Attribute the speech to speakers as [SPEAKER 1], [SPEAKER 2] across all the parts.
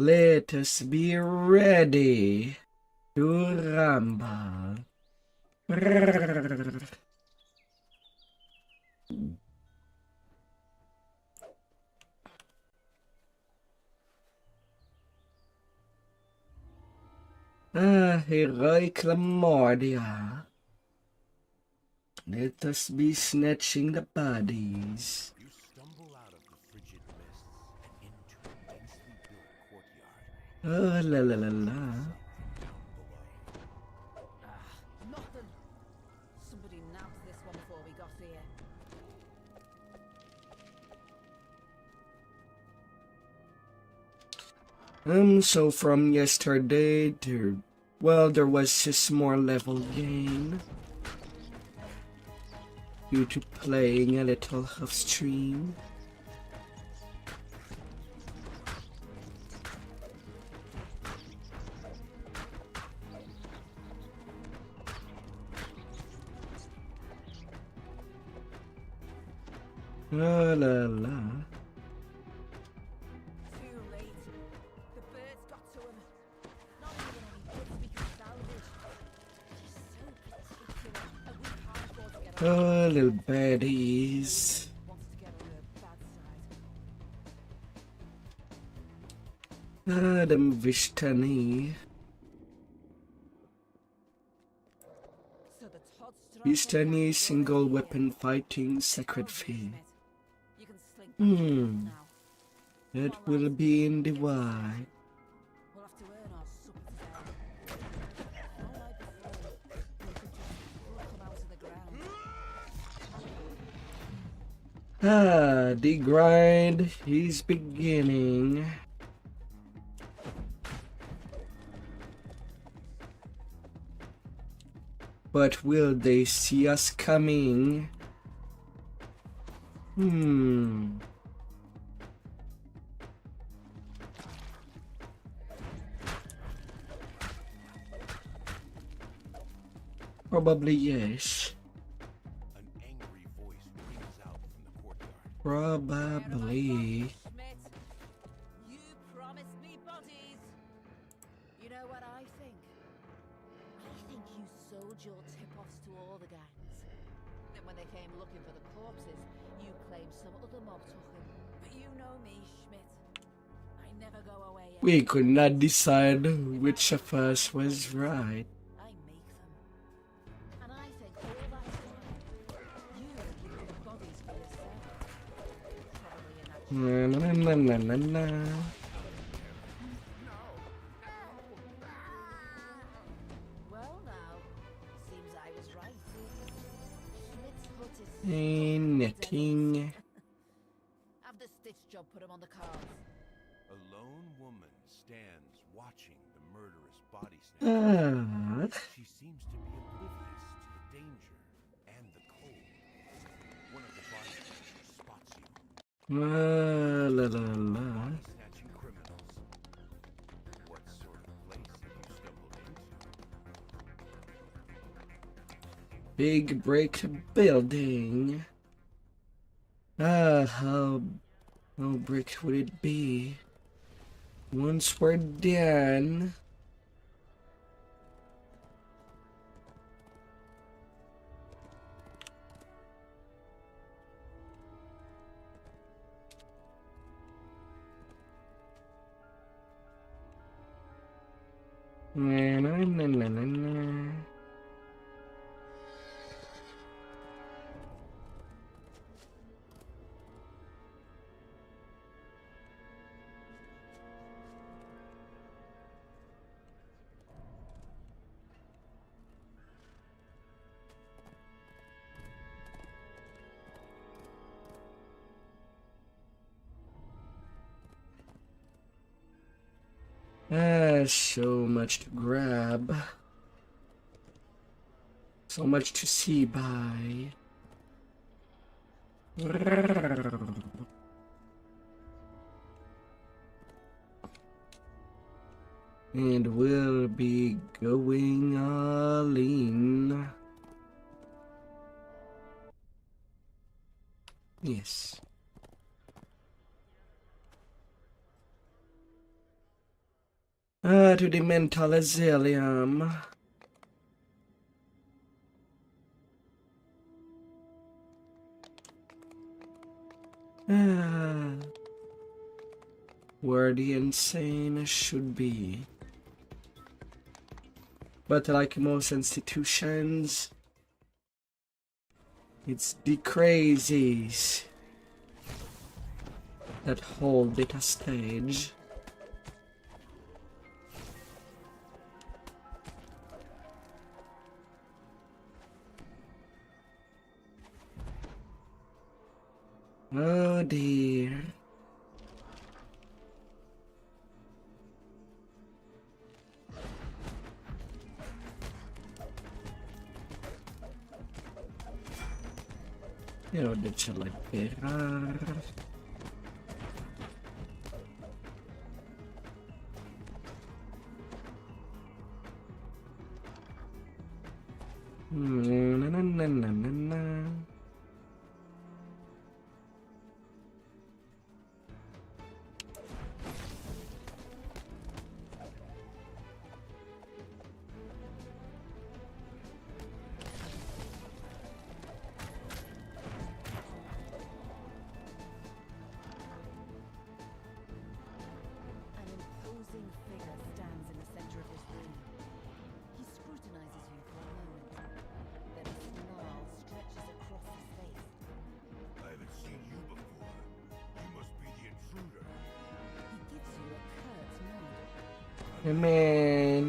[SPEAKER 1] Let us be ready to rumble. Heroic Lamordia. Let us be snatching the bodies.
[SPEAKER 2] You stumble out of the frigid mists and into a densely built courtyard.
[SPEAKER 1] Oh, la la la la.
[SPEAKER 2] Down below.
[SPEAKER 3] Nothing. Somebody nabbed this one before we got here.
[SPEAKER 1] So from yesterday there was just more level gain due to playing a little off stream. La la la.
[SPEAKER 3] Too late. The birds got to him. Not even any bits we could salvage. She's so particular, and we can't afford to get her.
[SPEAKER 1] Oh, little baddies.
[SPEAKER 3] Wants to get on her bad side.
[SPEAKER 1] Them Vishtani.
[SPEAKER 3] So the Todd struck
[SPEAKER 1] Vishtani single weapon fighting sacred fear.
[SPEAKER 3] You can slink back to the
[SPEAKER 1] Hmm.
[SPEAKER 3] now.
[SPEAKER 1] That will be in the Y.
[SPEAKER 3] We'll have to earn our supper today. Not like before. We could just pluck them out of the ground.
[SPEAKER 1] The grind is beginning. But will they see us coming? Probably yes.
[SPEAKER 2] An angry voice rings out from the courtyard.
[SPEAKER 1] Probably.
[SPEAKER 3] Schmidt, you promised me bodies. You know what I think? I think you sold your tip-offs to all the gangs. Then when they came looking for the corpses, you claimed some other mob took them. But you know me, Schmidt. I never go away.
[SPEAKER 1] We could not decide which of us was right.
[SPEAKER 3] I make them. And I think all that time, you were keeping the bodies for yourself. Probably in that
[SPEAKER 1] Na na na na na.
[SPEAKER 3] Well now, seems I was right. Schmidt's hut is
[SPEAKER 1] Ain't nothing.
[SPEAKER 3] Have the stitch job put him on the cards.
[SPEAKER 2] A lone woman stands watching the murderous body snatcher. She seems to be oblivious to the danger and the cold. One of the body snatchers spots you.
[SPEAKER 1] La la la.
[SPEAKER 2] Body snatching criminals. What sort of place have you stumbled into?
[SPEAKER 1] Big break building. How brick would it be? Once we're done. Na na na na na na. So much to grab. So much to see by. And we'll be going all in. Yes. To the mental asylum. Where the insane should be. But like most institutions, it's the crazies that hold it a stage. Oh dear. Io c'è la pera. Na na na na na na.
[SPEAKER 3] An imposing figure stands in the center of this room. He scrutinizes you for a moment. Then a snarl stretches across his face.
[SPEAKER 2] I haven't seen you before. You must be the intruder.
[SPEAKER 3] He gives you a curt nod.
[SPEAKER 1] Hey man.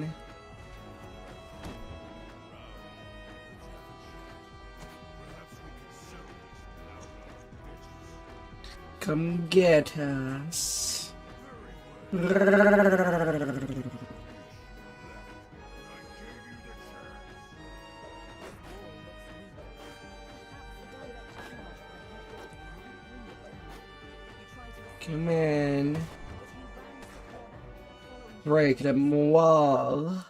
[SPEAKER 2] Perhaps we can settle this without our bitches.
[SPEAKER 1] Come get us.
[SPEAKER 2] I gave you the chance.
[SPEAKER 1] Come in. Break the wall.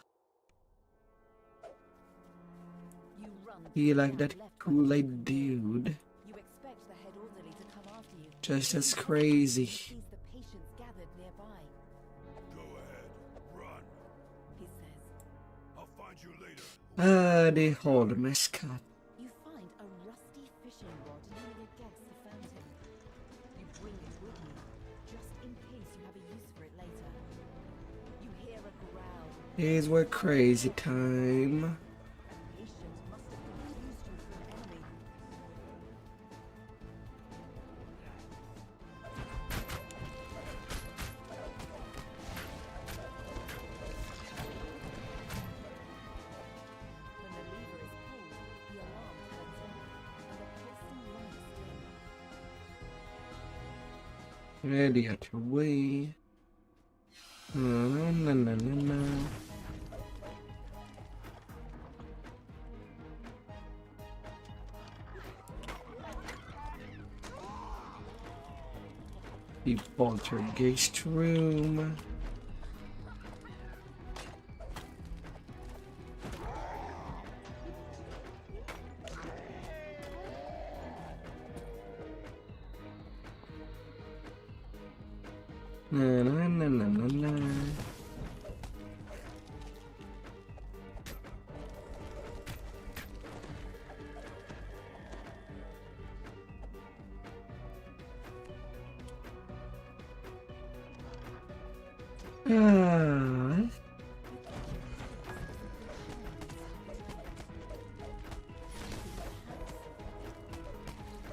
[SPEAKER 1] Be like that Kool-Aid dude.
[SPEAKER 3] You expect the head orderly to come after you.
[SPEAKER 1] Just as crazy.
[SPEAKER 3] Sees the patients gathered nearby.
[SPEAKER 2] Go ahead, run.
[SPEAKER 3] He says,
[SPEAKER 2] I'll find you later.
[SPEAKER 1] The old mascot.
[SPEAKER 3] you find a rusty fishing rod leaning against the fountain. You bring it with you, just in case you have a use for it later. You hear a growl.
[SPEAKER 1] These were crazy time.
[SPEAKER 3] A patient must have confused you for an enemy. When the lever is pulled, the alarm turns on, and a pulsing light dim.
[SPEAKER 1] Ready at your way. Na na na na na. The poltergeist room. Na na na na na na. Ah.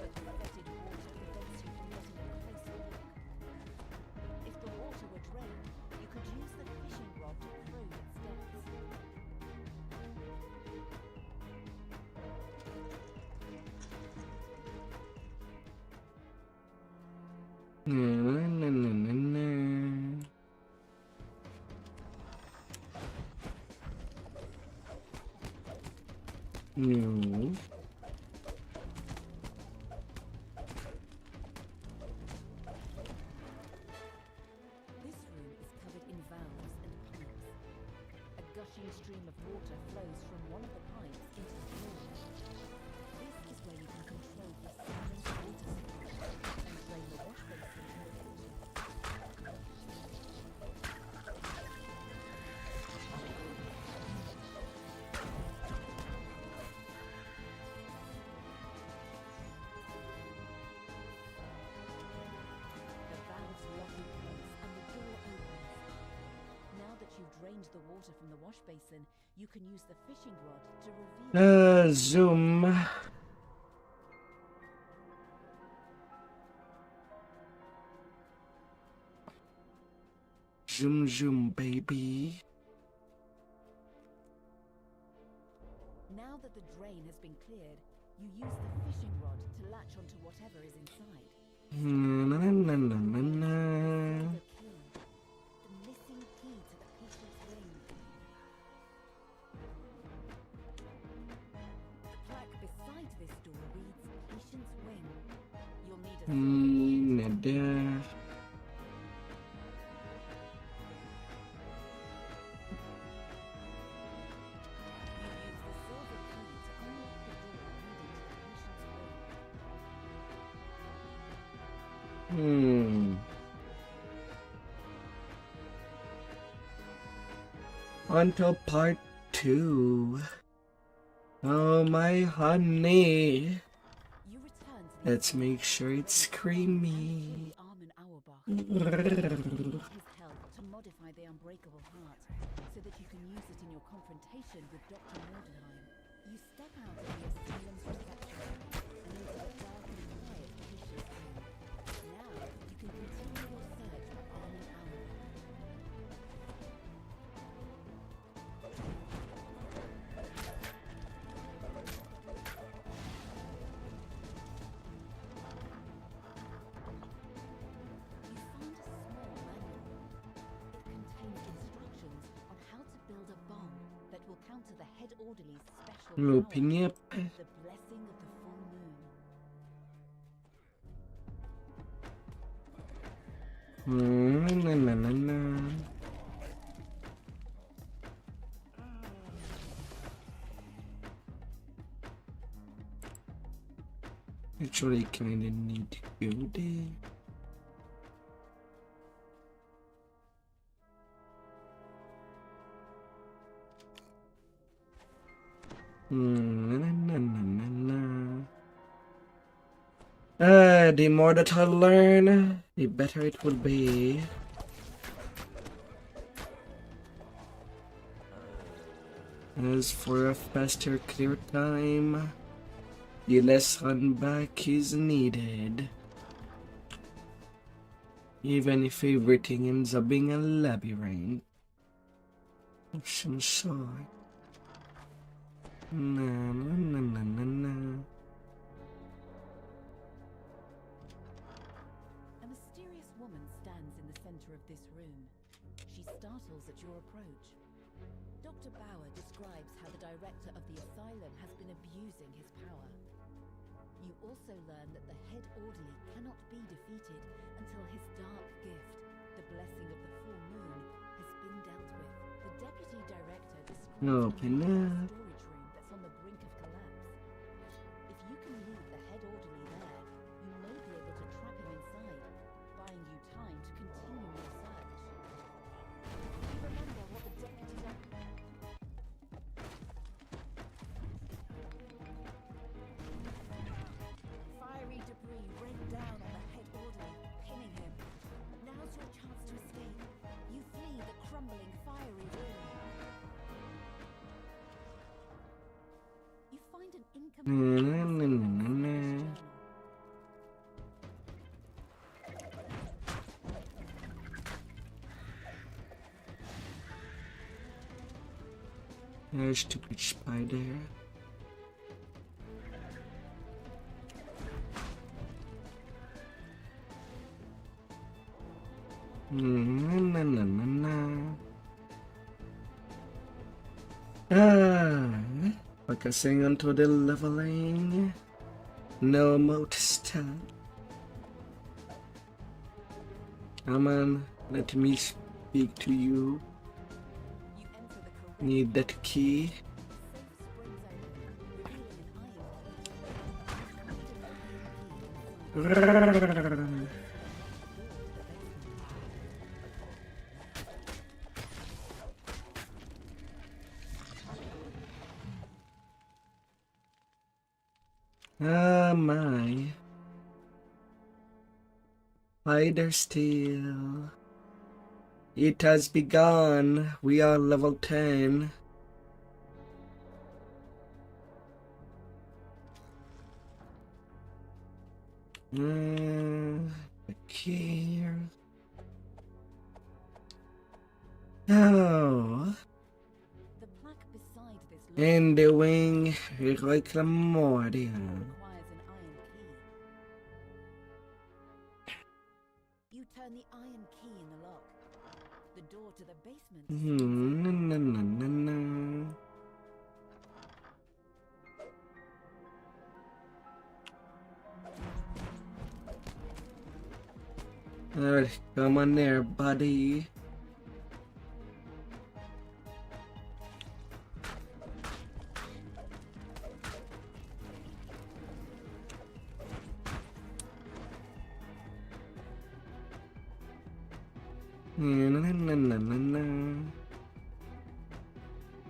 [SPEAKER 3] But the fetid water prevents you from getting a closer look. If the water were drained, you could use the fishing rod to probe its depths.
[SPEAKER 1] Na na na na na. No.
[SPEAKER 3] This room is covered in valves and pumps. A gushing stream of water flows from one of the pipes into the floor. This is where you can control the silent water supply and drain the wash basin in the kitchen. change the water from the wash basin, you can use the fishing rod to reveal.
[SPEAKER 1] Zoom. Zoom, zoom, baby.
[SPEAKER 3] Now that the drain has been cleared, you use the fishing rod to latch onto whatever is inside.
[SPEAKER 1] Na, na, na, na, na, na.
[SPEAKER 3] The key. The missing key to the patient's wing. The plaque beside this door reads Patient's Wing. You'll need a
[SPEAKER 1] Nada. On to part 2. Oh my honey.
[SPEAKER 3] You return to the
[SPEAKER 1] Let's make sure it's creamy.
[SPEAKER 3] the arm and Auerbach. His help to modify the unbreakable heart so that you can use it in your confrontation with Dr. Mordenheim. You step out of the asylum's reception and into the dark and quiet patient's room. Now you can continue your search for Arm and Auerbach. You find a small manual. It contains instructions on how to build a bomb that will counter the head orderly's special
[SPEAKER 1] Open
[SPEAKER 3] power,
[SPEAKER 1] up.
[SPEAKER 3] the blessing of the full moon.
[SPEAKER 1] Na, na, na, na. Actually, kinda need to go there. Na, na, na, na, na. The more that I learn, the better it will be. As for a faster clear time, the less run back is needed. Even if everything ends up being a labyrinth of some sort. Na na na na na na.
[SPEAKER 3] A mysterious woman stands in the center of this room. She startles at your approach. Dr. Bauer describes how the director of the asylum has been abusing his power. You also learn that the head orderly cannot be defeated until his dark gift, the blessing of the full moon, has been dealt with. The deputy director describes
[SPEAKER 1] Open
[SPEAKER 3] a
[SPEAKER 1] up.
[SPEAKER 3] storage room that's on the brink of collapse. If you can leave the head orderly there, you may be able to trap him inside, buying you time to continue your search. You remember what the deputy director... Fiery debris rained down on the head orderly, pinning him. Now's your chance to escape. You flee the crumbling, fiery room. You find an incomplete
[SPEAKER 1] Na, na, na, na, na.
[SPEAKER 3] journal.
[SPEAKER 1] A stupid spider. Na na na na na. Focusing onto the leveling. No more to stop. Come on, let me speak to you.
[SPEAKER 3] You enter the correct
[SPEAKER 1] Need that key.
[SPEAKER 3] safe springs open, revealing an iron key.
[SPEAKER 1] Ah, my. Spider still. It has begun. We are level 10. Here. Oh.
[SPEAKER 3] The plaque beside this
[SPEAKER 1] And the wing heroic memoria.
[SPEAKER 3] requires an iron key. You turn the iron key in the lock. The door to the basement.
[SPEAKER 1] Na, na, na, na, na. Alright, come on there, buddy.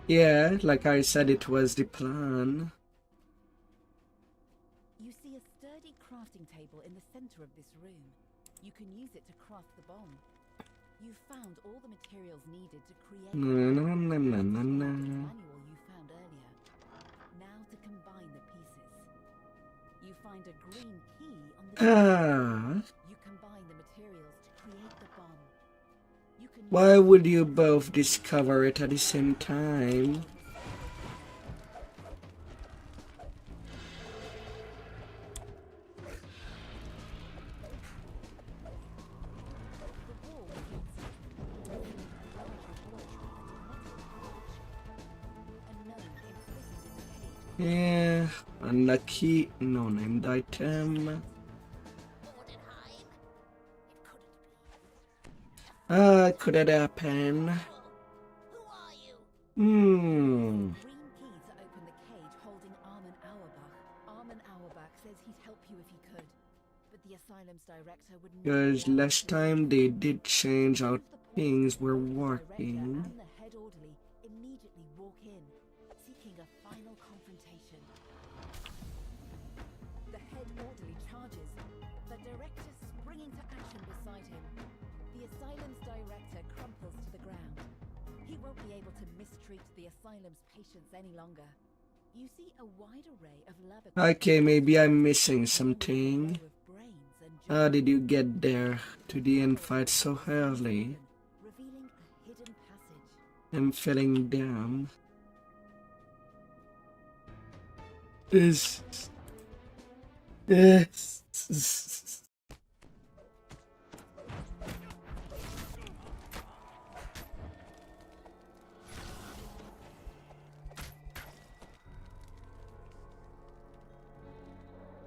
[SPEAKER 1] Yeah, like I said, it was the plan.
[SPEAKER 3] You see a sturdy crafting table in the center of this room. You can use it to craft the bomb. You found all the materials needed to create the manual you found earlier. Now to combine the pieces. You find a green key on the You combine the materials to create the bomb. You can
[SPEAKER 1] Why would you both discover it at the same time? Yeah, unlucky no-named item. Could it happen?
[SPEAKER 3] green key to open the cage holding Armin Auerbach. Armin Auerbach says he'd help you if he could, but the asylum's director would never
[SPEAKER 1] Because
[SPEAKER 3] allow
[SPEAKER 1] last
[SPEAKER 3] it.
[SPEAKER 1] time they did change how
[SPEAKER 3] The portal
[SPEAKER 1] things were
[SPEAKER 3] director
[SPEAKER 1] working.
[SPEAKER 3] and the head orderly immediately walk in, seeking a final confrontation. The head orderly charges, the director springing to action beside him. The asylum's director crumples to the ground. He won't be able to mistreat the asylum's patients any longer. You see a wide array of lab
[SPEAKER 1] Okay, maybe I'm missing something.
[SPEAKER 3] with brains and
[SPEAKER 1] How did you get there to the end fight so early?
[SPEAKER 3] revealing a hidden passage.
[SPEAKER 1] I'm feeling down. This.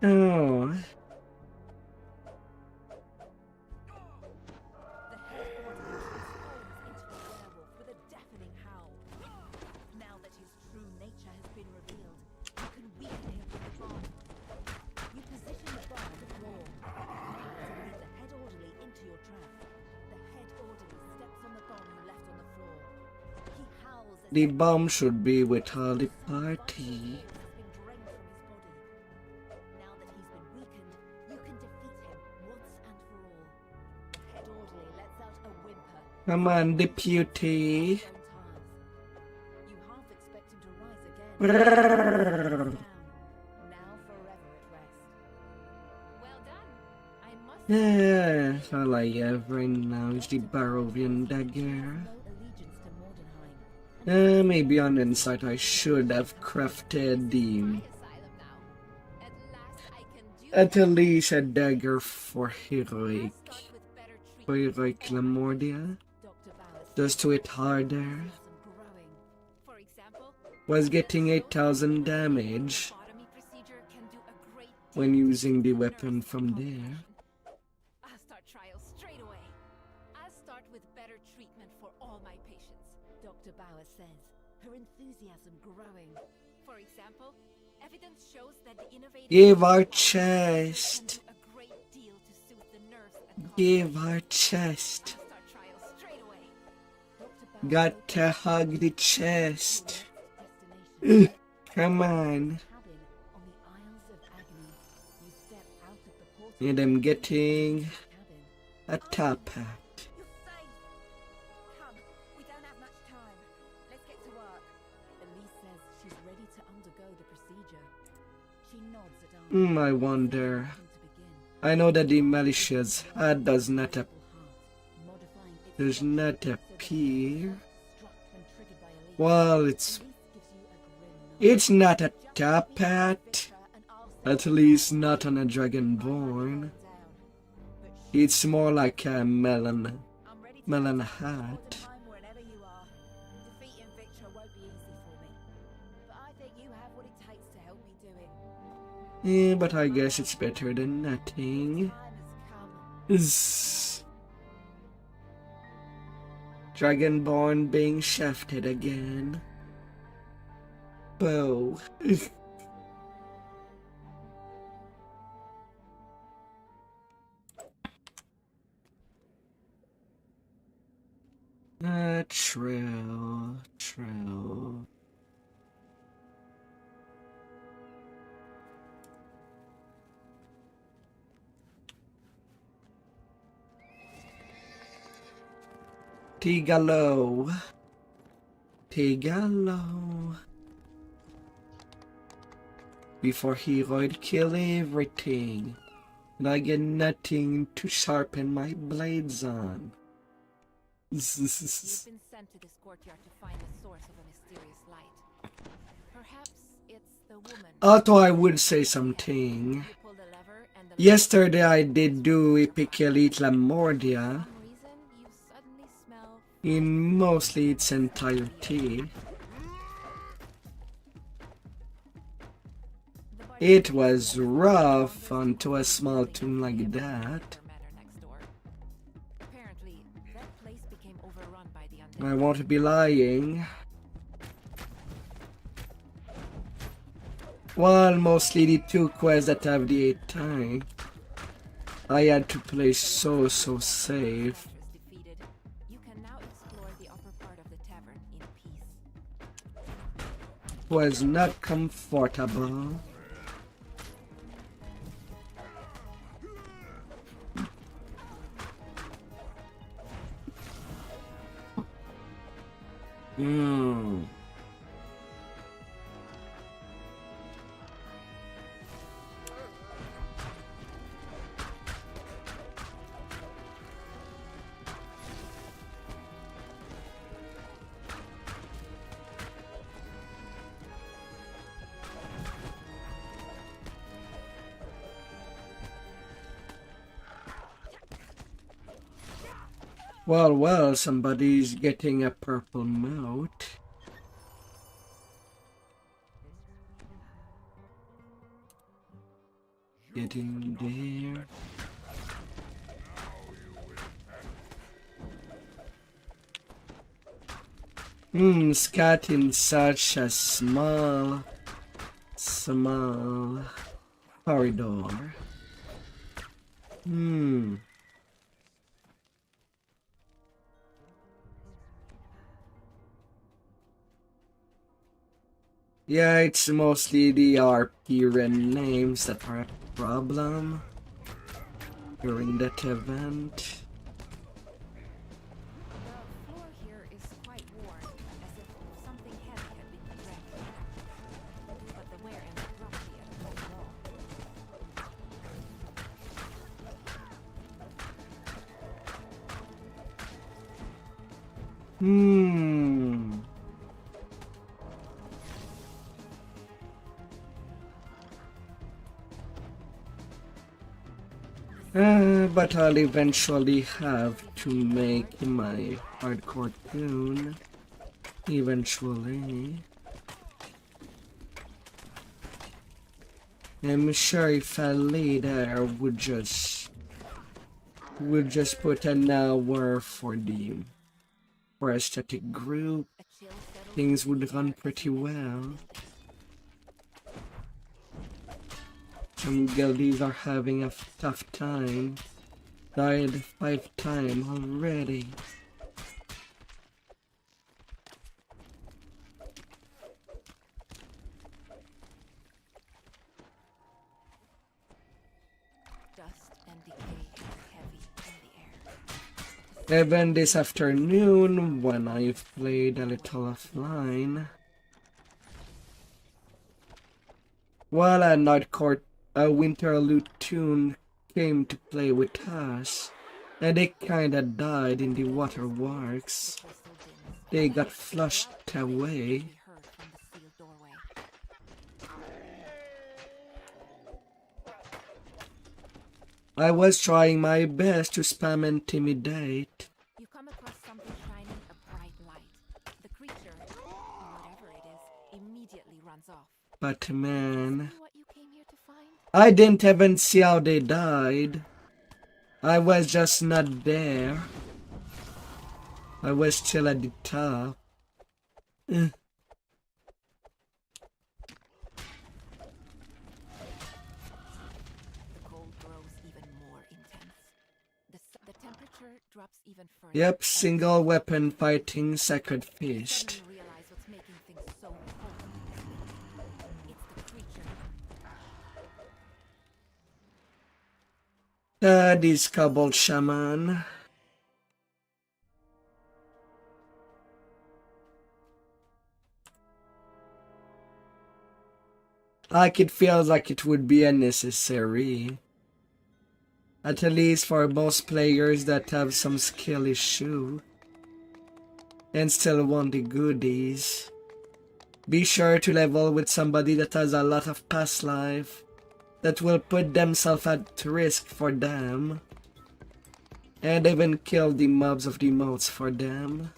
[SPEAKER 1] Oh.
[SPEAKER 3] The head orderly transforms into a werewolf with a deafening howl. Now that his true nature has been revealed, you can weaken him with the bomb. You position the bomb on the floor. To lead the head orderly into your trap. The head orderly steps on the bomb you left on the floor. He howls as
[SPEAKER 1] The bomb should be with all the party.
[SPEAKER 3] has been drained from his body. Now that he's been weakened, you can defeat him once and for all. The head orderly lets out a whimper.
[SPEAKER 1] Come on, deputy.
[SPEAKER 3] You half expect him to rise again.
[SPEAKER 1] Brrrr.
[SPEAKER 3] Now forever at rest. Well done. I must
[SPEAKER 1] Yeah, all I ever now is the Barovian dagger.
[SPEAKER 3] no allegiance to Mordenheim.
[SPEAKER 1] Maybe on insight I should have crafted the
[SPEAKER 3] Asylum now. At last I can do
[SPEAKER 1] at least a dagger for heroic
[SPEAKER 3] start with better
[SPEAKER 1] for
[SPEAKER 3] treatment.
[SPEAKER 1] heroic Lamordia.
[SPEAKER 3] Dr. Bowers
[SPEAKER 1] Just to hit harder.
[SPEAKER 3] some growing. For example,
[SPEAKER 1] Was getting 8,000 damage
[SPEAKER 3] lobotomy procedure can do a great
[SPEAKER 1] when
[SPEAKER 3] deal
[SPEAKER 1] using the
[SPEAKER 3] to
[SPEAKER 1] weapon
[SPEAKER 3] nurse
[SPEAKER 1] from there.
[SPEAKER 3] complication. I'll start trials straight away. I'll start with better treatment for all my patients, Dr. Bauer says, her enthusiasm growing. For example, evidence shows that the innovative
[SPEAKER 1] Give our
[SPEAKER 3] can
[SPEAKER 1] chest.
[SPEAKER 3] do a great deal to soothe the nerves that
[SPEAKER 1] Give our chest.
[SPEAKER 3] I'll start trials straight away. Dr. Bauer
[SPEAKER 1] Got to hug the chest. Ugh, come on.
[SPEAKER 3] cabin on the Isles of Agony. You step out of the portal
[SPEAKER 1] And I'm getting
[SPEAKER 3] cabin.
[SPEAKER 1] a top hat.
[SPEAKER 3] You're safe.
[SPEAKER 1] I wonder. I know that the malicious heart does not appear. Well, it's not a top hat. At least not on a Dragonborn. It's more like a melon hat. Yeah, but I guess it's better than nothing. Dragonborn being shafted again. Bow. True. Tigalo. Before he would kill everything, and I get nothing to sharpen my blades on.
[SPEAKER 3] You've been sent to this courtyard to find the source of a mysterious light. Perhaps it's the woman.
[SPEAKER 1] Although I would say something. Yesterday I did do Epicelit Lamordia in mostly its entirety. It was rough onto a small tune like that. I won't be lying. Well, mostly the 2 quests that have the 8 time. I had to play so safe. Was not comfortable. Well, somebody's getting a purple moat. Get in there. Scott in such a small corridor. Yeah, it's mostly the RP names that are a problem during that event.
[SPEAKER 3] The floor here is quite worn, as if something heavy had been dragged. But the wear ends abruptly at the wall.
[SPEAKER 1] But I'll eventually have to make my hardcore tune. Eventually. I'm sure if I later would just put an hour for a static group, things would run pretty well. Some guildies are having a tough time. Died 5 times already.
[SPEAKER 3] Dust and decay are heavy in the air.
[SPEAKER 1] Even this afternoon, when I've played a little offline, well, a hardcore a Winterlude tune came to play with us, and they kinda died in the waterworks. They got flushed away. I was trying my best to spam intimidate.
[SPEAKER 3] You come across something shining a bright light. The creature, whatever it is, immediately runs off.
[SPEAKER 1] But man,
[SPEAKER 3] What you came here to find?
[SPEAKER 1] I didn't even see how they died. I was just not there. I was still at the top.
[SPEAKER 3] The cold grows even more intense. The temperature drops even further.
[SPEAKER 1] Yep, single weapon fighting sacred fist.
[SPEAKER 3] Suddenly realize what's making things so cold. It's the creature.
[SPEAKER 1] This cobbled shaman. Like it feels like it would be unnecessary. At least for most players that have some skill issue. And still want the goodies. Be sure to level with somebody that has a lot of past life. That will put themselves at risk for them. And even kill the mobs of the moats for them.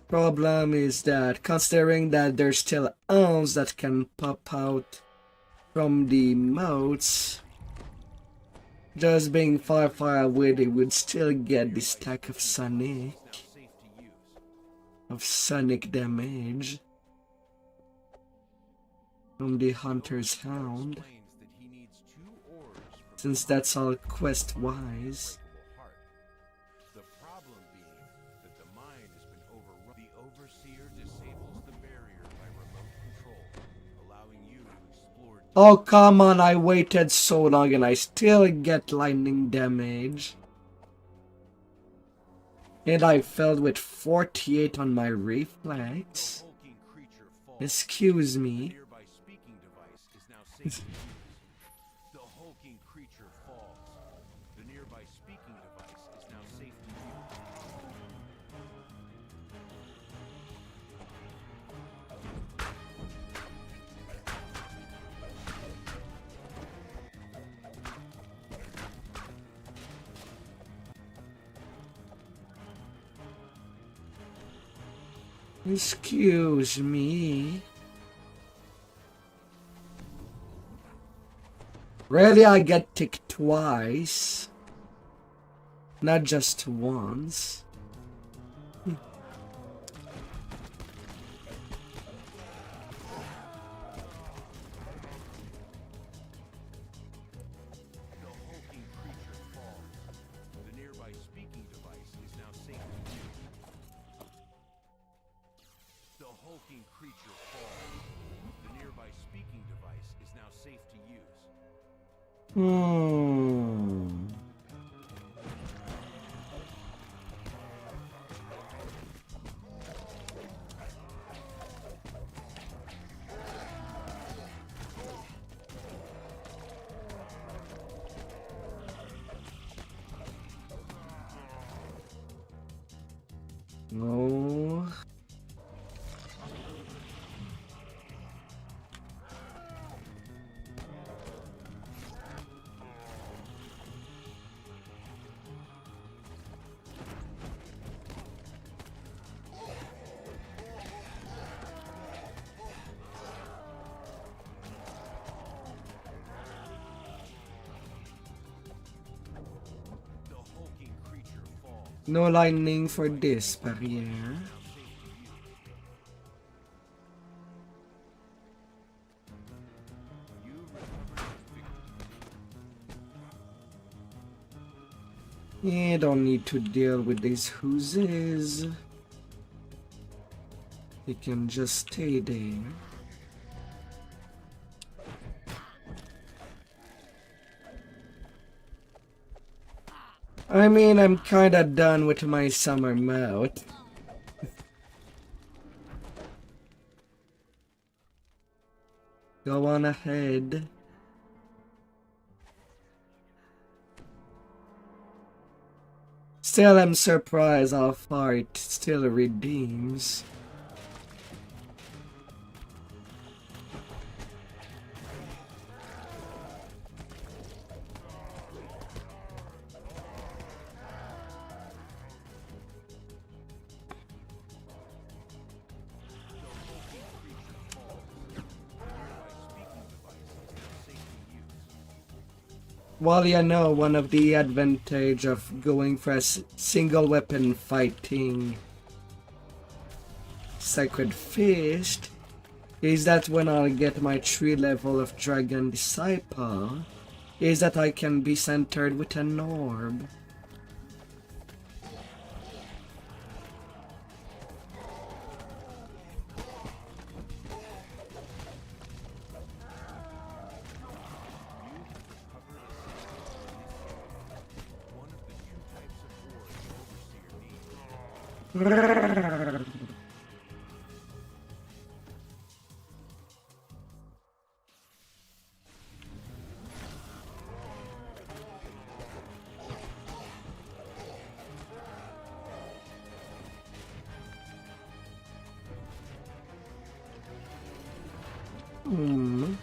[SPEAKER 1] Problem is that considering that there's still elves that can pop out from the moats, just being far away they would still get the stack of sonic damage from the hunter's hound, since that's all quest wise.
[SPEAKER 2] The problem being that the mine has been overrun. The overseer disables the barrier by remote control, allowing you to explore.
[SPEAKER 1] Oh come on, I waited so long and I still get lightning damage. And I failed with 48 on my reflex.
[SPEAKER 2] Hulking creature falls.
[SPEAKER 1] Excuse
[SPEAKER 2] The
[SPEAKER 1] me.
[SPEAKER 2] nearby speaking device is now safe to use. The hulking creature falls. The nearby speaking device is now safe to use.
[SPEAKER 1] Excuse me. Really, I get ticked twice. Not just once.
[SPEAKER 2] The hulking creature falls. The nearby speaking device is now safe to use. The hulking creature falls. The nearby speaking device is now safe to use.
[SPEAKER 1] No.
[SPEAKER 2] The hulking creature falls.
[SPEAKER 1] No lightning for this barrier.
[SPEAKER 2] Now safe to use. You recovered victory.
[SPEAKER 1] You don't need to deal with these hooses. You can just stay there. I mean, I'm kinda done with my summer mode. Go on ahead. Still, I'm surprised how far it still redeems. Well, you know, one of the advantage of going for a single weapon fighting Sacred Fist is that when I get my 3 level of Dragon Disciple, is that I can be centered with an orb. Hmm.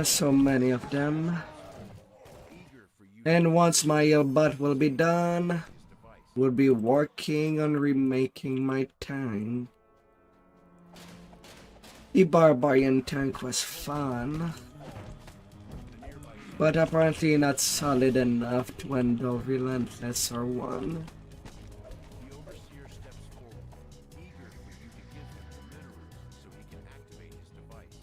[SPEAKER 1] So many of them. And once my butt will be done, we'll be working on remaking my tank. The barbarian tank was fun, but apparently not solid enough to handle Relentless or one.
[SPEAKER 2] The overseer steps forward, eager for you to give him the minerals so he can activate his device.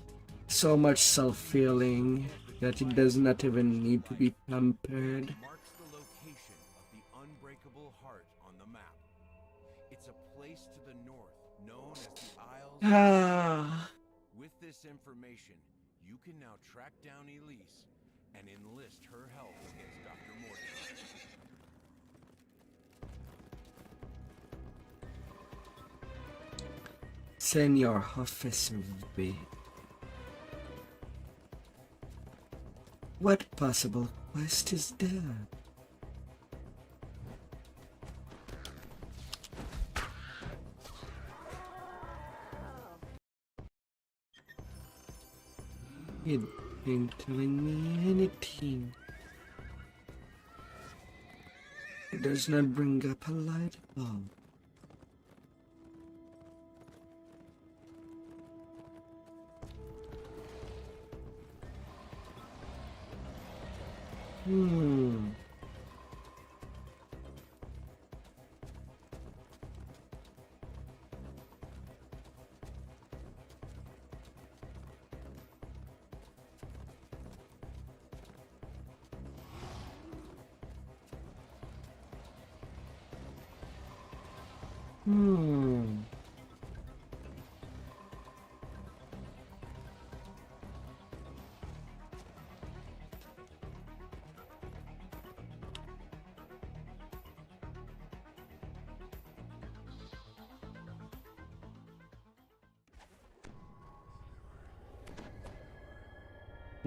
[SPEAKER 1] So much self-feeling that it does not even need to be pampered.
[SPEAKER 2] Marks the location of the unbreakable heart on the map. It's a place to the north known as the Isles.
[SPEAKER 1] Ah.
[SPEAKER 2] With this information, you can now track down Elise and enlist her help against Dr. Morgan.
[SPEAKER 1] Senor Officer B. What possible quest is there? It ain't telling me anything. It does not bring up a light bulb. Hmm.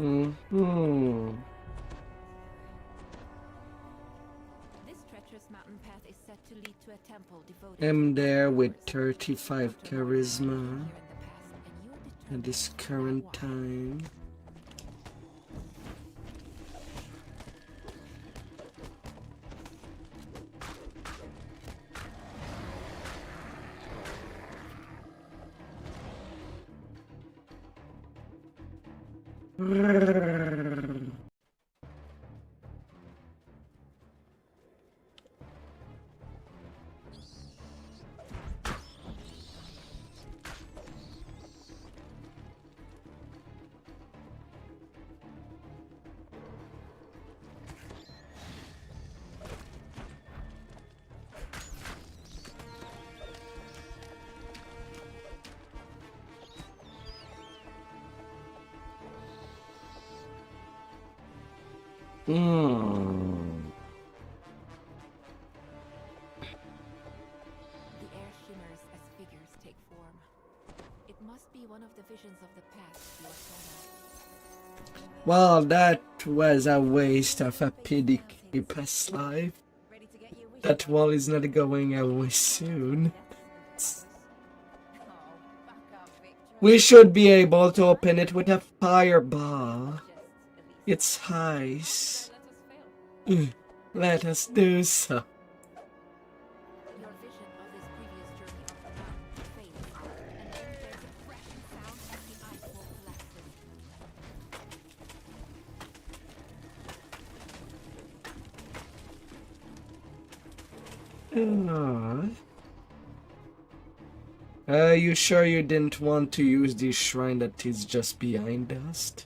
[SPEAKER 1] Hmm. Hmm.
[SPEAKER 3] This treacherous mountain path is set to lead to a temple devoted
[SPEAKER 1] I'm
[SPEAKER 3] to the
[SPEAKER 1] there with
[SPEAKER 3] forest.
[SPEAKER 1] 35
[SPEAKER 3] Dr. Morgan was
[SPEAKER 1] charisma
[SPEAKER 3] here in the past, and you're
[SPEAKER 1] at
[SPEAKER 3] determined
[SPEAKER 1] this
[SPEAKER 3] to find out
[SPEAKER 1] current
[SPEAKER 3] why.
[SPEAKER 1] time.
[SPEAKER 3] The air shimmers as figures take form. It must be one of the visions of the past you are shown.
[SPEAKER 1] Well, that was a waste of a past life.
[SPEAKER 3] Ready to get your wish
[SPEAKER 1] That wall is not going away soon.
[SPEAKER 3] Oh, back up, Victor.
[SPEAKER 1] We should be able to open it with a fireball. It's ice.
[SPEAKER 3] Let us fail.
[SPEAKER 1] Let us do so.
[SPEAKER 3] Your vision of this previous journey up the mountain fades, and then there's a crashing sound as the ice wall collapses.
[SPEAKER 1] You sure you didn't want to use the shrine that is just behind us?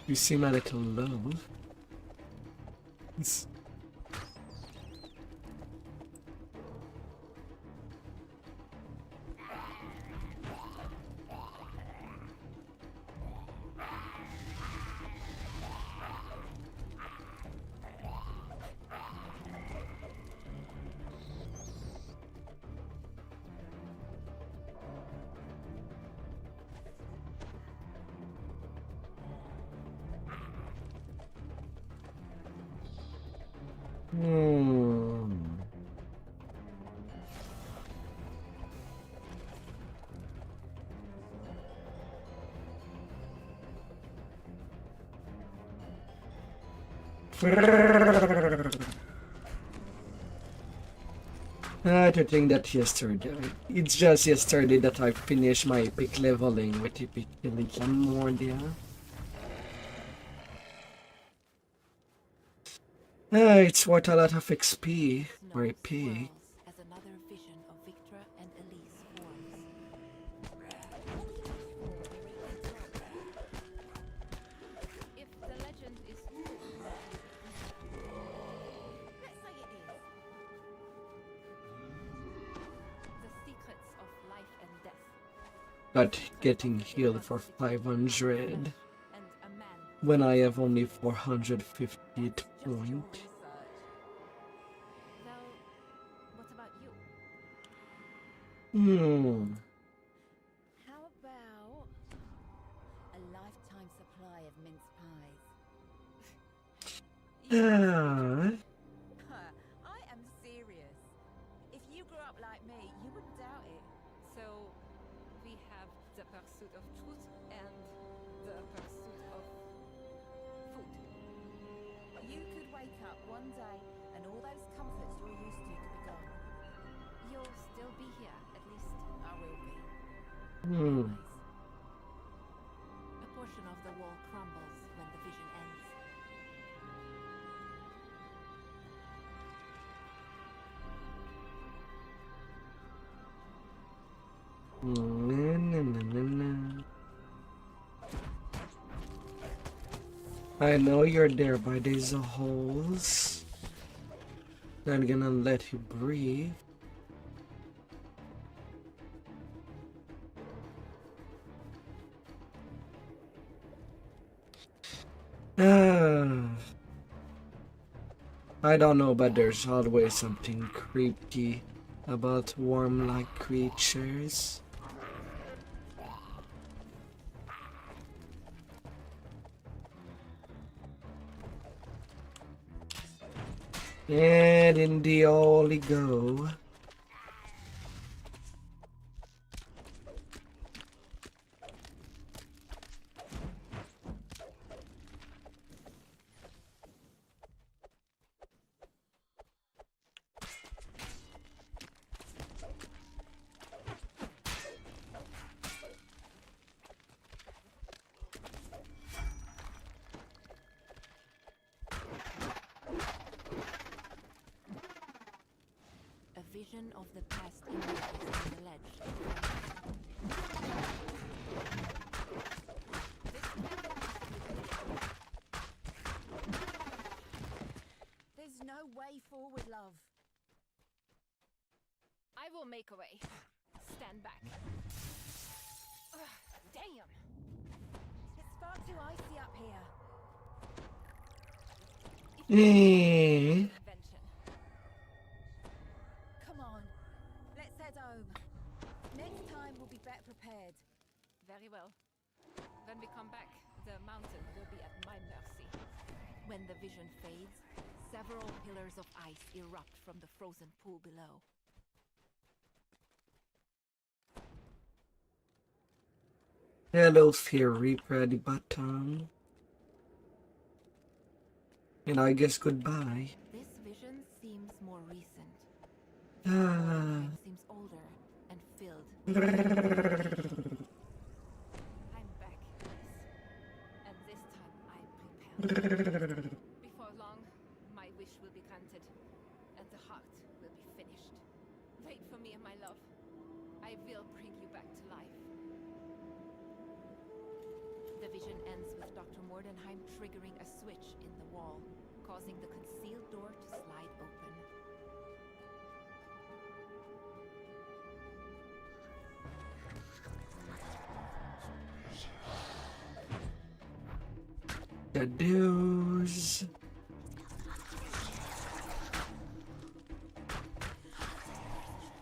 [SPEAKER 1] You seem a little low. I don't think that yesterday. It's just yesterday that I finished my epic leveling with epic Mordia. It's worth a lot of XP or
[SPEAKER 3] Snow
[SPEAKER 1] EP.
[SPEAKER 3] swirls as another vision of Victra and Elise forms. If the legend is true, let's say it is. The secrets of life and death.
[SPEAKER 1] But getting healed for 500
[SPEAKER 3] And a man.
[SPEAKER 1] when I have only 450 points.
[SPEAKER 3] Though, what about you? How about a lifetime supply of mince pies? I am serious. If you grew up like me, you wouldn't doubt it. So, we have the pursuit of truth and the pursuit of food. You could wake up one day and all those comforts you're used to could be gone. You'll still be here, at least I will be. Always. A portion of the wall crumbles when the vision ends.
[SPEAKER 1] I know you're there by these holes. Not gonna let you breathe. I don't know, but there's always something creepy about worm-like creatures. And in the oligo.
[SPEAKER 3] A vision of the past emerges on the ledge. There's no way forward, love. I will make a way. Stand back. Ugh, damn! It's far do I see up here?
[SPEAKER 1] Eh.
[SPEAKER 3] Invention. Come on, let's head home. Next time we'll be better prepared. Very well. When we come back, the mountain will be at my mercy. When the vision fades, several pillars of ice erupt from the frozen pool below.
[SPEAKER 1] Hello, Fairy Pretty Button. And I guess goodbye.
[SPEAKER 3] This vision seems more recent.
[SPEAKER 1] Ah.
[SPEAKER 3] Time seems older and filled. I'm back, yes. And this time I'm prepared. Before long, my wish will be granted, and the heart will be finished. Wait for me, my love. I will bring you back to life. The vision ends with Dr. Mordenheim triggering a switch in the wall, causing the concealed door to slide open.
[SPEAKER 1] The news.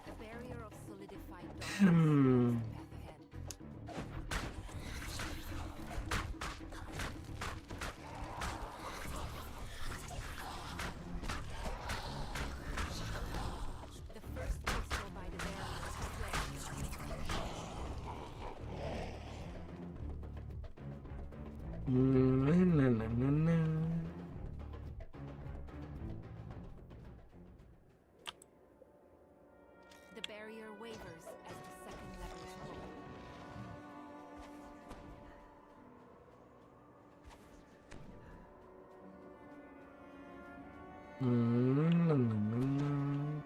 [SPEAKER 3] A barrier of solidified darkness
[SPEAKER 1] Hmm.
[SPEAKER 3] blocks the path ahead. The first pixel by the barrier is
[SPEAKER 1] Na, na, na, na.
[SPEAKER 3] The barrier wavers as the second lever is pulled.
[SPEAKER 1] Na, na, na, na.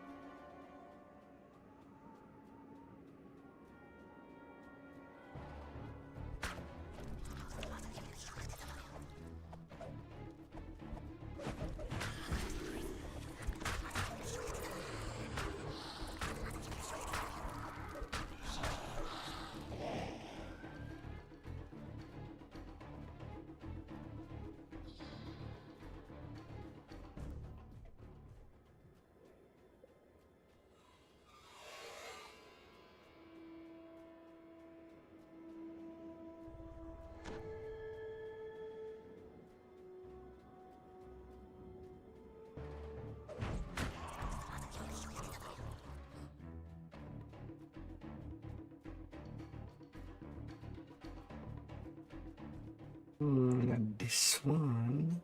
[SPEAKER 1] And this one.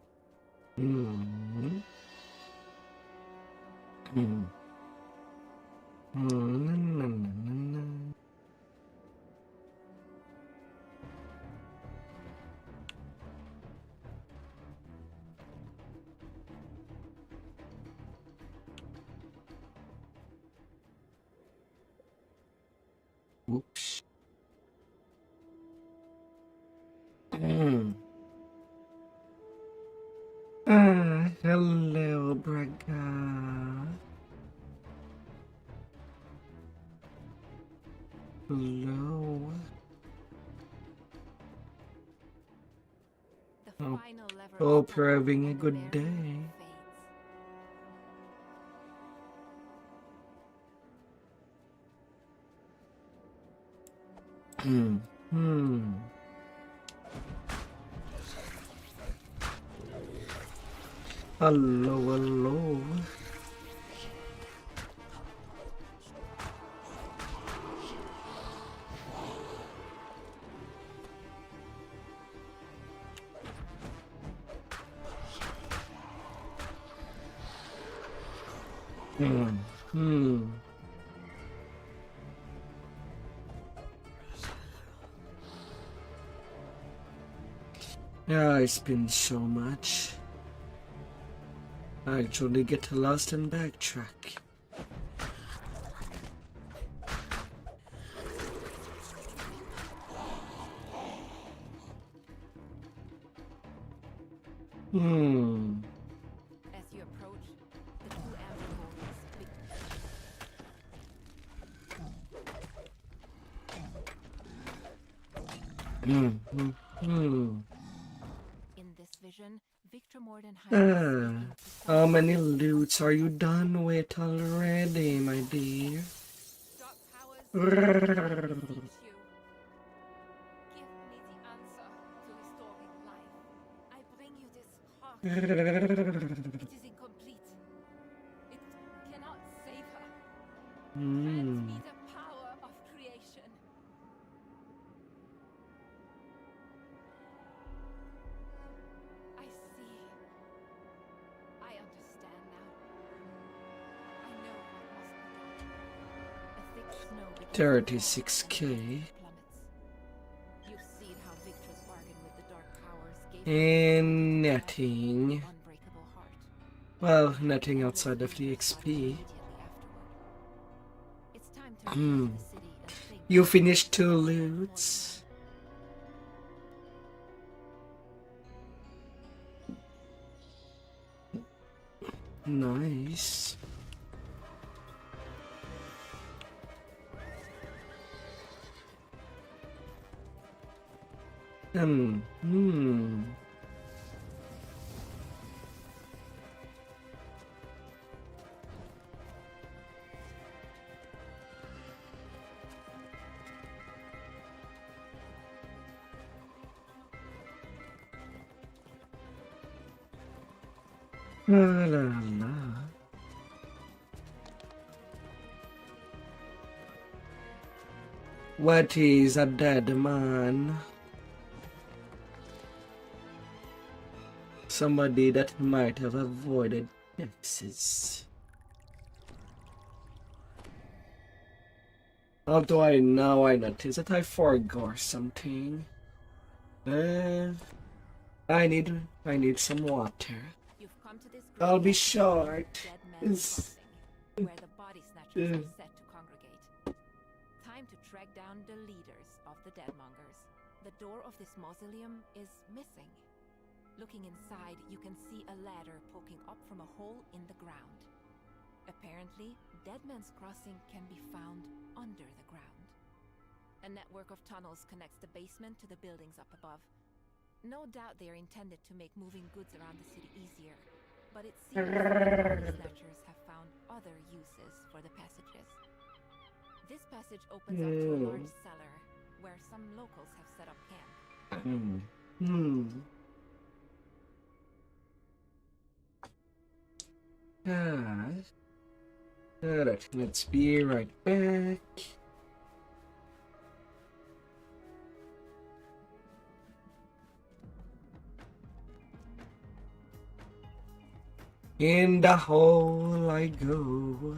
[SPEAKER 1] Mm. Mm. Na, na, na, na, na. Oops. Mm. Hello, Braga. Hello.
[SPEAKER 3] The
[SPEAKER 1] Oh.
[SPEAKER 3] final lever
[SPEAKER 1] Hope
[SPEAKER 3] is
[SPEAKER 1] you're
[SPEAKER 3] pulled
[SPEAKER 1] having a
[SPEAKER 3] and the
[SPEAKER 1] good
[SPEAKER 3] barrier
[SPEAKER 1] day.
[SPEAKER 3] fades.
[SPEAKER 1] Hmm. Hmm. Hello, hello. Hmm. Hmm. Yeah, it's been so much. I actually get lost and backtrack. Hmm.
[SPEAKER 3] As you approach, the two amber golds begin.
[SPEAKER 1] Hmm. Hmm. Hmm.
[SPEAKER 3] vision, Victor Mordenheim
[SPEAKER 1] Ah,
[SPEAKER 3] is speaking to
[SPEAKER 1] how
[SPEAKER 3] someone.
[SPEAKER 1] many loots are you done with already, my dear?
[SPEAKER 3] Dark powers, I beseech you. Give me the answer to restoring life. I bring you this heart. It is incomplete. It cannot save her. Grant me the power of creation. I see. I understand now. I know what must be done. A thick snow begins to fall,
[SPEAKER 1] 36K.
[SPEAKER 3] and the temperature plummets. You've seen how Victor's bargain with the Dark Powers gave
[SPEAKER 1] And
[SPEAKER 3] him
[SPEAKER 1] nothing.
[SPEAKER 3] unbreakable heart.
[SPEAKER 1] Well, nothing
[SPEAKER 3] And
[SPEAKER 1] outside of the
[SPEAKER 3] fear started
[SPEAKER 1] XP.
[SPEAKER 3] immediately afterward. It's time to return to the city and think.
[SPEAKER 1] You finished 2
[SPEAKER 3] about
[SPEAKER 1] loots. Nice. Hmm. La la la. What is a dead man? Somebody that might have avoided taxes. How do I know I noticed that I forgot something? I need some water.
[SPEAKER 3] You've come to this
[SPEAKER 1] I'll be
[SPEAKER 3] graveyard,
[SPEAKER 1] short.
[SPEAKER 3] Dead Man's
[SPEAKER 1] It's-
[SPEAKER 3] Crossing, where the body snatchers are set to congregate. Time to track down the leaders of the Deadmongers. The door of this mausoleum is missing. Looking inside, you can see a ladder poking up from a hole in the ground. Apparently, Dead Man's Crossing can be found under the ground. A network of tunnels connects the basement to the buildings up above. No doubt they are intended to make moving goods around the city easier, but it seems the body snatchers have found other uses for the passages. This passage opens up to a large cellar where some locals have set up camp.
[SPEAKER 1] Alright, let's be right back. In the hole I go.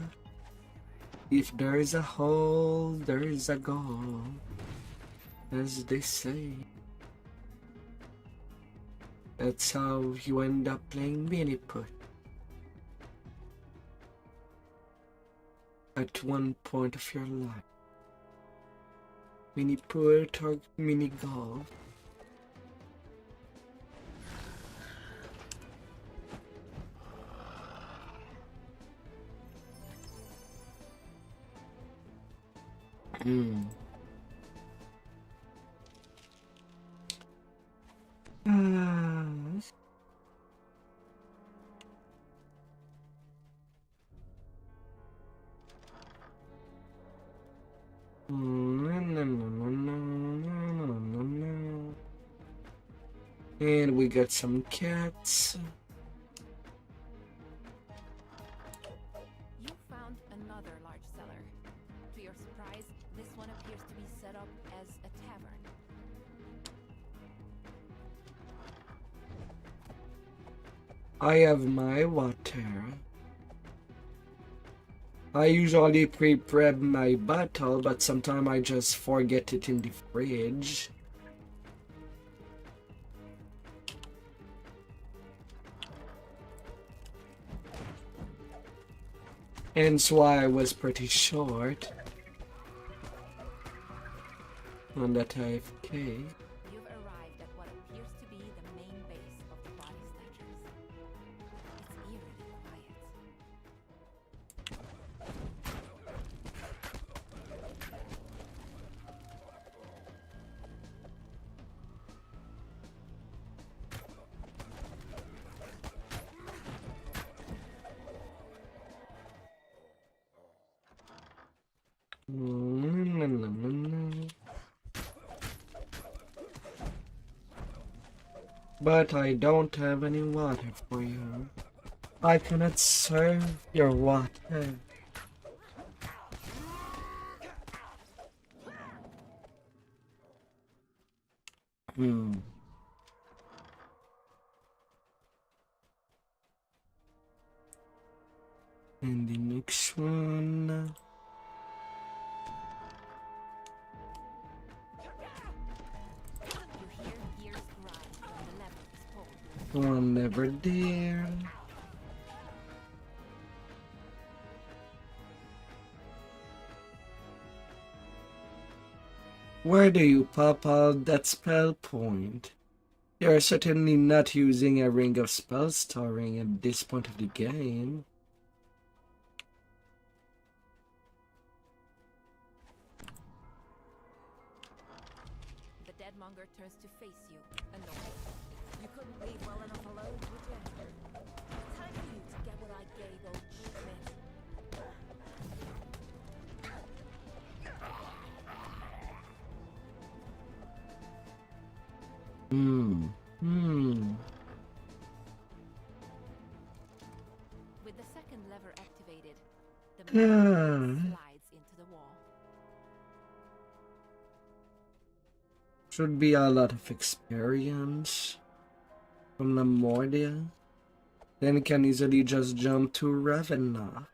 [SPEAKER 1] If there's a hole, there's a goal, as they say. That's how you end up playing mini put. At one point of your life. Mini put or mini golf. And we got some cats.
[SPEAKER 3] You found another large cellar. To your surprise, this one appears to be set up as a tavern.
[SPEAKER 1] I have my water. I usually pre-prep my bottle, but sometimes I just forget it in the fridge. Hence why I was pretty short on that AFK.
[SPEAKER 3] You've arrived at what appears to be the main base of the body snatchers. It's eerily quiet.
[SPEAKER 1] But I don't have any water for you. I cannot serve your water. Hmm. And the next one.
[SPEAKER 3] You hear gears grind when the lever is pulled.
[SPEAKER 1] Oh, never dare. Where do you pop out that spell point? You're certainly not using a ring of spell storing at this point of the game.
[SPEAKER 3] The deadmonger turns to face you, annoyed. You couldn't leave well enough alone, would you? Time for you to get what I gave old Schmidt. With the second lever activated, the magnet slides into the wall.
[SPEAKER 1] Should be a lot of experience from Lamordia. Then you can easily just jump to Ravenna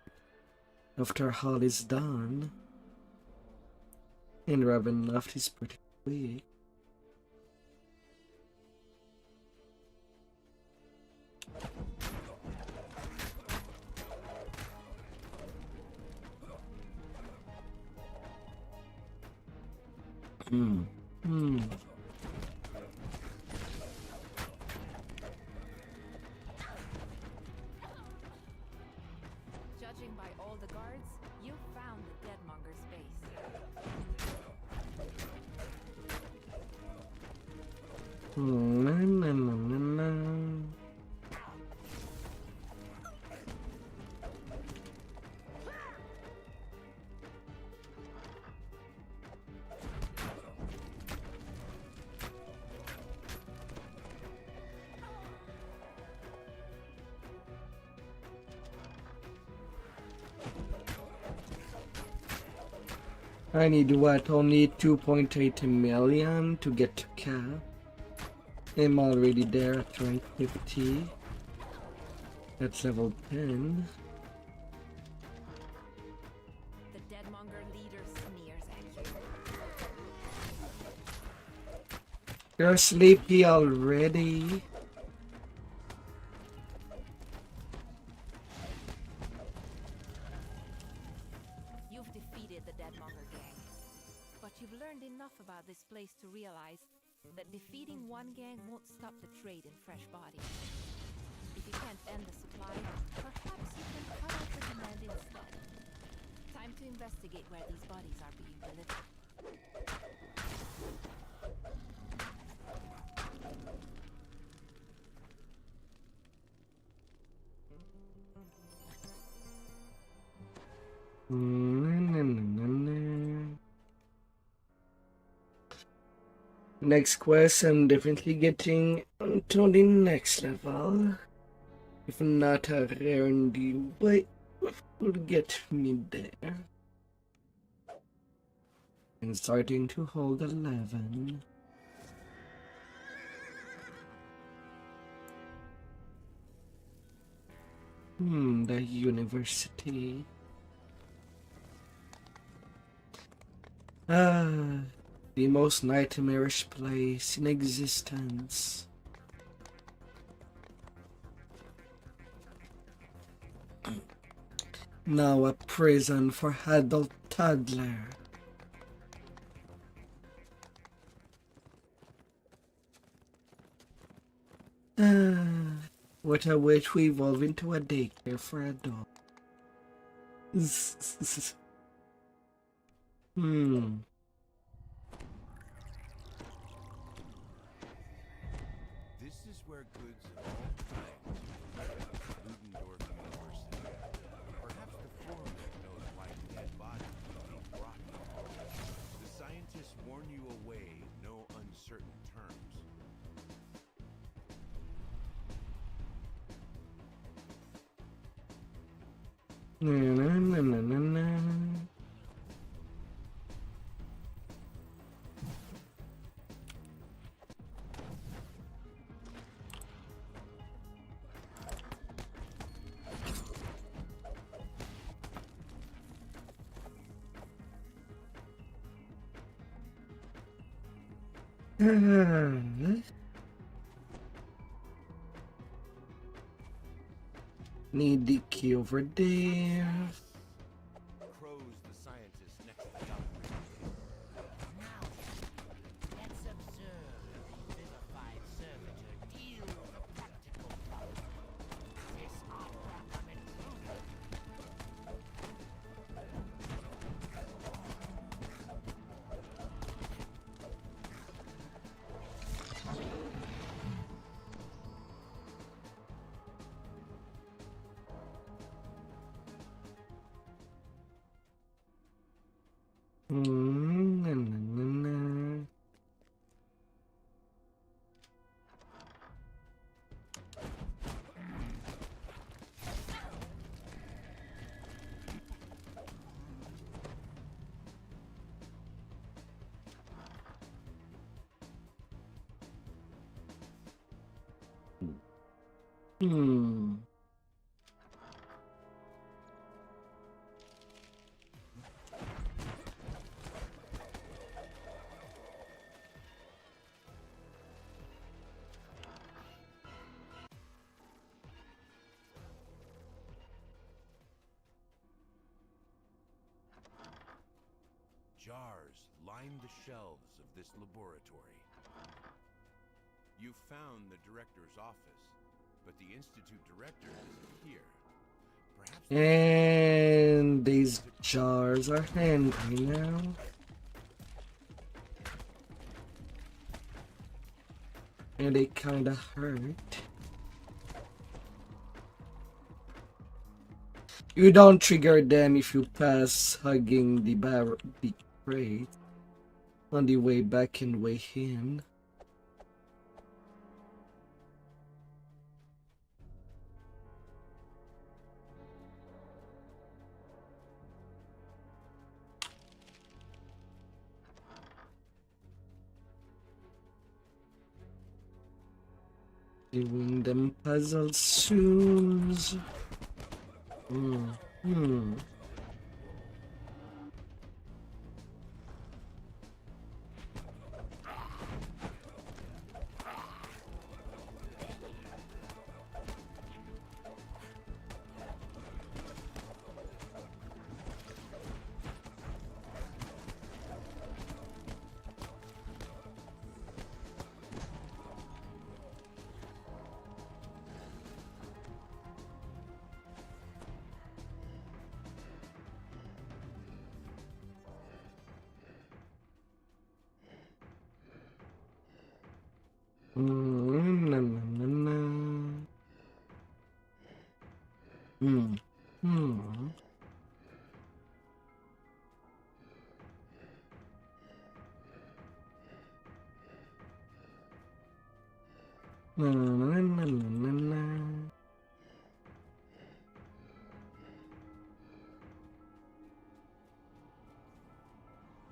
[SPEAKER 1] after all is done. And Ravenna is pretty quick.
[SPEAKER 3] Judging by all the guards, you found the deadmonger's base.
[SPEAKER 1] I need what? Only 2.8 million to get to cap. I'm already there at rank 50. That's level 10.
[SPEAKER 3] The deadmonger leader sneers at you.
[SPEAKER 1] You're sleepy already.
[SPEAKER 3] You've defeated the deadmonger gang, but you've learned enough about this place to realize that defeating one gang won't stop the trade in fresh bodies. If you can't end the supply, perhaps you can cut off the demand instead. Time to investigate where these bodies are being delivered.
[SPEAKER 1] Next quest, I'm definitely getting to the next level. If not a rare in the way, will get me there. And starting to hold 11. The university. The most nightmarish place in existence. Now a prison for adult toddler. What a way to evolve into a daycare for adults.
[SPEAKER 2] This is where goods of all kinds Ludendorff University. Perhaps the foreman knows why dead bodies are being brought here. The scientists warn you away in no uncertain terms.
[SPEAKER 1] Na, na, na, na, na. Need the key over there.
[SPEAKER 2] Crow's the scientist next to the operator.
[SPEAKER 4] Now then, let's observe the vivified servitor deal with a practical problem. This opera of intruder.
[SPEAKER 1] Na, na, na, na. Hmm.
[SPEAKER 2] Jars line the shelves of this laboratory. You found the director's office, but the institute director isn't here. Perhaps
[SPEAKER 1] And these jars are hungry now. And they kinda hurt. You don't trigger them if you pass hugging the crate on the way back and way in. Doing them puzzle soon. Hmm. Na, na, na, na. Hmm. Hmm. Na, na, na, na, na, na.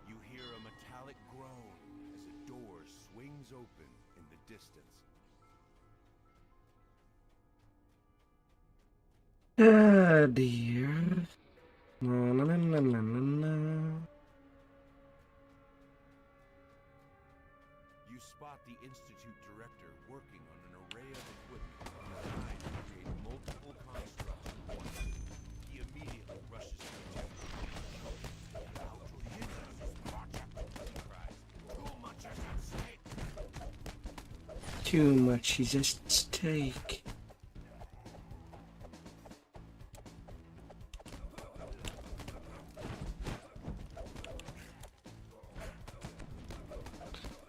[SPEAKER 2] you hear a metallic groan as a door swings open in the distance.
[SPEAKER 1] Ah, dear. Na, na, na, na, na, na, na.
[SPEAKER 2] You spot the institute director working on an array of equipment designed to create multiple constructs at once. He immediately rushes to the technical. How to hinder this project, he cries. Too much is at stake.
[SPEAKER 1] Too much is at stake.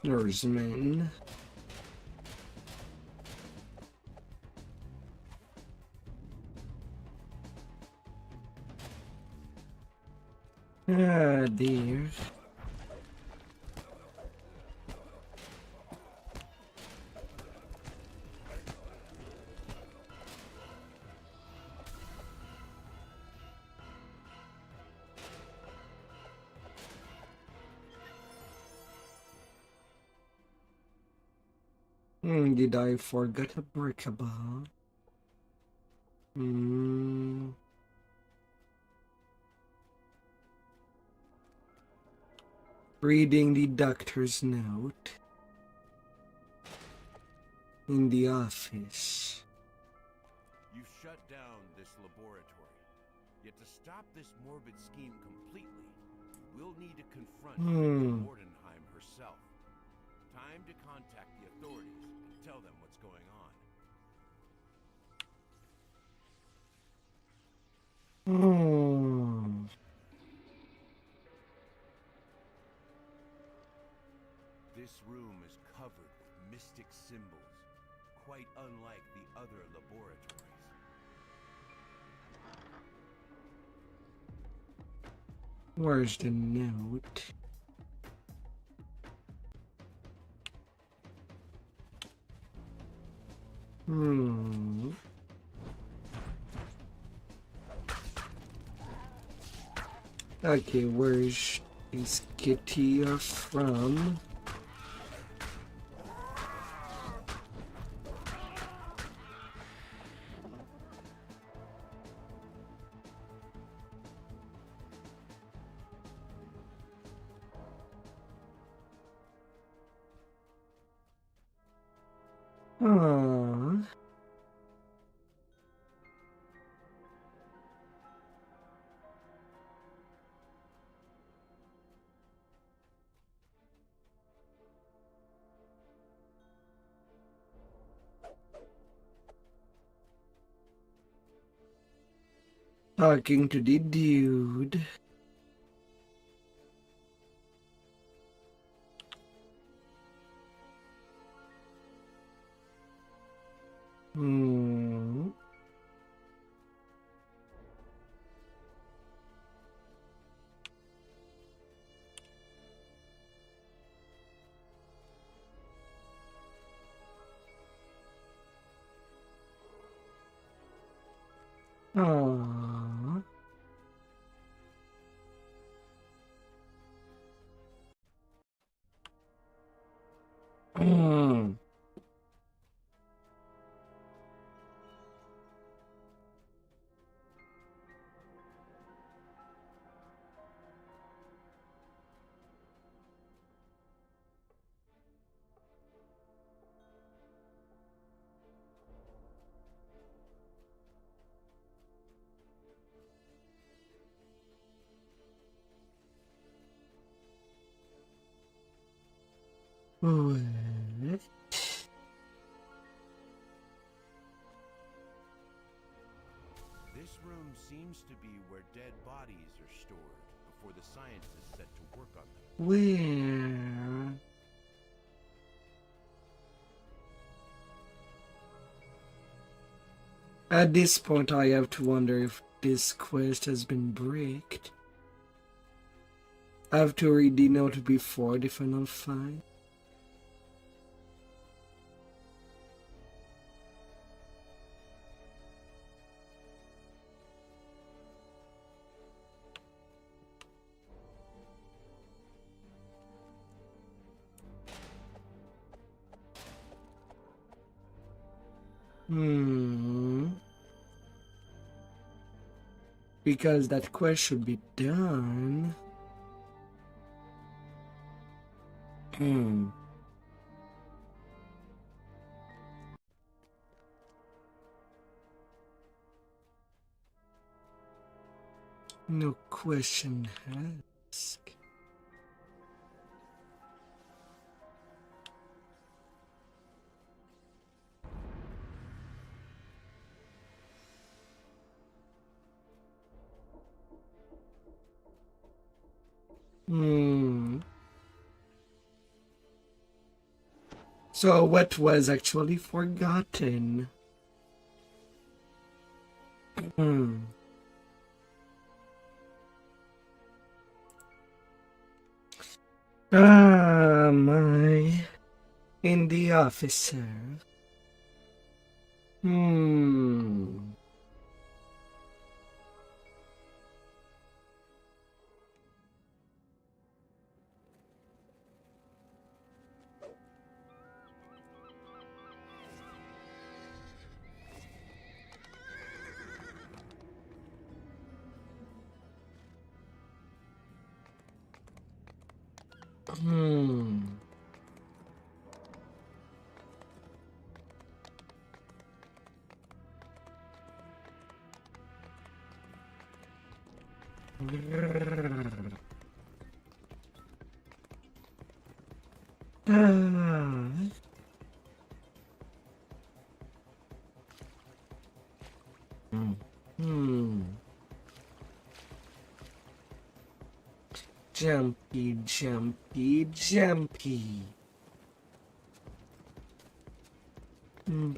[SPEAKER 1] Norseman. Ah, dear. Did I forget a breakable? Reading the doctor's note in the office.
[SPEAKER 2] You've shut down this laboratory. Yet to stop this morbid scheme completely, you will need to confront Dr. Mordenheim herself. Time to contact the authorities and tell them what's going on. This room is covered with mystic symbols, quite unlike the other laboratories.
[SPEAKER 1] Where's the note? Okay, where's this kitty from? Aww. Talking to the dude. Aww. What?
[SPEAKER 2] This room seems to be where dead bodies are stored before the scientists set to work on them.
[SPEAKER 1] Where? At this point, I have to wonder if this quest has been bricked. I have to read the note before the final fight. Because that quest should be done. No question asked. So what was actually forgotten? Ah, my. In the officer. Hmm. Ah. Hmm. Jumpy, jumpy, jumpy. Hmm.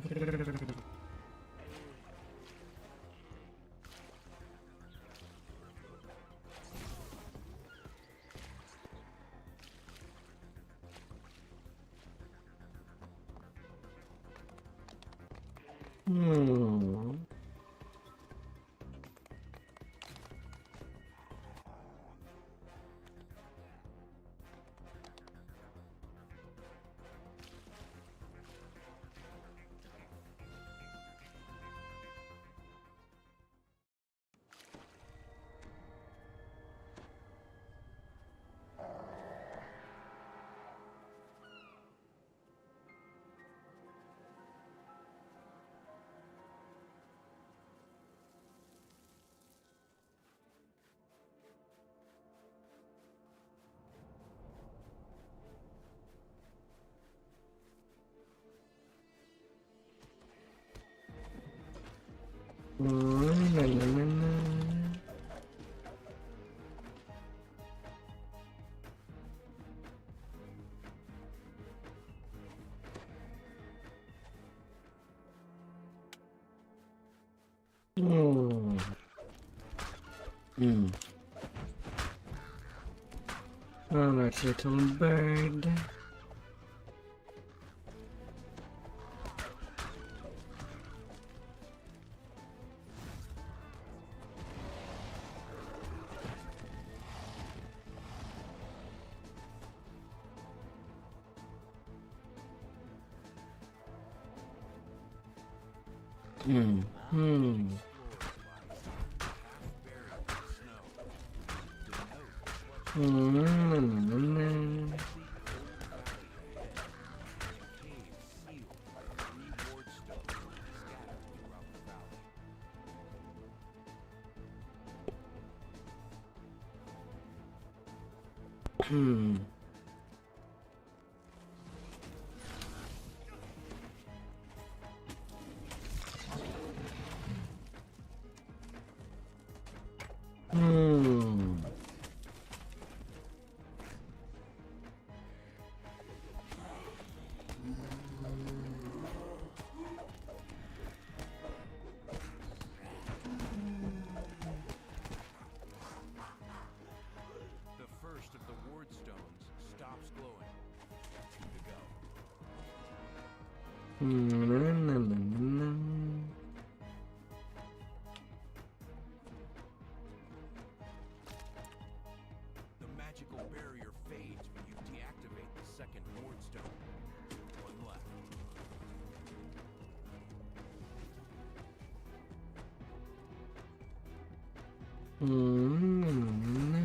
[SPEAKER 1] Na, na, na, na. Hmm. Hmm. Oh, that little bird. Hmm. Hmm. Hmm. Na, na, na, na. Hmm. Hmm.
[SPEAKER 2] The first of the ward stones stops glowing. 2 to go.
[SPEAKER 1] Na, na, na, na, na.
[SPEAKER 2] The magical barrier fades when you deactivate the second ward stone. 1 left.
[SPEAKER 1] Hmm. Na, na, na.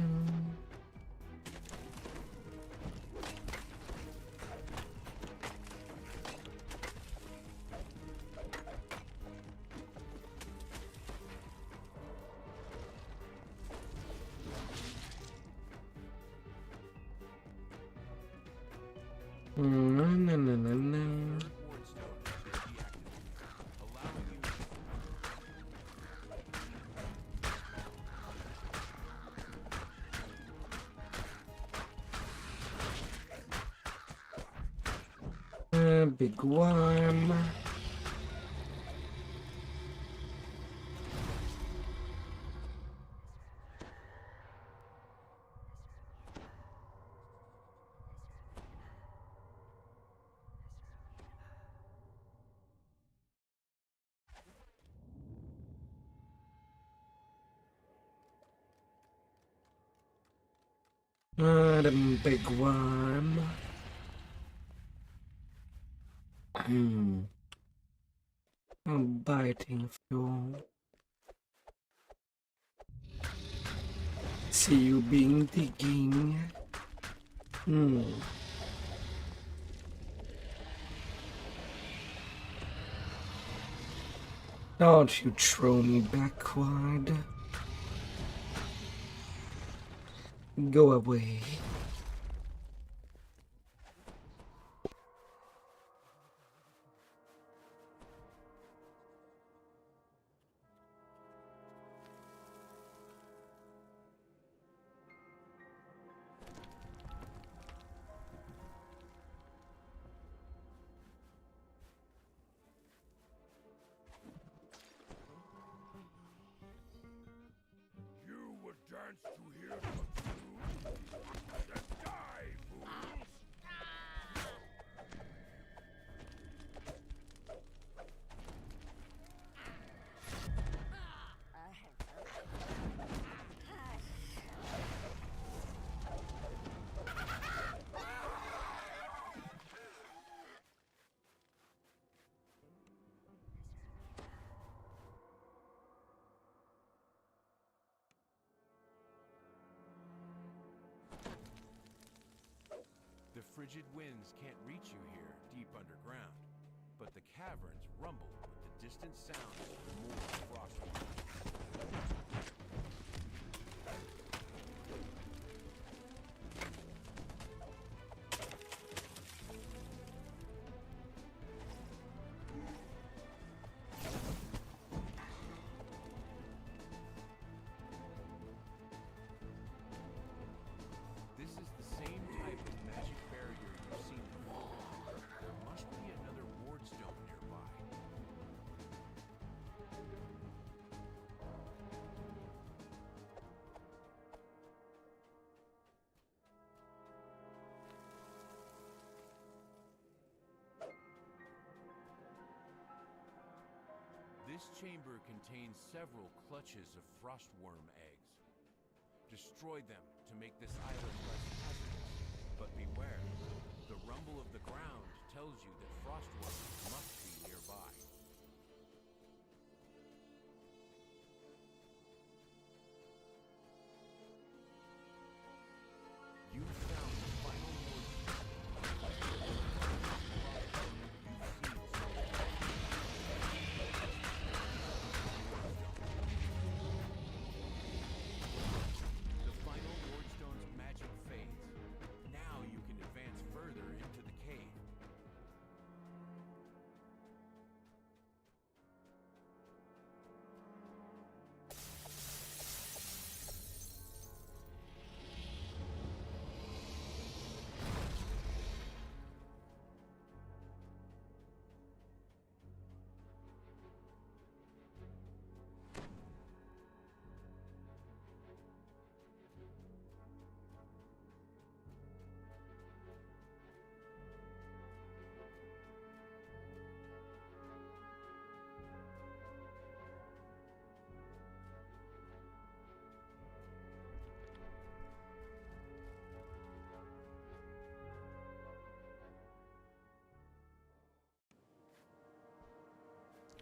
[SPEAKER 1] Na, na, na, na, na.
[SPEAKER 2] Third ward stone has been deactivated, allowing you
[SPEAKER 1] Big worm. The big worm. Hmm. A biting fuel. See you being digging. Don't you throw me backward. Go away.
[SPEAKER 2] You would dance to hear the truth? Then die, fools! The frigid winds can't reach you here, deep underground. But the caverns rumble with the distant sounds of more frost winds. This is the same type of magic barrier you've seen before. There must be another wardstone nearby. This chamber contains several clutches of frostworm eggs. Destroy them to make this island less hazardous. But beware, the rumble of the ground tells you that frostworms must be nearby. You found the final wardstone. The final wardstone's magic fades. Now you can advance further into the cave.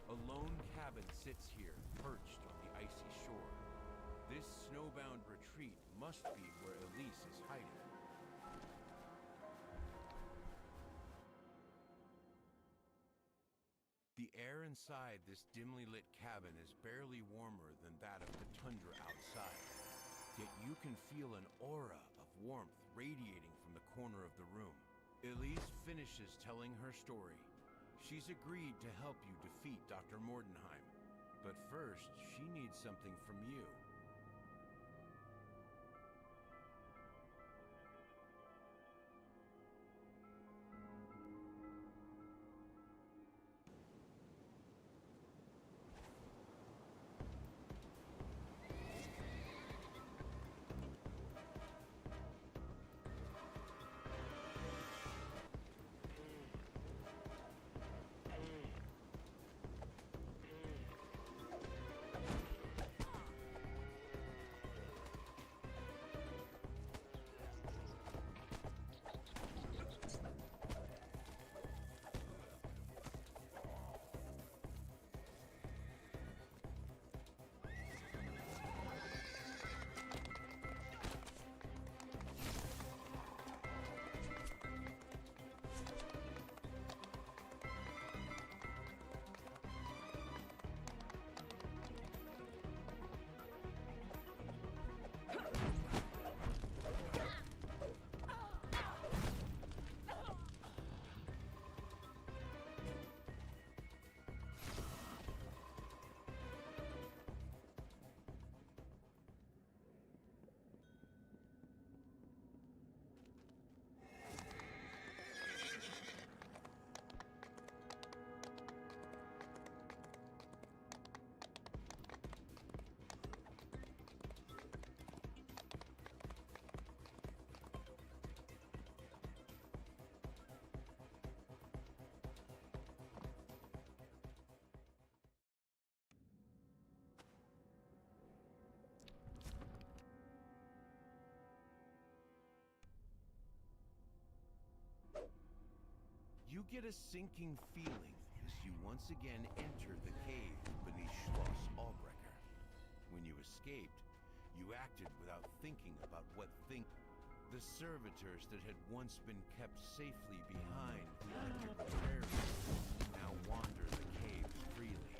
[SPEAKER 2] A lone cabin sits here, perched on the icy shore. This snowbound retreat must be where Elise is hiding. The air inside this dimly lit cabin is barely warmer than that of the tundra outside. Yet you can feel an aura of warmth radiating from the corner of the room. Elise finishes telling her story. She's agreed to help you defeat Dr. Mordenheim. But first, she needs something from you. You get a sinking feeling as you once again enter the cave beneath Schloss Albrecher. When you escaped, you acted without thinking about what thing. The servitors that had once been kept safely behind the electrical barriers now wander the caves freely,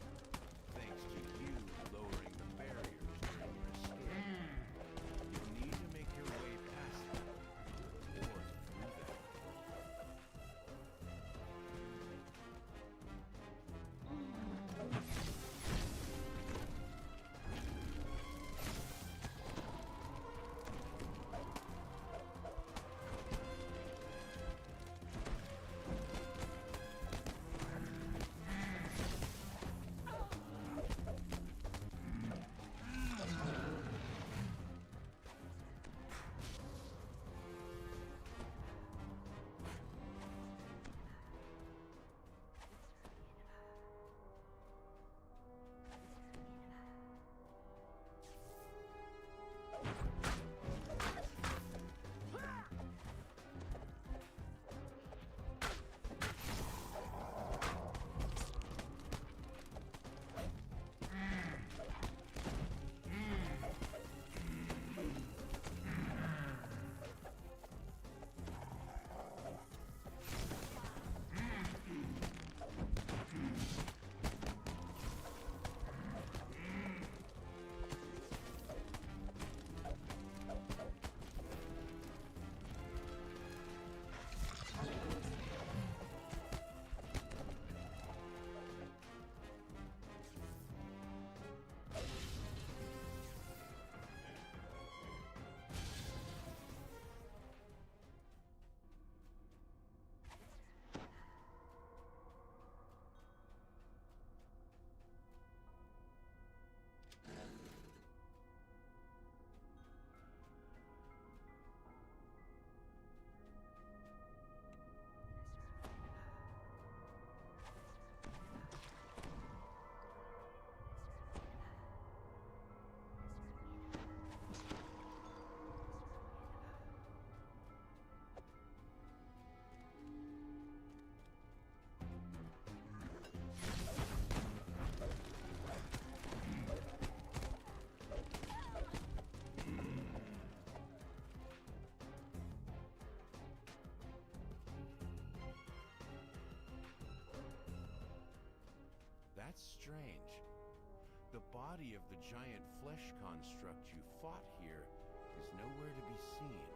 [SPEAKER 2] thanks to you lowering the barriers during your escape. You'll need to make your way past them, or through them. That's strange. The body of the giant flesh construct you fought here is nowhere to be seen.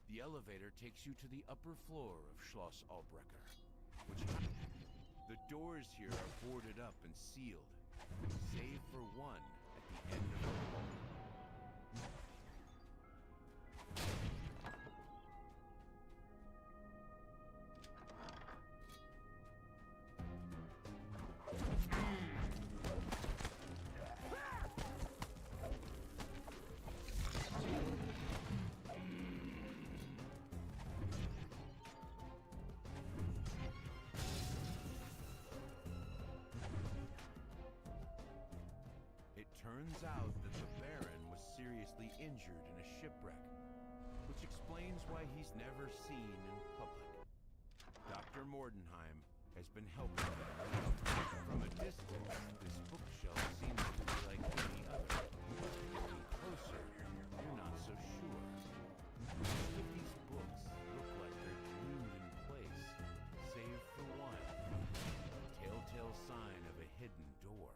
[SPEAKER 2] The elevator takes you to the upper floor of Schloss Albrecher, which the doors here are boarded up and sealed, save for one at the end of the hall. It turns out that the Baron was seriously injured in a shipwreck, which explains why he's never seen in public. Dr. Mordenheim has been helping them. From a distance, this bookshelf seems to be like any other. Looking closer, you're not so sure. Most of these books look like they're glued in place, save for one, a telltale sign of a hidden door.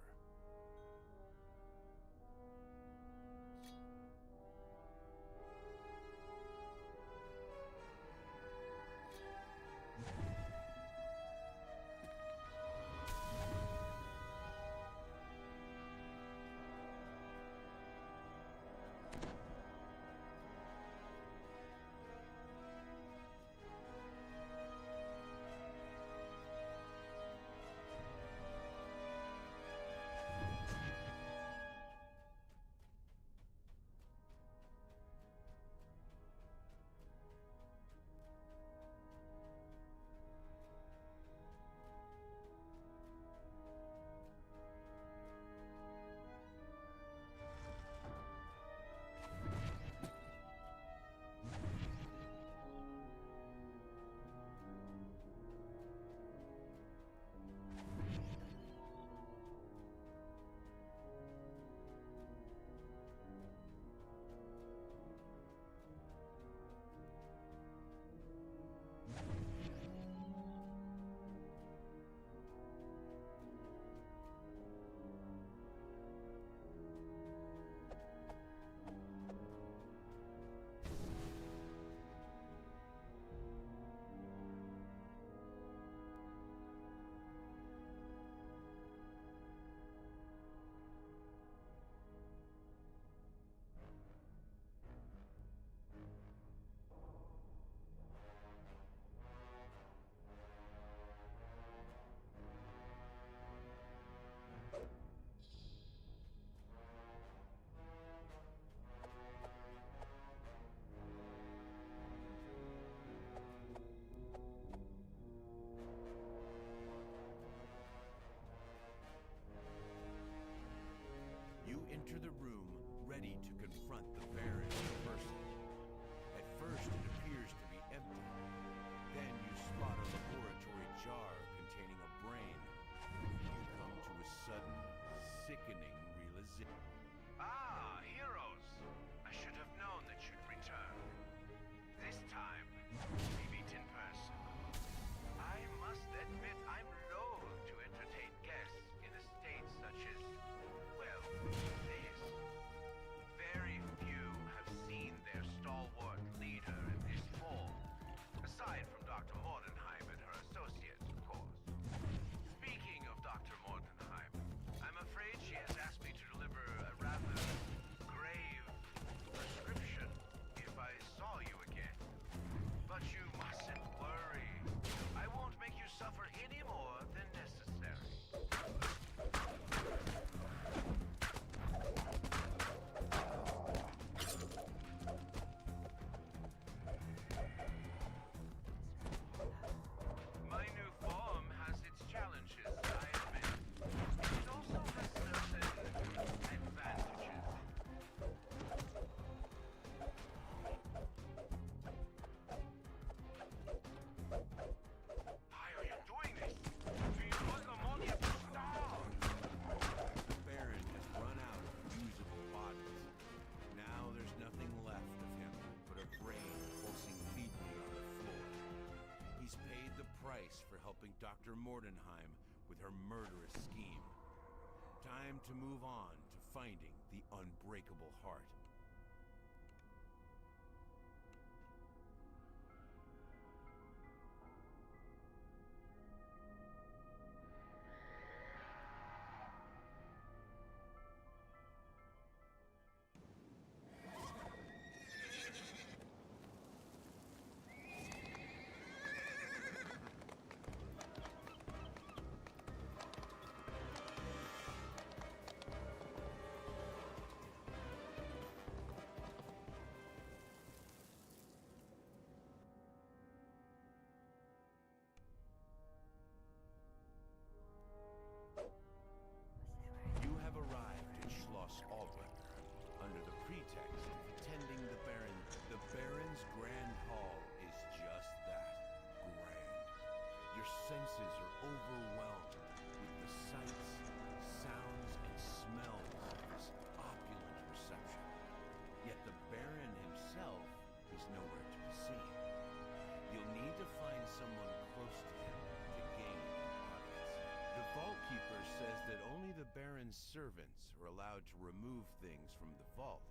[SPEAKER 2] enter the room ready to confront the Baron in person. At first, it appears to be empty. Then you spot a laboratory jar containing a brain. You come to a sudden, sickening realization.
[SPEAKER 5] Ah, heroes! I should have known that you'd return. This time, we meet in person. I must admit I'm loath to entertain guests in a state such as, well, this. Very few have seen their stalwart leader in this form, aside from Dr. Mordenheim and her associates, of course. Speaking of Dr. Mordenheim, I'm afraid she has asked me to deliver a rather grave prescription if I saw you again. But you mustn't worry. I won't make you suffer any more than necessary. My new form has its challenges, I admit. It also has certain advantages. Why are you doing this? Do you want ammonia to starve?
[SPEAKER 2] The Baron has run out of usable bodies. Now there's nothing left of him but a brain pulsing feebly on the floor. He's paid the price for helping Dr. Mordenheim with her murderous scheme. Time to move on to finding the unbreakable heart. You have arrived at Schloss Aubracher under the pretext of attending the Baron. The Baron's Grand Hall is just that, grand. Your senses are overwhelmed with the sights, sounds, and smells of this opulent reception. Yet the Baron himself is nowhere to be seen. You'll need to find someone close to him to gain an audience. The Vault-Keeper says that only the Baron's servants are allowed to remove things from the vault.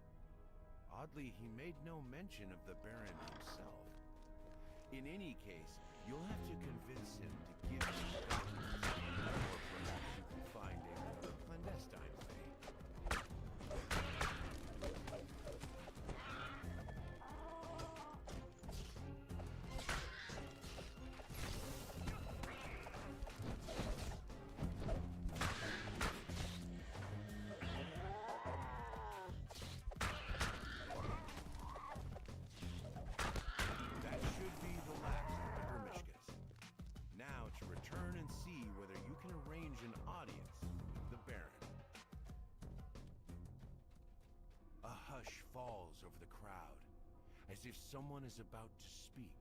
[SPEAKER 2] Oddly, he made no mention of the Baron himself. In any case, you'll have to convince him to give you documents, or perhaps you can find a more clandestine way. That should be the last of the Hermishkas. Now to return and see whether you can arrange an audience with the Baron. A hush falls over the crowd, as if someone is about to speak.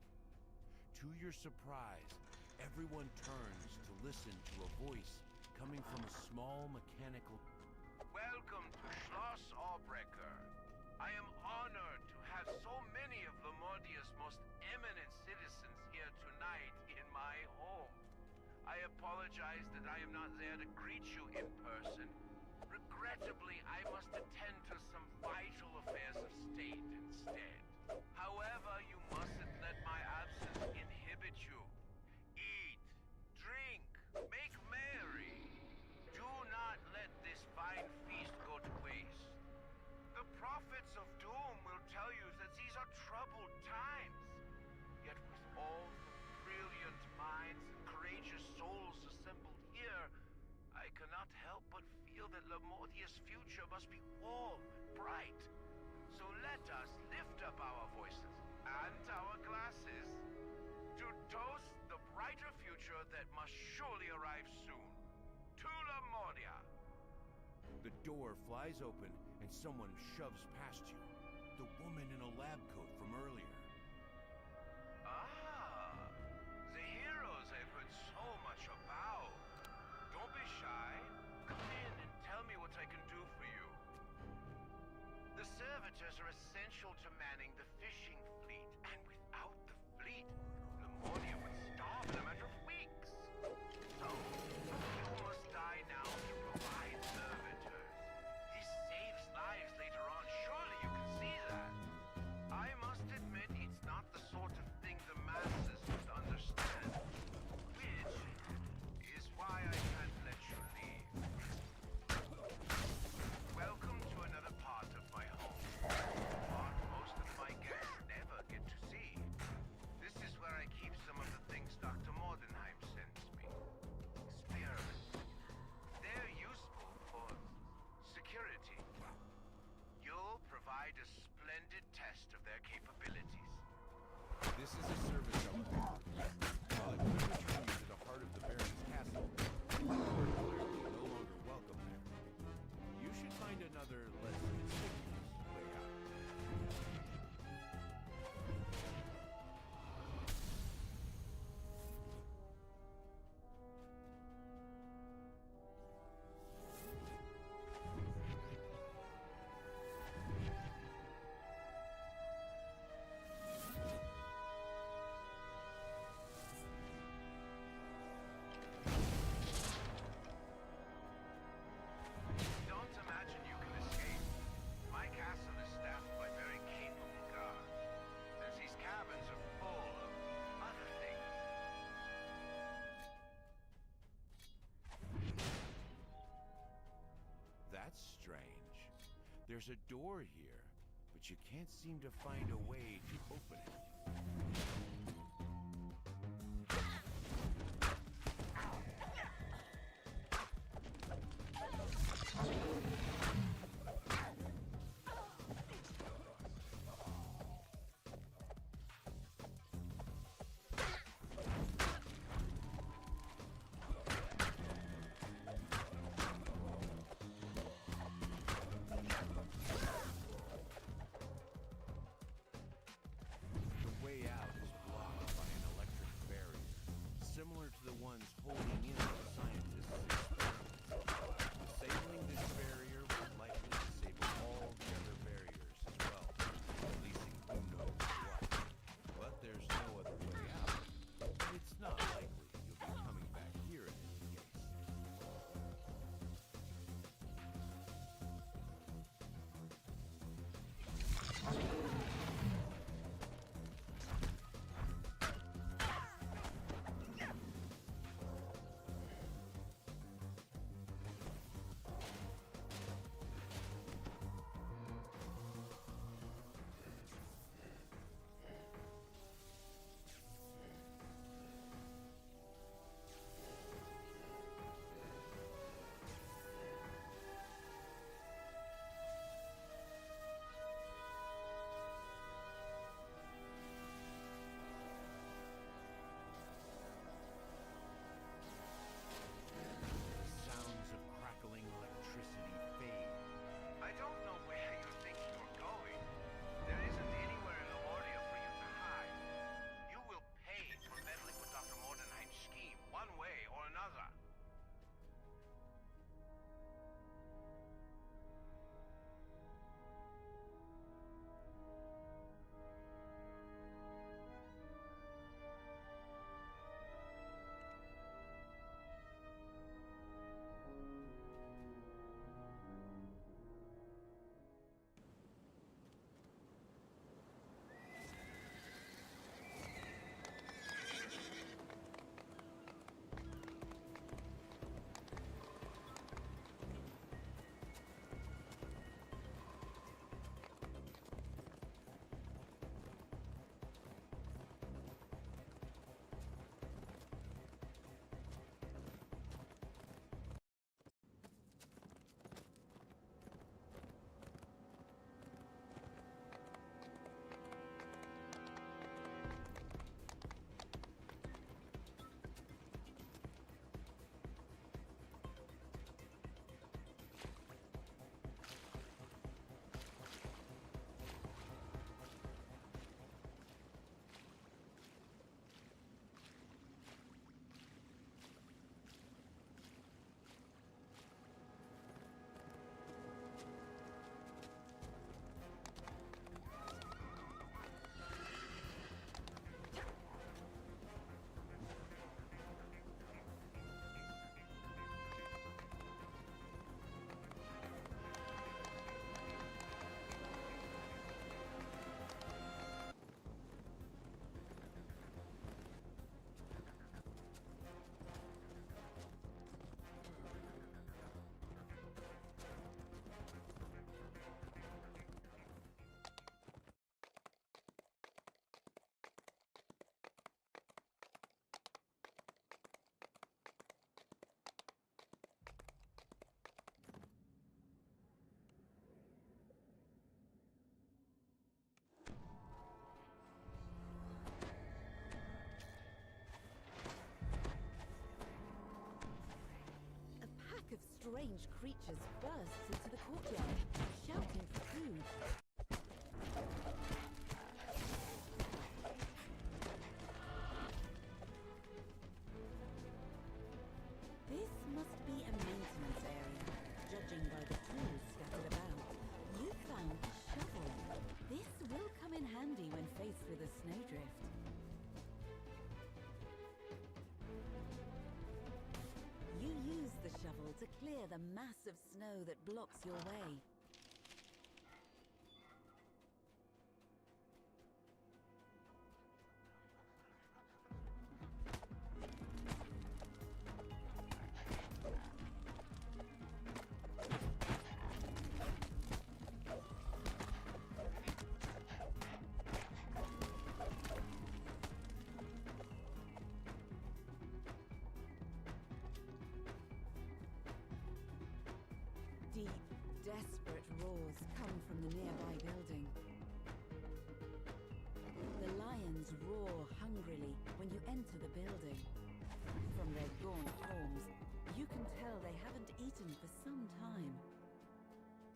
[SPEAKER 2] To your surprise, everyone turns to listen to a voice coming from a small mechanical...
[SPEAKER 5] Welcome to Schloss Aubracher. I am honored to have so many of Lamordia's most eminent citizens here tonight in my home. I apologize that I am not there to greet you in person. Regrettably, I must attend to some vital affairs of state instead. However, you mustn't let my absence inhibit you. Eat, drink, make merry. Do not let this fine feast go to waste. The prophets of doom will tell you that these are troubled times. Yet with all the brilliant minds and courageous souls assembled here, I cannot help but feel that Lamordia's future must be warm and bright. So let us lift up our voices and our glasses to toast the brighter future that must surely arrive soon. To Lamordia!
[SPEAKER 2] The door flies open and someone shoves past you. The woman in a lab coat from earlier.
[SPEAKER 5] Ah, the heroes I've heard so much about. Don't be shy. Come in and tell me what I can do for you. The servitors are essential to manning the fishing fleet, and without the fleet, Lemonia would starve in a matter of weeks. So, you must die now to provide servitors. This saves lives later on. Surely you can see that. I must admit, it's not the sort of thing the masses would understand. Which is why I can't let you leave. Welcome to another part of my home. Part most of my guests never get to see. This is where I keep some of the things Dr. Mordenheim sends me. Experiments. They're useful for security. You'll provide a splendid test of their capabilities.
[SPEAKER 2] This is a service elevator. While it could return you to the heart of the Baron's castle, you are clearly no longer welcome there. You should find another, less conspicuous way out.
[SPEAKER 5] Don't imagine you can escape. My castle is staffed by very capable guards, and these cabins are full of other things.
[SPEAKER 2] That's strange. There's a door here, but you can't seem to find a way to open it. The way out is
[SPEAKER 3] strange creatures bursts into the courtyard, shouting for food. This must be a maintenance area, judging by the tools scattered about. You found a shovel. This will come in handy when faced with a snowdrift. You use the shovel to clear the mass of snow that blocks your way. Deep, desperate roars come from the nearby building. The lions roar hungrily when you enter the building. From their gaunt forms, you can tell they haven't eaten for some time.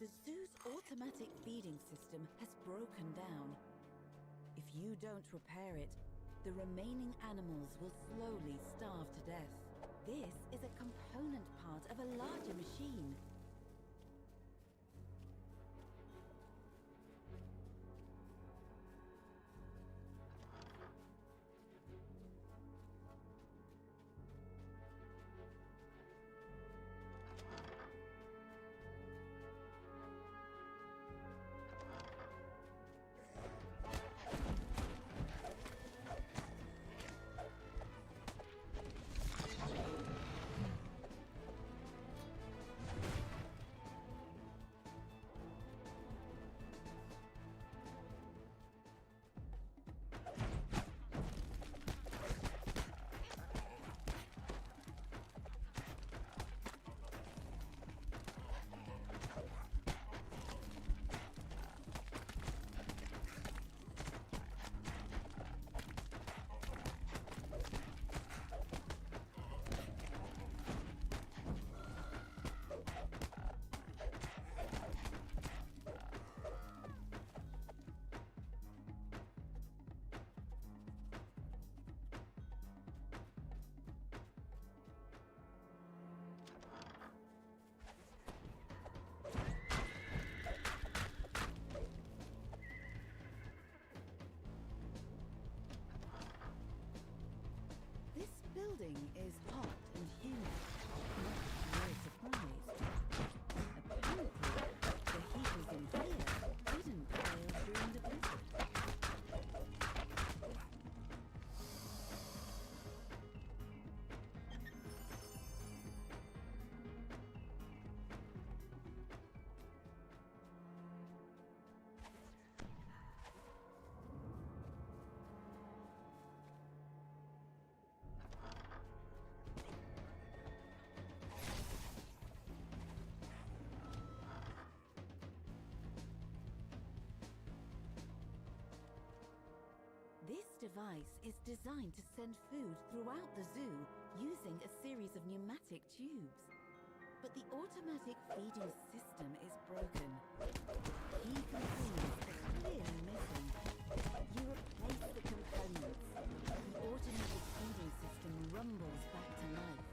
[SPEAKER 3] The zoo's automatic feeding system has broken down. If you don't repair it, the remaining animals will slowly starve to death. This is a component part of a larger machine. Building is hot and humid, not no surprise. Apparently, the heaters in here didn't fail during the blizzard. This device is designed to send food throughout the zoo using a series of pneumatic tubes. But the automatic feeding system is broken. Key components are clearly missing. You replace the components. The automatic feeding system rumbles back to life,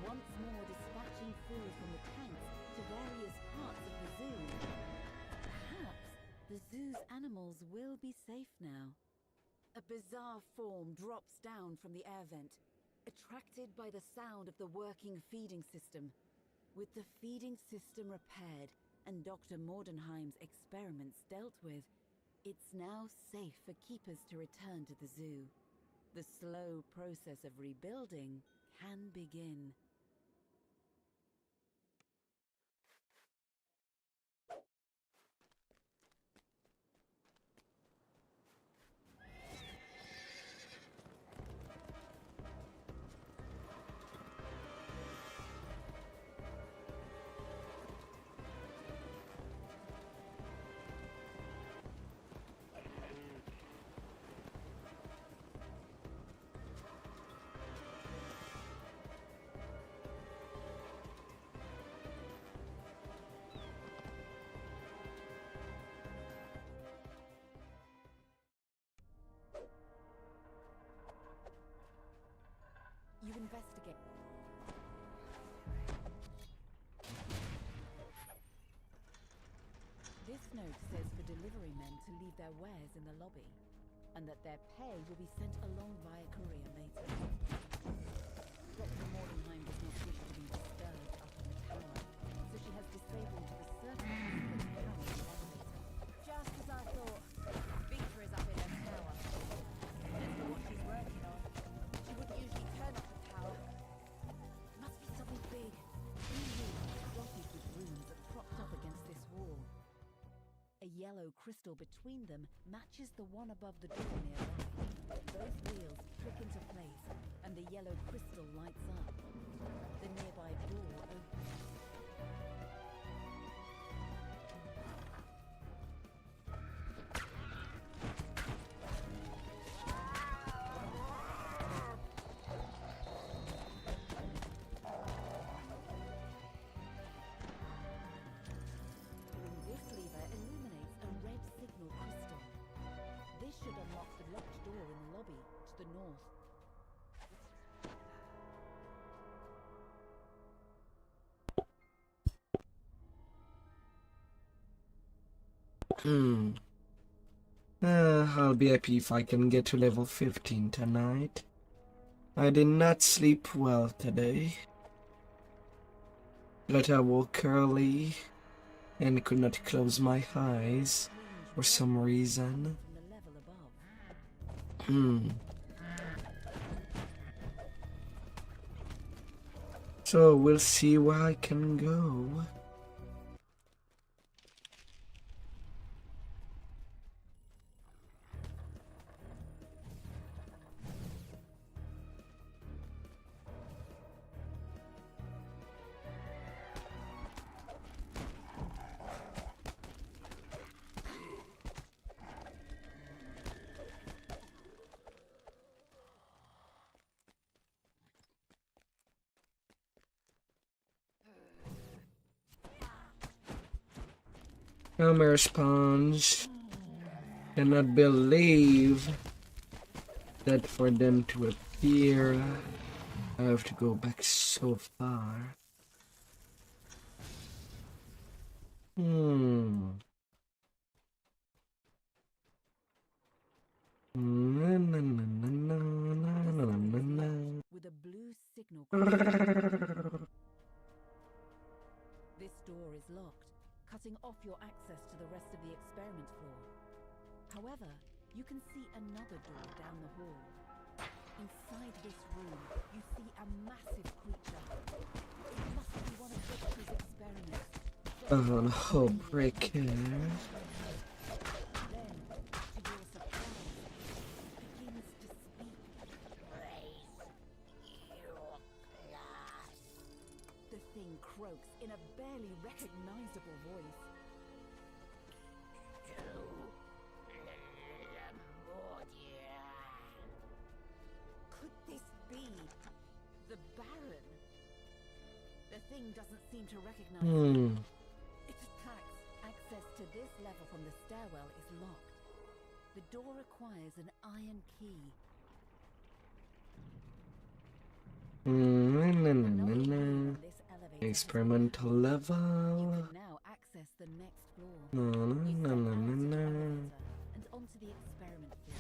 [SPEAKER 3] once more dispatching food from the tanks to various parts of the zoo. Perhaps the zoo's animals will be safe now. A bizarre form drops down from the air vent, attracted by the sound of the working feeding system. With the feeding system repaired and Dr. Mordenheim's experiments dealt with, it's now safe for keepers to return to the zoo. The slow process of rebuilding can begin. investigate. This note says for delivery men to leave their wares in the lobby, and that their pay will be sent along via courier later. Dr. Mordenheim does not wish to be disturbed up in the tower, so she has disabled the circuit that powers the elevator. Just as I thought. Victor is up in her tower. As for what she's working on, she wouldn't usually turn up the tower. Must be something big. Three rooms dotted with rooms are propped up against this wall. A yellow crystal between them matches the one above the door nearby. Both wheels click into place, and the yellow crystal lights up. The nearby door opens. This lever illuminates a red signal crystal. This should unlock the locked door in the lobby to the north.
[SPEAKER 1] I'll be happy if I can get to level 15 tonight. I did not sleep well today. But I woke early and could not close my eyes for some reason.
[SPEAKER 3] From the level above.
[SPEAKER 1] So we'll see where I can go. Come here, Sponge. Cannot believe that for them to appear, I have to go back so far.
[SPEAKER 3] With a blue signal. This door is locked, cutting off your access to the rest of the experiment floor. However, you can see another door down the hall. Inside this room, you see a massive creature. It must be one of Victor's experiments.
[SPEAKER 1] Austrakear.
[SPEAKER 3] Then, to your surprise, begins to speak. The thing croaks in a barely recognizable voice. Could this be the Baron? The thing doesn't seem to recognize him. Its attacks. Access to this level from the stairwell is locked. The door requires an iron key. This elevator
[SPEAKER 1] Experimental level.
[SPEAKER 3] you can now access the next floor. You step out of the elevator and onto the experiment floor.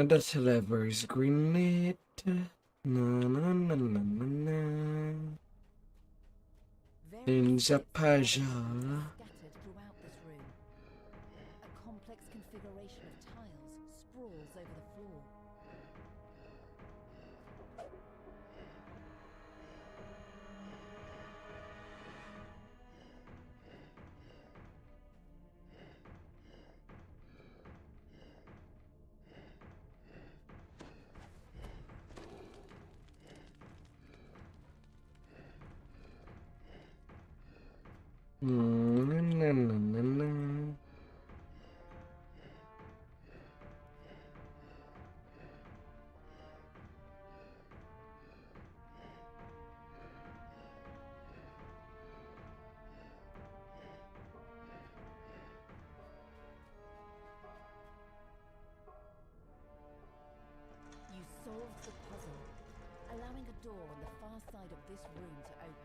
[SPEAKER 1] That lever is green. Ninja Paja.
[SPEAKER 3] Scattered throughout this room. A complex configuration of tiles sprawls over the floor.
[SPEAKER 1] Na, na, na, na.
[SPEAKER 3] You solved the puzzle, allowing a door on the far side of this room to open.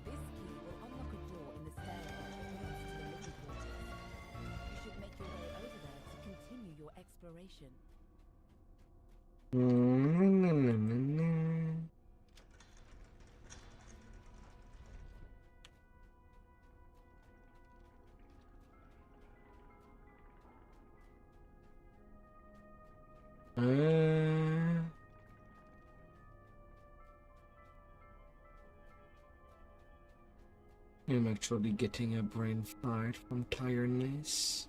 [SPEAKER 3] This key will unlock a door in the stairwell that leads to the living quarters. You should make your way over there to continue your exploration.
[SPEAKER 1] Na, na, na, na. I'm actually getting a brain fart from tiredness.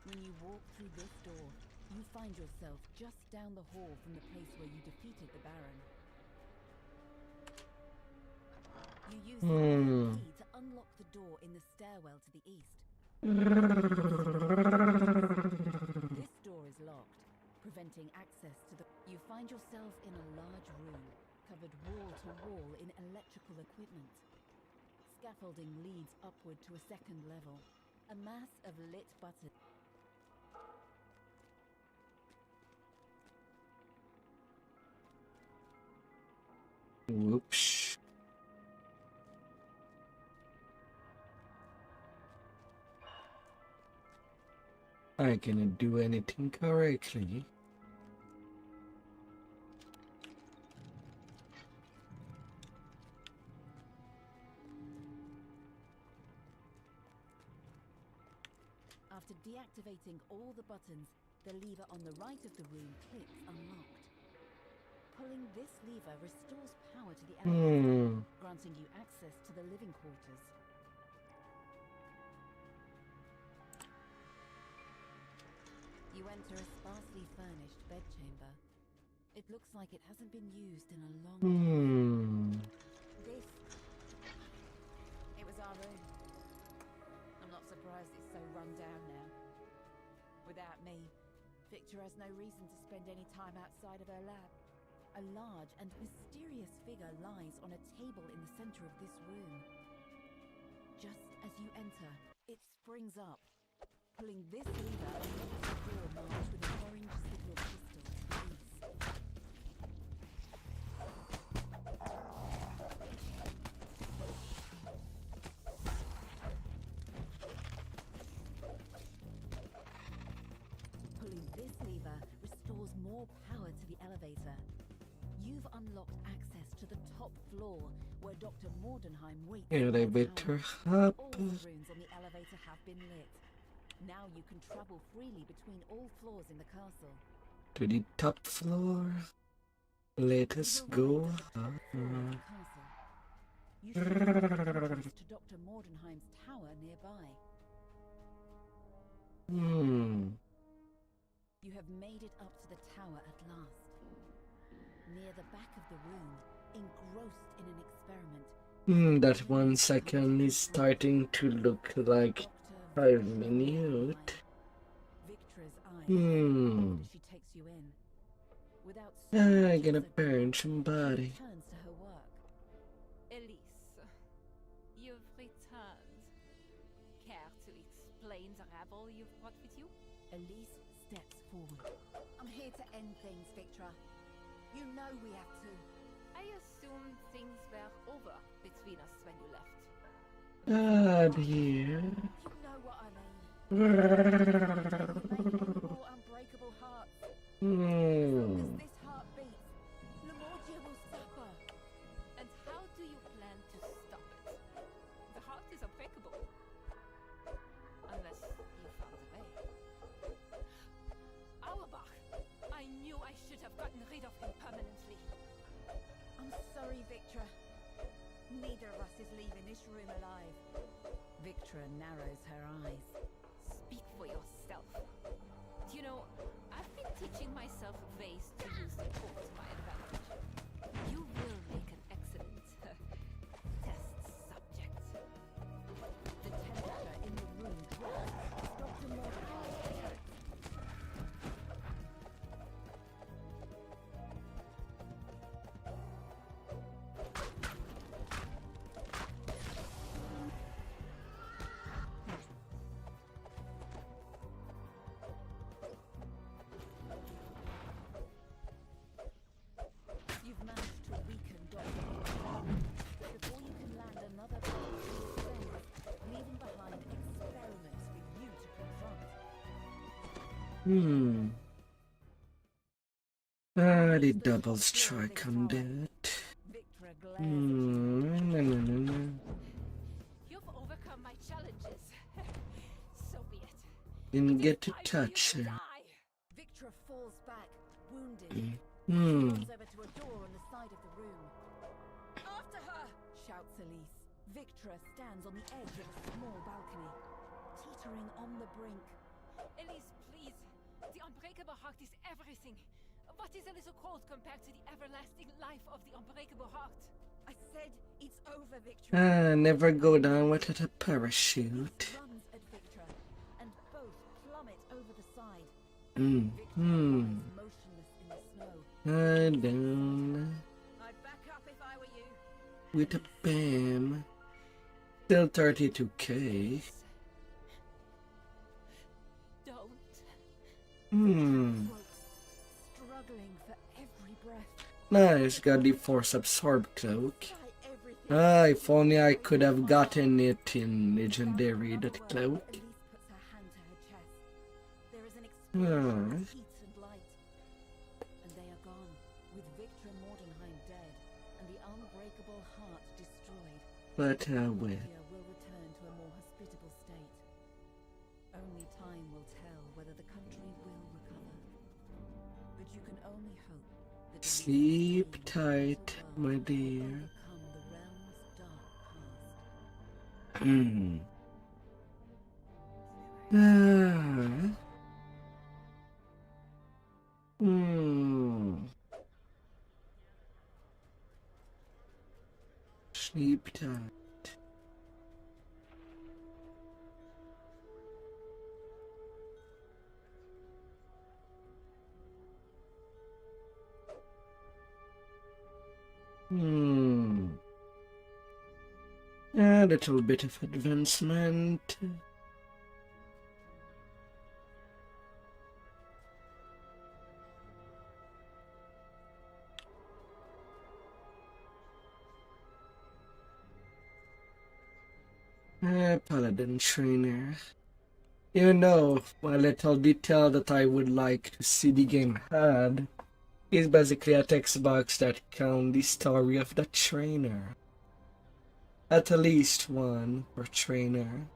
[SPEAKER 3] When you walk through this door, you find yourself just down the hall from the place where you defeated the Baron. You use the iron key to unlock the door in the stairwell to the east. This door is locked, preventing access to the... You find yourself in a large room, covered wall to wall in electrical equipment. Scaffolding leads upward to a second level, a mass of lit buttons.
[SPEAKER 1] Whoops. I cannot do anything correctly.
[SPEAKER 3] After deactivating all the buttons, the lever on the right of the room clicks unlocked. Pulling this lever restores power to the elevator, granting you access to the living quarters. You enter a sparsely furnished bedchamber. It looks like it hasn't been used in a long time. This... It was our room. I'm not surprised it's so run down now. Without me, Victor has no reason to spend any time outside of her lab. A large and mysterious figure lies on a table in the center of this room. Just as you enter, it springs up. Pulling this lever unlocks a door marked with an orange signal crystal to the east. Pulling this lever restores more power to the elevator. You've unlocked access to the top floor, where Dr. Mordenheim waits.
[SPEAKER 1] Elevator hub.
[SPEAKER 3] All the rooms on the elevator have been lit. Now you can travel freely between all floors in the castle.
[SPEAKER 1] To the top floor. Let us go.
[SPEAKER 3] Castle. You should have entrance to Dr. Mordenheim's tower nearby. You have made it up to the tower at last. Near the back of the room, engrossed in an experiment.
[SPEAKER 1] That 1 second is starting to look like 5 minutes.
[SPEAKER 3] Victra's eyes as she takes you in. Without
[SPEAKER 1] I'm gonna burn somebody.
[SPEAKER 3] turns to her work.
[SPEAKER 6] Elise, you've returned. Care to explain the rabble you've brought with you?
[SPEAKER 3] Elise steps forward. I'm here to end things, Victra. You know we have to.
[SPEAKER 6] I assume things were over between us when you left.
[SPEAKER 1] Ah, dear.
[SPEAKER 3] You know what I mean. More unbreakable hearts. As long as this heart beats, Lemorgia will suffer.
[SPEAKER 6] And how do you plan to stop it? The heart is unbreakable. Unless you found a way. Auerbach! I knew I should have gotten rid of him permanently.
[SPEAKER 3] I'm sorry, Victra. Neither of us is leaving this room alive. Victra narrows her eyes.
[SPEAKER 6] Speak for yourself. You know, I've been teaching myself ways to use the court to my advantage. You will make an excellent test subject.
[SPEAKER 3] The temperature in the room drops. Dr. Mordecai attacks. You've managed to weaken Dr. Mordecai. Before you can land another blow to his strength, leaving behind experiments for you to confront.
[SPEAKER 1] The double strike on that.
[SPEAKER 3] Victra glares at you.
[SPEAKER 1] No.
[SPEAKER 6] You've overcome my challenges. So be it.
[SPEAKER 1] Didn't
[SPEAKER 6] It
[SPEAKER 1] get
[SPEAKER 6] is
[SPEAKER 1] to
[SPEAKER 6] time
[SPEAKER 1] touch
[SPEAKER 6] for you to
[SPEAKER 1] her.
[SPEAKER 6] die.
[SPEAKER 3] Victra falls back, wounded. She
[SPEAKER 1] Hmm.
[SPEAKER 3] runs over to a door on the side of the room. After her! Shouts Elise. Victra stands on the edge of a small balcony, teetering on the brink.
[SPEAKER 6] Elise, please. The unbreakable heart is everything. What is a little cold compared to the everlasting life of the unbreakable heart?
[SPEAKER 3] I said it's over, Victra.
[SPEAKER 1] Never go down without a parachute.
[SPEAKER 3] Runs at Victra, and both plummet over the side.
[SPEAKER 1] Hmm.
[SPEAKER 3] Victra lies motionless in the snow.
[SPEAKER 1] Down
[SPEAKER 3] I'd back up if I were you.
[SPEAKER 1] with a bam. Still 32k.
[SPEAKER 6] Don't.
[SPEAKER 3] Floats, struggling for every breath.
[SPEAKER 1] Nice, got the force absorb cloak.
[SPEAKER 3] Try everything.
[SPEAKER 1] If only I could have gotten it in legendary, that cloak.
[SPEAKER 3] Elise puts her hand to her chest. There is an explosion of heat and light. And they are gone, with Victra Mordenheim dead, and the unbreakable heart destroyed.
[SPEAKER 1] But well.
[SPEAKER 3] Austrakear will return to a more hospitable state. Only time will tell whether the country will recover. But you can only hope that the
[SPEAKER 1] Sleep
[SPEAKER 3] recent
[SPEAKER 1] tight,
[SPEAKER 3] will
[SPEAKER 1] my dear.
[SPEAKER 3] overcome the realm's dark past.
[SPEAKER 1] Sleep tight. A little bit of advancement. Paladin trainer. You know, a little detail that I would like to see the game had is basically a text box that counts the story of the trainer. At least one per trainer.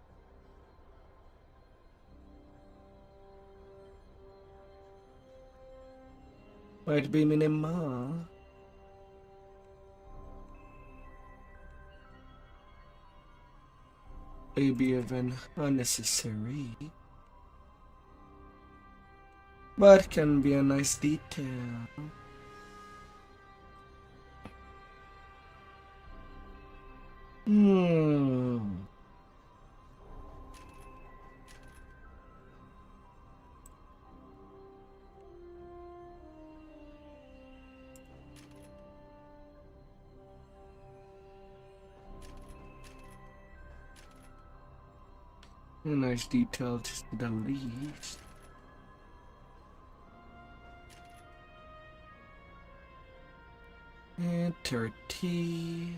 [SPEAKER 1] Might be minimal. Maybe even unnecessary. But can be a nice detail. A nice detail to the least. And 30.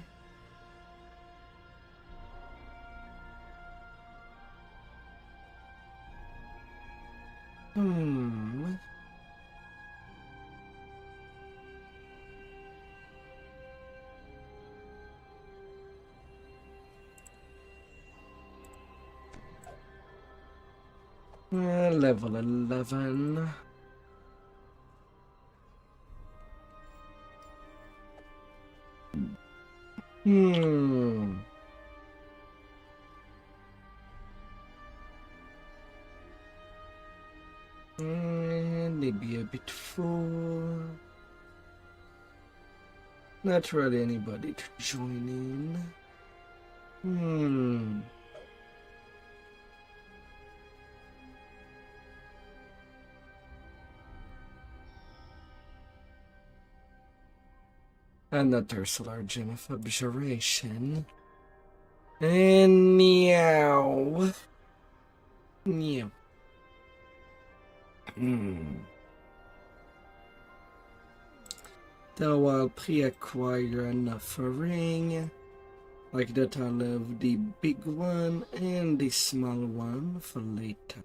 [SPEAKER 1] Hmm. Level 11. Hmm. Maybe a bit full. Not really anybody to join in. Hmm. Another solar gem of abjuration. And meow. Meow. Though I'll pre-acquire an offering. Like that, I'll leave the big one and the small one for later.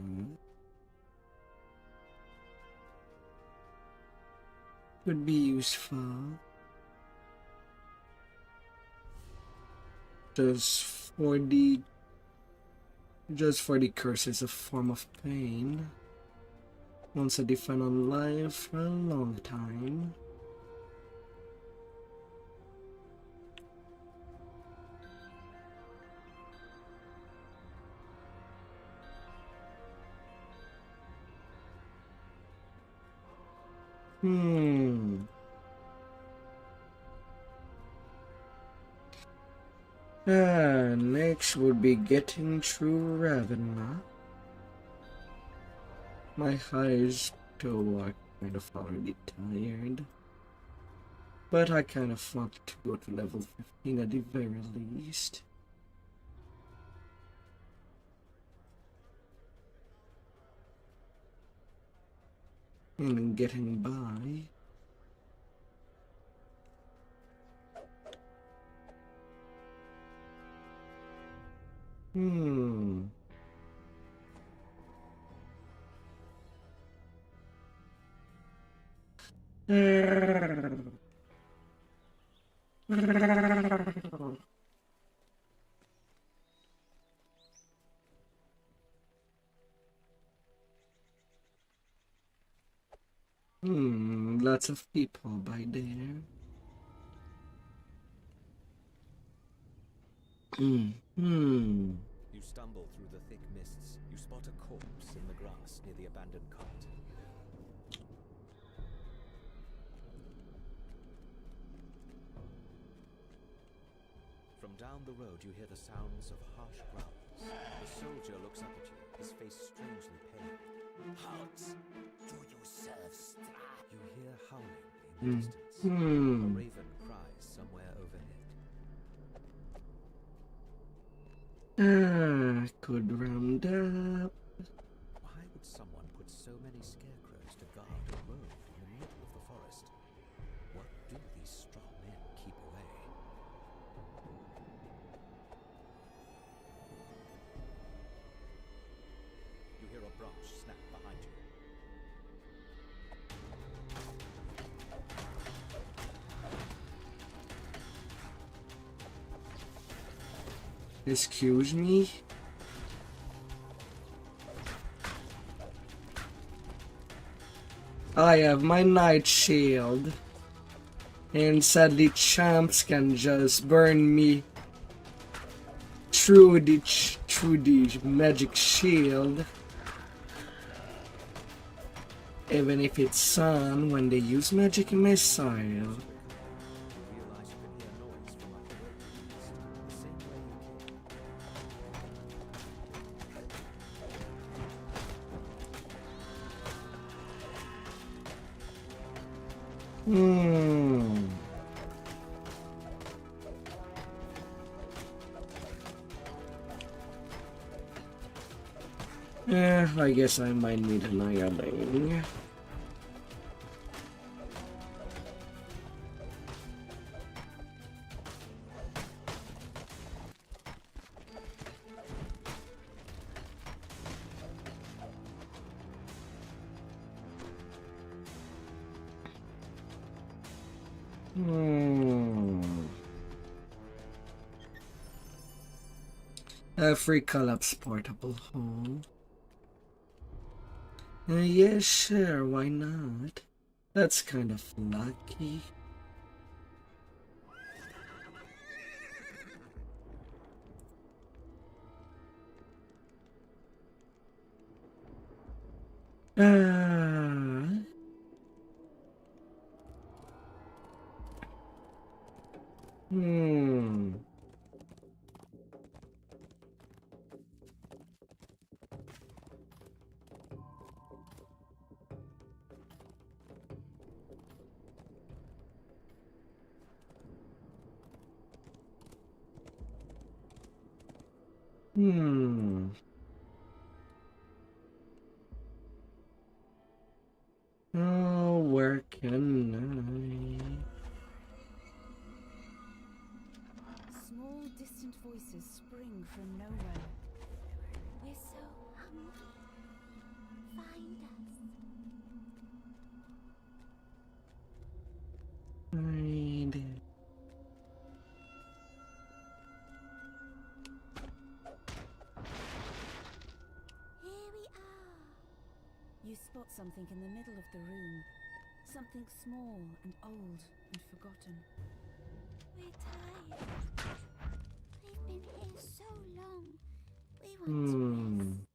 [SPEAKER 1] Would be useful. Just for the curse is a form of pain. Once I defend on life for a long time. Next would be getting through Ravenna. My eyes still are kind of already tired. But I kind of want to go to level 15 at the very least. And getting by. Lots of people by there.
[SPEAKER 7] You stumble through the thick mists. You spot a corpse in the grass near the abandoned cart. From down the road you hear the sounds of harsh growls. The soldier looks up at you, his face strangely pale.
[SPEAKER 4] Halt! Do you serve strife?
[SPEAKER 7] You hear howling in the distance. A raven cries somewhere overhead.
[SPEAKER 1] Could round up.
[SPEAKER 7] Why would someone put so many scarecrows to guard a road in the middle of the forest? What do these straw men keep away? You hear a branch snap behind you.
[SPEAKER 1] Excuse me? I have my night shield. And sadly champs can just burn me through the magic shield. Even if it's sun when they use magic missile.
[SPEAKER 7] You realize you can hear noise from up the road to the east, the same way you came.
[SPEAKER 1] I guess I might need an ironing. A free collapse portable hole. Yeah, sure, why not? That's kind of lucky. Ah. Hmm. Hmm. Oh, where can I?
[SPEAKER 3] Small, distant voices spring from nowhere.
[SPEAKER 8] We're so hungry. Find us.
[SPEAKER 1] Find it.
[SPEAKER 8] Here we are.
[SPEAKER 3] You spot something in the middle of the room. Something small and old and forgotten.
[SPEAKER 8] We're tired. We've been here so long. We want to
[SPEAKER 1] Hmm.
[SPEAKER 8] rest.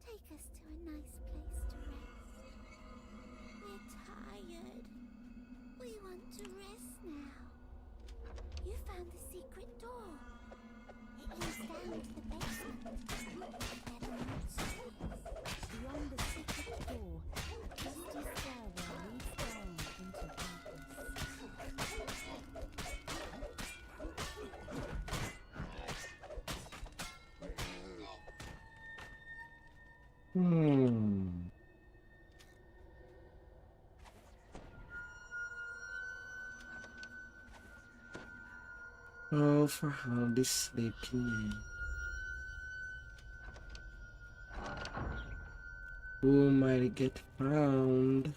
[SPEAKER 8] Take us to a nice place to rest. We're tired. We want to rest now. You found the secret door. It leads down to the basement. Where the monsters.
[SPEAKER 3] Beyond the secret door, a dusty stairwell leads down into darkness.
[SPEAKER 1] Hmm. Oh, for how this sleeping. Who might get found?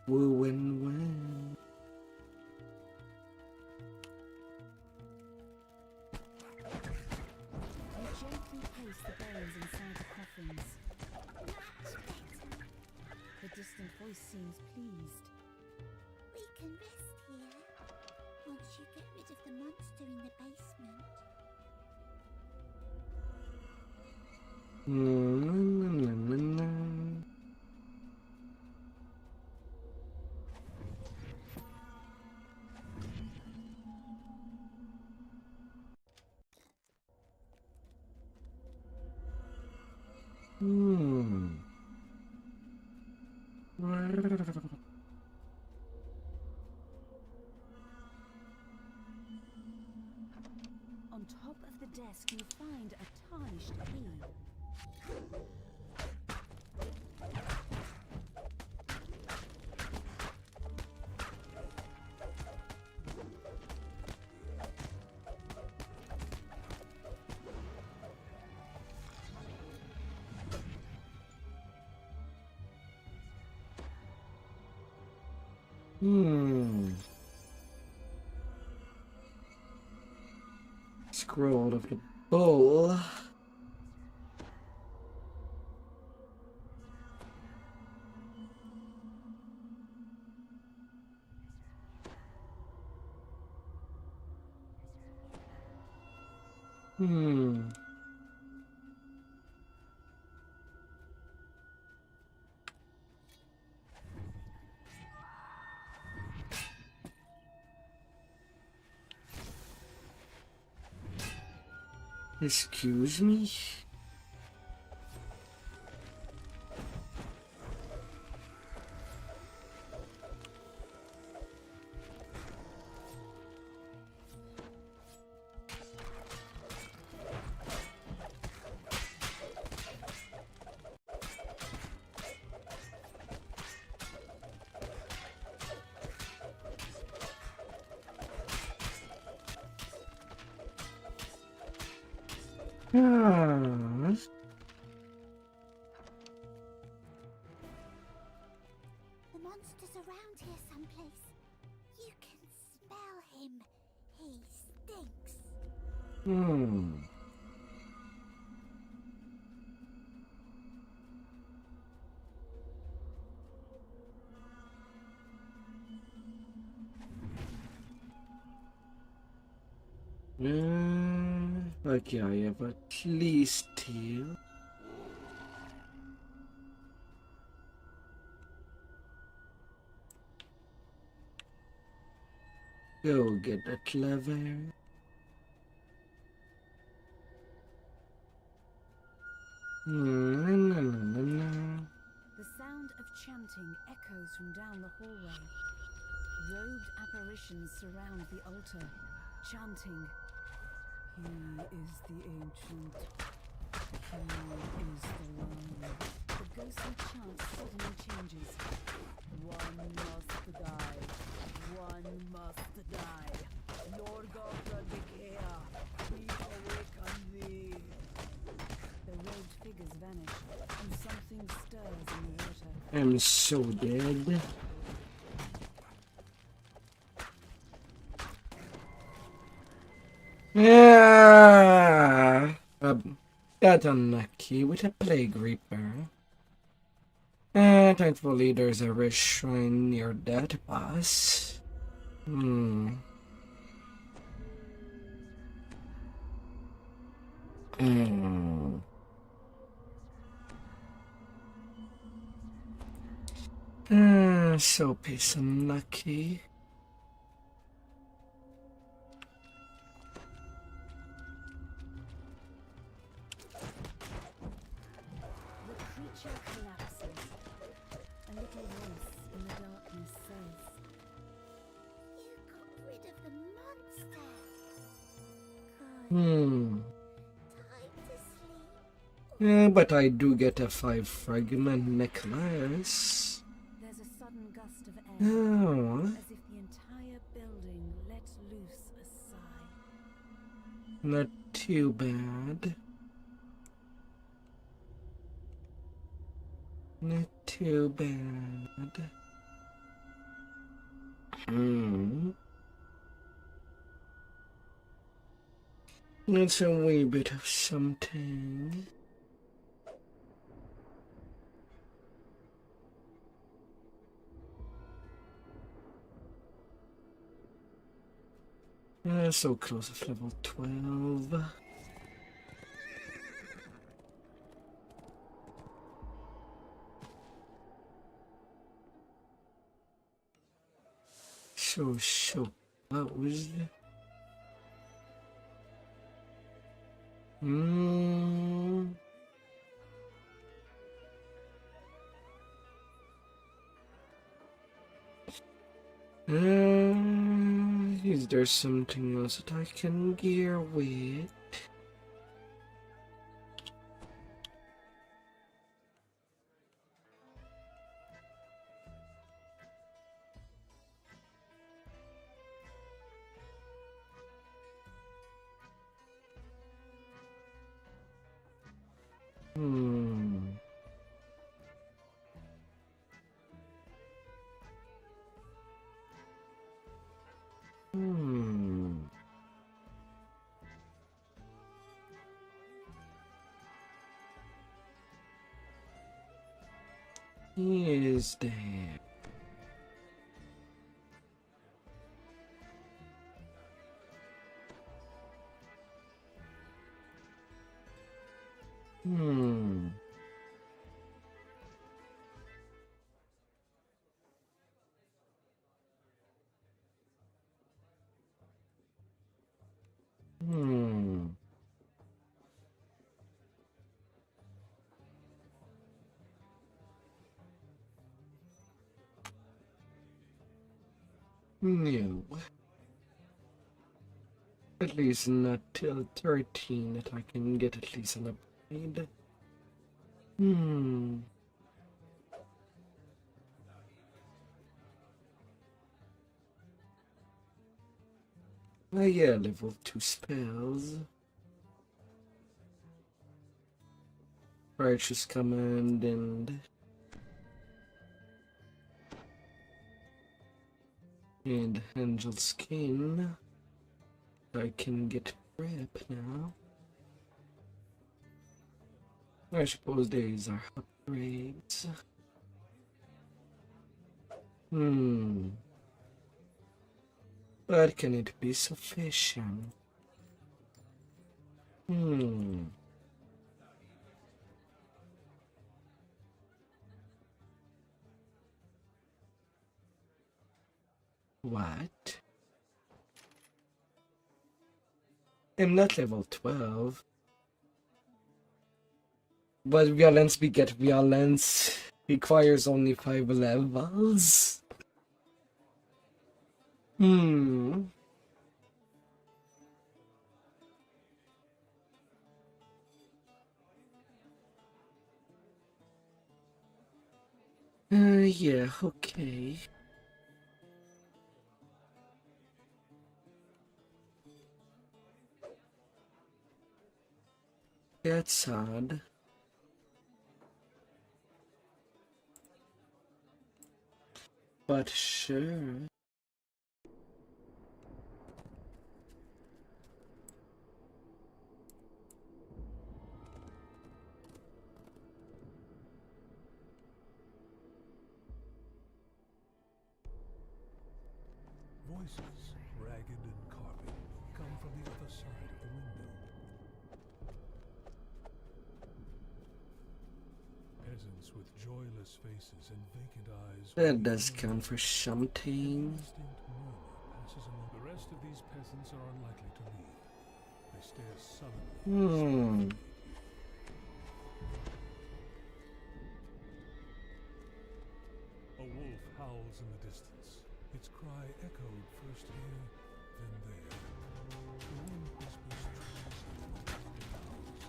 [SPEAKER 1] Woo and when?
[SPEAKER 3] You gently place the bones inside the coffins.
[SPEAKER 8] Much better.
[SPEAKER 3] The distant voice seems pleased.
[SPEAKER 8] We can rest here. Once you get rid of the monster in the basement.
[SPEAKER 1] Hmm.
[SPEAKER 3] On top of the desk, you find a tarnished key.
[SPEAKER 1] Scroll of the bowl. Excuse me? Ah. Hmm. Okay, I have at least two. Go get that lever.
[SPEAKER 3] The sound of chanting echoes from down the hallway. Robed apparitions surround the altar, chanting, "He is the ancient. He is the one." The ghostly chant suddenly changes. "One must die. One must die. Lord of Austrakear, please awaken me." The robed figures vanish, and something stirs in the water.
[SPEAKER 1] I'm so dead. Yeah. Got unlucky with a plague reaper. Thankfully there's a rich shrine near that boss. Hmm. Hmm. So piss unlucky.
[SPEAKER 3] The creature collapses. A little voice in the darkness says,
[SPEAKER 8] You got rid of the monster. Good.
[SPEAKER 1] Hmm.
[SPEAKER 8] Time to sleep.
[SPEAKER 1] Yeah, but I do get a 5 fragment necklace.
[SPEAKER 3] There's a sudden gust of air,
[SPEAKER 1] Oh,
[SPEAKER 3] as if the entire building let loose a sigh.
[SPEAKER 1] not too bad. Not too bad. Hmm. It's a wee bit of something. So close to level 12. So close. Hmm. Is there something else that I can gear with? Hmm. Hmm. Is there? Hmm. Hmm. No. At least not till 13 that I can get at least an upgrade. Hmm. Yeah, level 2 spells. Righteous Command and Angel Skin. I can get trip now. I suppose these are upgrades. But can it be sufficient? What? I'm not level 12. But violence beget violence requires only 5 levels. Yeah, okay. That's odd. But sure.
[SPEAKER 2] Voices, ragged and carving, come from the other side of the window. Peasants with joyless faces and vacant eyes.
[SPEAKER 1] That does count for something.
[SPEAKER 2] Distinct murmur passes among the rest of these peasants are unlikely to leave. They stare sullenly. A wolf howls in the distance. Its cry echoed first here, then there. The wind whispers truths among the boughs.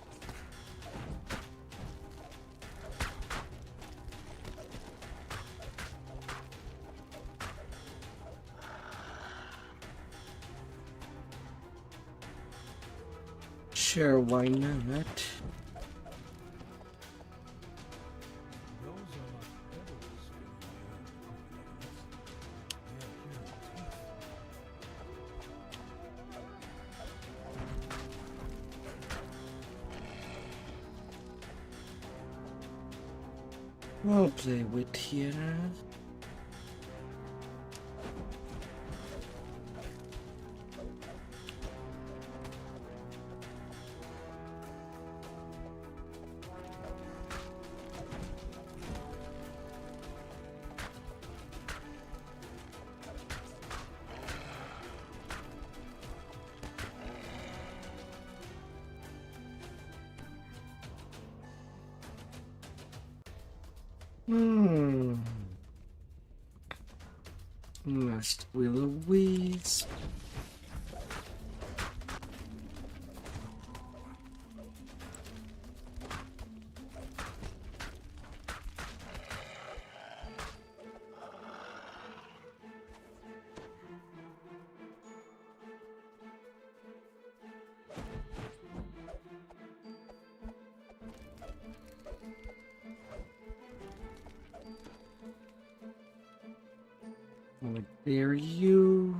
[SPEAKER 1] Sure, why not?
[SPEAKER 2] Those are not pebbles filling the air with creepy elements. They are human teeth.
[SPEAKER 1] I'll play with here. Last will-o-wisp. How dare you?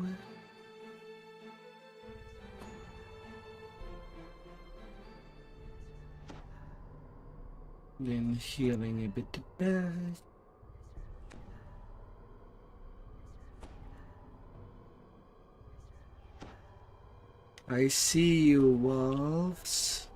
[SPEAKER 1] Then healing a bit back. I see you, wolves.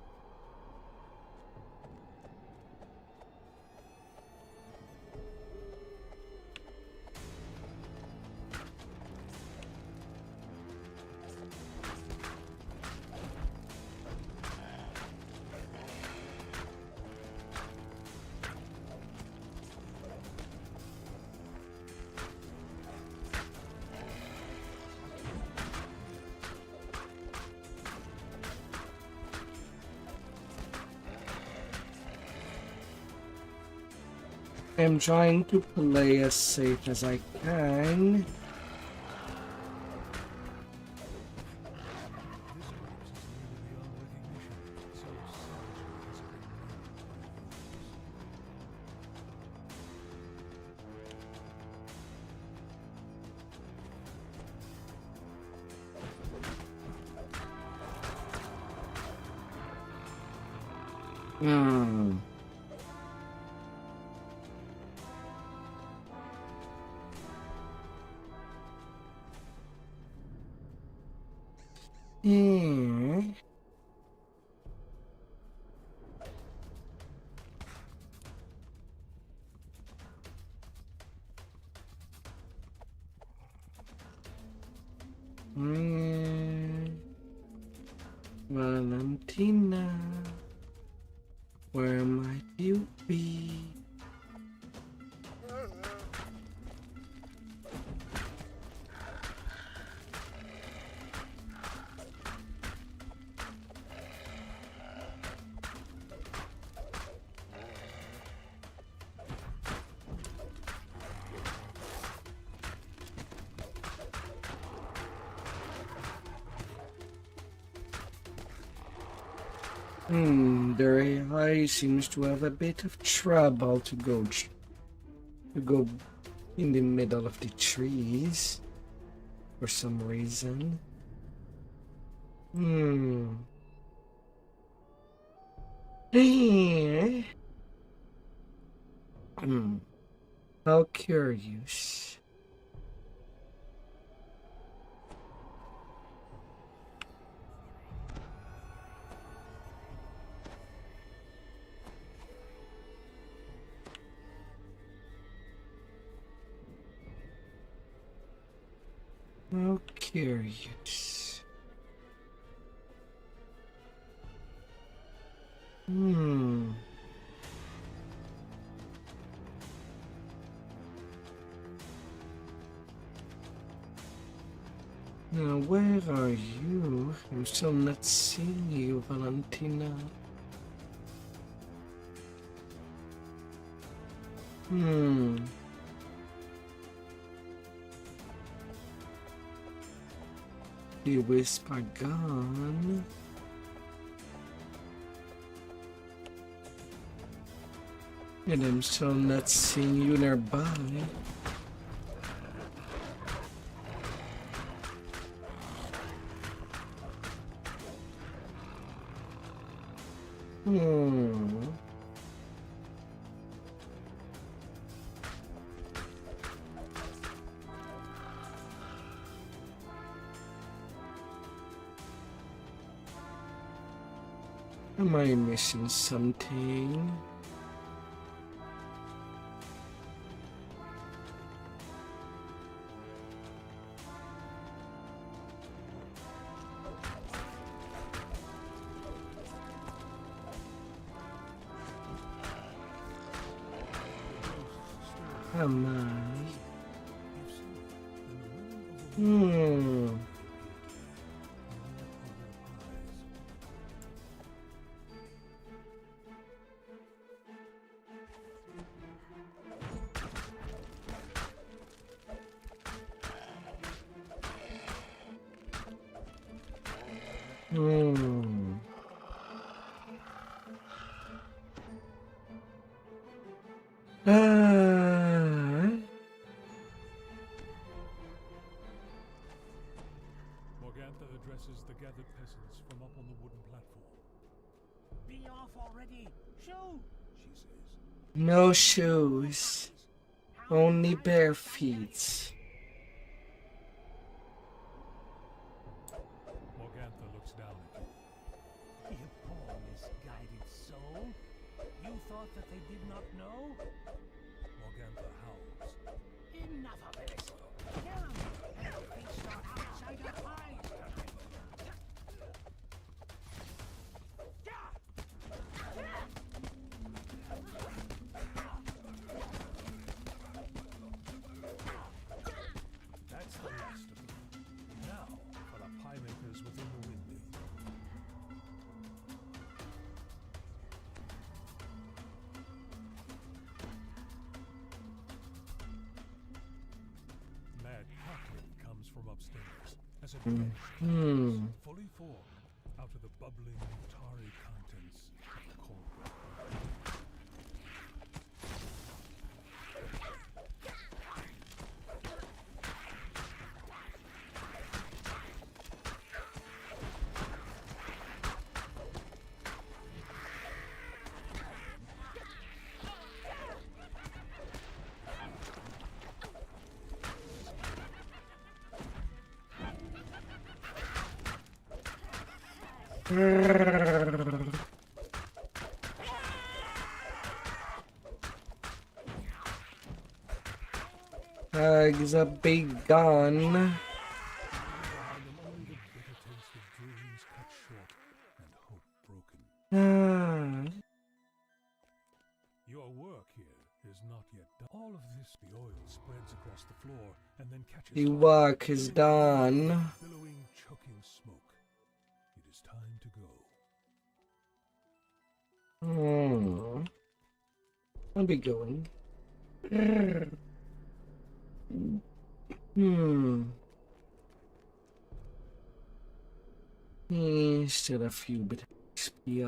[SPEAKER 1] I'm trying to play as safe as I can. Hmm. Hmm. Hmm. Valentina, where might you be? Their AI seems to have a bit of trouble to go in the middle of the trees for some reason. Eh. How curious. How curious. Now, where are you? I'm still not seeing you, Valentina. The whisper gone. And I'm still not seeing you nearby. Am I missing something? Am I?
[SPEAKER 2] Morgantha addresses the gathered peasants from up on the wooden platform.
[SPEAKER 4] Be off already! Shoo!
[SPEAKER 2] She says,
[SPEAKER 1] No shoes. Only bare feet.
[SPEAKER 2] Morgantha looks down at you.
[SPEAKER 4] You poor misguided soul! You thought that they did not know?
[SPEAKER 2] Morgantha howls.
[SPEAKER 4] Enough of this! Kill 'em! Feast on outsider pies tonight!
[SPEAKER 2] That's the last of them. Now for the pie makers within the windmill. Mad cackling comes from upstairs as a dredge fully formed out of the bubbling, tarry contents of the cauldron.
[SPEAKER 1] It's a big gun.
[SPEAKER 2] Only the bitter taste of dreams cut short and hope broken. Your work here is not yet done. All of this, the oil spreads across the floor and then catches
[SPEAKER 1] The
[SPEAKER 2] fire,
[SPEAKER 1] work is
[SPEAKER 2] filling the room
[SPEAKER 1] done.
[SPEAKER 2] with billowing, choking smoke. It is time to go.
[SPEAKER 1] I'll be going. Still a few bit of XP.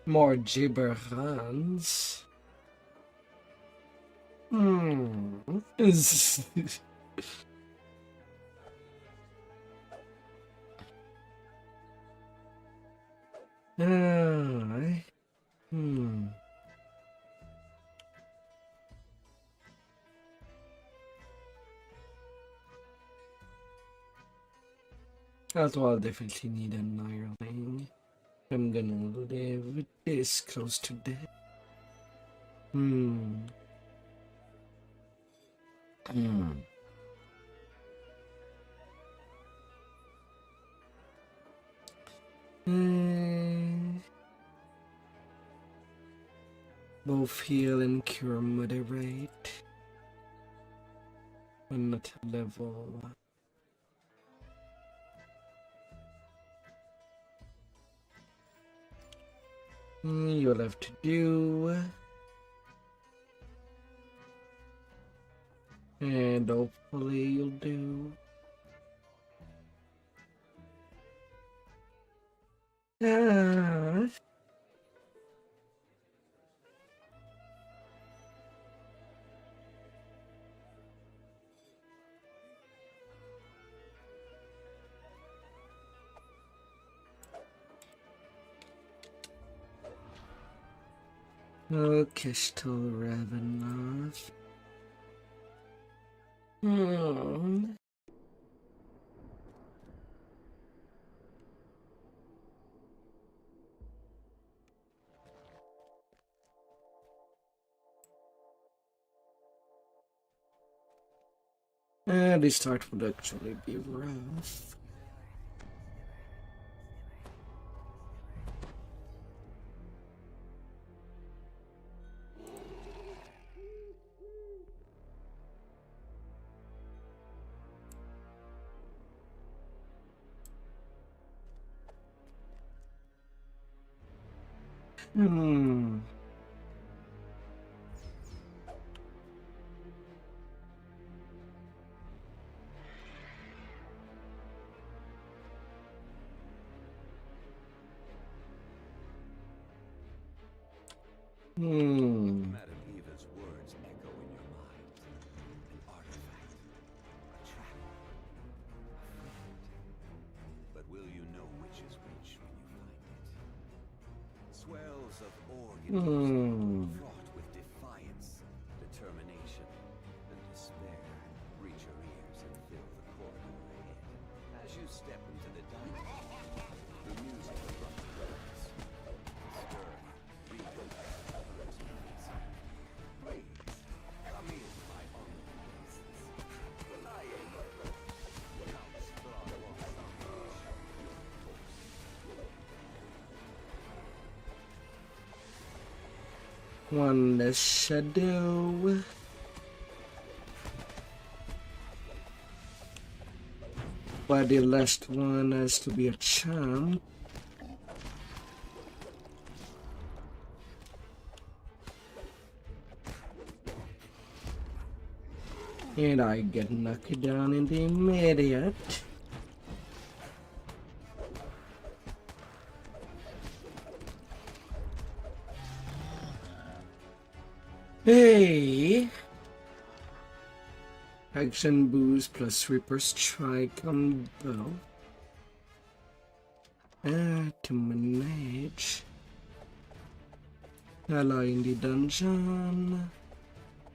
[SPEAKER 1] More gibberons. Also, I'll definitely need an ironing. I'm gonna live this close to death. Both heal and cure moderate. I'm not level. You'll have to do. And hopefully you'll do. Okay, still Ravenloft. This start would actually be rough.
[SPEAKER 7] Madam Eva's words echo in your mind. An artifact, a trap, a friend. But will you know which is which when you find it? Swells of organs, fraught with defiance, determination, and despair, reach your ears and fill the corridor ahead. As you step into the dining room, the music abruptly grows. Stirring, regal, please, come in, my honorable guests. I am Count Strahd.
[SPEAKER 1] One less shadow. But the last one has to be a champ. And I get knocked down in the immediate. Hey! Action boost plus Reaper Strike combo. To manage. Ally in the dungeon.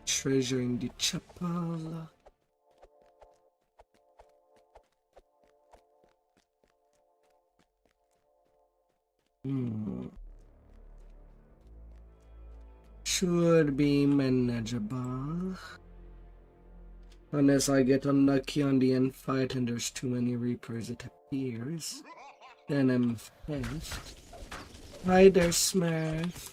[SPEAKER 1] Treasure in the chapel. Should be manageable. Unless I get unlucky on the end fight and there's too many Reapers, it appears. Then I'm faced. Hi there, Smurf.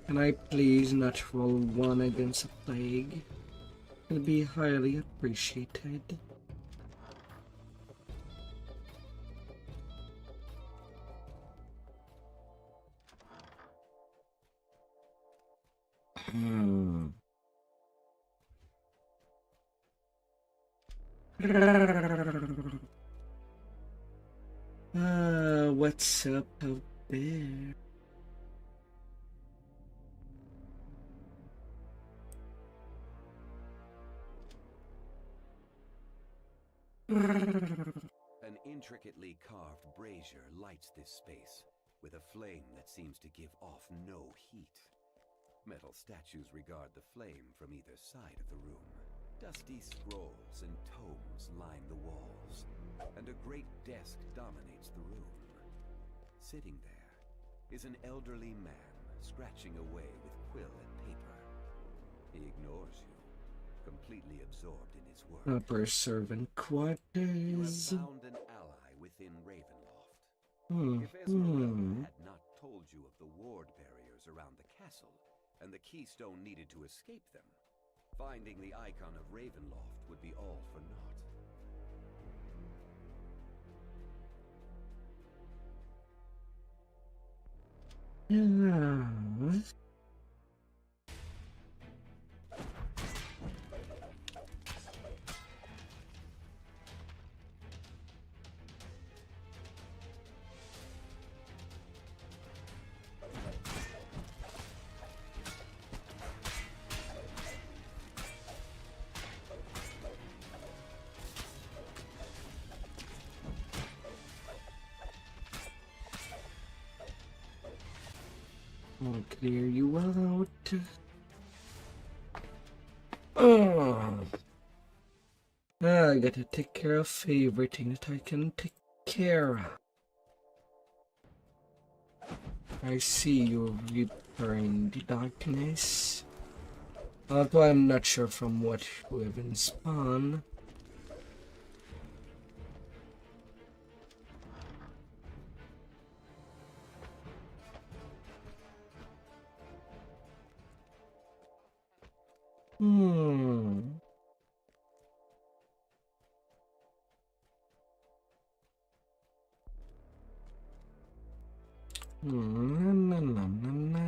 [SPEAKER 1] Can I please not roll 1 against a plague? It'll be highly appreciated. What's up out there?
[SPEAKER 7] An intricately carved brazier lights this space, with a flame that seems to give off no heat. Metal statues regard the flame from either side of the room. Dusty scrolls and tomes line the walls, and a great desk dominates the room. Sitting there is an elderly man, scratching away with quill and paper. He ignores you, completely absorbed in his work.
[SPEAKER 1] Upper servant
[SPEAKER 7] You have
[SPEAKER 1] quarters.
[SPEAKER 7] found an ally within Ravenloft. If Esmeralda had not told you of the ward barriers around the castle, and the keystone needed to escape them, finding the icon of Ravenloft would be all for naught.
[SPEAKER 1] Yeah. I'll clear you out. I gotta take care of everything that I can take care of. I see you, Reaper in the darkness. Although I'm not sure from what you even spawn. Na, na, na, na.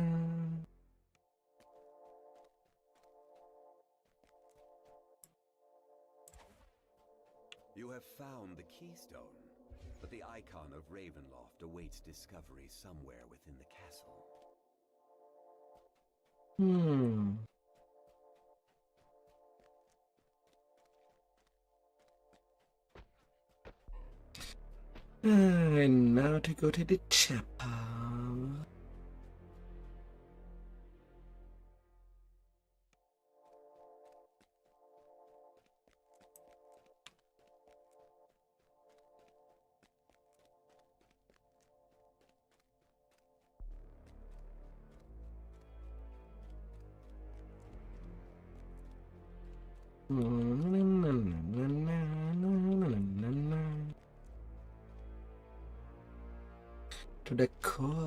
[SPEAKER 7] You have found the keystone, but the icon of Ravenloft awaits discovery somewhere within the castle.
[SPEAKER 1] And now to go to the chapel. To the court.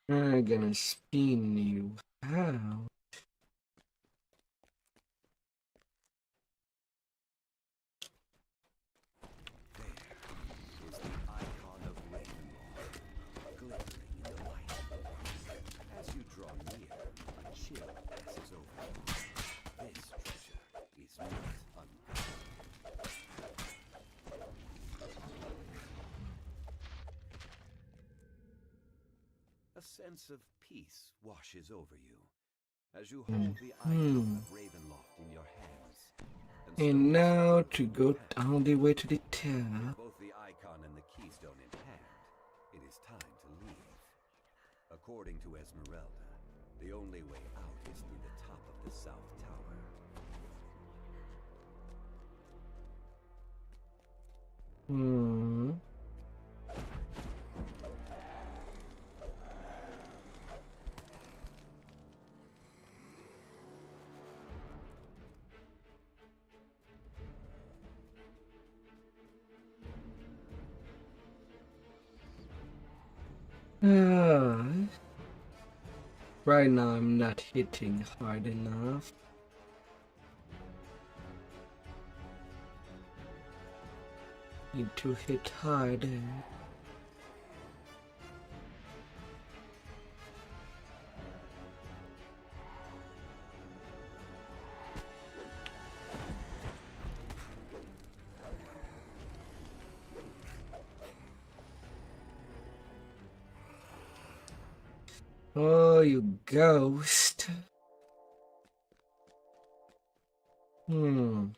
[SPEAKER 1] I'm gonna spin you out.
[SPEAKER 7] Is the icon of Ravenloft, glittering in the light. As you draw near, a chill passes over you. This treasure is not uncommon. A sense of peace washes over you as you hold the icon of Ravenloft in your hands.
[SPEAKER 1] And now to
[SPEAKER 7] slowly
[SPEAKER 1] go
[SPEAKER 7] pass.
[SPEAKER 1] all the way to the
[SPEAKER 7] With
[SPEAKER 1] top.
[SPEAKER 7] both the icon and the keystone in hand, it is time to leave. According to Esmeralda, the only way out is through the top of the South Tower.
[SPEAKER 1] Hmm. Ah, right now I'm not hitting hard enough. Need to hit harder. Oh, you ghost. Hmm.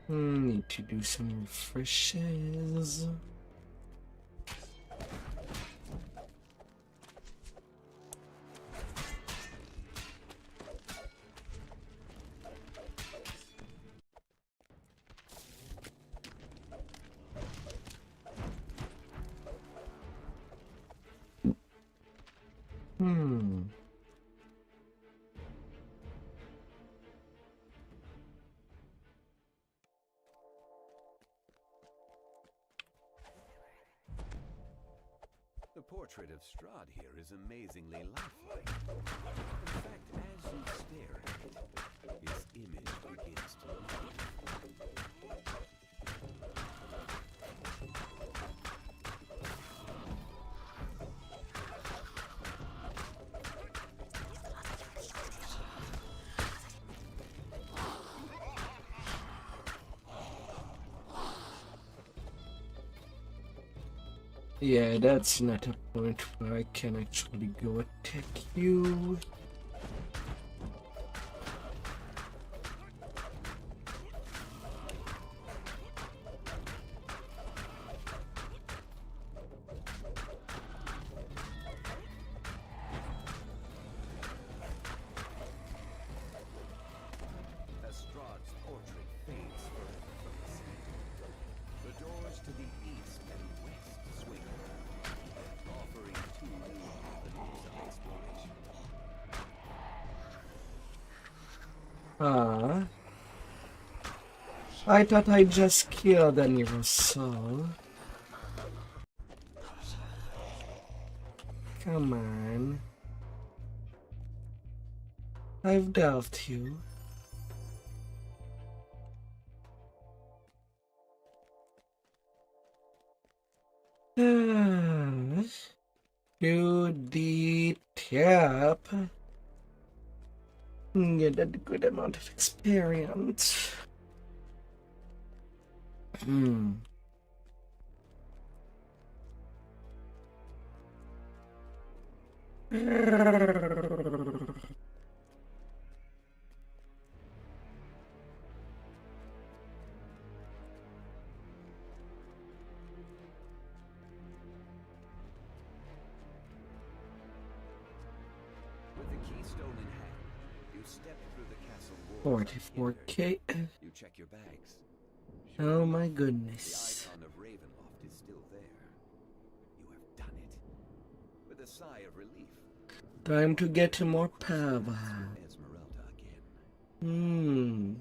[SPEAKER 1] Need to do some refreshes. Hmm.
[SPEAKER 7] The portrait of Strahd here is amazingly lifelike. In fact, as you stare at it, his image begins to move.
[SPEAKER 1] Yeah, that's not a point where I can actually go attack you.
[SPEAKER 7] As Strahd's portrait fades forever from the scene, the doors to the east and west swing open, offering two new avenues of exploration.
[SPEAKER 1] Ah. I thought I just killed an evil soul. Come on. I've dealt you. Ah, to the top. Get a good amount of experience. Hmm.
[SPEAKER 7] With the keystone in hand, you step through the castle walls.
[SPEAKER 1] 44k.
[SPEAKER 7] You check your bags.
[SPEAKER 1] Oh my
[SPEAKER 7] The
[SPEAKER 1] goodness.
[SPEAKER 7] icon of Ravenloft is still there. You have done it. With a sigh of relief,
[SPEAKER 1] Time to get more power.
[SPEAKER 7] with Esmeralda again.
[SPEAKER 1] Hmm.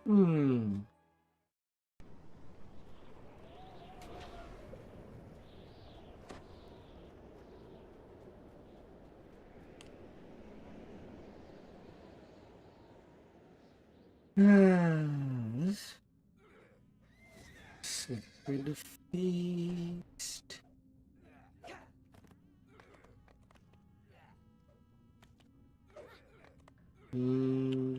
[SPEAKER 1] Hmm. Ah. Sacred feast. Hmm.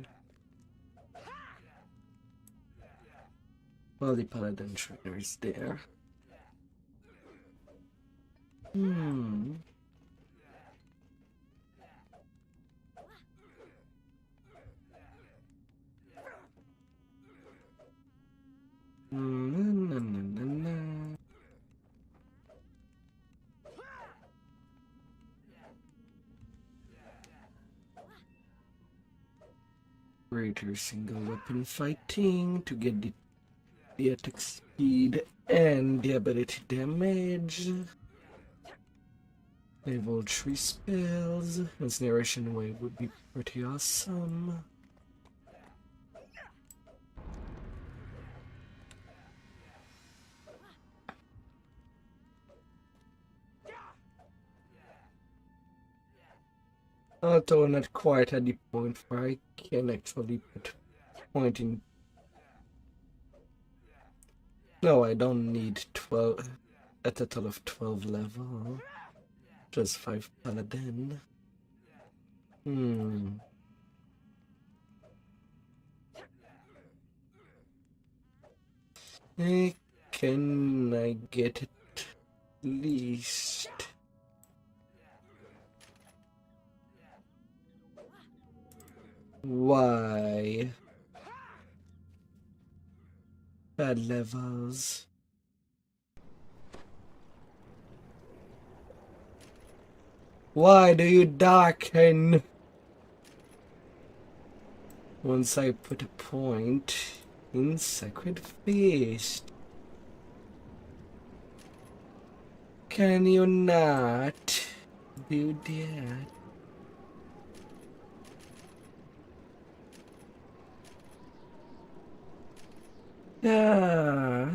[SPEAKER 1] Well, the paladin trainer is there. Hmm. Na, na, na, na, na. Greater single weapon fighting to get the attack speed and the ability damage. Level 3 spells. Incineration Wave would be pretty awesome. Although not quite at the point where I can actually put point in. No, I don't need 12, a total of 12 level. Just 5 paladin. Hmm. Can I get at least? Why? Bad levels. Why do you darken? Once I put a point in Sacred Feast. Can you not do that? Ah,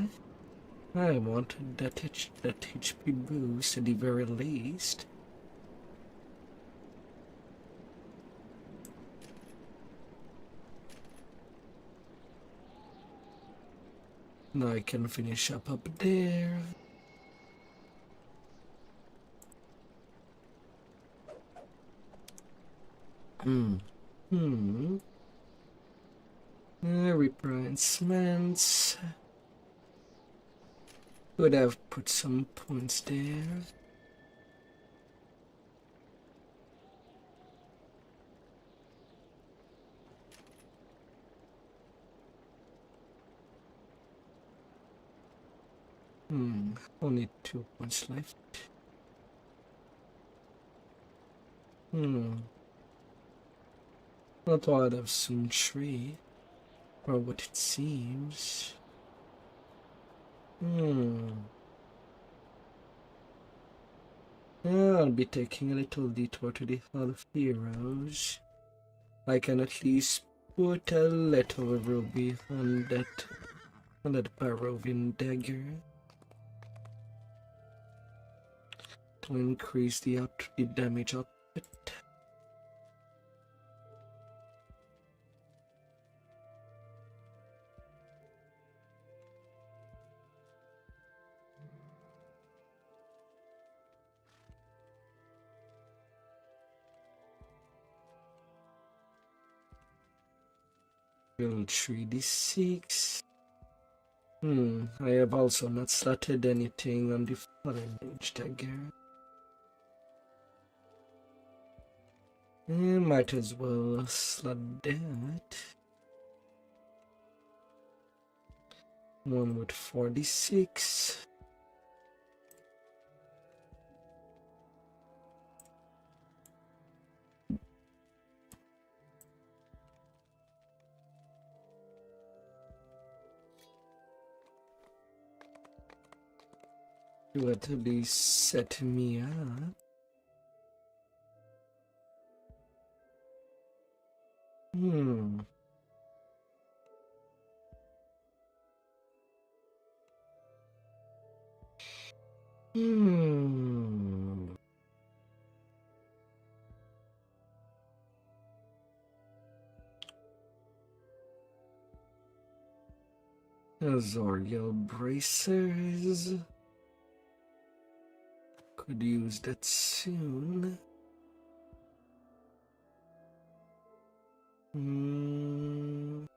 [SPEAKER 1] I wanted that HP boost at the very least. Now I can finish up there. Hmm. Replacements. Could have put some points there. Only 2 points left. Not all of some tree, or what it seems. I'll be taking a little detour to the Hall of Heroes. I can at least put a little ruby on that Barovian dagger to increase the damage output. Build 3d6. I have also not slotted anything on the fallen mage dagger. Might as well slot that. One with 46. To at least set me up. Hmm. Azorial bracers. Could use that soon. Hmm.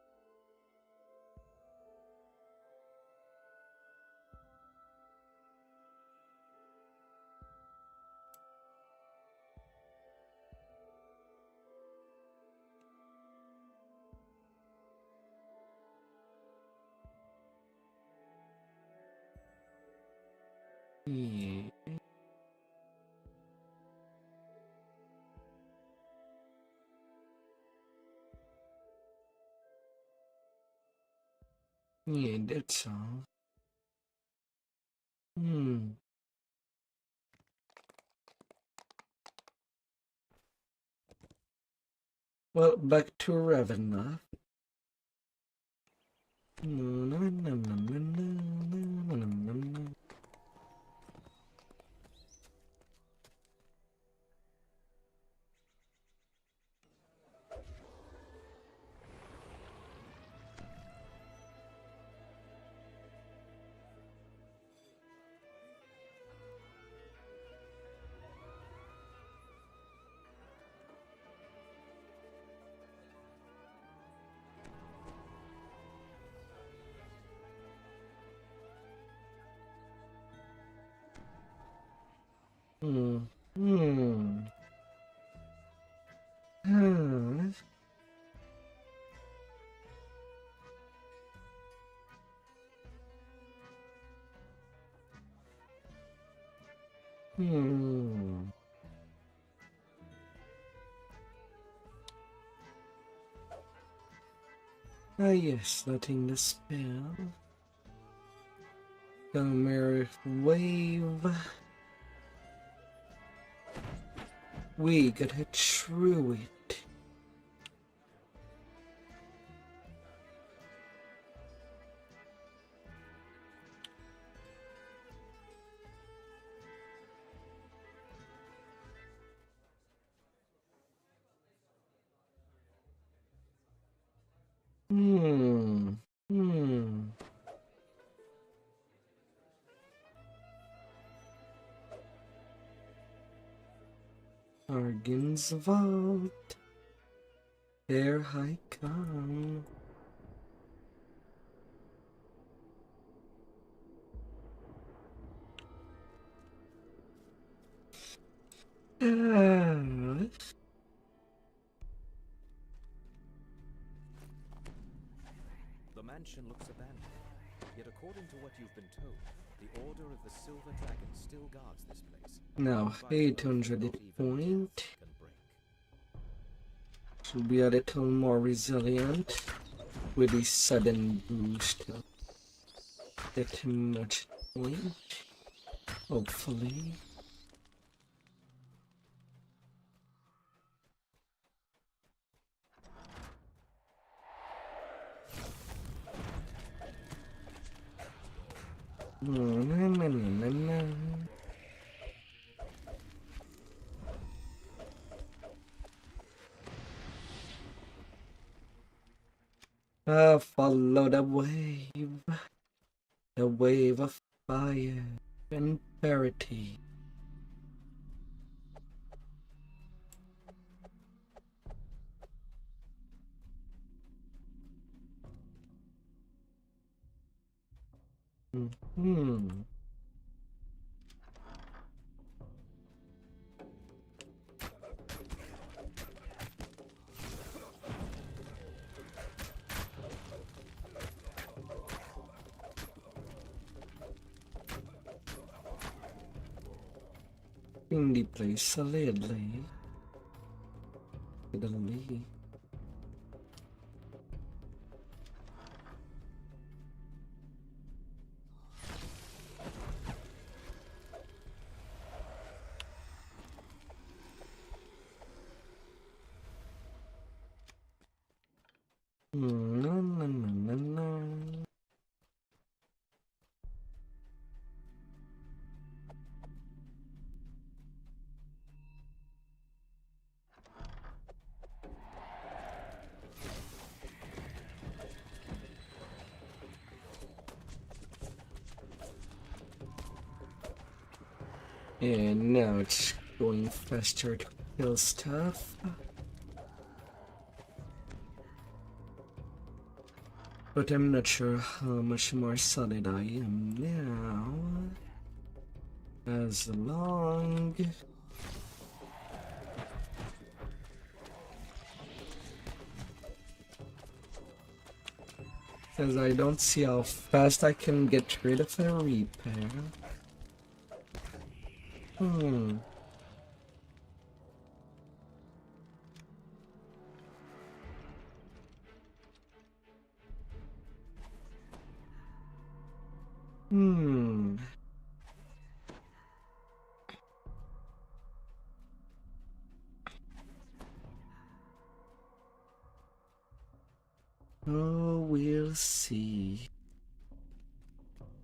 [SPEAKER 1] Yeah. Yeah, that's all. Hmm. Well, back to Ravenna. Hmm. Hmm. Hmm. Hmm. Ah, yes, nothing to spell. Gomer wave. We gotta true it. Hmm. Hmm. Argan's vault. Here I come. Ah.
[SPEAKER 7] The mansion looks abandoned. Yet according to what you've been told, the Order of the Silver Dragon still guards this place.
[SPEAKER 1] Now,
[SPEAKER 7] Fighting oath
[SPEAKER 1] 800
[SPEAKER 7] not
[SPEAKER 1] hit
[SPEAKER 7] even
[SPEAKER 1] point.
[SPEAKER 7] death can break.
[SPEAKER 1] Should be a little more resilient with the sudden boost of that much point. Hopefully. Follow the wave of fire and parity. Hmm. Indie plays solidly. Italy. No, no, no, no, no. And now it's going faster to kill stuff. But I'm not sure how much more solid I am now. As long as I don't see how fast I can get rid of a repair. Hmm. Hmm. Oh, we'll see.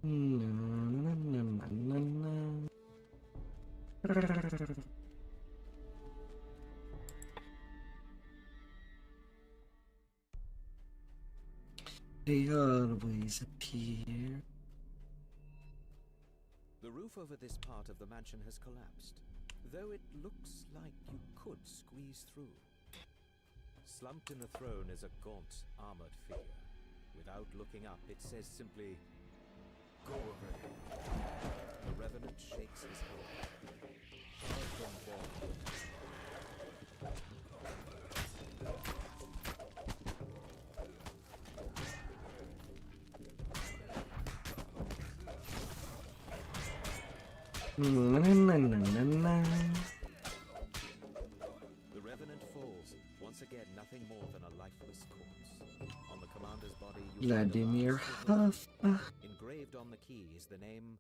[SPEAKER 1] Na, na, na, na, na. They always appear.
[SPEAKER 7] The roof over this part of the mansion has collapsed, though it looks like you could squeeze through. Slumped in the throne is a gaunt, armored figure. Without looking up, it says simply, "Go away." The Revenant shakes his head. Welcome, Bond.
[SPEAKER 1] Na, na, na, na, na.
[SPEAKER 7] The Revenant falls, once again nothing more than a lifeless corpse. On the commander's body, you find a
[SPEAKER 1] Vladimir
[SPEAKER 7] large silver
[SPEAKER 1] Huff.
[SPEAKER 7] key. Engraved on the key is the name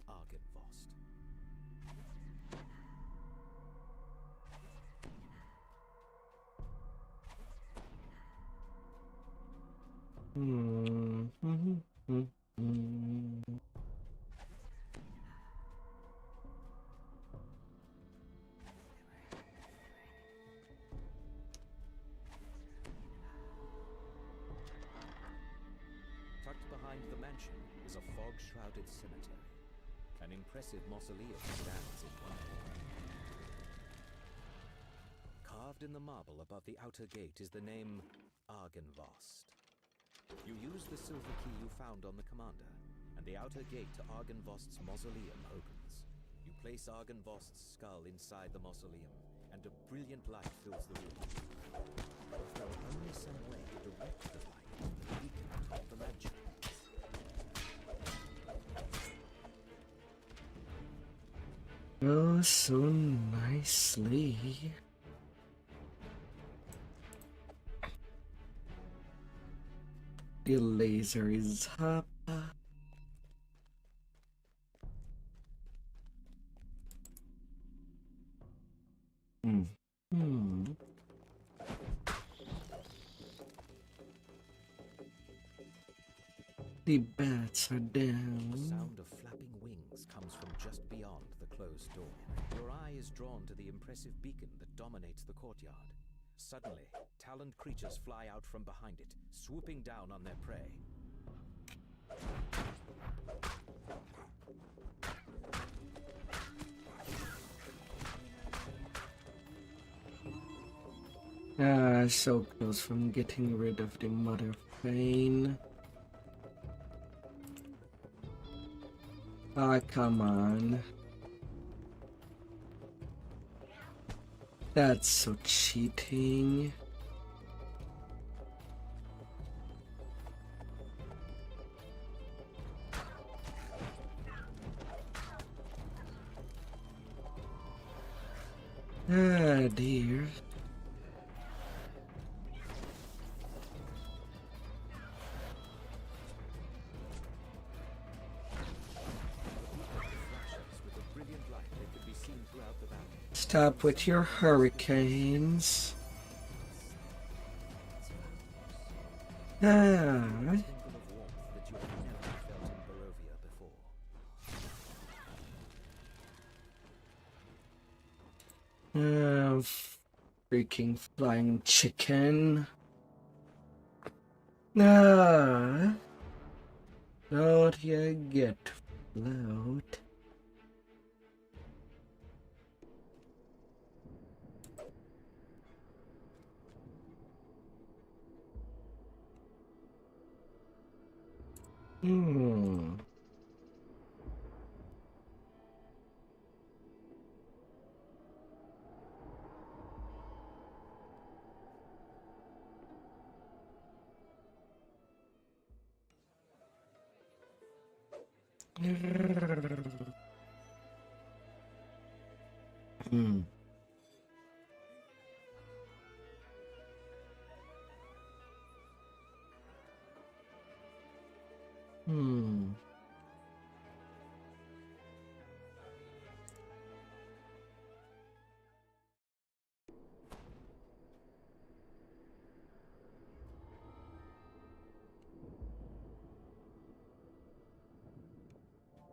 [SPEAKER 7] Argynvost.
[SPEAKER 1] Hmm. Hmm, hmm, hmm.
[SPEAKER 7] Tucked behind the mansion is a fog-shrouded cemetery. An impressive mausoleum stands in one corner. Carved in the marble above the outer gate is the name Argynvost. You use the silver key you found on the commander, and the outer gate to Argynvost's mausoleum opens. You place Argynvost's skull inside the mausoleum, and a brilliant light fills the room. If there were only some way to direct the light to the beacon atop the mansion.
[SPEAKER 1] Oh, so nicely. The laser is up. Hmm. Hmm. The bats are
[SPEAKER 7] The
[SPEAKER 1] down.
[SPEAKER 7] sound of flapping wings comes from just beyond the closed door. Your eye is drawn to the impressive beacon that dominates the courtyard. Suddenly, taloned creatures fly out from behind it, swooping down on their prey.
[SPEAKER 1] Ah, so close from getting rid of the mother of pain. Ah, come on. That's so cheating. Ah, dear.
[SPEAKER 7] With a brilliant light that could be seen throughout the valley.
[SPEAKER 1] Stop with your hurricanes. Ah.
[SPEAKER 7] Twinkle of warmth that you have never felt in Barovia before.
[SPEAKER 1] Freaking flying chicken. Ah. Don't you get float? Hmm. Hmm. Hmm.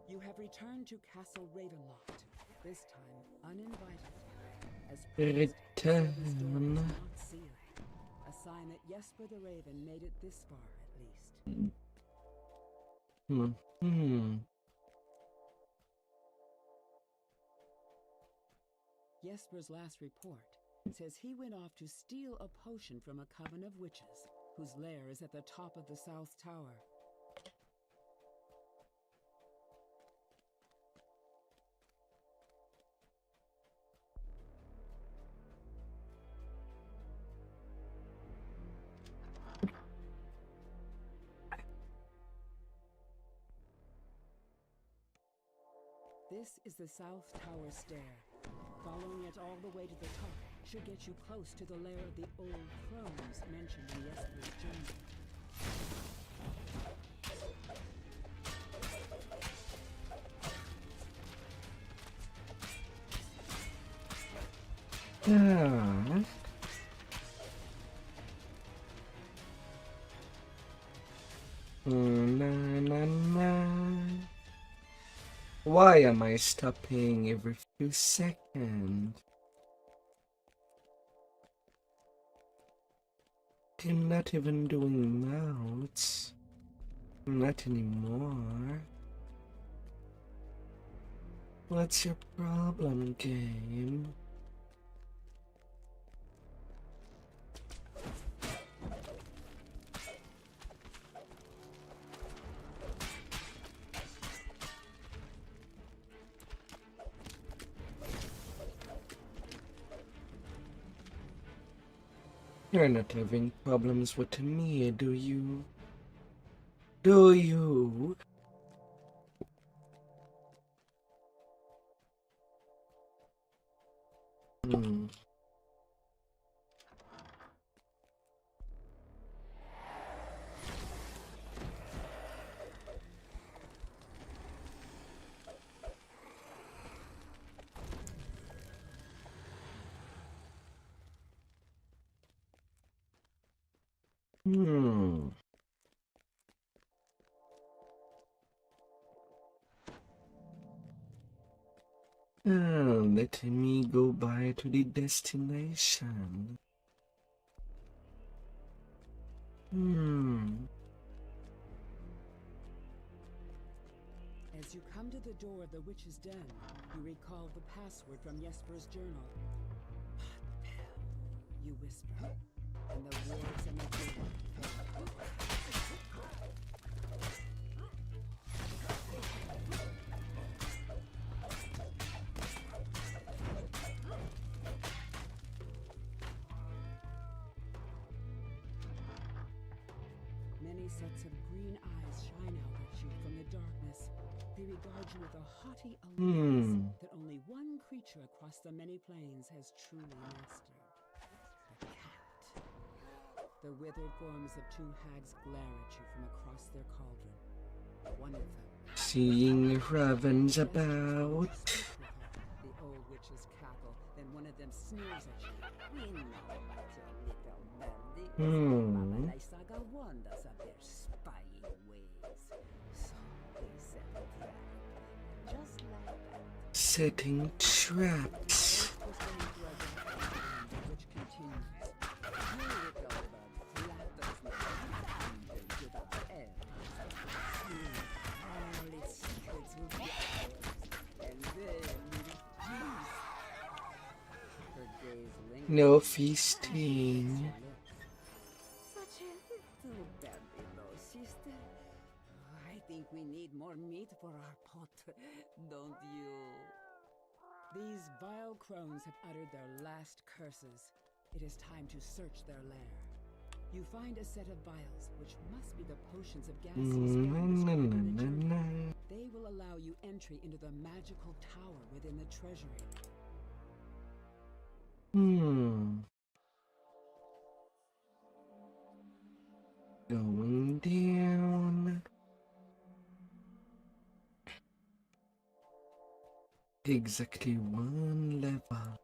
[SPEAKER 9] You have returned to Castle Ravenloft, this time uninvited. As
[SPEAKER 1] Return.
[SPEAKER 9] promised, the servant's door was not sealed. A sign that Jesper the Raven made it this far, at least.
[SPEAKER 1] Hmm. Hmm.
[SPEAKER 9] Jesper's last report says he went off to steal a potion from a coven of witches, whose lair is at the top of the South Tower. This is the South Tower stair. Following it all the way to the top should get you close to the lair of the old crones mentioned in Jesper's journal.
[SPEAKER 1] Ah. Na na na. Why am I stopping every few seconds? I'm not even doing mouths. Not anymore. What's your problem, game? You're not having problems with me, do you? Do you? Hmm. Hmm. Let me go by to the destination.
[SPEAKER 9] As you come to the door of the witch's den, you recall the password from Jesper's journal. You whisper, and the words in the door fail. Many sets of green eyes shine out at you from the darkness. They regard you with a haughty alertness that only one creature across the many planes has truly mastered. The cat. The withered forms of two hags glare at you from across their cauldron. One of them,
[SPEAKER 1] Seeing ravens about.
[SPEAKER 9] the old witches cackle, then one of them sneers at you. We know about your little bandits. Mama Lysaga warned us of their spying ways. So we set a trap. Just like that.
[SPEAKER 1] Setting traps.
[SPEAKER 9] Which continues. You little bird flatters me into the air. Soon all its secrets will be ours, and then we will feast. Her gaze lingers.
[SPEAKER 1] No feasting.
[SPEAKER 9] Such a little baby, though, sister. I We need more meat for our pot, don't you? These vile crones have uttered their last curses. It is time to search their lair. You find a set of vials, which must be the potions of gaseous form described in the journal. They will allow you entry into the magical tower within the treasury.
[SPEAKER 1] Going down. Exactly one level.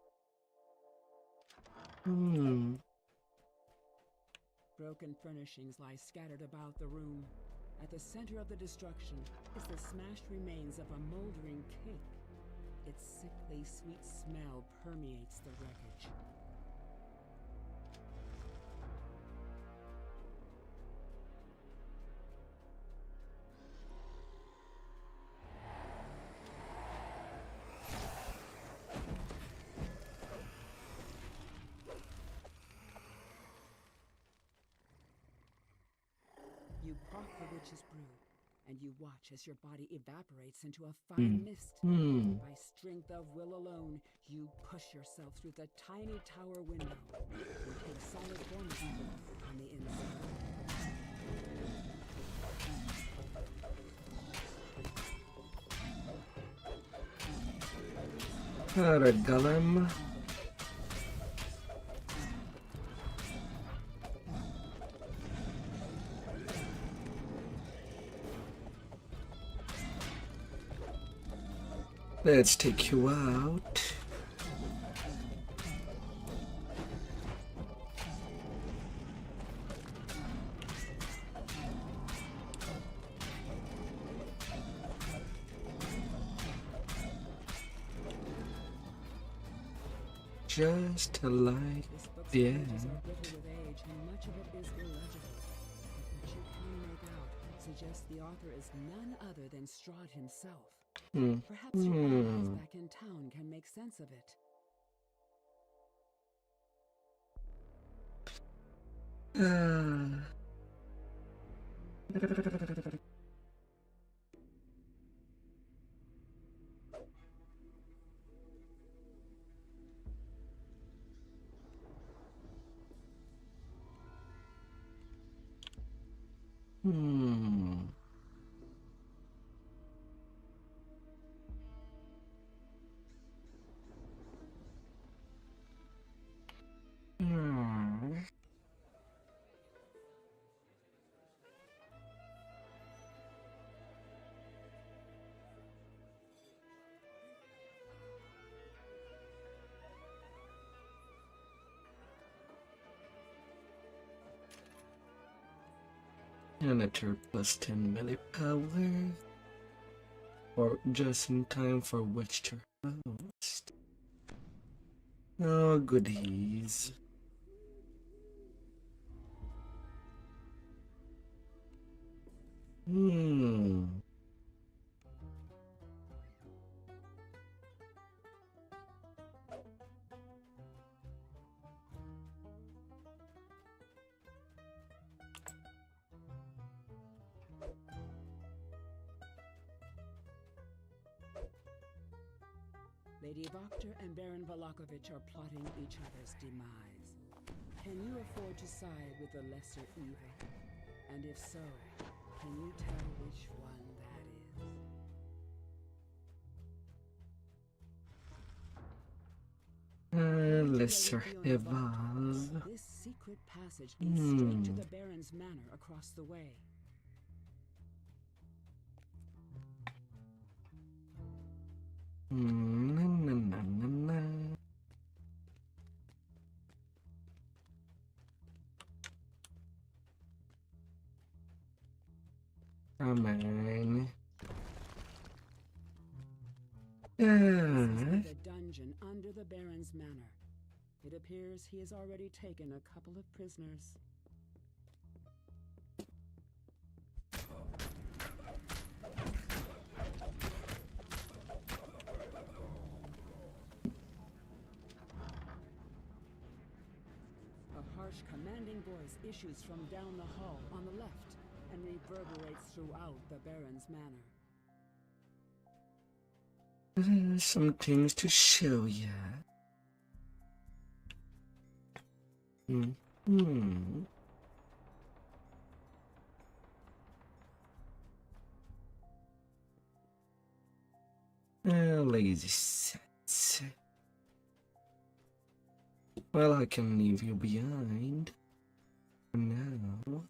[SPEAKER 9] Broken furnishings lie scattered about the room. At the center of the destruction is the smashed remains of a moldering cake. Its sickly sweet smell permeates the wreckage. You quaff the witch's brew, and you watch as your body evaporates into a fine mist. By strength of will alone, you push yourself through the tiny tower window. You take solid form again on the inside.
[SPEAKER 1] Got a golem. Let's take you out. Just like
[SPEAKER 9] This book's
[SPEAKER 1] the
[SPEAKER 9] pages
[SPEAKER 1] end.
[SPEAKER 9] are brittle with age, and much of it is illegible. But what you can make out suggests the author is none other than Strahd himself. Perhaps your allies back in town can make sense of it.
[SPEAKER 1] And a turret plus 10 melee power. Or just in time for Witch to host. Oh, goodies.
[SPEAKER 9] Lady Vokter and Baron Valakovich are plotting each other's demise. Can you afford to side with the lesser evil? And if so, can you tell which one that is?
[SPEAKER 1] Lesser evil.
[SPEAKER 9] This secret passage leads straight to the Baron's manor across the way.
[SPEAKER 1] Come on.
[SPEAKER 9] This is the dungeon under the Baron's manor. It appears he has already taken a couple of prisoners. A harsh, commanding voice issues from down the hall on the left. and reverberates throughout the Baron's manor.
[SPEAKER 1] Some things to show ya. Hmm. Lazy sets. Well, I can leave you behind for now.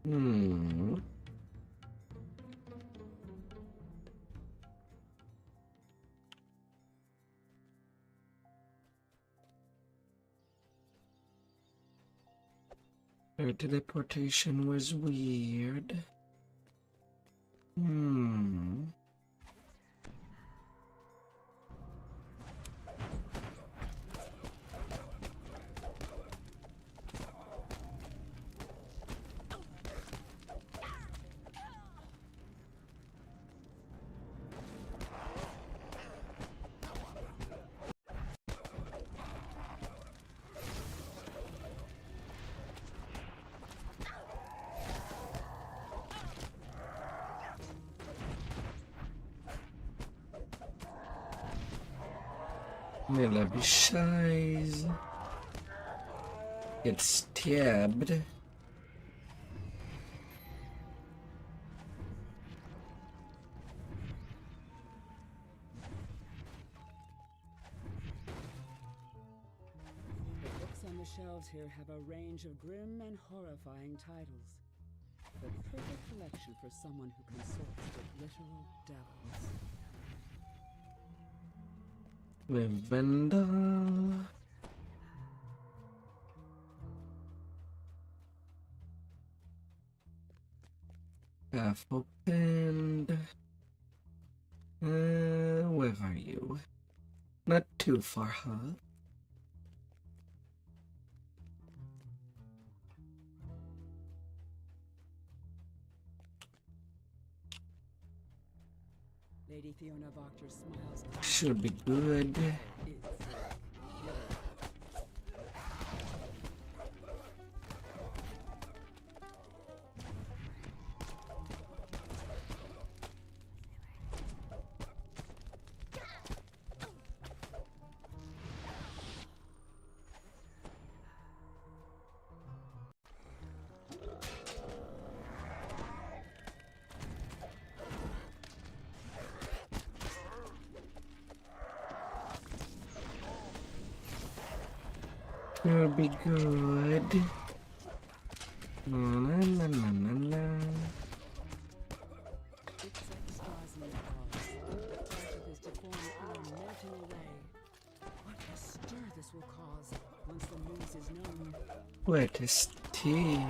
[SPEAKER 1] Hmm. Her teleportation was weird. Hmm. Mila be shies. Get stabbed.
[SPEAKER 9] The books on the shelves here have a range of grim and horrifying titles. The perfect collection for someone who consorts with literal devils.
[SPEAKER 1] Lavender. Half opened. Where are you? Not too far, huh?
[SPEAKER 9] Lady Fiona Wachter smiles.
[SPEAKER 1] Should be good. It'll be good. La la la la la la.
[SPEAKER 9] It's extras in the claws. Part of his deformed arm melting away. What a stir this will cause once the news is known.
[SPEAKER 1] What is tea?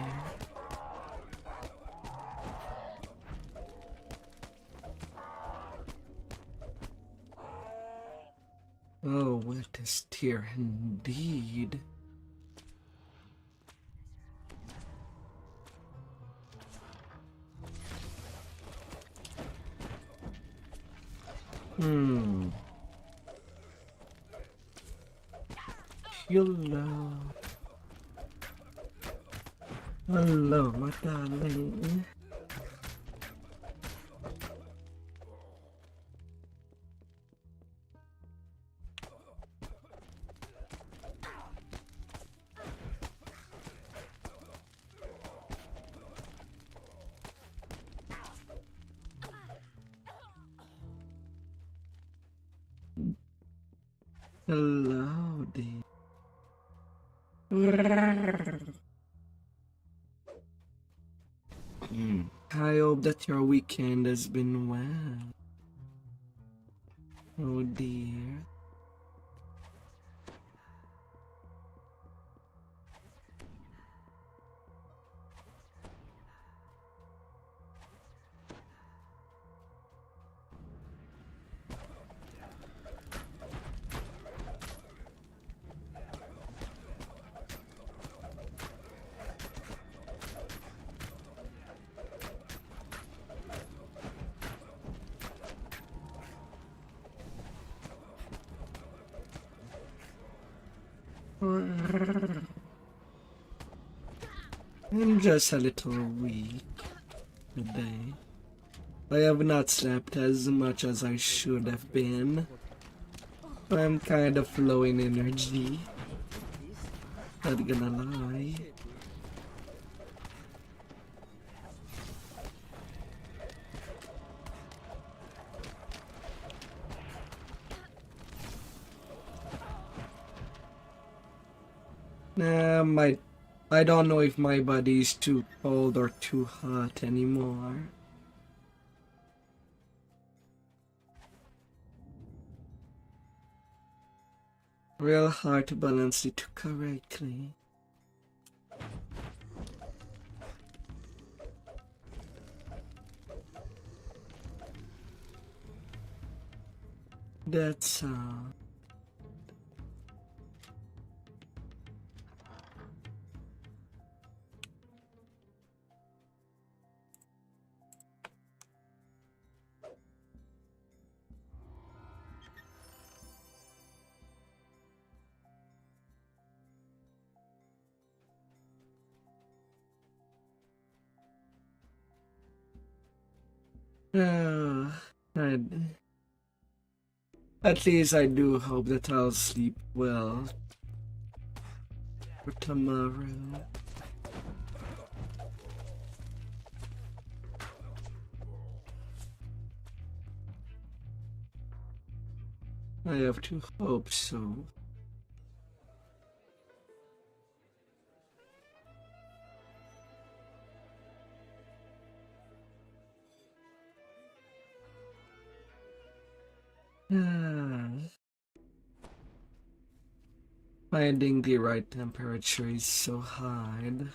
[SPEAKER 1] Oh, what is tear indeed. Hello. Hello, my darling. Hello, dear. I hope that your weekend has been well. Oh dear. I'm just a little weak today. I have not slept as much as I should have been. I'm kind of low in energy. Not gonna lie. I don't know if my body is too cold or too hot anymore. Real hard to balance it correctly. That's all. Uh, I'd- at least I do hope that I'll sleep well for tomorrow. I have to hope so. Finding the right temperature is so hard.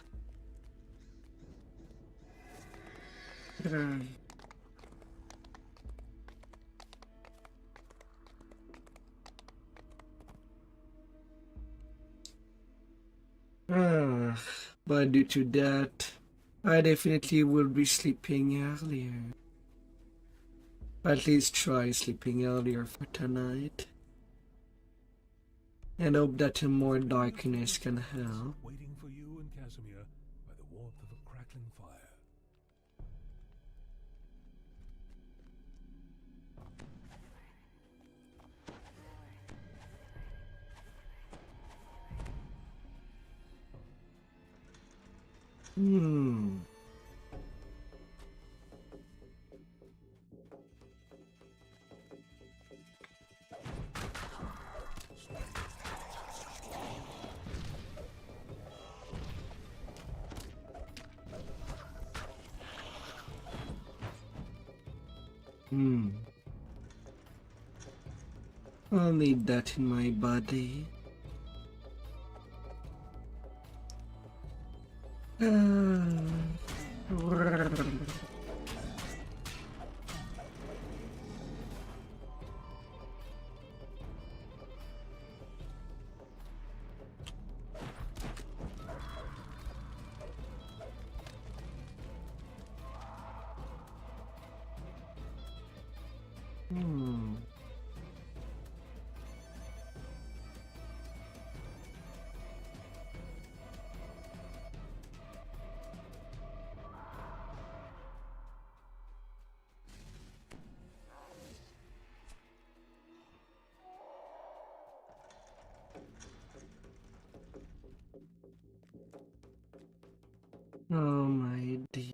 [SPEAKER 1] But due to that, I definitely will be sleeping earlier. At least try sleeping earlier for tonight. And hope that more darkness can help.
[SPEAKER 2] Waiting for you and Casimir by the warmth of a crackling fire.
[SPEAKER 1] Hmm. I'll need that in my body. Oh my dear.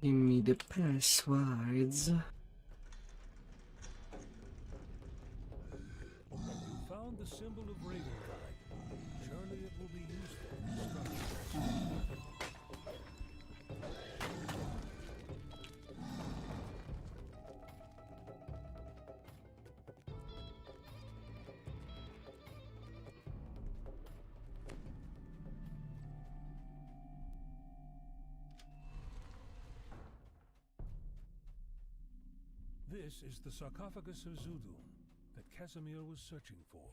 [SPEAKER 1] Give me the passwords.
[SPEAKER 2] You found the symbol of Ravengard. Surely it will be useful. This is the sarcophagus of Zudu that Casimir was searching for.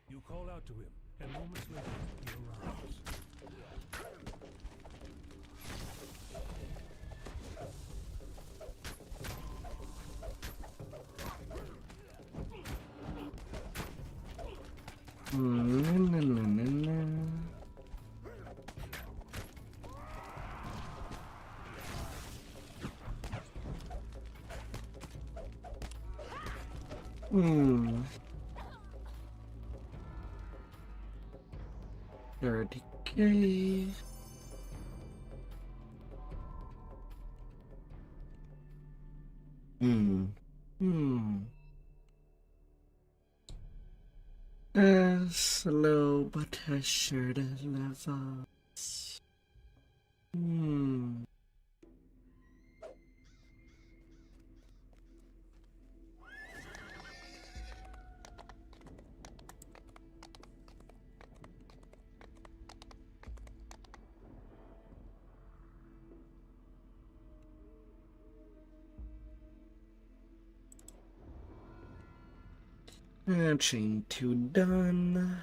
[SPEAKER 2] You call out to him, and moments later, he arrives.
[SPEAKER 1] $30K. Slow but assured levels. Chain 2 done.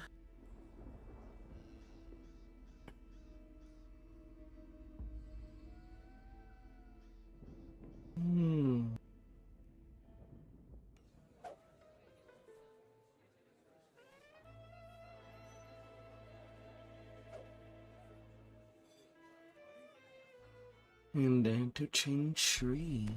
[SPEAKER 1] And then to chain 3.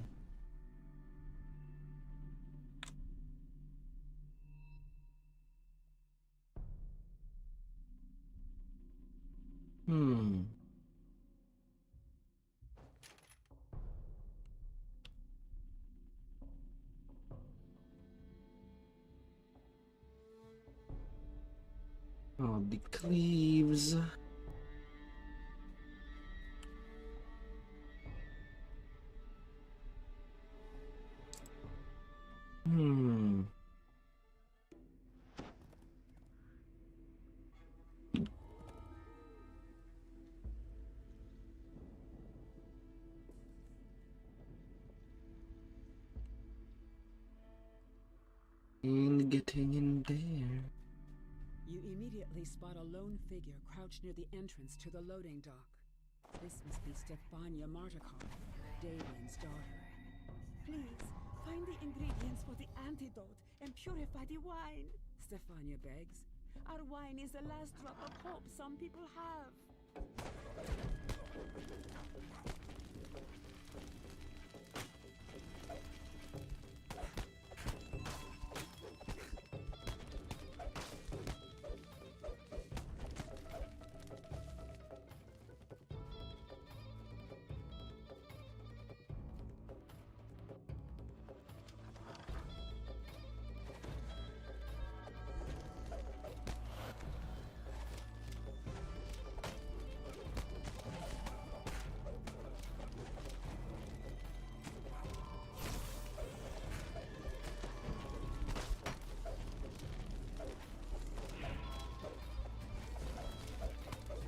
[SPEAKER 1] All the cleaves. And getting in there.
[SPEAKER 9] You immediately spot a lone figure crouched near the entrance to the loading dock. This must be Stefania Martikar, Davian's daughter. Please, find the ingredients for the antidote and purify the wine, Stefania begs. Our wine is the last drop of hope some people have.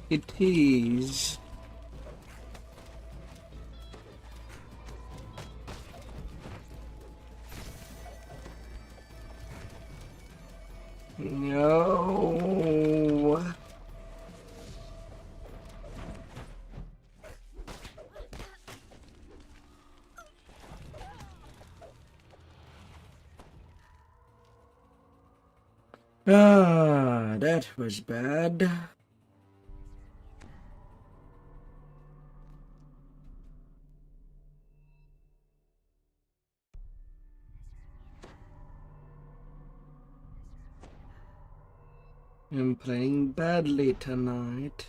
[SPEAKER 1] It is. No. That was bad. I'm playing badly tonight.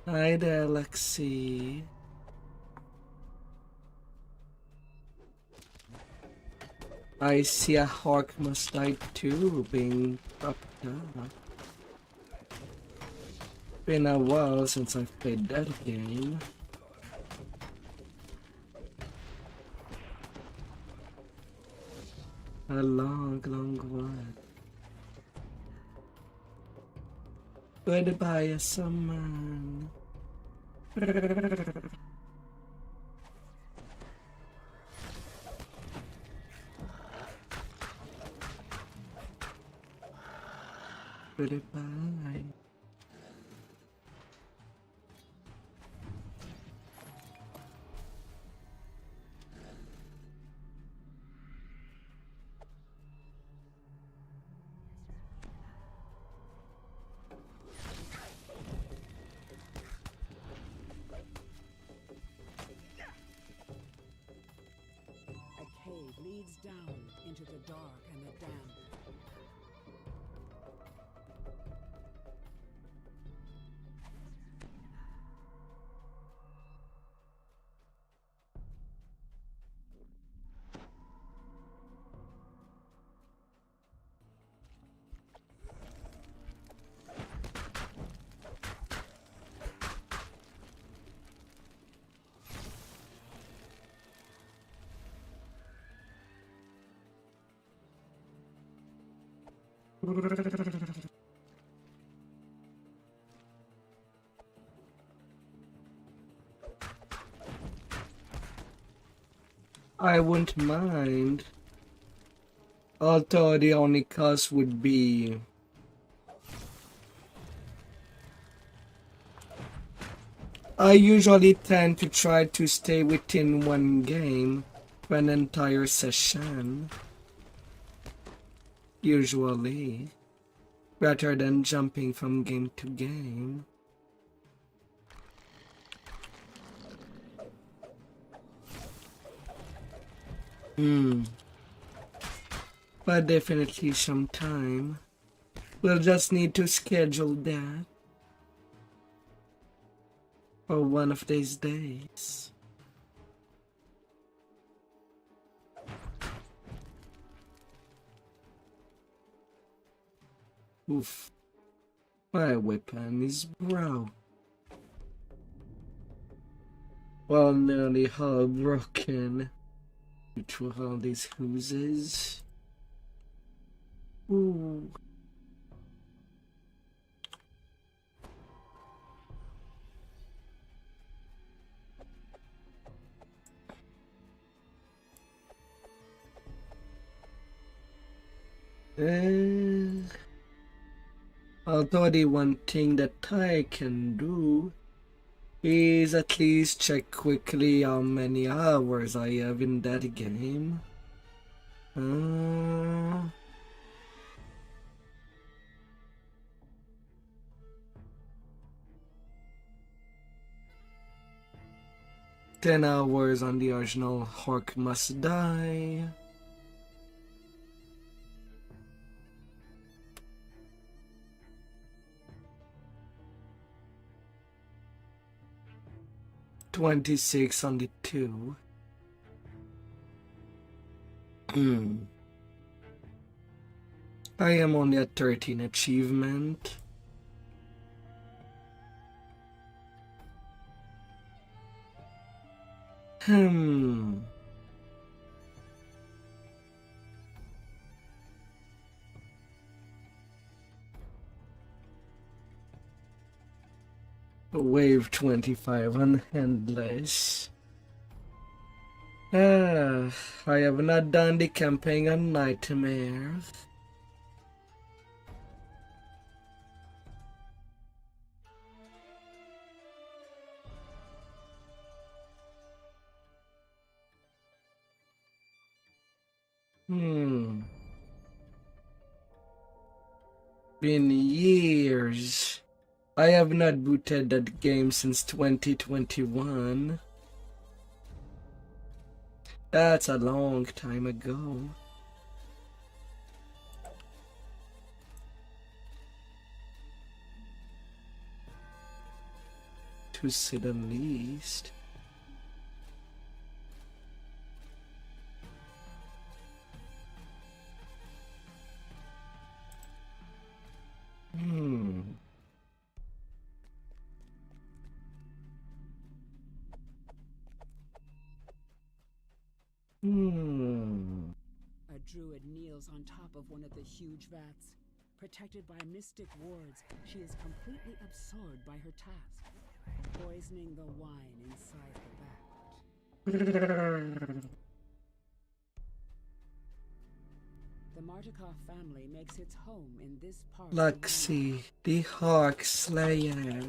[SPEAKER 1] Hi there, I see a hawk must die too being popped up. Been a while since I've played that game. A long, long while. Goodbye, someone. Goodbye.
[SPEAKER 9] A cave leads down into the dark and the damp.
[SPEAKER 1] I wouldn't mind. Although the only cost would be I usually tend to try to stay within one game for an entire session. Usually. Rather than jumping from game to game. But definitely some time. We'll just need to schedule that for one of these days. Oof. My weapon is broke. Well, nearly all broken. Due to all these oozes. Ooh. Although the one thing that I can do is at least check quickly how many hours I have in that game. 10 hours on the original Hork Must Die. $26 on the 2. I am only at 13 achievement. Wave 25 on Endless. I have not done the campaign on Nightmares. Been years. I have not booted that game since 2021. That's a long time ago. To say the least.
[SPEAKER 9] A druid kneels on top of one of the huge vats. Protected by mystic wards, she is completely absorbed by her task, poisoning the wine inside the vat. The Martikov family makes its home in this part of the
[SPEAKER 1] Luxie, the Hawk Slayer.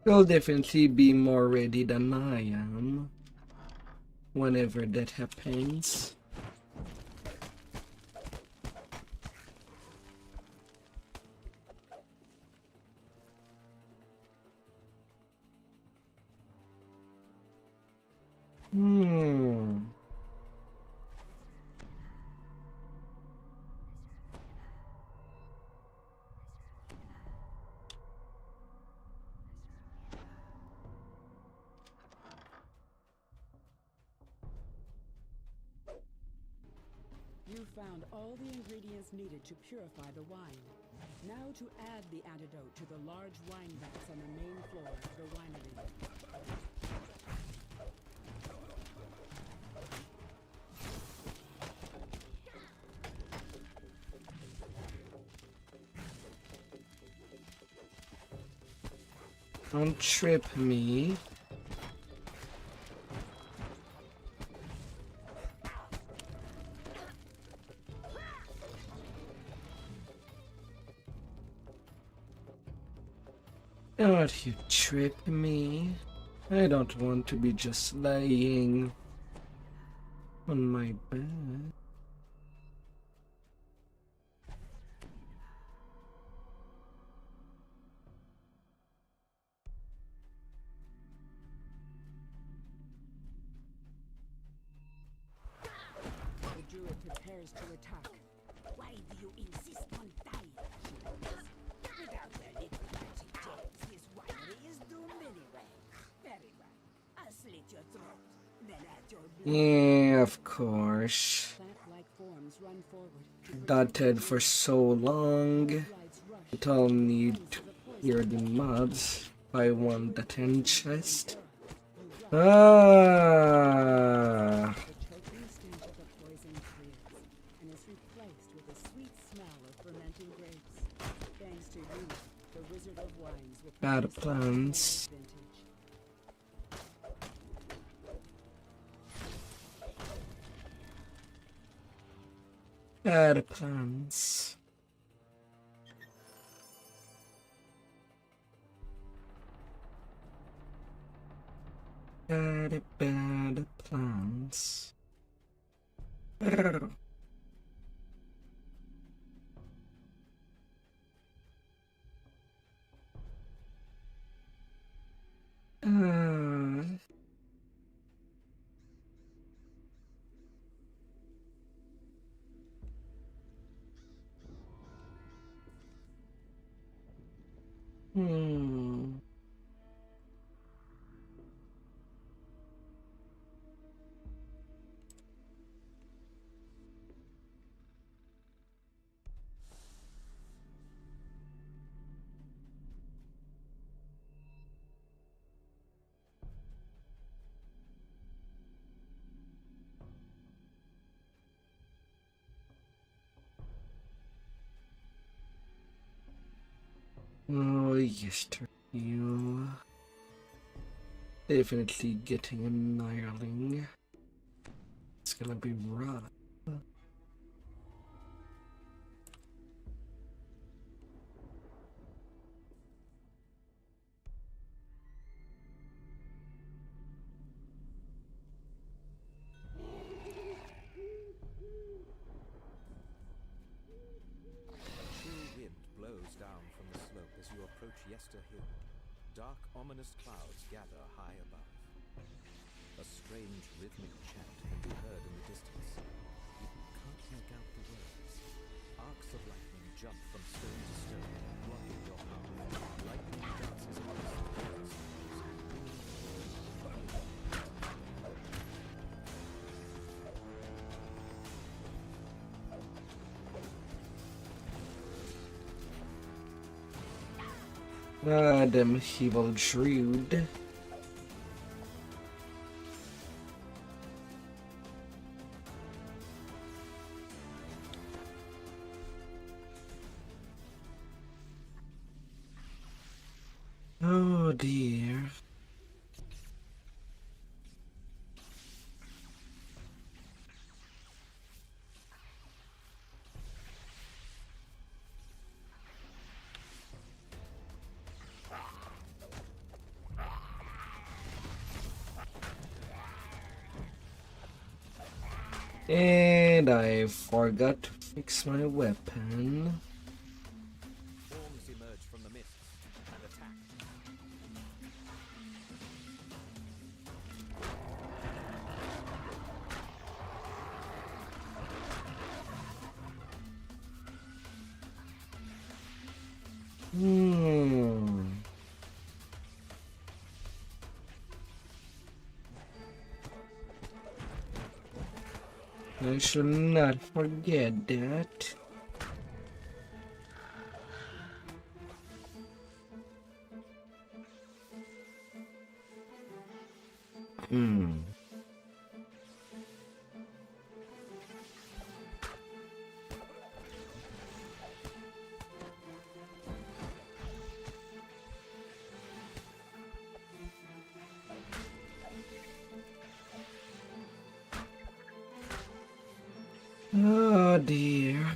[SPEAKER 1] You'll definitely be more ready than I am whenever that happens.
[SPEAKER 9] You found all the ingredients needed to purify the wine. Now to add the antidote to the large wine vats on the main floor of the winery.
[SPEAKER 1] Don't trip me. Don't you trip me. I don't want to be just laying on my bed.
[SPEAKER 9] The druid prepares to attack.
[SPEAKER 4] Why do you insist on dying? Without their little magic gems, this winery is doomed anyway. Very well. I'll slit your throat, then add your blood.
[SPEAKER 1] Yeah, of course.
[SPEAKER 9] Plant-like forms run forward.
[SPEAKER 1] Dotted for so long. It all need to hear the mobs. I want that end chest. Ah.
[SPEAKER 9] The choking stench of the poison clears and is replaced with a sweet smell of fermenting grapes. Thanks to you, the Wizard of Wines will
[SPEAKER 1] Bad
[SPEAKER 9] produce
[SPEAKER 1] plans.
[SPEAKER 9] vintage.
[SPEAKER 1] Bad plans. Bad plans. Hmm. Oh, yesterday. Definitely getting annihilating. It's gonna be rough.
[SPEAKER 9] True
[SPEAKER 7] Fiesta Hill, dark, ominous clouds gather high above. A strange rhythmic chant can be heard in the distance. You can't make out the words. Arcs of lightning jump from stone to stone, blocking your path. Lightning dances amongst the birds.
[SPEAKER 1] Ah, them evil druid. Oh dear. And I forgot to fix my weapon.
[SPEAKER 7] Forms emerge from the mists and attack.
[SPEAKER 1] I should not forget that. Oh dear.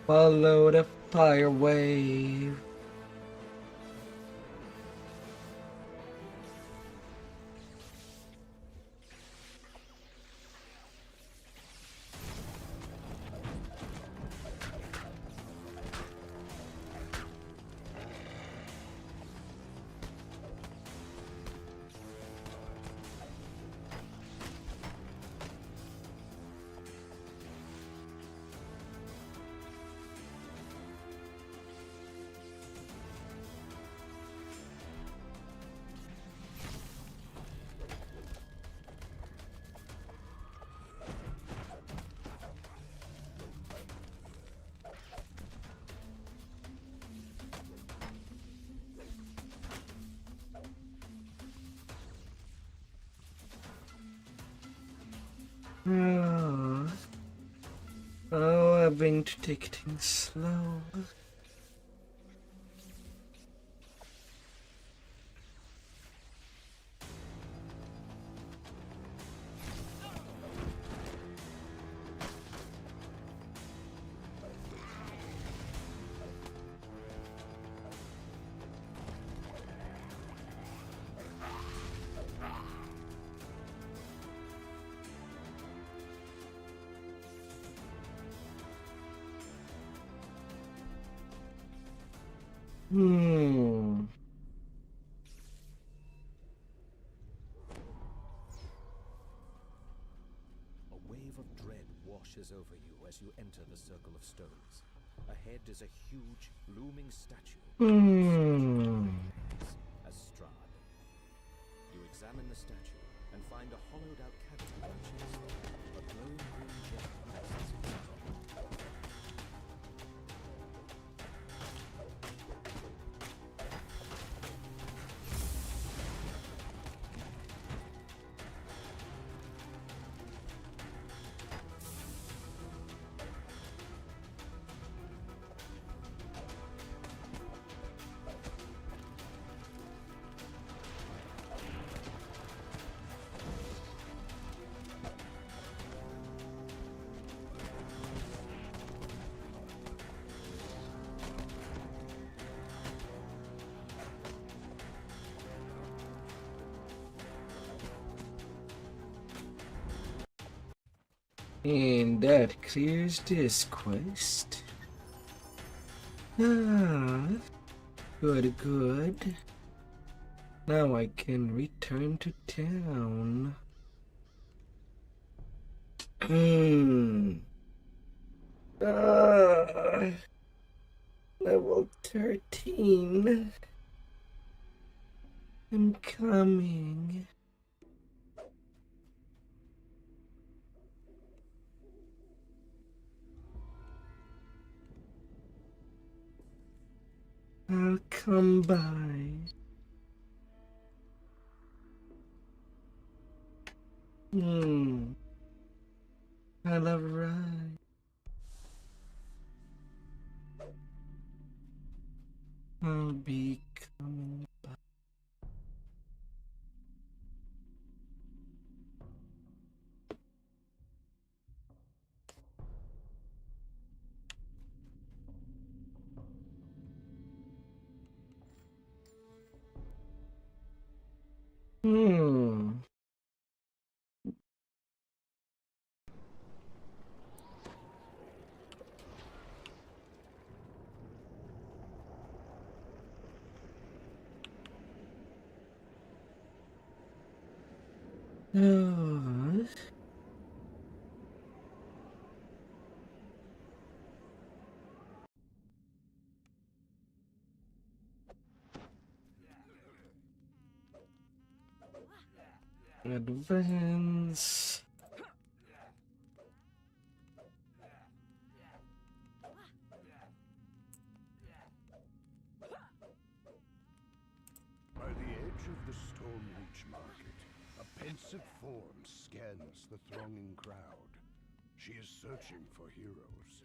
[SPEAKER 1] Follow the fire wave. Oh, I've been to take things slow.
[SPEAKER 7] A wave of dread washes over you as you enter the circle of stones. Ahead is a huge, looming statue. As Strahd. You examine the statue,
[SPEAKER 10] and find a hollowed out cavity in the chest. A glowing green gem rests at the top.
[SPEAKER 1] And that clears this quest. Ah, good, good. Now I can return to town. Ah, level 13. I'm coming. I'll come by. I'll arrive. I'll be coming by. Hmm. Ah. Advance.
[SPEAKER 11] By the edge of the Stone Reach Market, a pensive form scans the thronging crowd. She is searching for heroes.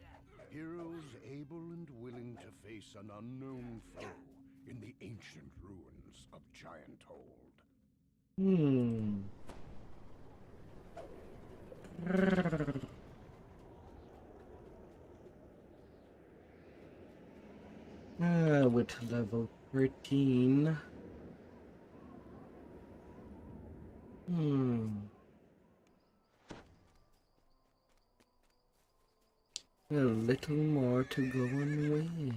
[SPEAKER 11] Heroes able and willing to face an unknown foe in the ancient ruins of Giant Hold. With level 13. A little more to go on with.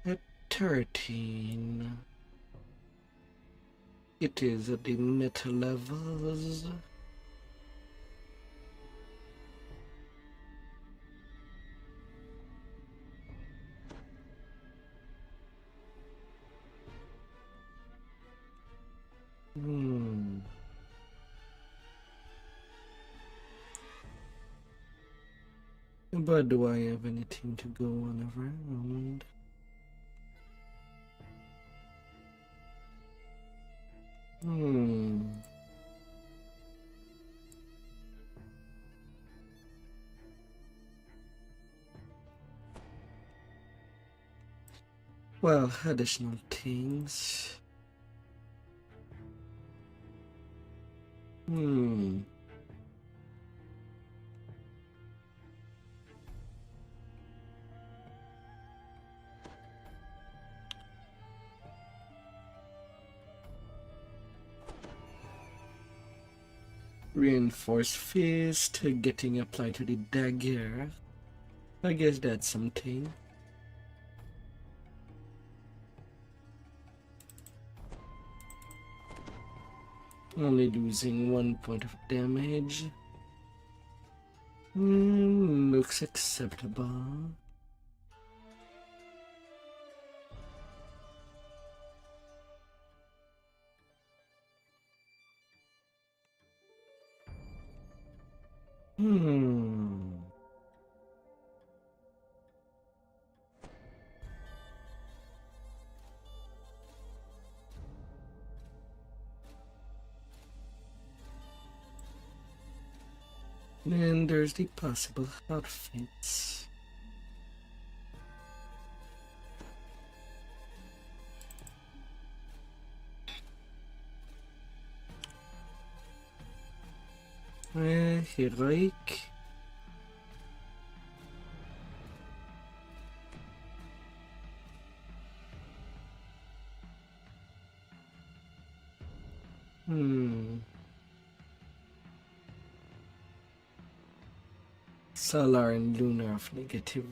[SPEAKER 11] At 13. It is at the meta levels. But do I have anything to go on around? Well, additional things.
[SPEAKER 1] Reinforced fist getting applied to the dagger. I guess that's something. Only losing 1 point of damage. Looks acceptable. And there's the possible outfits. Heroic. Solar and lunar of negative.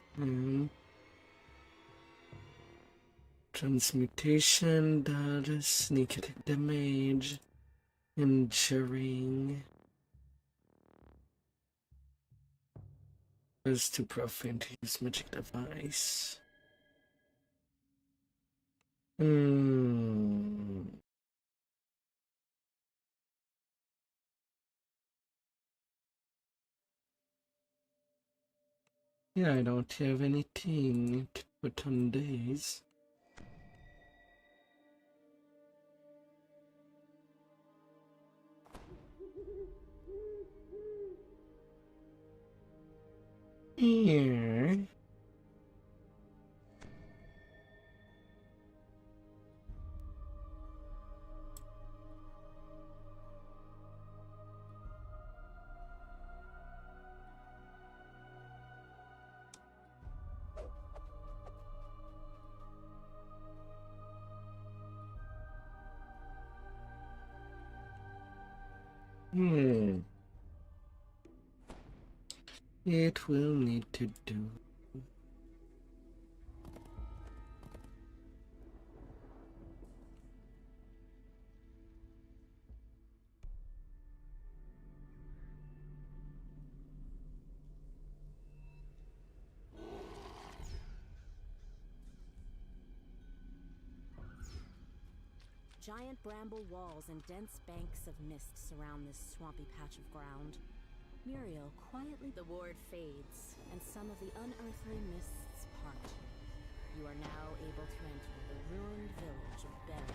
[SPEAKER 1] Transmutation, that sneak attack damage, injuring. Is too profane to use magic device. Yeah, I don't have anything to put on days. Here. It will need to do.
[SPEAKER 12] Giant bramble walls and dense banks of mist surround this swampy patch of ground. Muriel quietly... The ward fades, and some of the unearthly mists part. You are now able to enter the ruined village of Berries.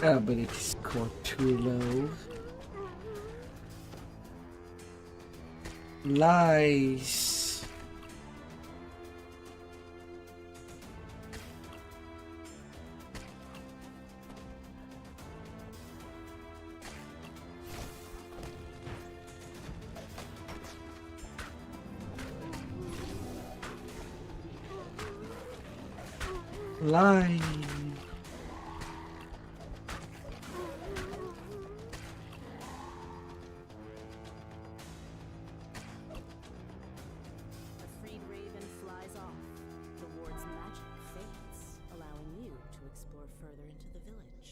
[SPEAKER 12] Ability score too low. Lies. Lies. Further into the village.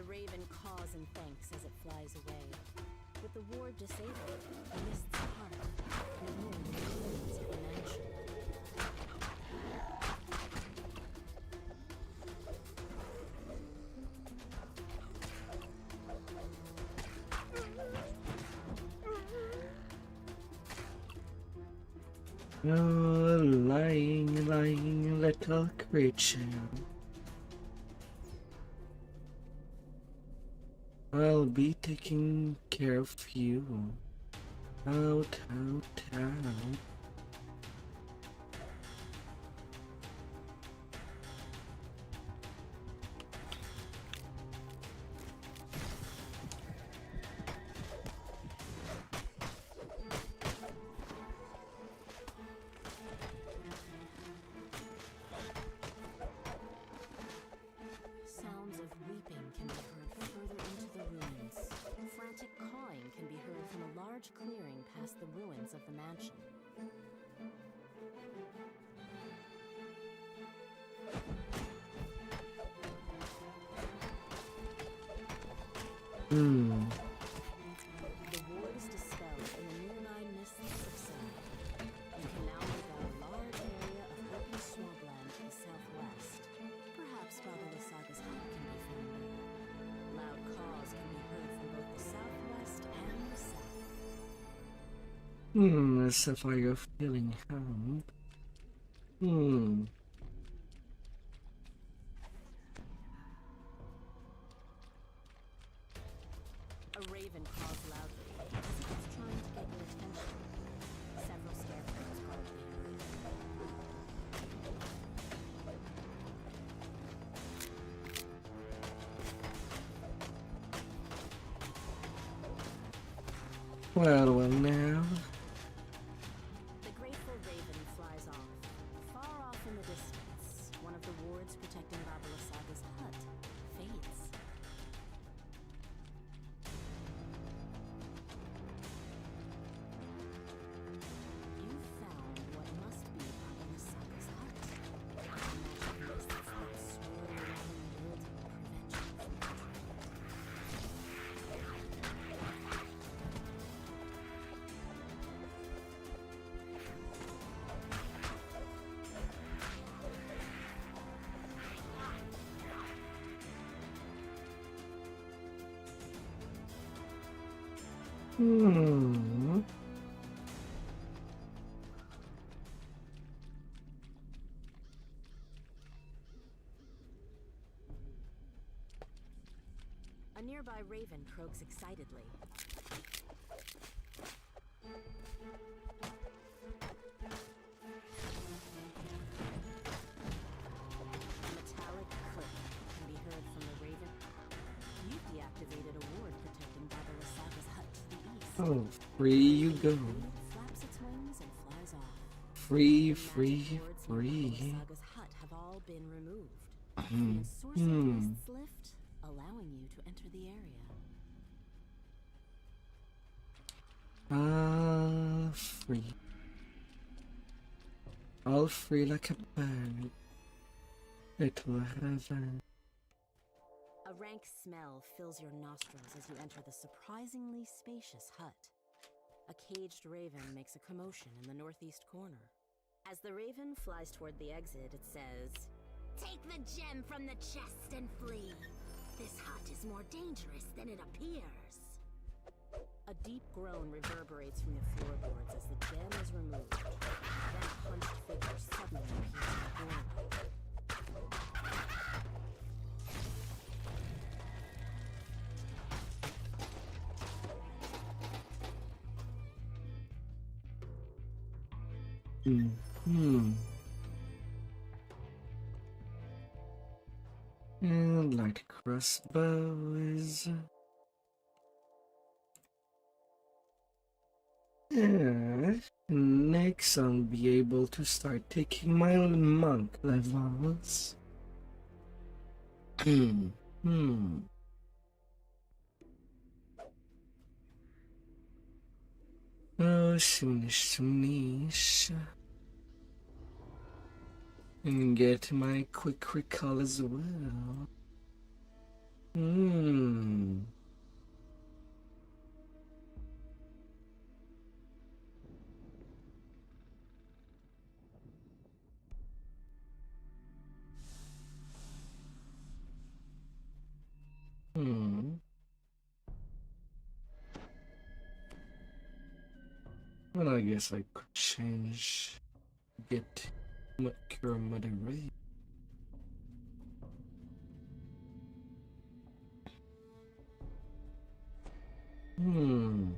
[SPEAKER 12] raven caws and thanks as it flies away. With the ward disabled, the mists part, revealing the ruins of the mansion.
[SPEAKER 1] Oh, lying little creature. I'll be taking care of you. Out.
[SPEAKER 12] Sounds of weeping can be heard further into the ruins. Frantic cawing can be heard from a large clearing past the ruins of the mansion. The ward is dispelled and the nearby mists subside. You can now make out a large area of open swampland to the southwest. Perhaps Baba Lysaga's hut can be found there. Loud caws can be heard from both the southwest and the south.
[SPEAKER 1] As if I are feeling harmed.
[SPEAKER 12] A raven caws loudly, as if it's trying to get your attention. Several scarecrows guard the area.
[SPEAKER 1] Well now.
[SPEAKER 12] The grateful raven flies off. Far off in the distance, one of the wards protecting Baba Lysaga's hut fades. You've found what must be Baba Lysaga's hut. The magic mists that swirl around the world to prevent you from entering it. A nearby raven croaks excitedly. A metallic click can be heard from the raven. You've deactivated a ward protecting Baba Lysaga's hut to the east.
[SPEAKER 1] Oh, free you go.
[SPEAKER 12] The raven flaps its wings and flies off.
[SPEAKER 1] Free.
[SPEAKER 12] Magic wards near Baba Lysaga's hut have all been removed. The ensorcelled mists lift, allowing you to enter the area.
[SPEAKER 1] Free. All free like a bird. Little heaven.
[SPEAKER 12] A rank smell fills your nostrils as you enter the surprisingly spacious hut. A caged raven makes a commotion in the northeast corner. As the raven flies toward the exit, it says,
[SPEAKER 8] Take the gem from the chest and flee. This hut is more dangerous than it appears.
[SPEAKER 12] A deep groan reverberates from the floorboards as the gem is removed. Then a hunched figure suddenly appears in the doorway.
[SPEAKER 1] And light crossbows. Next I'll be able to start taking my monk levels. Oh, soonish. And get my quick recall as well. Hmm. Hmm. Well, I guess I could change. Get cure mother ray. Hmm.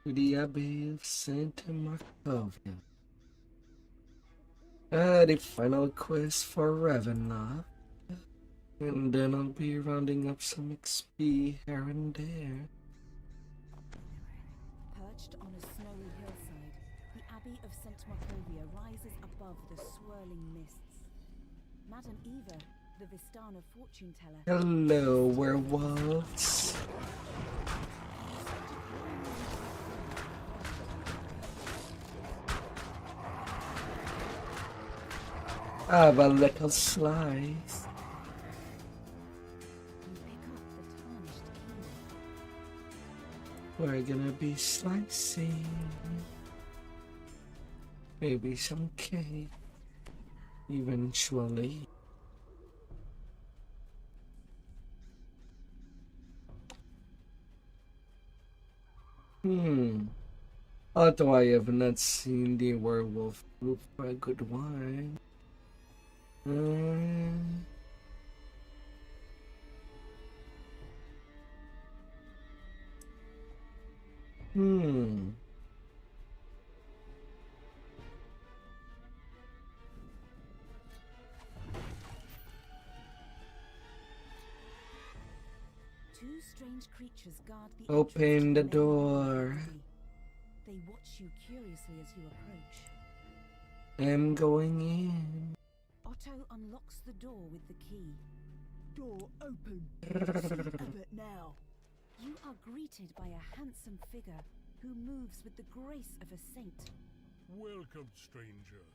[SPEAKER 1] To the Abbey of Santa Markovia. The final quest for Ravenloft. And then I'll be rounding up some XP here and there.
[SPEAKER 12] Perched on a snowy hillside, the Abbey of St. Markovia rises above the swirling mists. Madame Eva, the Vistana fortune teller.
[SPEAKER 1] Hello, werewolves. Have a little slice.
[SPEAKER 12] You pick up the tarnished key.
[SPEAKER 1] We're gonna be slicing. Maybe some cake. Eventually. Although I have not seen the werewolf group for a good while.
[SPEAKER 12] Two strange creatures guard the
[SPEAKER 1] Open
[SPEAKER 12] entrance to
[SPEAKER 1] the
[SPEAKER 12] main
[SPEAKER 1] door.
[SPEAKER 12] Abbey. They watch you curiously as you approach.
[SPEAKER 1] I'm going in.
[SPEAKER 12] Otto unlocks the door with the key.
[SPEAKER 4] Door open. See Abbott now.
[SPEAKER 12] You are greeted by a handsome figure who moves with the grace of a saint.
[SPEAKER 13] Welcome, stranger.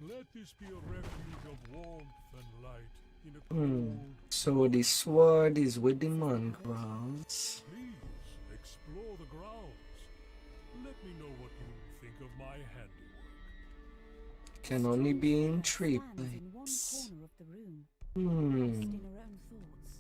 [SPEAKER 13] Let this be a refuge of warmth and light in a cold.
[SPEAKER 1] So the sword is with the mongrels.
[SPEAKER 13] Please explore the grounds. Let me know what you think of my handiwork.
[SPEAKER 1] Can only be in 3
[SPEAKER 12] Stands in one
[SPEAKER 1] places.
[SPEAKER 12] corner of the room, lost in her own thoughts.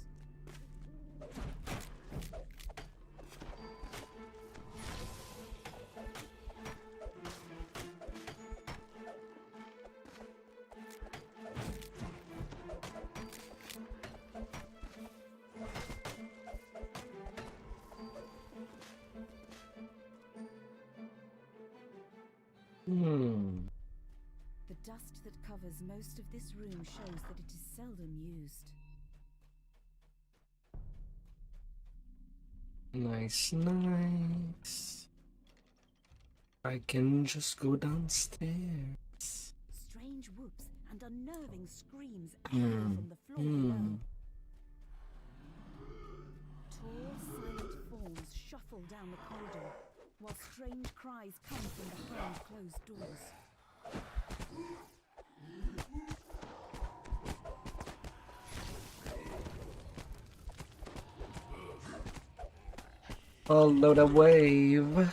[SPEAKER 12] The dust that covers most of this room shows that it is seldom used.
[SPEAKER 1] Nice. I can just go downstairs.
[SPEAKER 12] Strange whoops and unnerving screams echo from the floor below. Tall, silent forms shuffle down the corridor, while strange cries come from behind closed doors.
[SPEAKER 1] Follow the wave.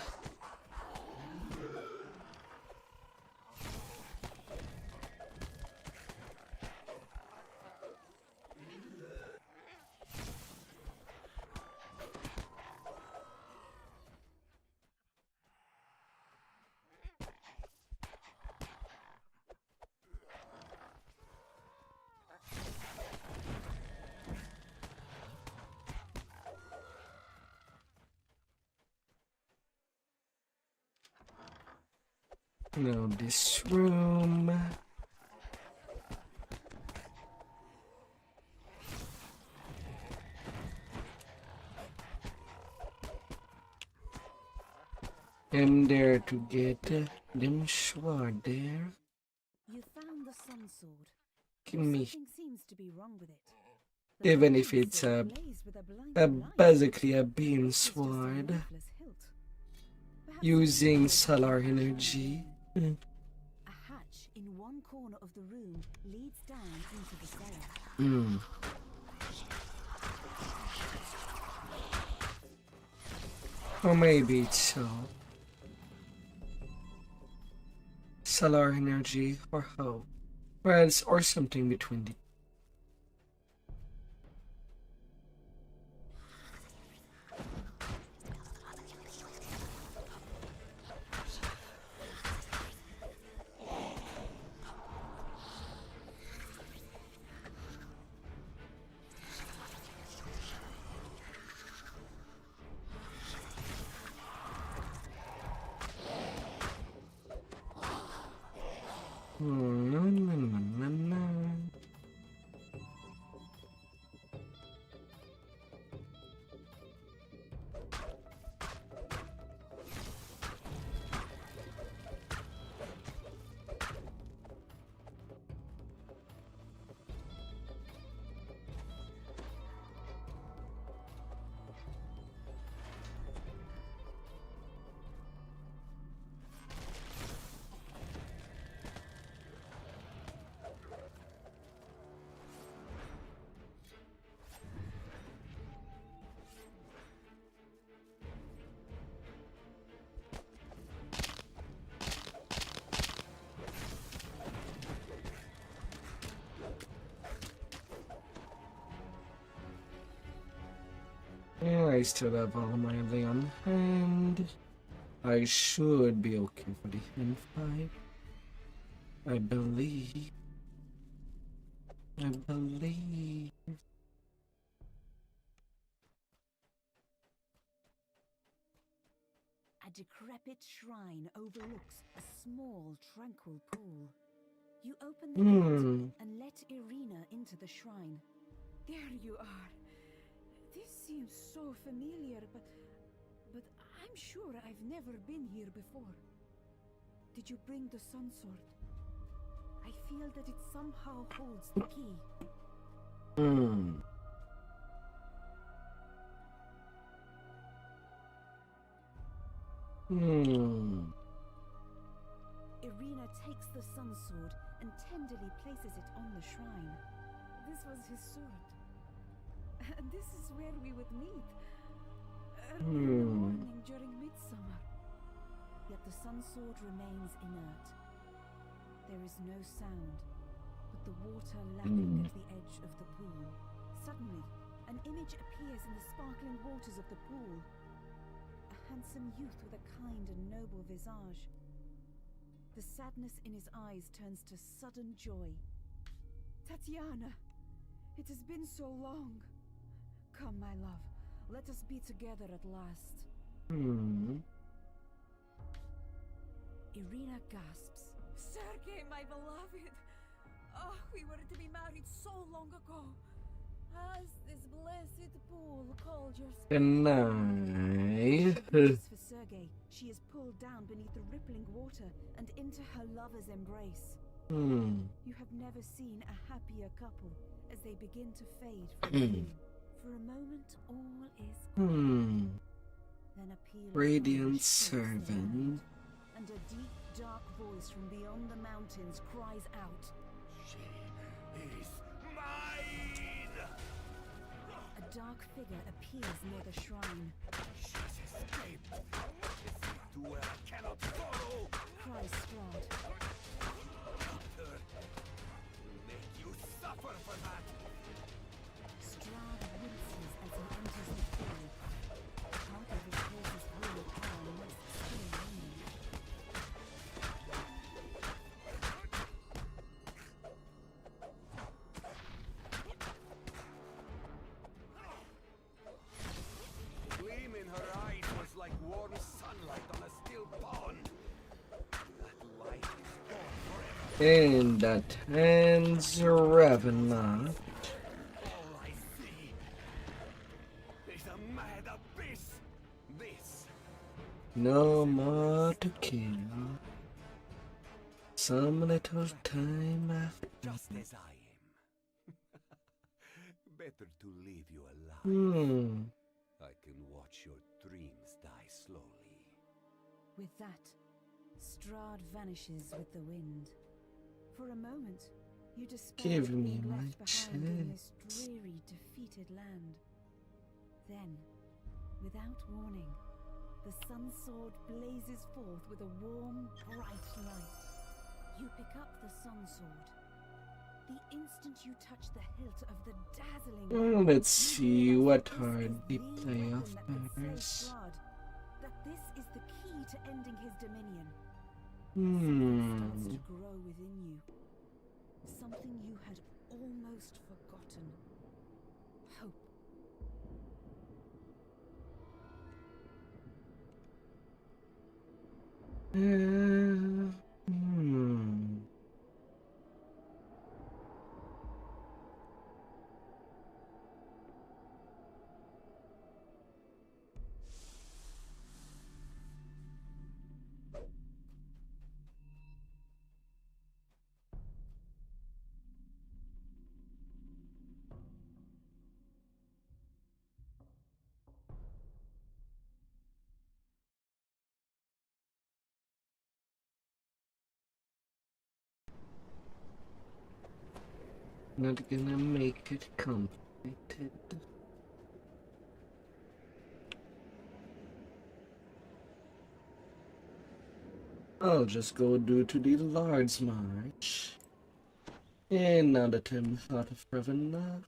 [SPEAKER 1] Now this room. I'm there to get them sword there.
[SPEAKER 12] You found the sun sword.
[SPEAKER 1] Give me.
[SPEAKER 12] Something seems to be wrong with it. The
[SPEAKER 1] Even
[SPEAKER 12] blade
[SPEAKER 1] if it's
[SPEAKER 12] still blazed with a blinding light.
[SPEAKER 1] basically a beam
[SPEAKER 12] This is just a
[SPEAKER 1] sword.
[SPEAKER 12] lifeless hilt.
[SPEAKER 1] using solar energy.
[SPEAKER 12] A hatch in one corner of the room leads down into the cellar.
[SPEAKER 1] Or maybe it's so. Solar energy or how? Or else, or something between the. Yeah, I still have all my Leon hand. I should be okay for the hand fight. I believe.
[SPEAKER 12] A decrepit shrine overlooks a small, tranquil pool. You open the gate and let Irina into the shrine.
[SPEAKER 9] There you are. This seems so familiar, but I'm sure I've never been here before. Did you bring the sun sword? I feel that it somehow holds the key.
[SPEAKER 12] Irina takes the sun sword and tenderly places it on the shrine.
[SPEAKER 9] This was his sword. And this is where we would meet. Early in the morning during midsummer.
[SPEAKER 12] Yet the sun sword remains inert. There is no sound, but the water lapping at the edge of the pool. Suddenly, an image appears in the sparkling waters of the pool. A handsome youth with a kind and noble visage. The sadness in his eyes turns to sudden joy.
[SPEAKER 9] Tatiana! It has been so long. Come, my love. Let us be together at last.
[SPEAKER 12] Irina gasps.
[SPEAKER 9] Sergei, my beloved! Oh, we were to be married so long ago. Has this blessed pool called your spirit?
[SPEAKER 1] And I.
[SPEAKER 12] For Sergei, she is pulled down beneath the rippling water and into her lover's embrace. You have never seen a happier couple as they begin to fade from view. For a moment, all is quiet. Then a peal of
[SPEAKER 1] Radiant
[SPEAKER 12] thunder shakes the
[SPEAKER 1] servant.
[SPEAKER 12] land, and a deep, dark voice from beyond the mountains cries out.
[SPEAKER 5] She is mine!
[SPEAKER 12] A dark figure appears near the shrine.
[SPEAKER 5] She's escaped. To where I cannot follow.
[SPEAKER 12] Cries Strahd.
[SPEAKER 5] Her will make you suffer for that.
[SPEAKER 12] Strahd winces as he enters the pool. Part of his horse's will power must still remain.
[SPEAKER 5] The gleam in her eyes was like warm sunlight on a still pond. That light is gone forever.
[SPEAKER 1] And that ends Ravenloft.
[SPEAKER 5] All I see is a mad abyss. This
[SPEAKER 1] No more to kill. Some little time after.
[SPEAKER 5] just as I am. Better to leave you alive. I can watch your dreams die slowly.
[SPEAKER 4] With that, Strahd vanishes with the wind. For a moment, you despair
[SPEAKER 1] Give
[SPEAKER 4] of
[SPEAKER 1] me
[SPEAKER 4] being
[SPEAKER 1] my
[SPEAKER 4] left behind in this
[SPEAKER 1] chance.
[SPEAKER 4] dreary, defeated land. Then, without warning, the sun sword blazes forth with a warm, bright light. You pick up the sun sword. The instant you touch the hilt of the dazzling
[SPEAKER 1] Well,
[SPEAKER 4] weapon,
[SPEAKER 1] let's
[SPEAKER 4] you
[SPEAKER 1] see
[SPEAKER 4] realize
[SPEAKER 1] what
[SPEAKER 4] that
[SPEAKER 1] are
[SPEAKER 4] this is
[SPEAKER 1] the
[SPEAKER 4] the
[SPEAKER 1] playoff
[SPEAKER 4] weapon that could save
[SPEAKER 1] pairs.
[SPEAKER 4] Strahd. That this is the key to ending his dominion. Something starts to grow within you. Something you had almost forgotten. Hope.
[SPEAKER 1] Not gonna make it complicated. I'll just go due to the Lord's March. And now that I'm out of Ravenna,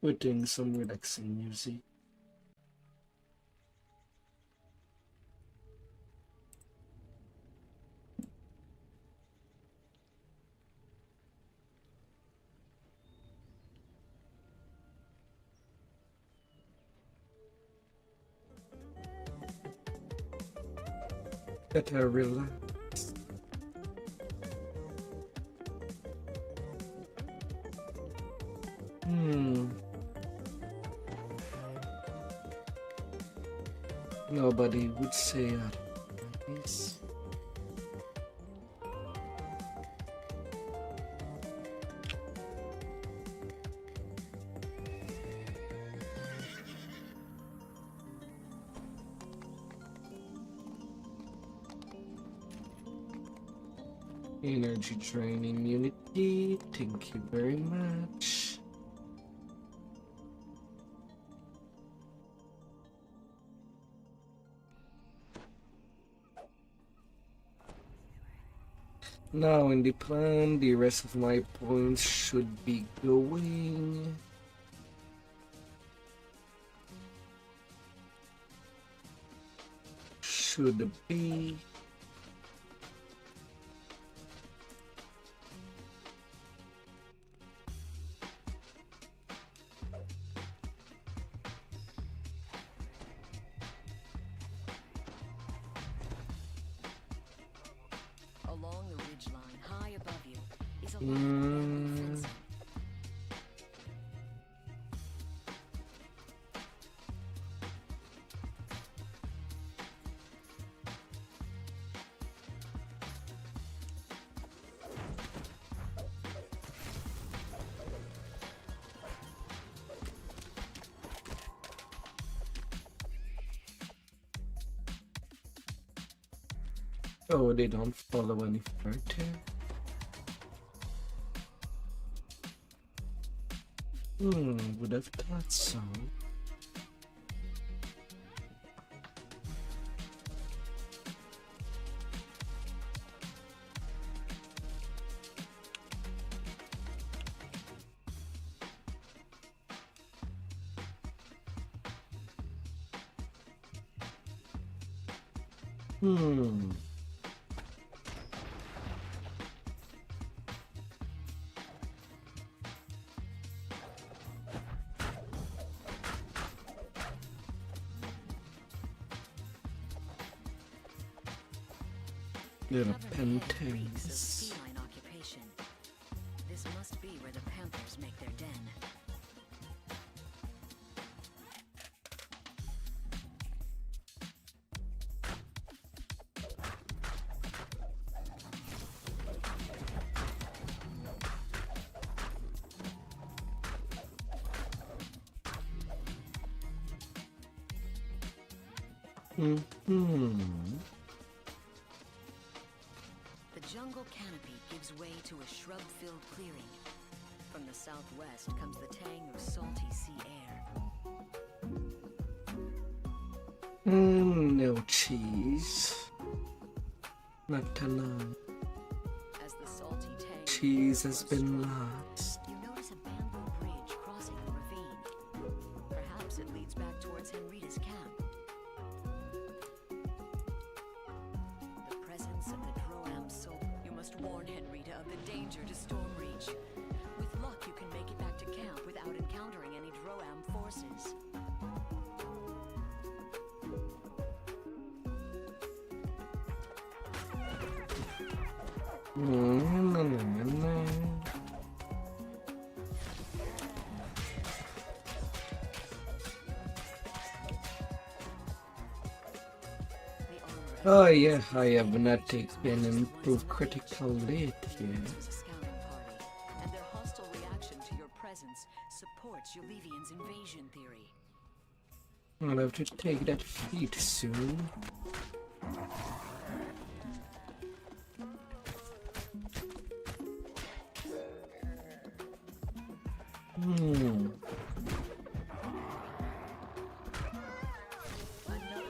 [SPEAKER 1] we're doing some relaxing music. Better relax. Nobody would say otherwise. Energy drain immunity, thank you very much. Now in the plan, the rest of my points should be going. Should be.
[SPEAKER 12] Along the ridgeline, high above you, is a line of bamboo fencing.
[SPEAKER 1] Oh, they don't follow any further. Would have thought so. Little pentas.
[SPEAKER 12] Feline occupation. This must be where the panthers make their den.
[SPEAKER 1] Hmm.
[SPEAKER 14] The jungle canopy gives way to a shrub-filled clearing. From the southwest comes the tang of salty sea air.
[SPEAKER 1] No cheese. Not tonight.
[SPEAKER 14] As the salty tang
[SPEAKER 1] Cheese has been lost.
[SPEAKER 14] you notice a bamboo bridge crossing a ravine. Perhaps it leads back towards Henrita's camp. The presence of the Droam soul. You must warn Henrita of the danger to Stormreach. With luck, you can make it back to camp without encountering any Droam forces.
[SPEAKER 1] Oh yeah, I have not taken improved critical hit here.
[SPEAKER 14] Was a scouting party, and their hostile reaction to your presence supports Yulivian's invasion theory.
[SPEAKER 1] I'll have to take that feat soon.
[SPEAKER 14] Another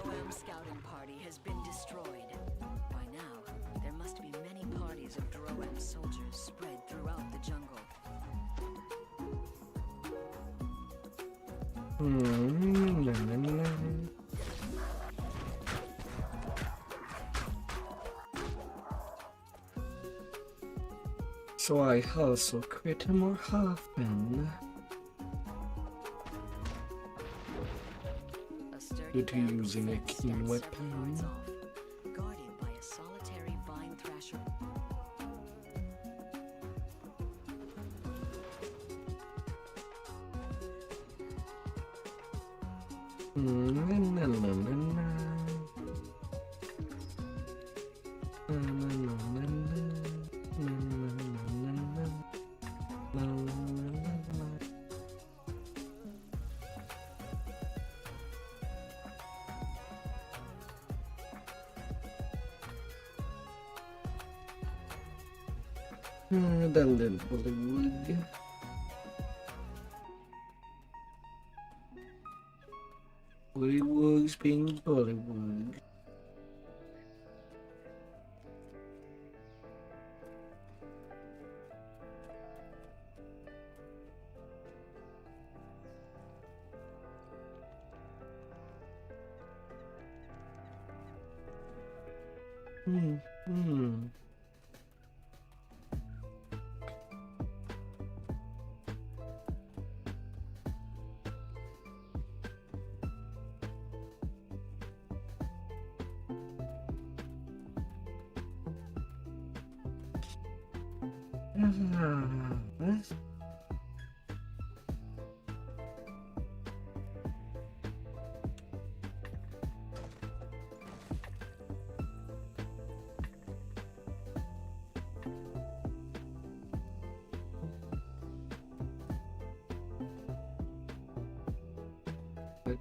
[SPEAKER 14] Droam scouting party has been destroyed. By now, there must be many parties of Droam soldiers spread throughout the jungle.
[SPEAKER 1] So I also crit more often
[SPEAKER 14] A sturdy
[SPEAKER 1] due to
[SPEAKER 14] bamboo
[SPEAKER 1] using a
[SPEAKER 14] fence
[SPEAKER 1] keen
[SPEAKER 14] stands several yards
[SPEAKER 1] weapon.
[SPEAKER 14] off, guarded by a solitary vine thrasher.
[SPEAKER 1] The little Bollywood. Bollywood's being Bollywood.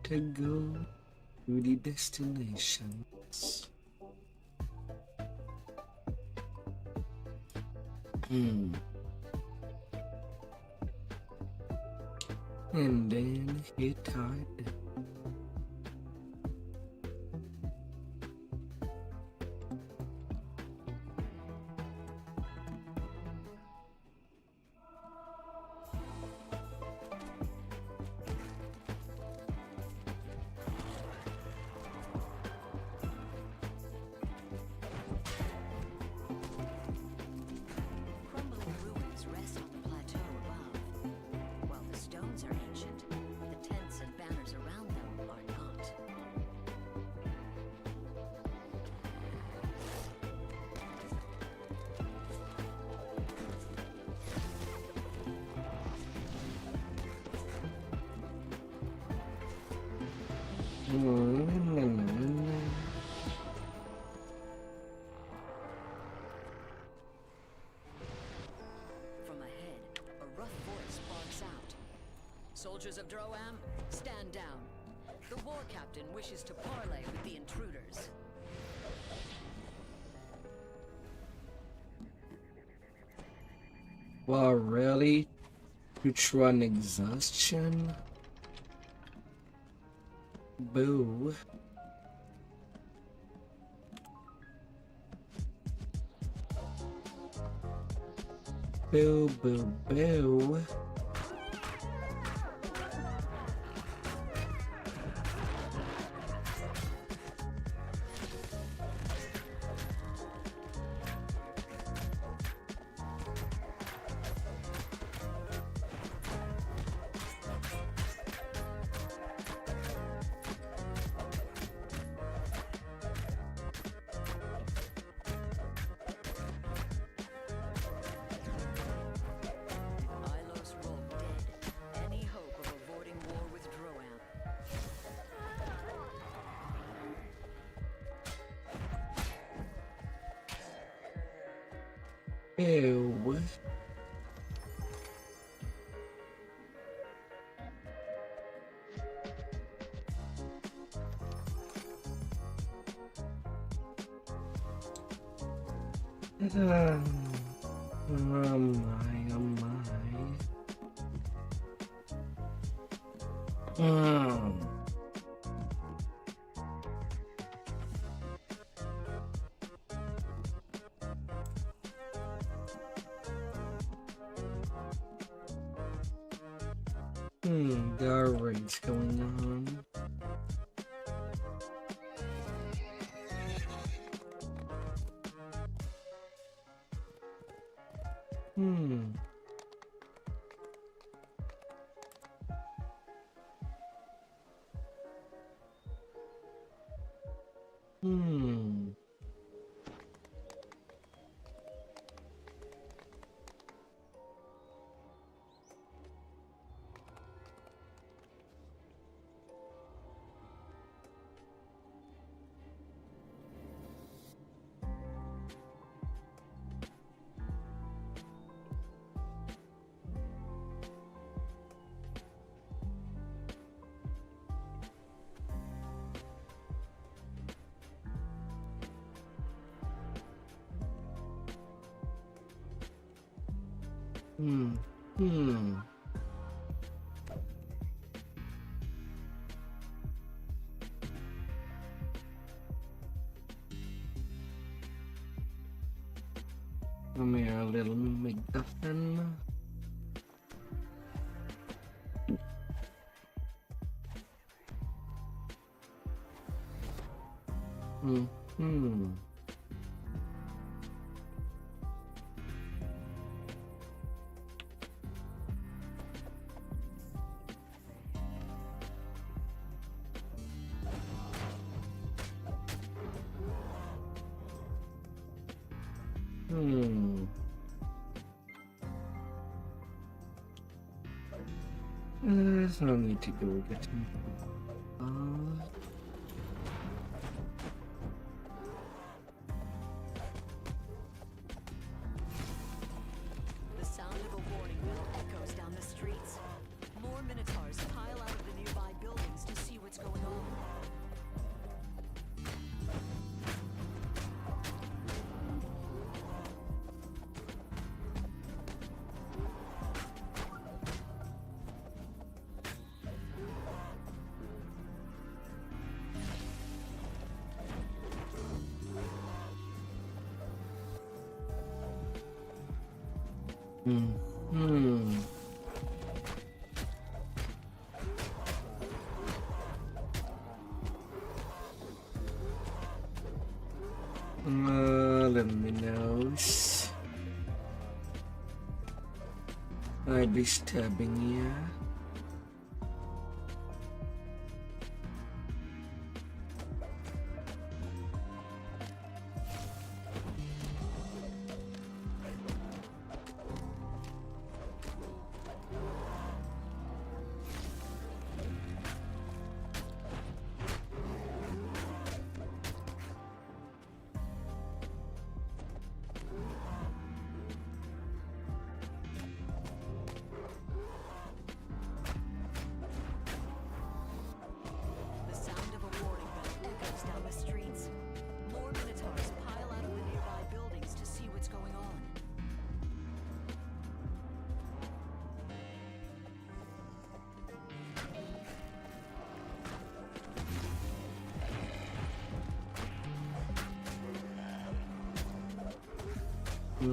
[SPEAKER 1] To go to the destinations. And then hit hard.
[SPEAKER 14] Crumbling ruins rest on the plateau above. While the stones are ancient, the tents and banners around them are not. From ahead, a rough voice barks out. Soldiers of Droam, stand down. The war captain wishes to parley with the intruders.
[SPEAKER 1] Wow, really? Neutron exhaustion? Boo. Boo, boo, boo.
[SPEAKER 14] Ilos Roll dead. Any hope of avoiding war with Droam?
[SPEAKER 1] Ew. Oh my, oh my. There are raids going on. Hmm. Come here, little McGuffin. So I need to go get him.
[SPEAKER 14] The sound of a warning bell echoes down the streets. More Minotaurs pile out of the nearby buildings to see what's going on.
[SPEAKER 1] Let me know. I'd be stabbing you.
[SPEAKER 14] The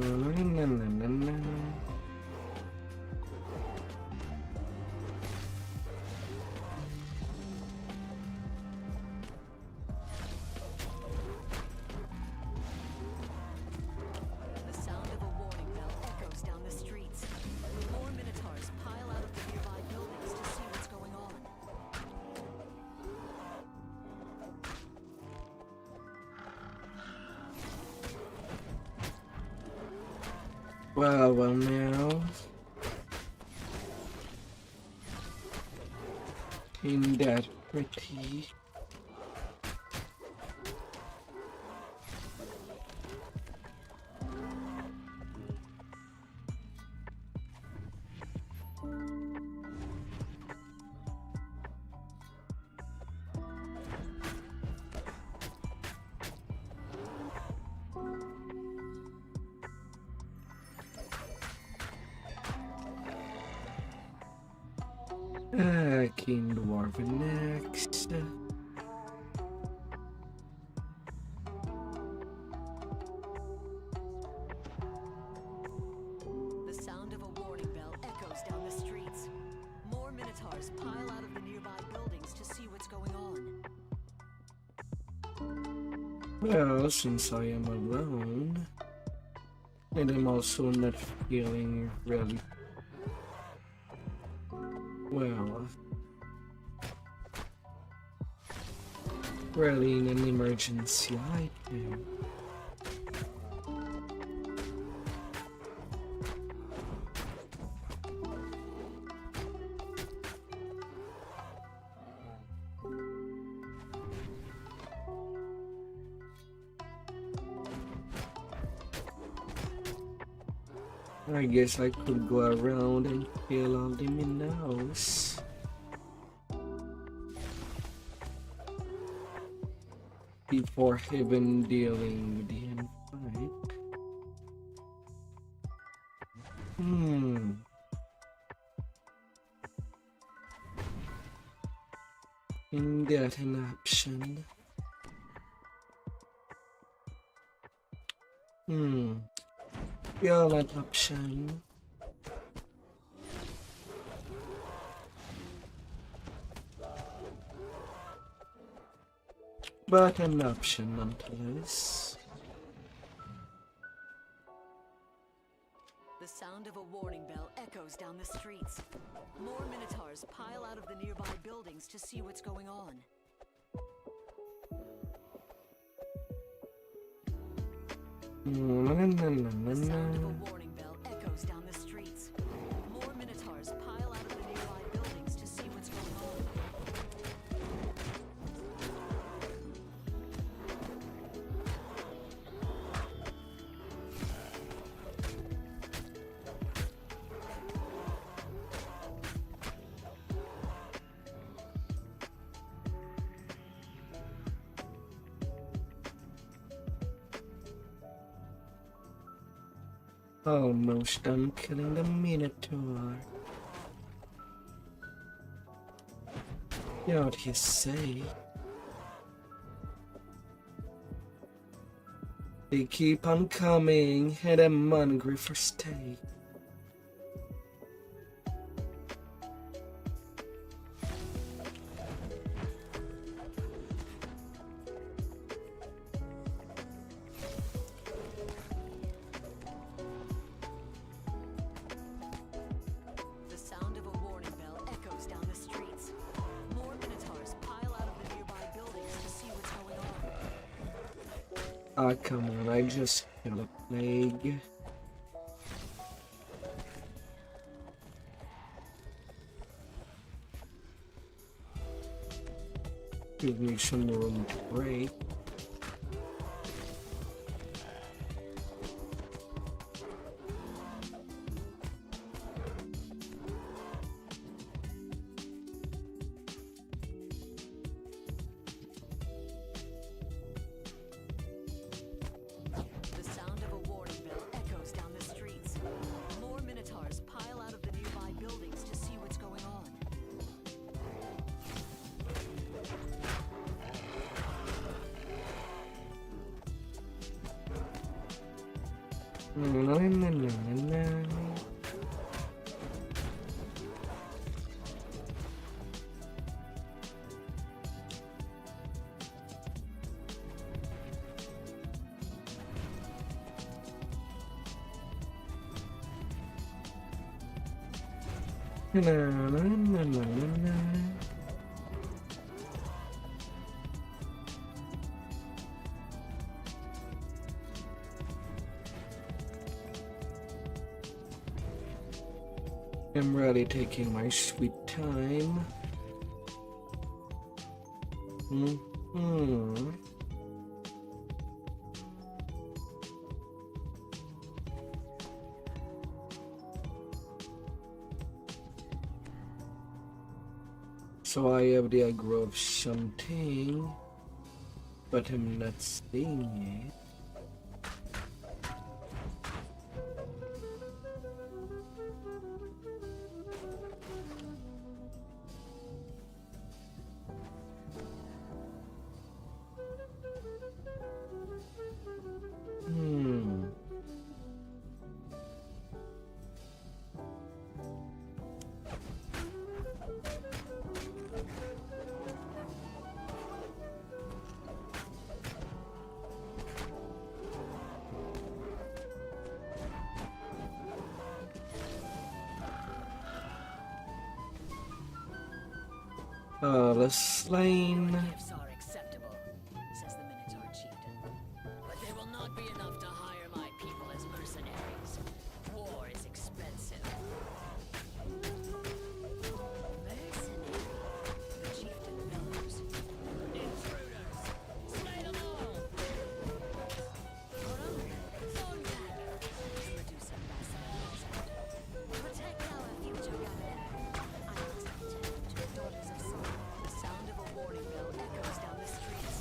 [SPEAKER 14] sound of a warning bell echoes down the streets. More minotaurs pile out of the nearby buildings to see what's going on.
[SPEAKER 1] Well now. Ain't that pretty? King Dwarf next.
[SPEAKER 14] The sound of a warning bell echoes down the streets. More minotaurs pile out of the nearby buildings to see what's going on.
[SPEAKER 1] Well, since I am alone, and I'm also not feeling really well, really in an emergency item. I guess I could go around and kill all the minnows. Before even dealing with the end fight. Is that an option? Yeah, that option. But an option nonetheless.
[SPEAKER 14] The sound of a warning bell echoes down the streets. More minotaurs pile out of the nearby buildings to see what's going on. The sound of a warning bell echoes down the streets. More minotaurs pile out of the nearby buildings to see what's going on.
[SPEAKER 1] Almost done killing the Minotaur. You know what you say? They keep on coming, and I'm hungry for steak.
[SPEAKER 14] The sound of a warning bell echoes down the streets. More minotaurs pile out of the nearby buildings to see what's going on.
[SPEAKER 1] Ah, come on, I just killed a plague. Give me some room to break.
[SPEAKER 14] The sound of a warning bell echoes down the streets. More minotaurs pile out of the nearby buildings to see what's going on.
[SPEAKER 1] I'm really taking my sweet time. So I have the aggro of something, but I'm not seeing it. The slain.
[SPEAKER 14] Gifts are acceptable, says the Minotaur chieftain. But they will not be enough to hire my people as mercenaries. War is expensive. Mercenary? The chieftain bellows. Intruders! Slay them all! Thornbanner! The Medusa ambassador calls out. Protect our future governor. I must attend to the daughters of Sol. The sound of a warning bell echoes down the streets.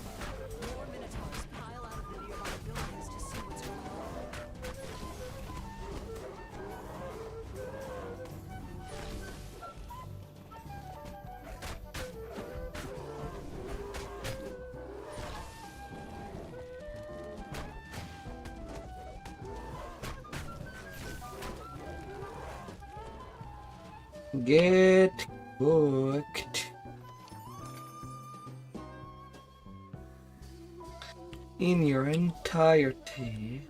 [SPEAKER 14] More Minotaurs pile out of the nearby buildings to see what's going on.
[SPEAKER 1] Get cooked. In your entirety.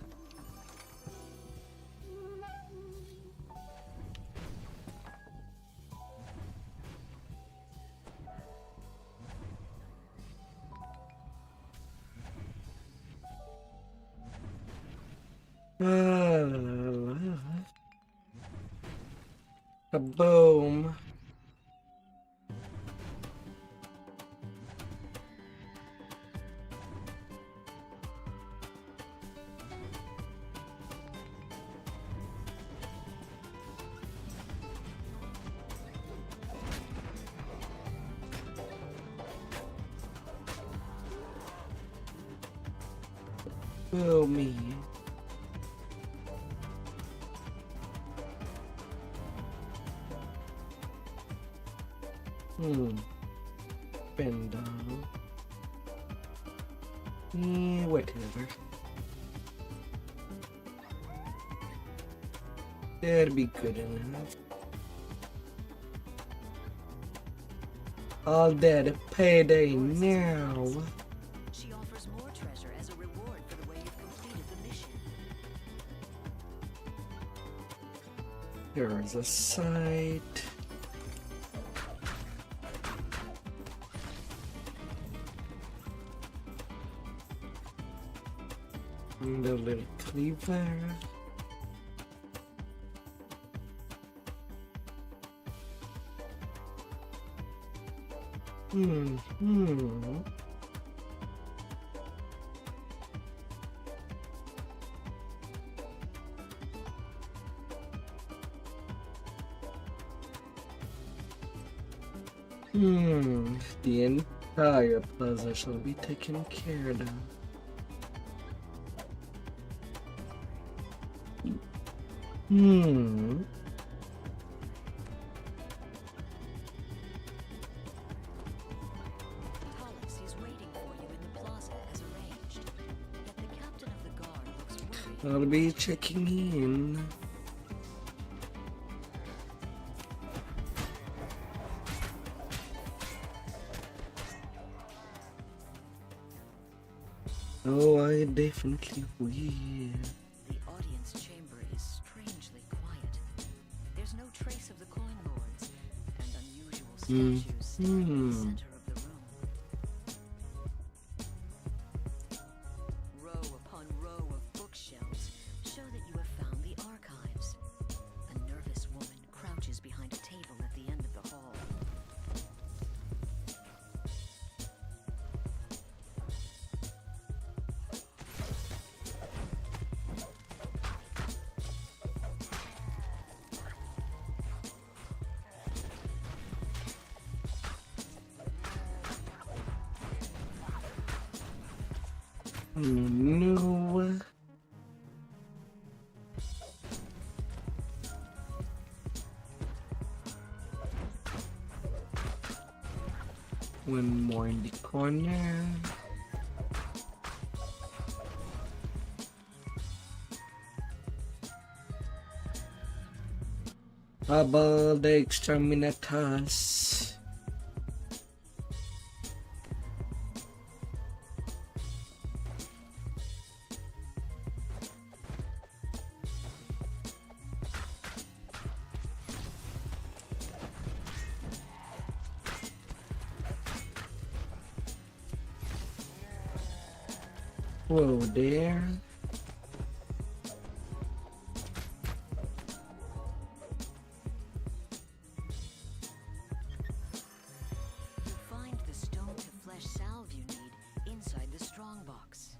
[SPEAKER 1] Kaboom. Oh, me. Bend down. Yeah, whatever. That'd be good enough. All that payday now.
[SPEAKER 14] She offers more treasure as a reward for the way you've completed the mission.
[SPEAKER 1] There's a sight. And a little cleaver. The entire plaza shall be taken care of.
[SPEAKER 14] Hollis is waiting for you in the plaza as arranged. Yet the captain of the guard looks worried
[SPEAKER 1] I'll be checking in. Oh, I definitely will.
[SPEAKER 14] The audience chamber is strangely quiet. There's no trace of the coin lords, and unusual statues stand in the center of the room. Row upon row of bookshelves show that you have found the archives. A nervous woman crouches behind a table at the end of the hall.
[SPEAKER 1] No. One more in the corner. How about the exterminatus? Whoa there.
[SPEAKER 14] You find the stone to flesh salve you need inside the strongbox.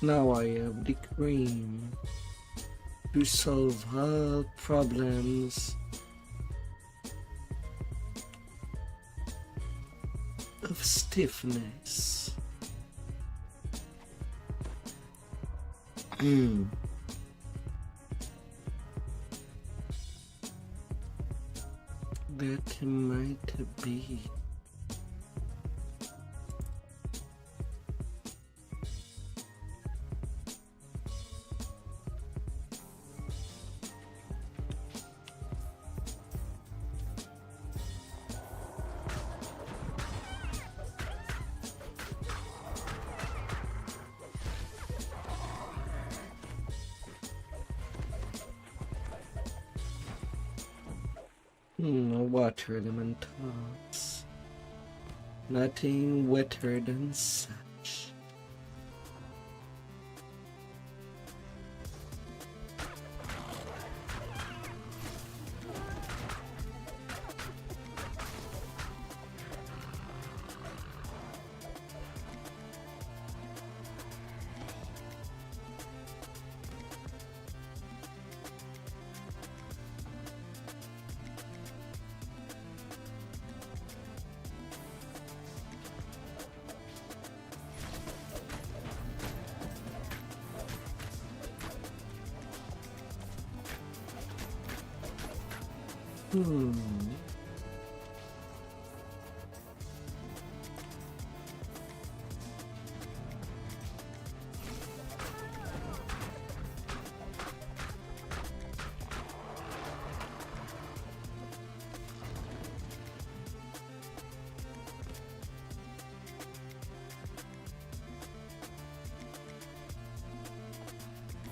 [SPEAKER 1] Now I have the cream to solve all problems of stiffness. That might be. Water elementals. Nothing wetter than such.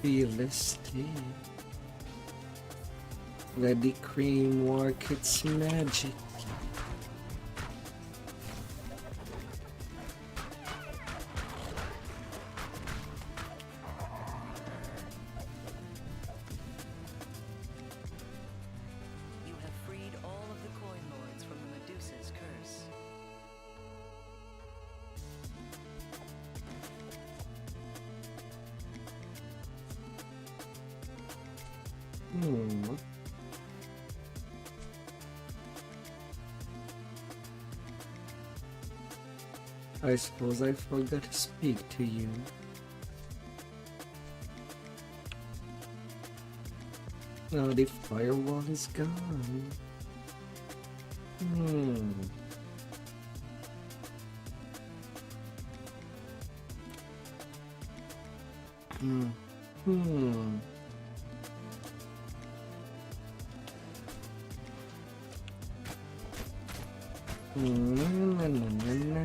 [SPEAKER 1] Realistic. Let the cream work its magic.
[SPEAKER 14] You have freed all of the coin lords from the Medusa's curse.
[SPEAKER 1] I suppose I forgot to speak to you. Now the firewall is gone. Hmm. Hmm. Na, na, na, na, na.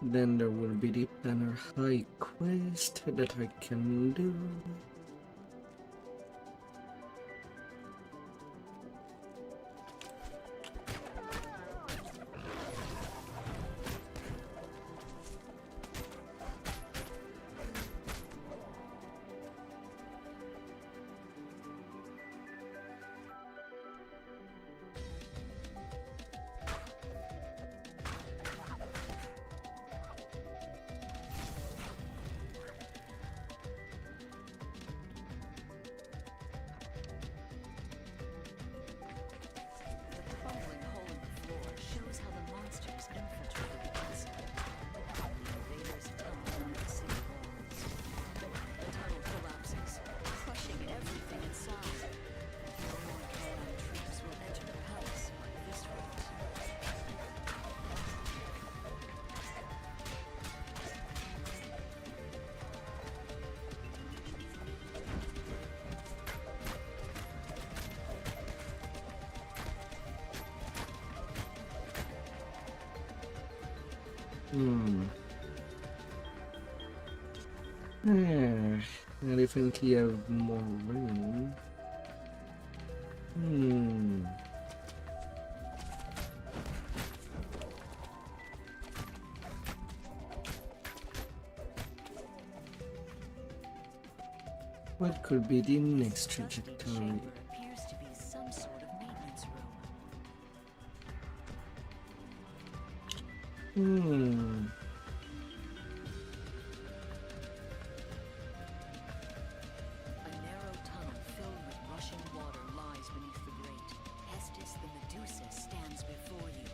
[SPEAKER 1] Then there will be the planner high quest that I can do.
[SPEAKER 14] The crumbling hole in the floor shows how the monsters infiltrated the castle. The invaders tumble under the city walls. The tunnel collapses, crushing everything inside. No more Drow troops will enter the palace by this route. I definitely have more room. What could be the next This dusty
[SPEAKER 1] trajectory?
[SPEAKER 14] chamber appears to be some sort of maintenance room. A narrow tunnel filled with rushing water lies beneath the grate. Hestis the Medusa stands before you.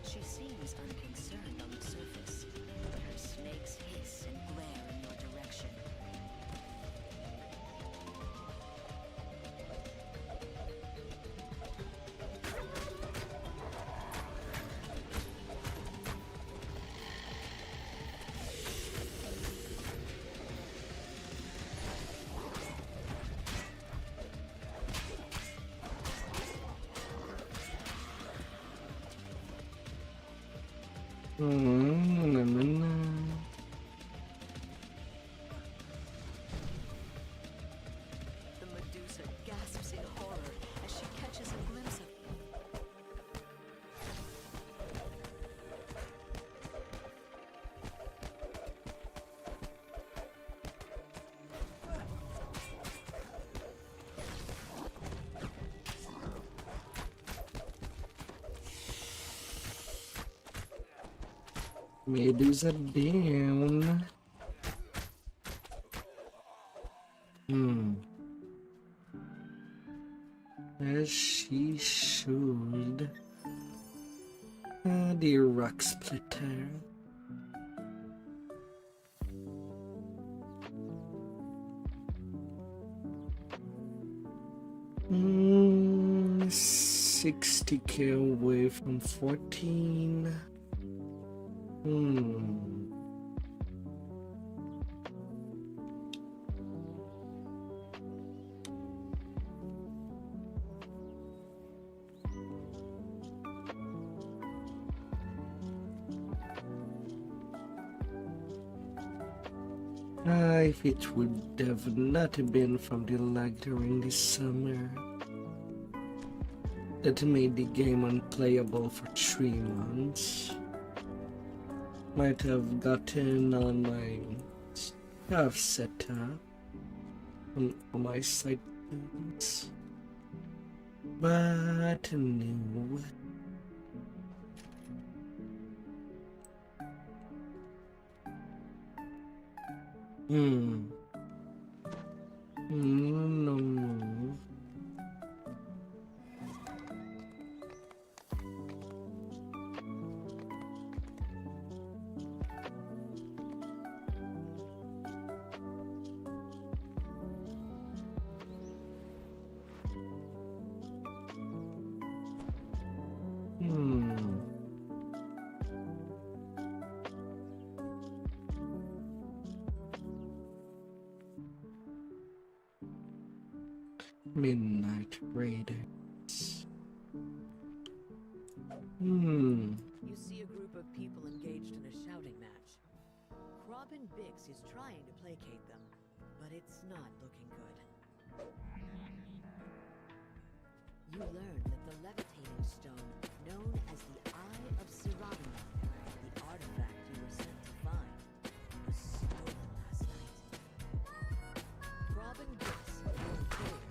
[SPEAKER 14] She seems unconcerned on the surface, but her snakes hiss and glare in your direction. The Medusa gasps in horror as she catches a glimpse of
[SPEAKER 1] Medusa down. As she should. The rock splitter. Hmm, 60k away from 14. If it would have not been from the lag during the summer that made the game unplayable for 3 months, might have gotten on my stuff set up on my site, but no. No. Midnight Raiders. Hmm.
[SPEAKER 14] You see a group of people engaged in a shouting match. Robin Bix is trying to placate them, but it's not looking good. You learn that the levitating stone, known as the Eye of Serrano, the artifact you were sent to find, was stolen last night. Robin Bix, your employer,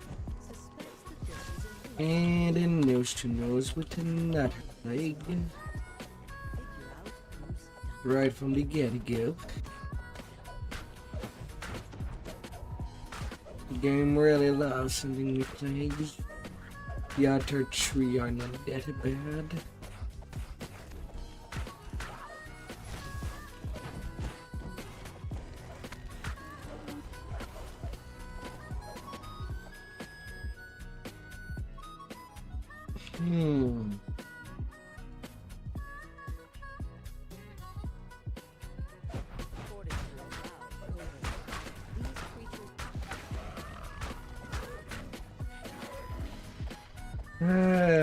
[SPEAKER 14] suspects that this is a
[SPEAKER 1] And in nose to nose with another leg. Right from the get-go. The game really loves sending me plagues. The other three are not that bad.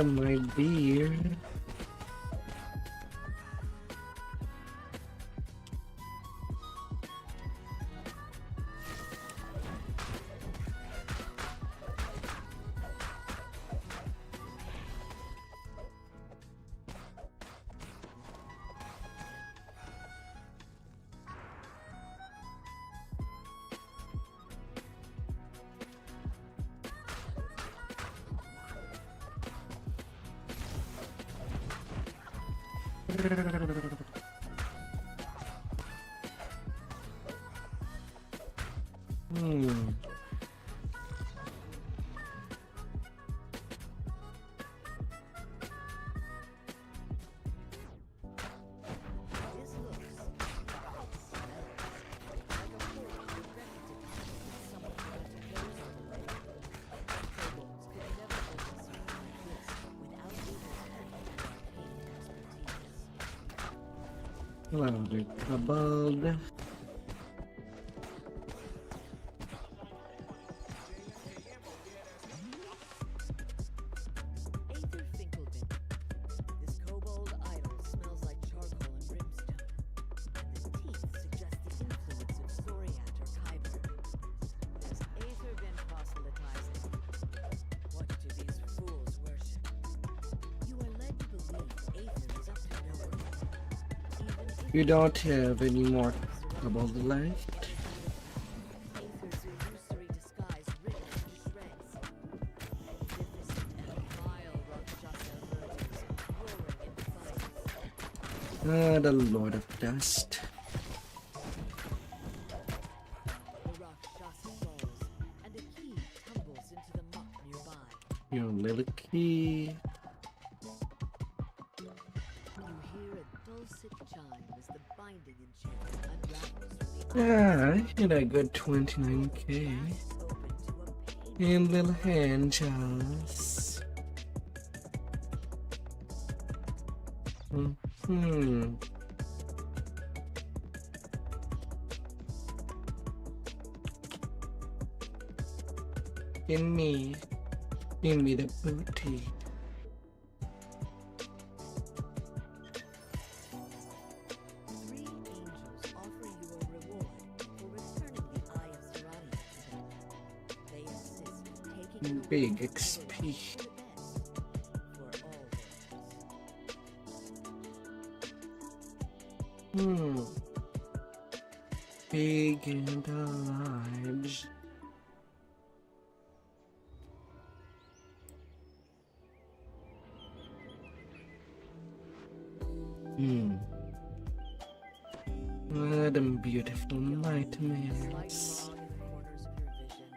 [SPEAKER 1] My beard. Louder, troubled.
[SPEAKER 14] This kobold idol smells like charcoal and brimstone, and the teeth suggest the influence of Soriat or Kyber. Has Aether been proselytizing? What do these fools worship? You are led to believe Aether is up to no good.
[SPEAKER 1] You don't have any more troubled left.
[SPEAKER 14] Aether's illusory disguise ripped to shreds. Magnificent and vile Rakshasa murders, roaring in defiance.
[SPEAKER 1] Ah, the Lord of Dust.
[SPEAKER 14] The Rakshasa falls, and a key tumbles into the muck nearby.
[SPEAKER 1] Your little key.
[SPEAKER 14] You hear a dulcet chime as the binding enchantment unravels from the
[SPEAKER 1] Ah, I hit a good 29k. And little hand jobs. Give me the booty.
[SPEAKER 14] Three angels offer you a reward for returning the Eye of Serrano to them. They insist taking the
[SPEAKER 1] Big
[SPEAKER 14] world
[SPEAKER 1] XP.
[SPEAKER 14] for the best for all worlds.
[SPEAKER 1] Big and large. What a beautiful nightmares.
[SPEAKER 14] Slight fog in the corners of your vision.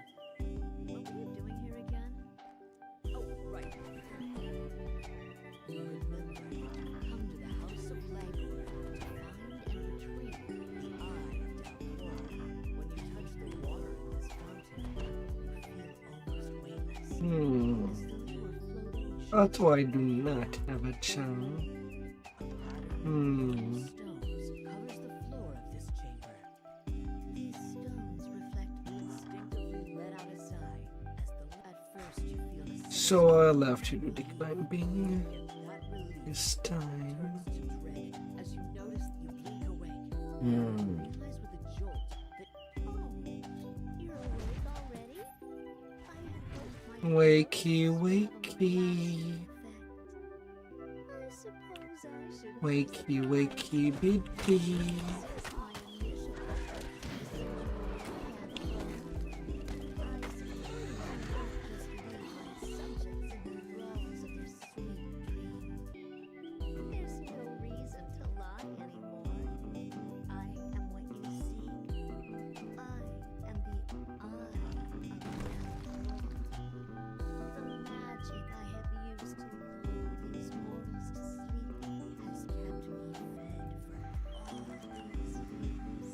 [SPEAKER 14] What were you doing here again? Oh, right. You remember you've come to the House of Langor to find and retrieve the Eye of Dalcor. When you touch the water in this fountain, you feel almost weightless. As though you were floating.
[SPEAKER 1] That's why I do not have a child.
[SPEAKER 14] Stones covers the floor of this chamber. These stones reflect the instinctively let out a sigh as the at first
[SPEAKER 1] So I'll have to do the climbing this time.
[SPEAKER 12] As you notice, you blink awake.
[SPEAKER 1] Hmm.
[SPEAKER 12] Realize with a jolt that, oh, you're awake already? I had hoped my
[SPEAKER 1] Wakey, wakey.
[SPEAKER 12] I suppose I should
[SPEAKER 1] Wakey, wakey, biddy.
[SPEAKER 12] There's no reason to lie anymore. I am what you seek. I am the eye of the magic I have used to lull these mortals to sleep has kept me fed for all these years.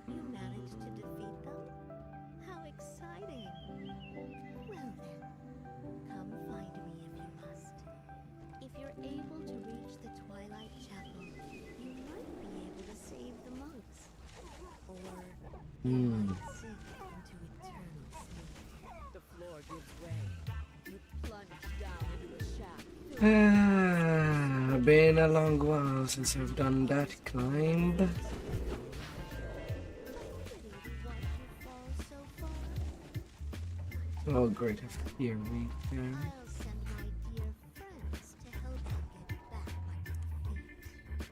[SPEAKER 12] You managed to defeat them? How exciting! Well then, come find me if you must. If you're able to reach the Twilight Chapel, you might be able to save the monks. Or
[SPEAKER 1] Hmm.
[SPEAKER 12] sink into eternal sleep. The floor gives way. You plunge down into a shaft.
[SPEAKER 1] Been a long while since I've done that climb. Oh great, I have to hear me there.
[SPEAKER 12] I'll send my dear friends to help you get back on your feet.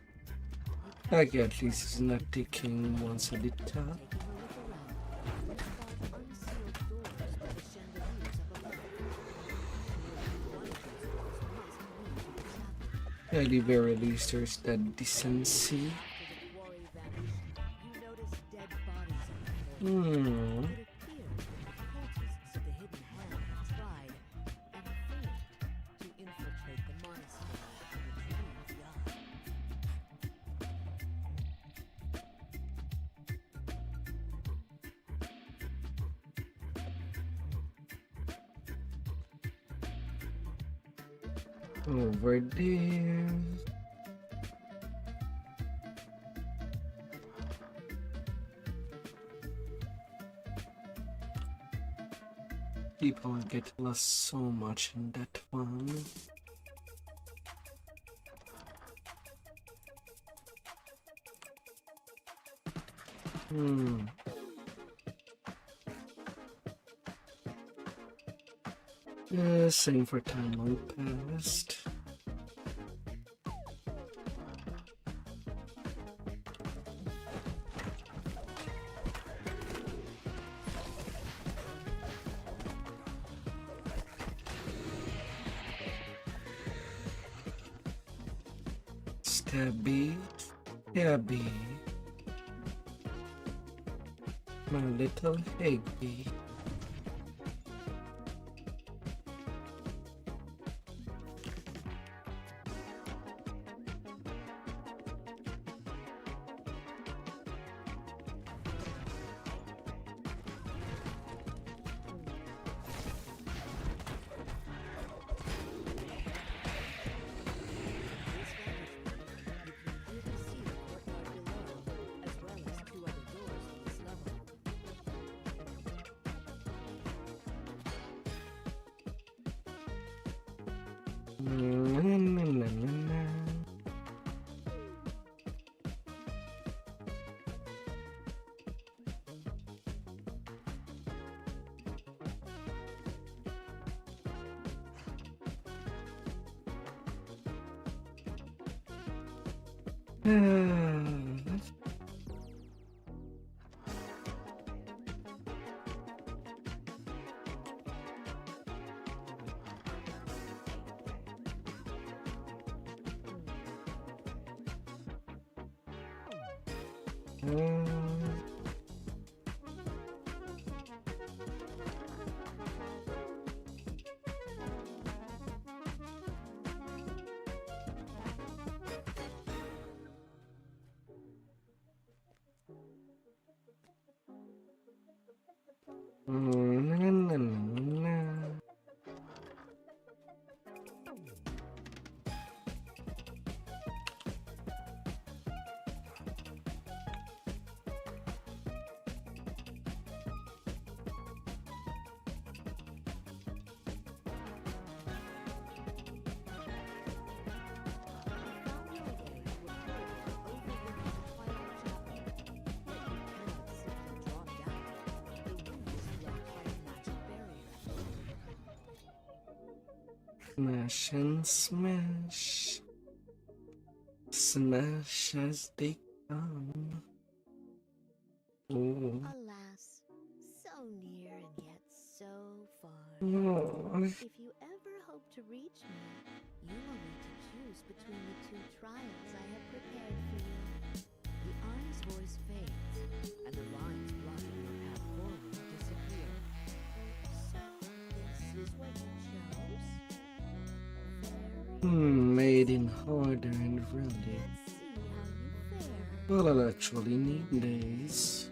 [SPEAKER 1] Like at least it's not ticking once at the top. At the very least there's that decency. Hmm. Over there. People get lost so much in that one. Same for time long past. Stabby, stabby. My little Higby. Smash and smash. Smash as they come. Oh.
[SPEAKER 8] Alas, so near and yet so far.
[SPEAKER 1] Oh.
[SPEAKER 8] If you ever hope to reach me, you will need to choose between the two trials I have prepared for you.
[SPEAKER 14] The eye's voice fades, and the lines blocking your path forward disappear.
[SPEAKER 8] So, this is what you chose?
[SPEAKER 1] Maiden harder and really.
[SPEAKER 8] Let's see how you fare.
[SPEAKER 1] Well, I'll actually need these.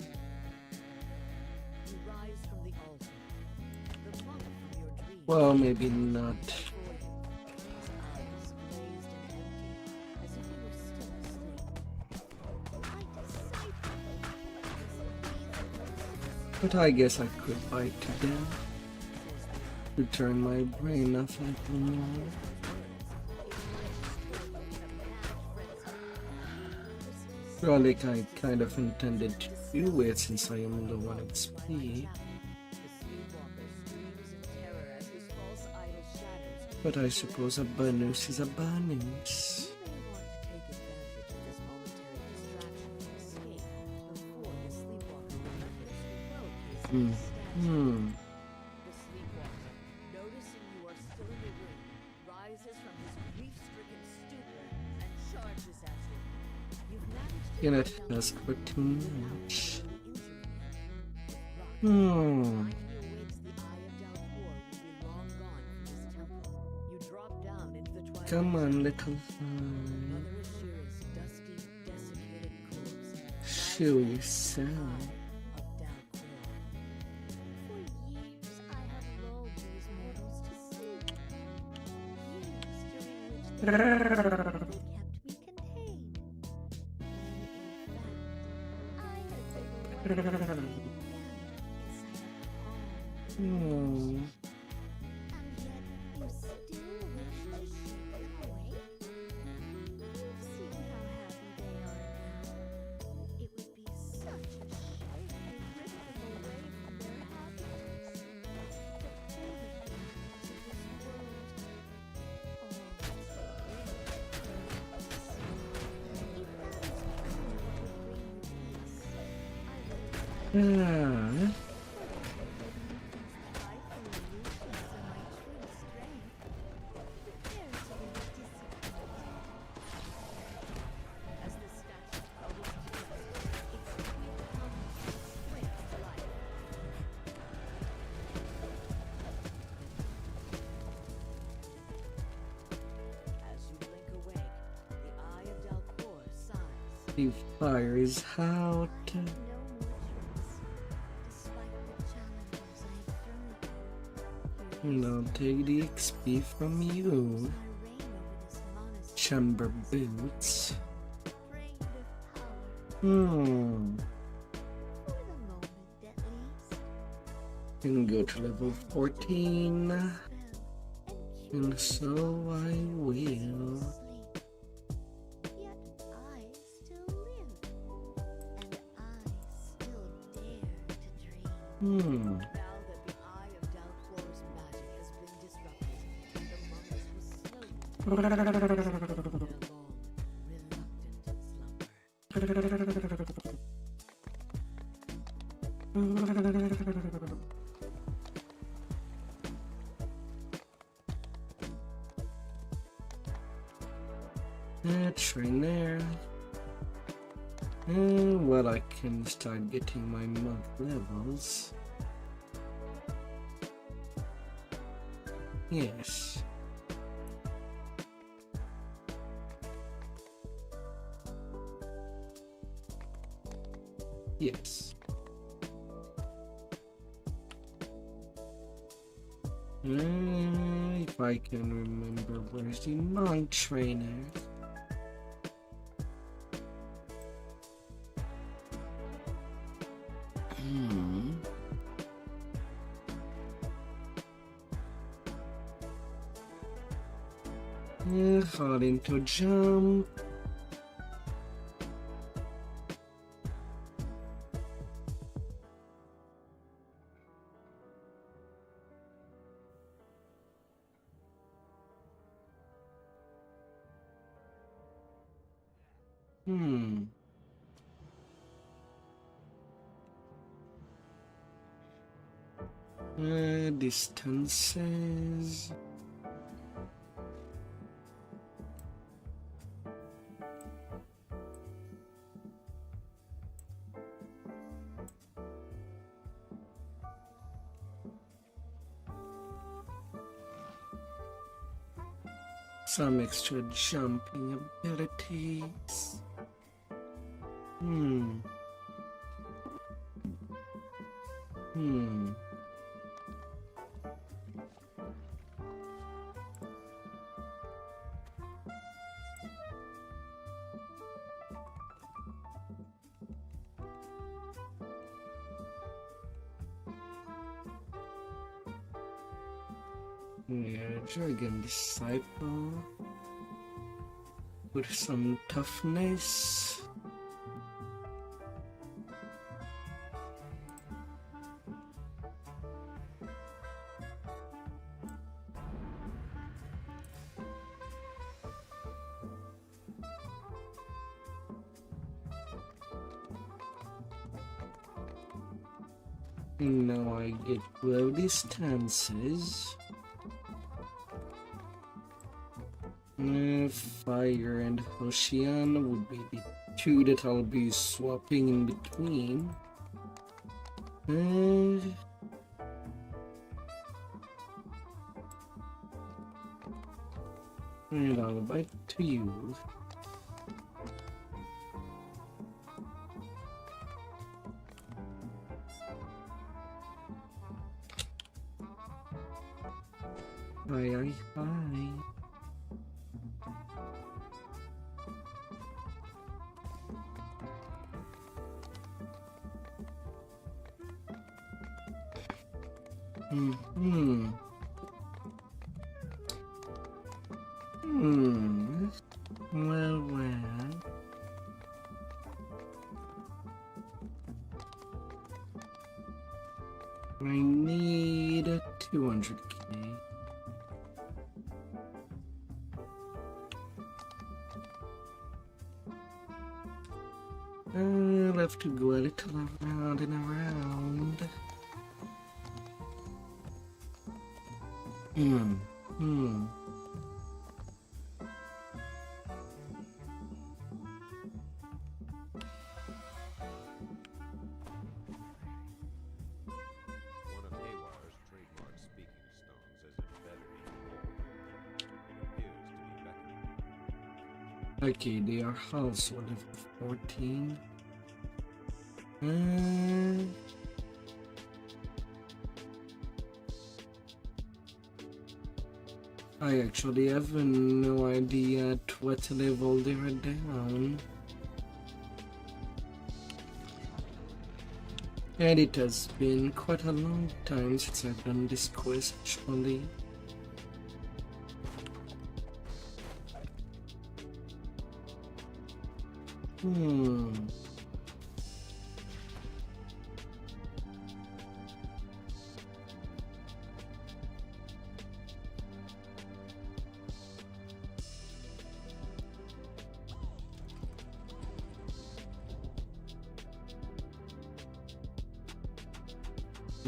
[SPEAKER 14] You rise from the altar. The monk from your dreams.
[SPEAKER 1] Well, maybe not.
[SPEAKER 14] Before you, his eyes glazed and empty, as if he were still asleep.
[SPEAKER 8] My disciple.
[SPEAKER 1] But I guess I could bite to death. To turn my brain off like a more. Well, like I kind of intended to do it since I am the one at speed.
[SPEAKER 14] The sleepwalker screams in terror as his false idol shatters.
[SPEAKER 1] But I suppose a bonus is a bonus.
[SPEAKER 14] You may want to take advantage of this momentary distraction to escape before the sleepwalker remembers who wrote his statue. The sleepwalker, noticing you are still in the room, rises from his grief-stricken stupor and charges at you. You've managed to
[SPEAKER 1] Cannot
[SPEAKER 14] knock down
[SPEAKER 1] ask for too much.
[SPEAKER 14] When he awakes, the Eye of Dalpor will be long gone from this temple. You drop down into the twilight.
[SPEAKER 1] Come on, little fly.
[SPEAKER 14] Mother Ashura's dusty, desiccated corpse
[SPEAKER 1] Show yourself.
[SPEAKER 14] of Dalpor.
[SPEAKER 8] For years I have lulled these mortals to sleep. Years during which they kept me contained. When in fact, I had been away inside a palm.
[SPEAKER 1] Oh.
[SPEAKER 8] And yet you still wish to keep them awake? You've seen how happy they are now. It would be such a shame to rip them away from their happiness. To pull them back to this world. All to bring peace. If that is truly what would bring you peace, I will
[SPEAKER 1] Ah.
[SPEAKER 14] As the statue crumbles to dust, its sweet countenance springs to life. As you blink awake, the Eye of Dalpor sighs.
[SPEAKER 1] He fires out.
[SPEAKER 8] I have no more choice, despite the challenges I have thrown at you.
[SPEAKER 1] And I'll take the XP from you.
[SPEAKER 8] I reign over this monastery,
[SPEAKER 1] Chamber boots.
[SPEAKER 8] drained of power,
[SPEAKER 1] Hmm.
[SPEAKER 8] for the moment at least.
[SPEAKER 1] Can go to level 14.
[SPEAKER 8] Spell and
[SPEAKER 1] And so I will.
[SPEAKER 8] sleep. Yet I still live, and I still dare to dream.
[SPEAKER 14] Now that the Eye of Dalpor's magic has been disrupted, the monks will slowly their long, reluctant slumber.
[SPEAKER 1] That's right there. Well, I can start getting my monk levels. Yes. Yes. If I can remember, where's the monk trainer? Falling to jump. Hmm. Distances. Some extra jumping abilities. Hmm. Yeah, Dragon Disciple. With some toughness. Now I get low distances. Fire and Ocean would be the two that I'll be swapping in between. And I'll bite to you. Aye. Well. I need 200k. I'll have to go a little around and around.
[SPEAKER 2] One of Haywar's trademark speaking stones has embedded in the wall. It appears to be beckoning.
[SPEAKER 1] Okay, they are also level 14. I actually have no idea at what level they are down. And it has been quite a long time since I've done this quest actually.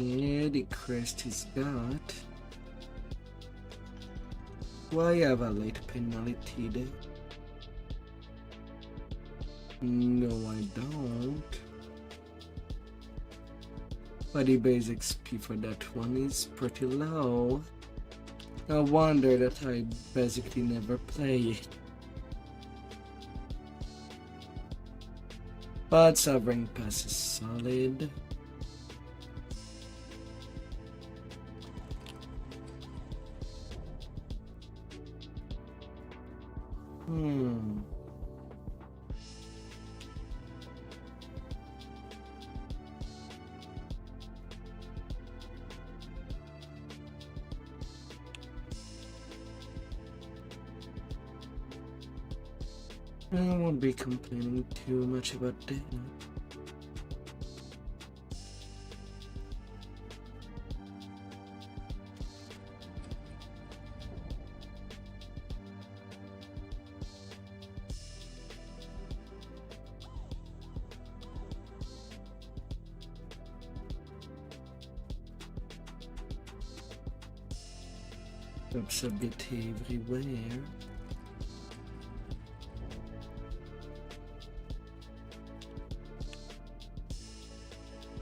[SPEAKER 1] Yeah, the crest is got. Why have a late penalty there? No, I don't. But the base XP for that one is pretty low. No wonder that I basically never play it. But Sovereign Pass is solid. I won't be complaining too much about that. Oops, a bit everywhere.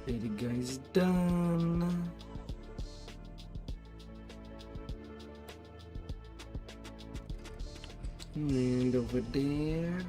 [SPEAKER 1] Okay, the guy's done. And over there.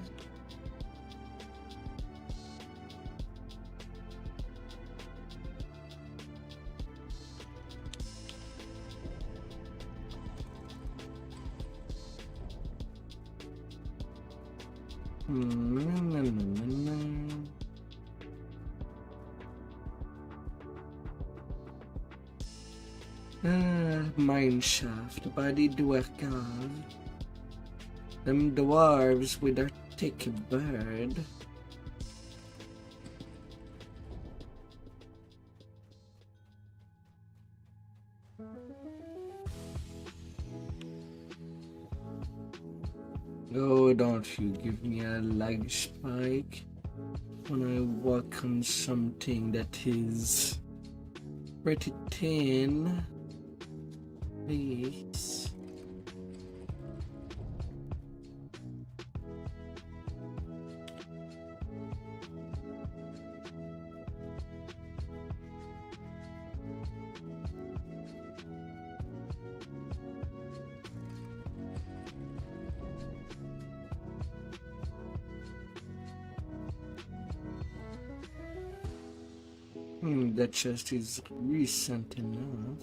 [SPEAKER 1] Mine shaft, body dwarf. Them dwarves with their thick bird. Oh, don't you give me a lag spike when I walk on something that is pretty thin. Please. That chest is recent enough.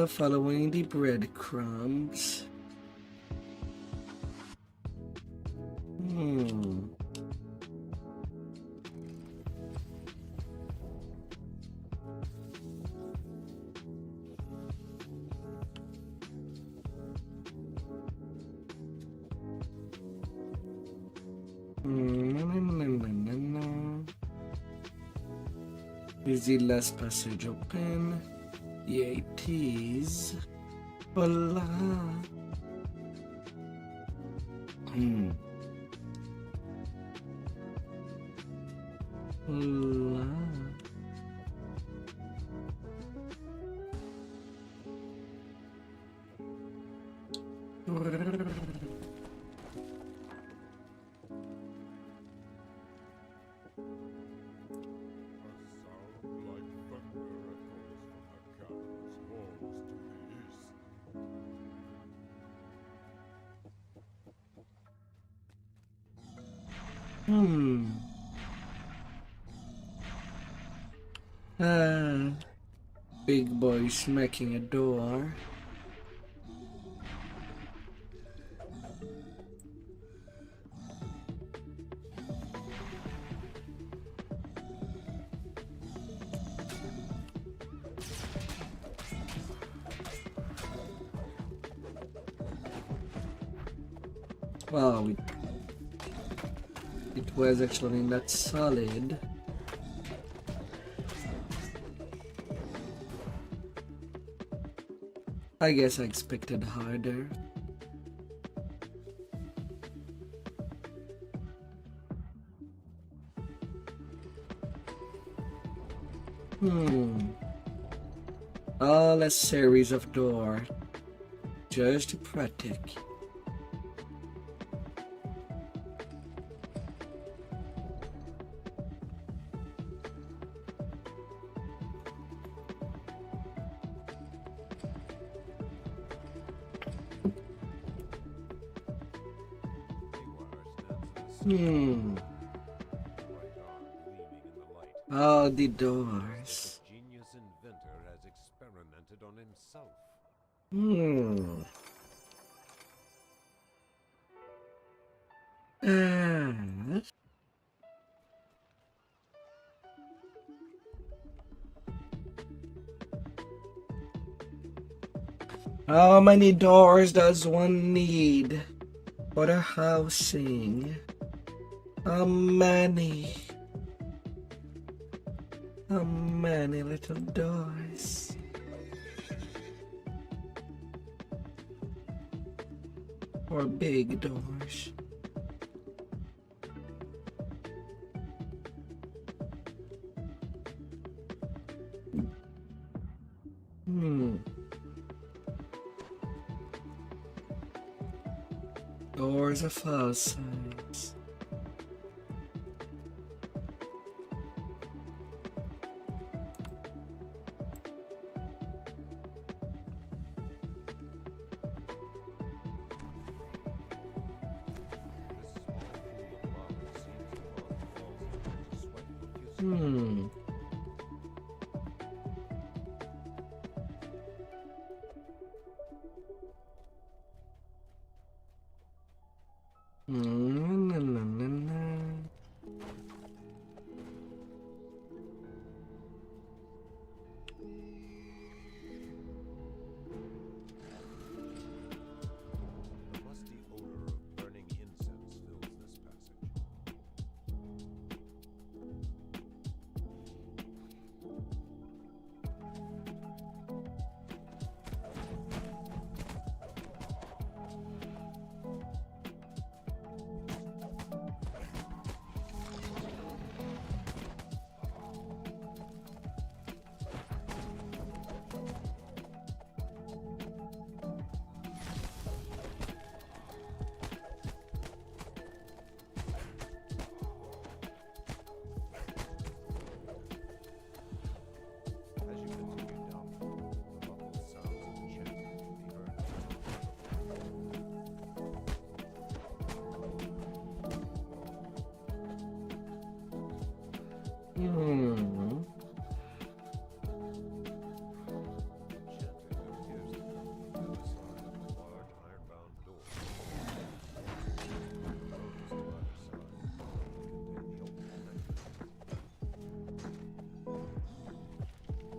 [SPEAKER 1] Following the breadcrumbs. Is the last passage open? Yeah, it is. Voila. Voila. Big boy smacking a door. Wow, it was actually not solid. I guess I expected harder. All a series of doors just to protect. All the doors.
[SPEAKER 2] Genius inventor has experimented on himself.
[SPEAKER 1] How many doors does one need for the housing? How many? How many little doors? Or big doors? Doors of all size. Hmm. Na, na, na, na.
[SPEAKER 2] The musty odor of burning incense fills this passage. As you continue down, the muffled sounds of chanting can be heard.
[SPEAKER 1] Hmm.
[SPEAKER 2] Chanting appears to come from the other side of a large iron-bound door. Closed on either side, contain the open mechanism. The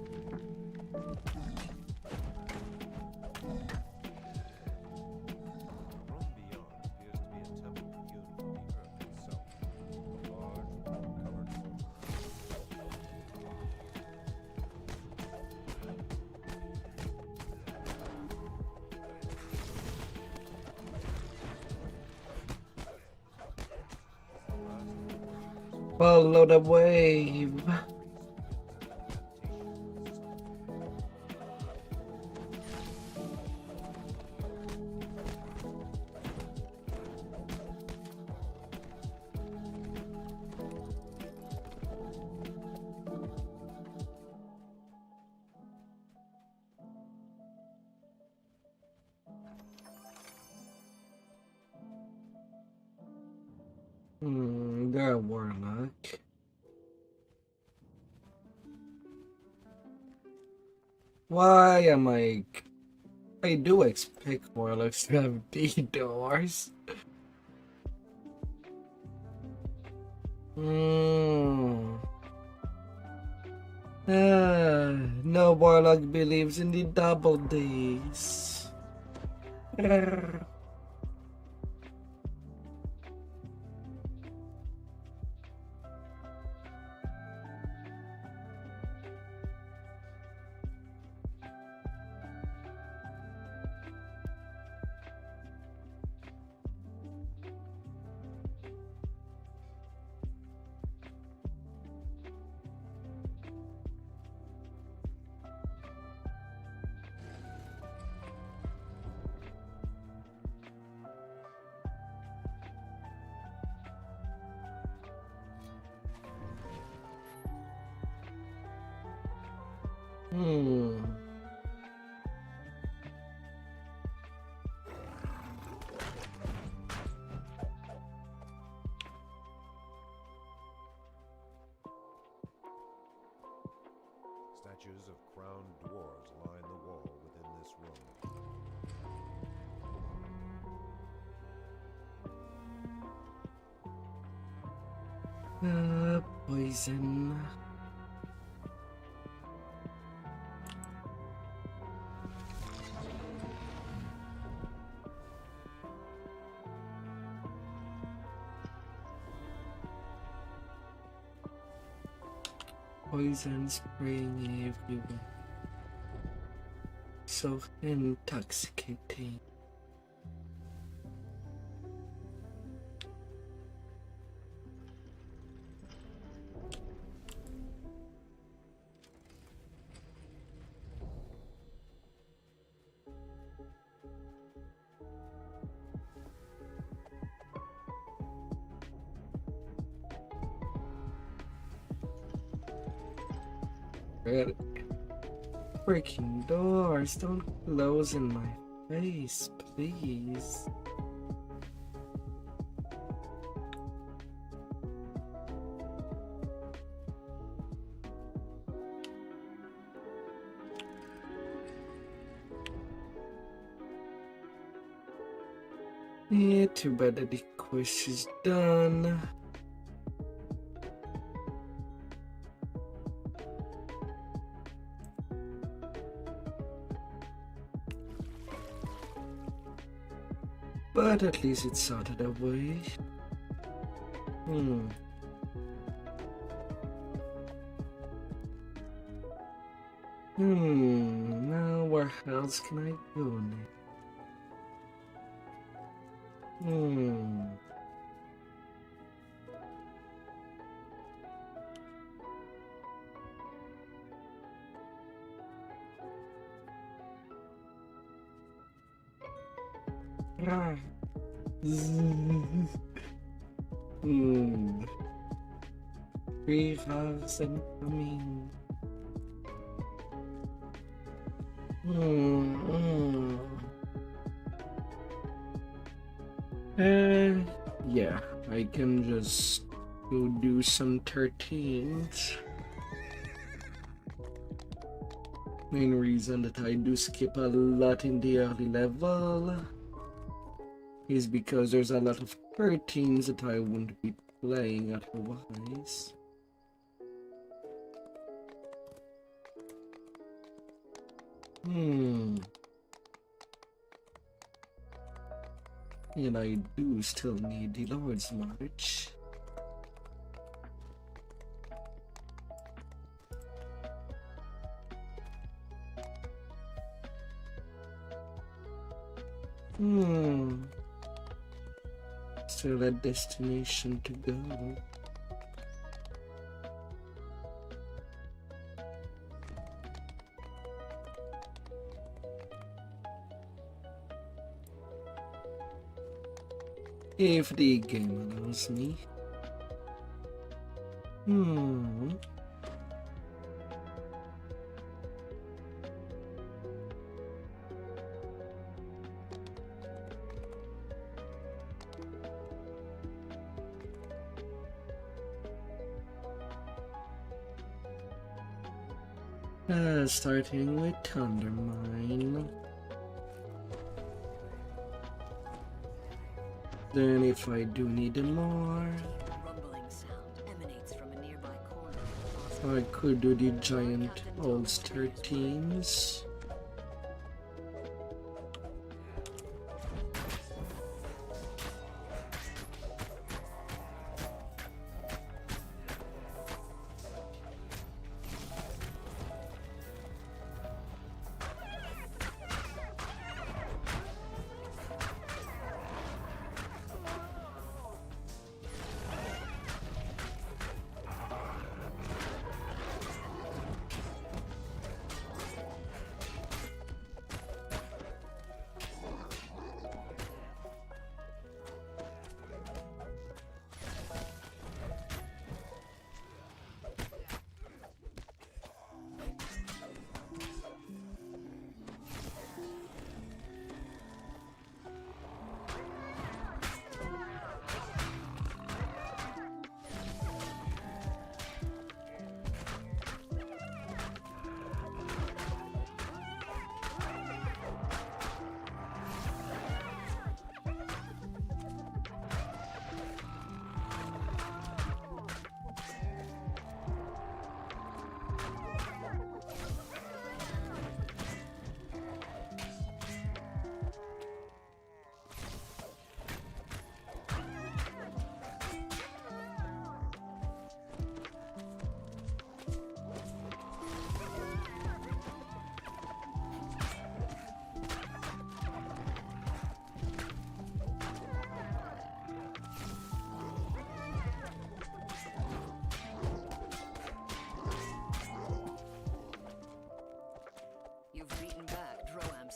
[SPEAKER 2] room beyond appears to be a temple hewn from the earth itself. A large, covered altar.
[SPEAKER 1] Follow the wave. They're a warlock. Why am I do expect warlocks to have D doors. No warlock believes in the double days.
[SPEAKER 2] Statues of crowned dwarves line the wall within this room.
[SPEAKER 1] Poison. Poison spraying everywhere. So intoxicating. Freaking doors, don't close in my face, please. Yeah, too bad that the quest is done. But at least it's out of the way. Now where else can I go now? Ah. Rivers and coming. Yeah, I can just go do some 13s. Main reason that I do skip a lot in the early level is because there's a lot of 13s that I wouldn't be playing otherwise. And I do still need the Lord's March. Still a destination to go. If the game allows me. Starting with Thundermine. Then if I do need more,
[SPEAKER 14] Rumbling sound emanates from a nearby corner.
[SPEAKER 1] I could do the giant Ulster teams.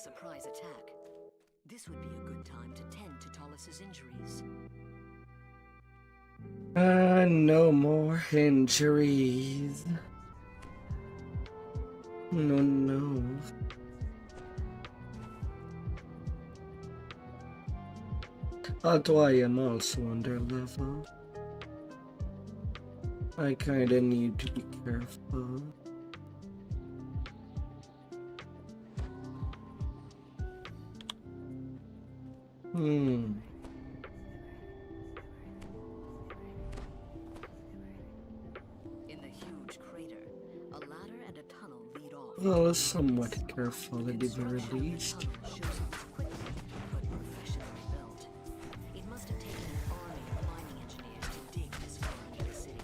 [SPEAKER 14] surprise attack. This would be a good time to tend to Tollis's injuries.
[SPEAKER 1] No more injuries. No, no. Although I am also on their level, I kinda need to be careful. Hmm.
[SPEAKER 14] In the huge crater, a ladder and a tunnel lead off.
[SPEAKER 1] Well, somewhat careful at the very least.
[SPEAKER 14] But professionally built. It must have taken an army of mining engineers to dig this far into the city.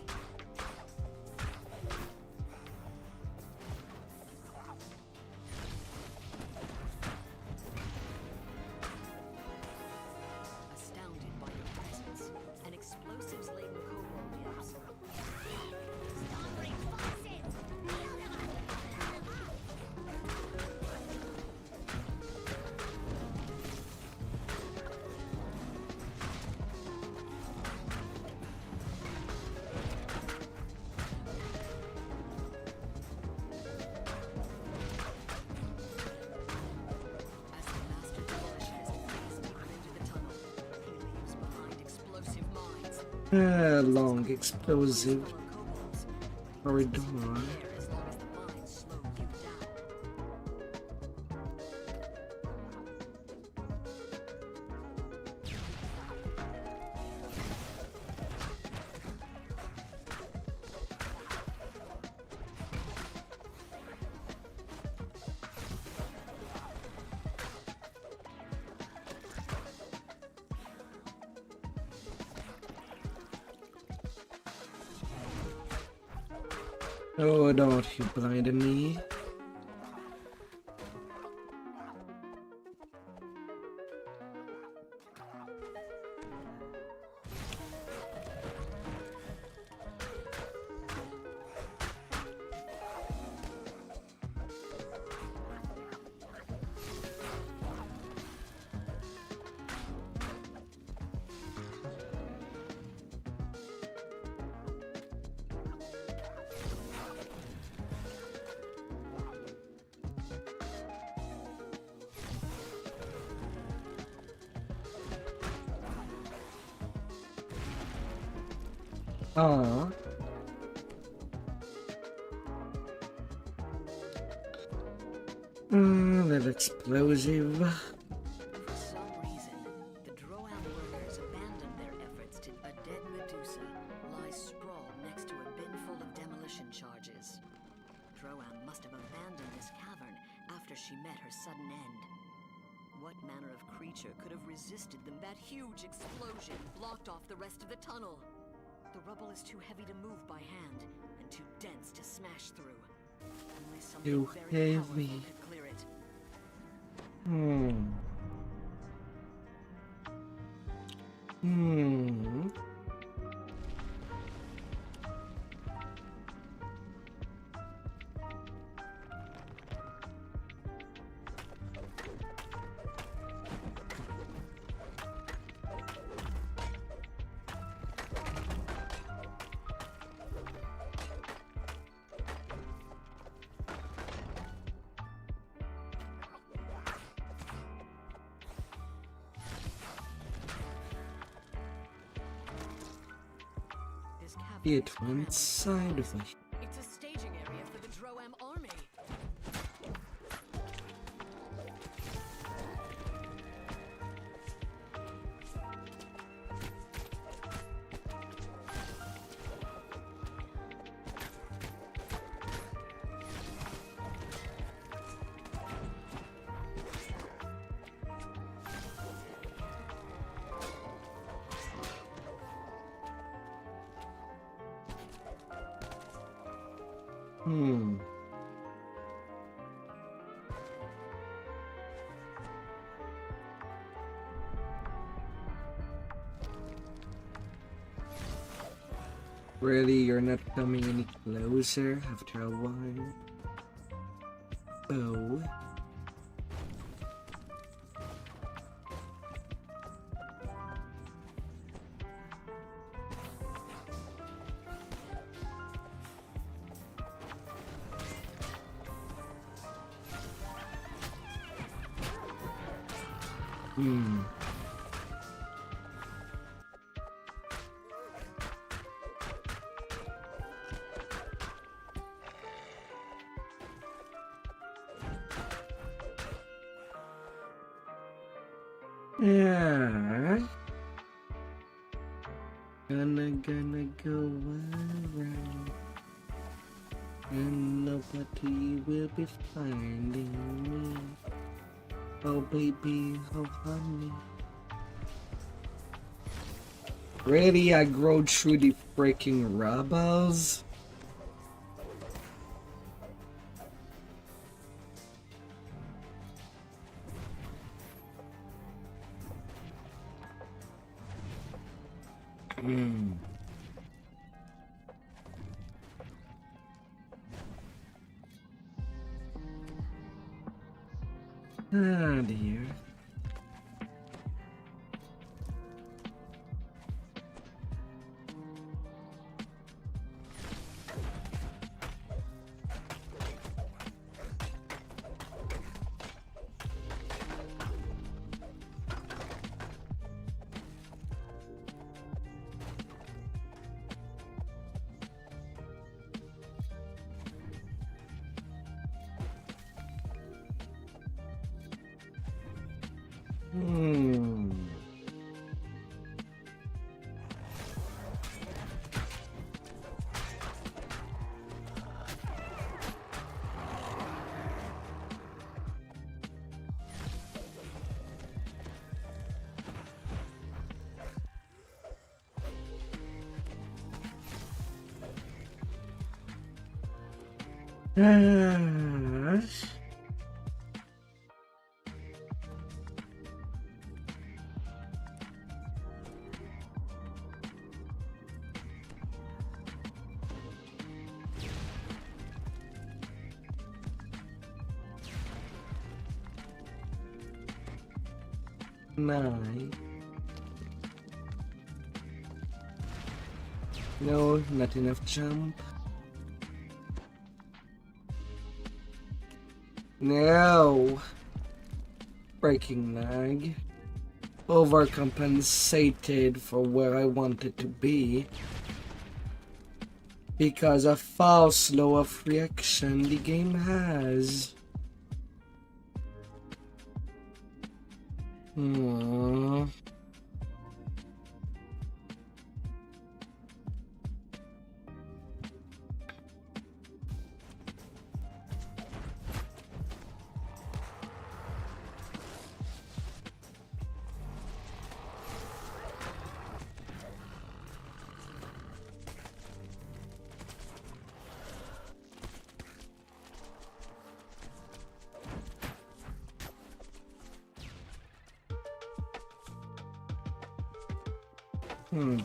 [SPEAKER 14] Astounded by your presence, an explosives-laden kobold yelps. As the master demolisherist flees deeper into the tunnel, he leaves behind explosive mines.
[SPEAKER 1] Long explosive
[SPEAKER 14] Fellow kobolds,
[SPEAKER 1] corridor.
[SPEAKER 14] there as long as the mines slow you down.
[SPEAKER 1] Oh, don't you blind me. Ah. That explosive.
[SPEAKER 14] For some reason, the Droam workers abandoned their efforts to a dead Medusa lies sprawled next to a bin full of demolition charges. Droam must have abandoned this cavern after she met her sudden end. What manner of creature could have resisted them? That huge explosion blocked off the rest of the tunnel. The rubble is too heavy to move by hand and too dense to smash through. Only something
[SPEAKER 1] Too
[SPEAKER 14] very
[SPEAKER 1] heavy.
[SPEAKER 14] powerful could clear it.
[SPEAKER 1] Hmm. Hmm.
[SPEAKER 14] This cavern
[SPEAKER 1] It
[SPEAKER 14] is
[SPEAKER 1] went
[SPEAKER 14] crammed
[SPEAKER 1] sideways.
[SPEAKER 14] It's a staging area for the Droam army.
[SPEAKER 1] Hmm. Really, you're not coming any closer after a while? Oh. Hmm. Yeah. Gonna go around, and nobody will be finding me. Oh baby, oh honey. Really, I growed through the freaking rebels? Hmm. Ah dear. Hmm. Ah. Nine. No, not enough jump. No. Breaking lag. Overcompensated for where I wanted to be. Because of false law of reaction the game has. Hmm.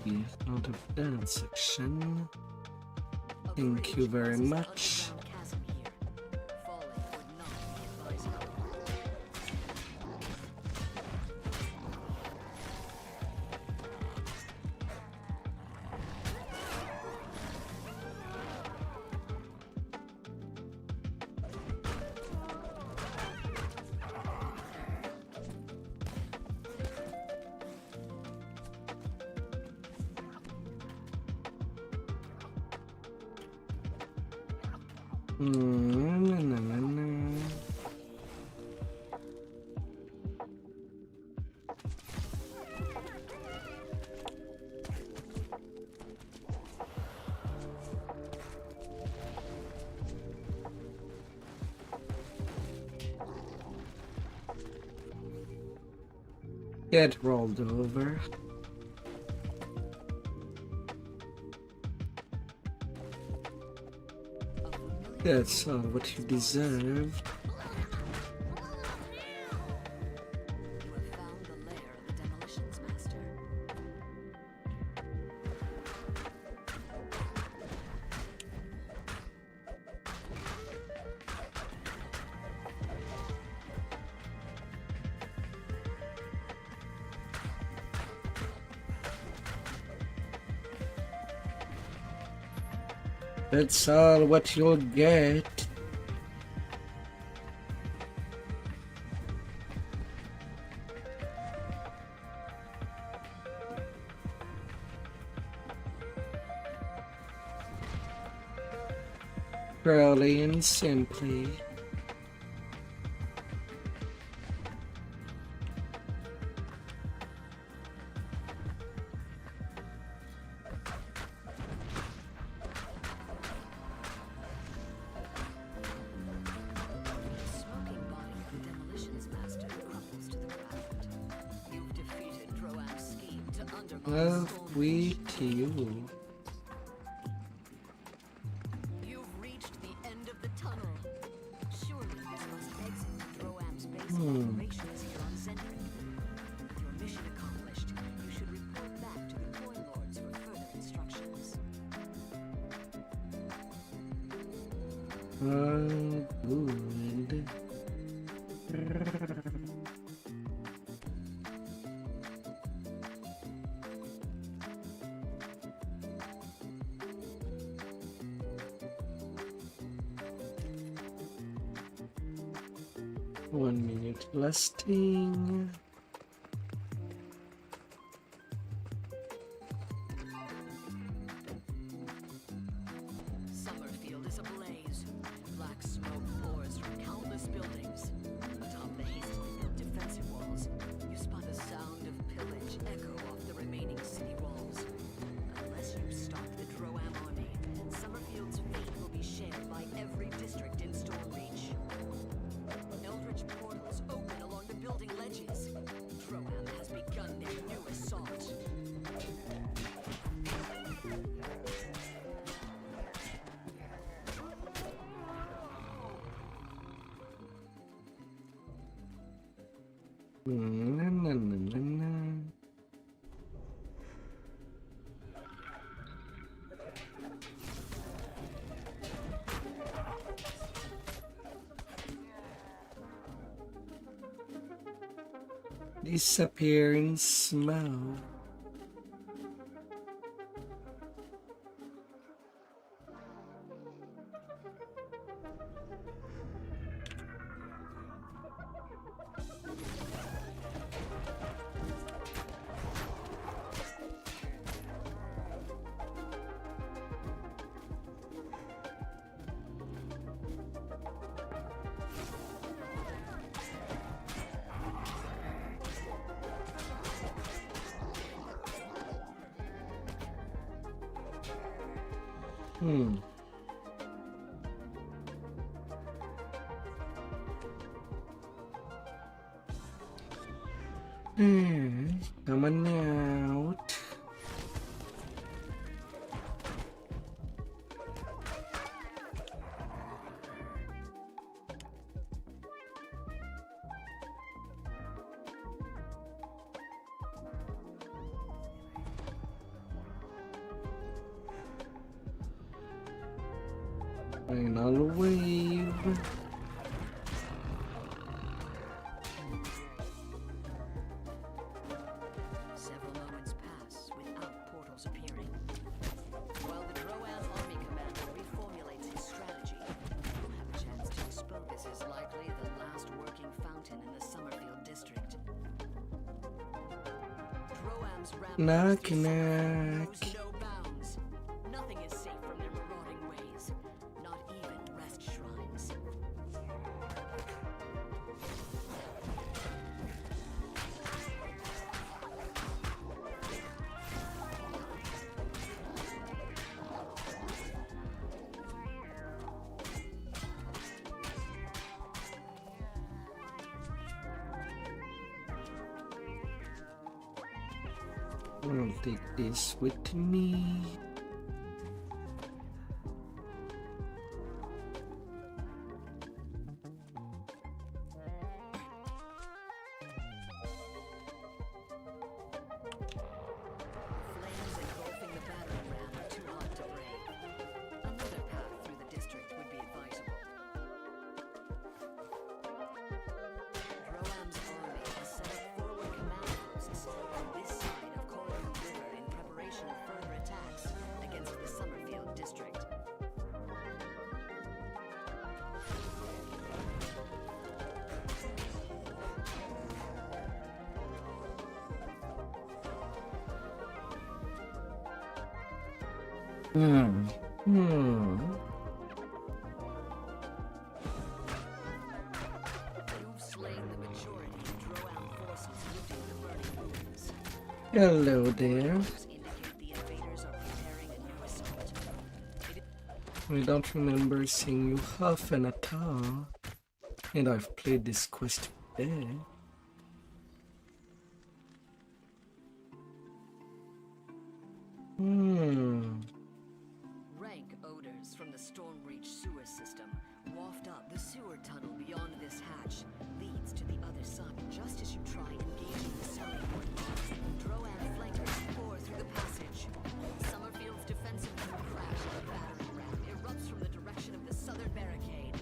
[SPEAKER 1] Be out of that section. Thank you very much. Get rolled over. That's all what you deserve. That's all what you'll get. Purely and simply.
[SPEAKER 14] The smoking body of the demolitions master crumples to the ground. You've defeated Droam's scheme to undermine
[SPEAKER 1] Off
[SPEAKER 14] Stormbridge.
[SPEAKER 1] with you.
[SPEAKER 14] You've reached the end of the tunnel. Surely this must exit Droam's base of operations here on Zendikar. With your mission accomplished, you should report back to the Coin Lords for further instructions.
[SPEAKER 1] Good. 1 minute lasting.
[SPEAKER 14] Summerfield is ablaze. Black smoke pours from countless buildings. Atop the hastily built defensive walls, you spot a sound of pillage echo off the remaining city walls. Unless you stop the Droam army, Summerfield's fate will be shared by every district in Stormreach. Eldritch portals open along the building ledges. Droam has begun their new assault.
[SPEAKER 1] Na, na, na, na, na. Disappear in smoke. Coming out. Final wave.
[SPEAKER 14] Several moments pass without portals appearing. While the Droam army commander reformulates his strategy, you'll have a chance to expose this is likely the last working fountain in the Summerfield district. Droam's
[SPEAKER 1] Knock,
[SPEAKER 14] rampage through Summerfield
[SPEAKER 1] knock.
[SPEAKER 14] knows no bounds. Nothing is safe from their marauding ways, not even rest shrines.
[SPEAKER 1] I'll take this with me.
[SPEAKER 14] Flames engulfing the battering ram are too hot to brave. Another path through the district would be advisable. Droam's army has set up forward command posts on this side of Corridor River in preparation of further attacks against the Summerfield district.
[SPEAKER 1] Hello there.
[SPEAKER 14] Indicate the invaders are preparing a new assault.
[SPEAKER 1] I don't remember seeing you often at all. And I've played this quest today.
[SPEAKER 14] Rank odors from the Stormreach sewer system waft up. The sewer tunnel beyond this hatch leads to the other side. Just as you try engaging the Sully portals, Droan flankers pour through the passage. Summerfield's defensive crash of a battering ram erupts from the direction of the southern barricade.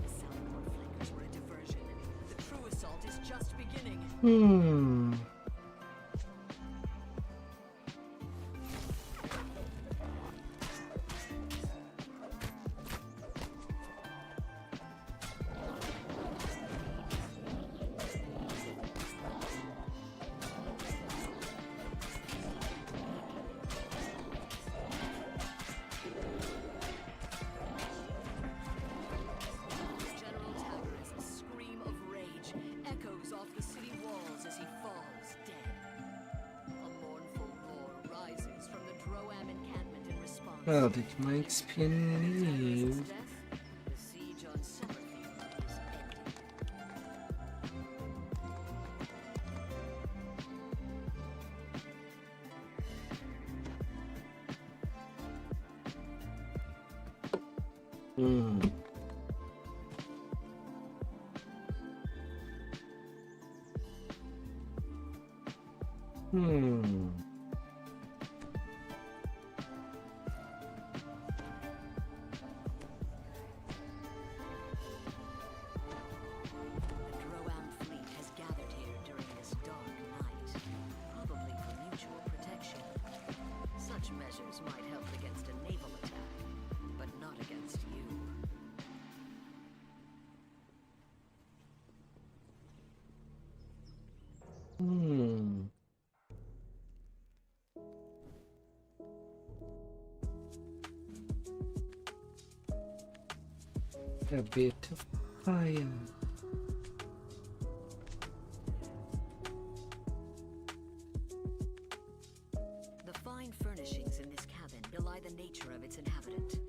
[SPEAKER 14] The Sallyport flankers were a diversion. The true assault is just beginning. General Tavares' scream of rage echoes off the city walls as he falls dead. A mournful roar rises from the Droam encampment in response.
[SPEAKER 1] How did my experience
[SPEAKER 14] Tavares'
[SPEAKER 1] leave?
[SPEAKER 14] death, the siege on Summerfield is ended. The Droam fleet has gathered here during this dark night, probably for mutual protection. Such measures might help against a naval attack, but not against you.
[SPEAKER 1] A bit of fire.
[SPEAKER 14] The fine furnishings in this cabin belie the nature of its inhabitant.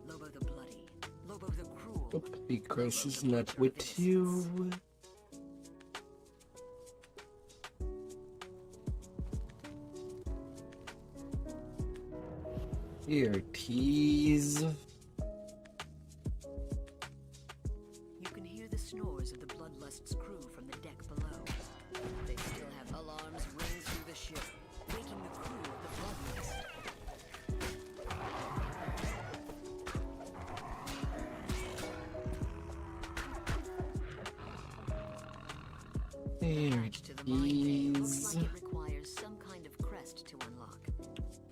[SPEAKER 14] Lobo the Bloody, Lobo the Cruel.
[SPEAKER 1] Because he's not with you. Here, tease.
[SPEAKER 14] You can hear the snores of the Bloodlust's crew from the deck below. They still have alarms ring through the ship, waking the crew of the Bloodlust.
[SPEAKER 1] Here,
[SPEAKER 14] Attached to the mine bay looks
[SPEAKER 1] tease.
[SPEAKER 14] like it requires some kind of crest to unlock.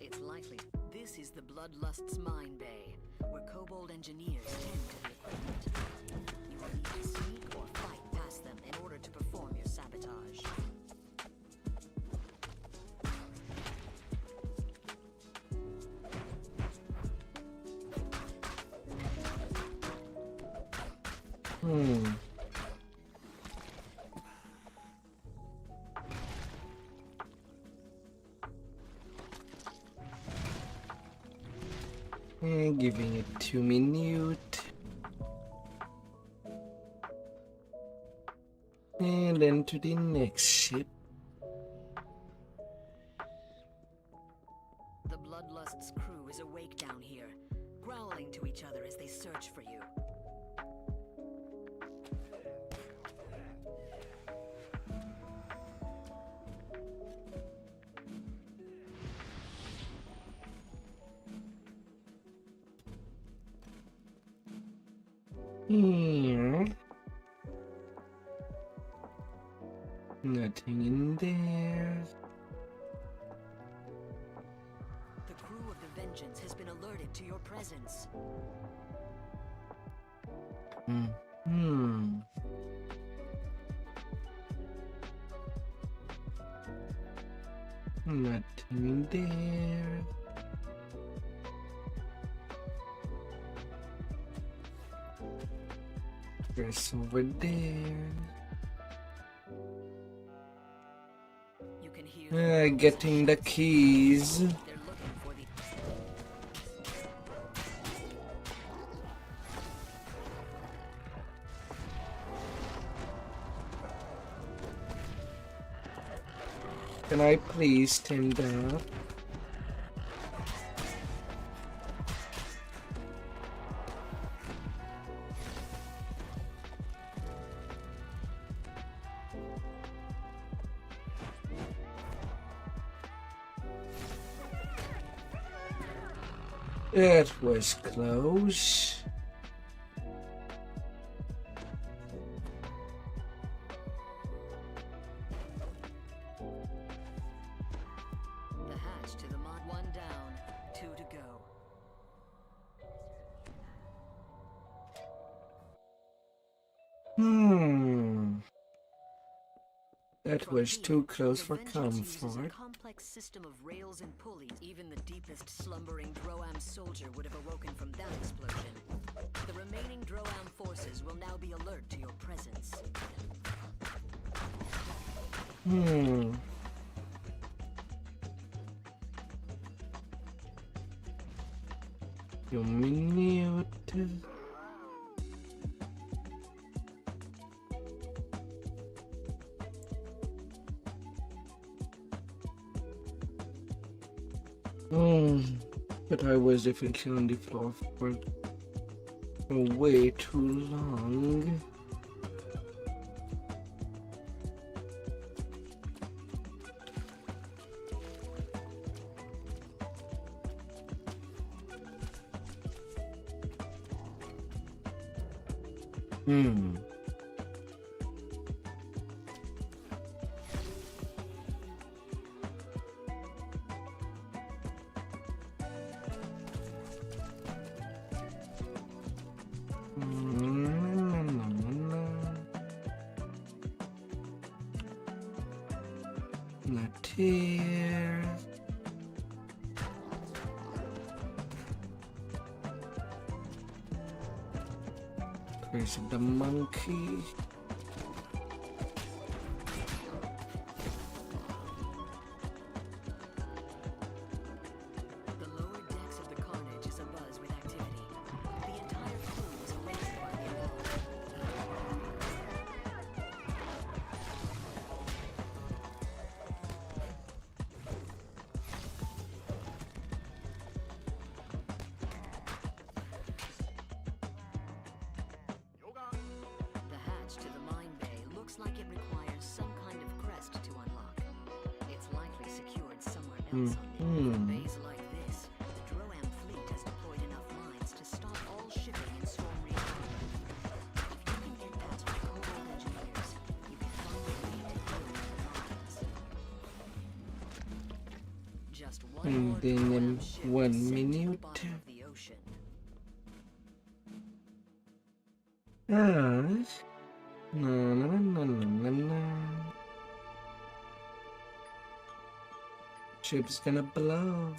[SPEAKER 14] It's likely this is the Bloodlust's mine bay, where kobold engineers tend to the equipment. You will need to sneak or fight past them in order to perform your sabotage.
[SPEAKER 1] Giving it 2 minutes. And then to the next ship.
[SPEAKER 14] The Bloodlust's crew is awake down here, growling to each other as they search for you.
[SPEAKER 1] Here. Nothing in there.
[SPEAKER 14] The crew of the Vengeance has been alerted to your presence.
[SPEAKER 1] Nothing there. There's over there. Getting the keys.
[SPEAKER 14] They're looking for the
[SPEAKER 1] Can I please stand up? It was close.
[SPEAKER 14] hatch to the mod. One down, two to go.
[SPEAKER 1] That was too close for
[SPEAKER 14] Vengeance uses a
[SPEAKER 1] comfort.
[SPEAKER 14] complex system of rails and pulleys. Even the deepest slumbering Droam soldier would have awoken from that explosion. The remaining Droam forces will now be alert to your presence.
[SPEAKER 1] You minute. But I was definitely on the floor for way too long. Not here. There's the monkey.
[SPEAKER 14] The lower decks of the Carnage is abuzz with activity. The entire crew is awakened by the alarm. The hatch to the mine bay looks like it requires some kind of crest to unlock. It's likely secured somewhere else on the bays like this. The Droam fleet has deployed enough mines to stop all shipping in Storm Reach Harbor. If you can get that to the Cobalt engineers, you can find a way to deal with the mines. Just one more
[SPEAKER 1] Then
[SPEAKER 14] Droam ship
[SPEAKER 1] 1
[SPEAKER 14] sent to the
[SPEAKER 1] minute.
[SPEAKER 14] bottom of the ocean.
[SPEAKER 1] No. Ship's gonna blow.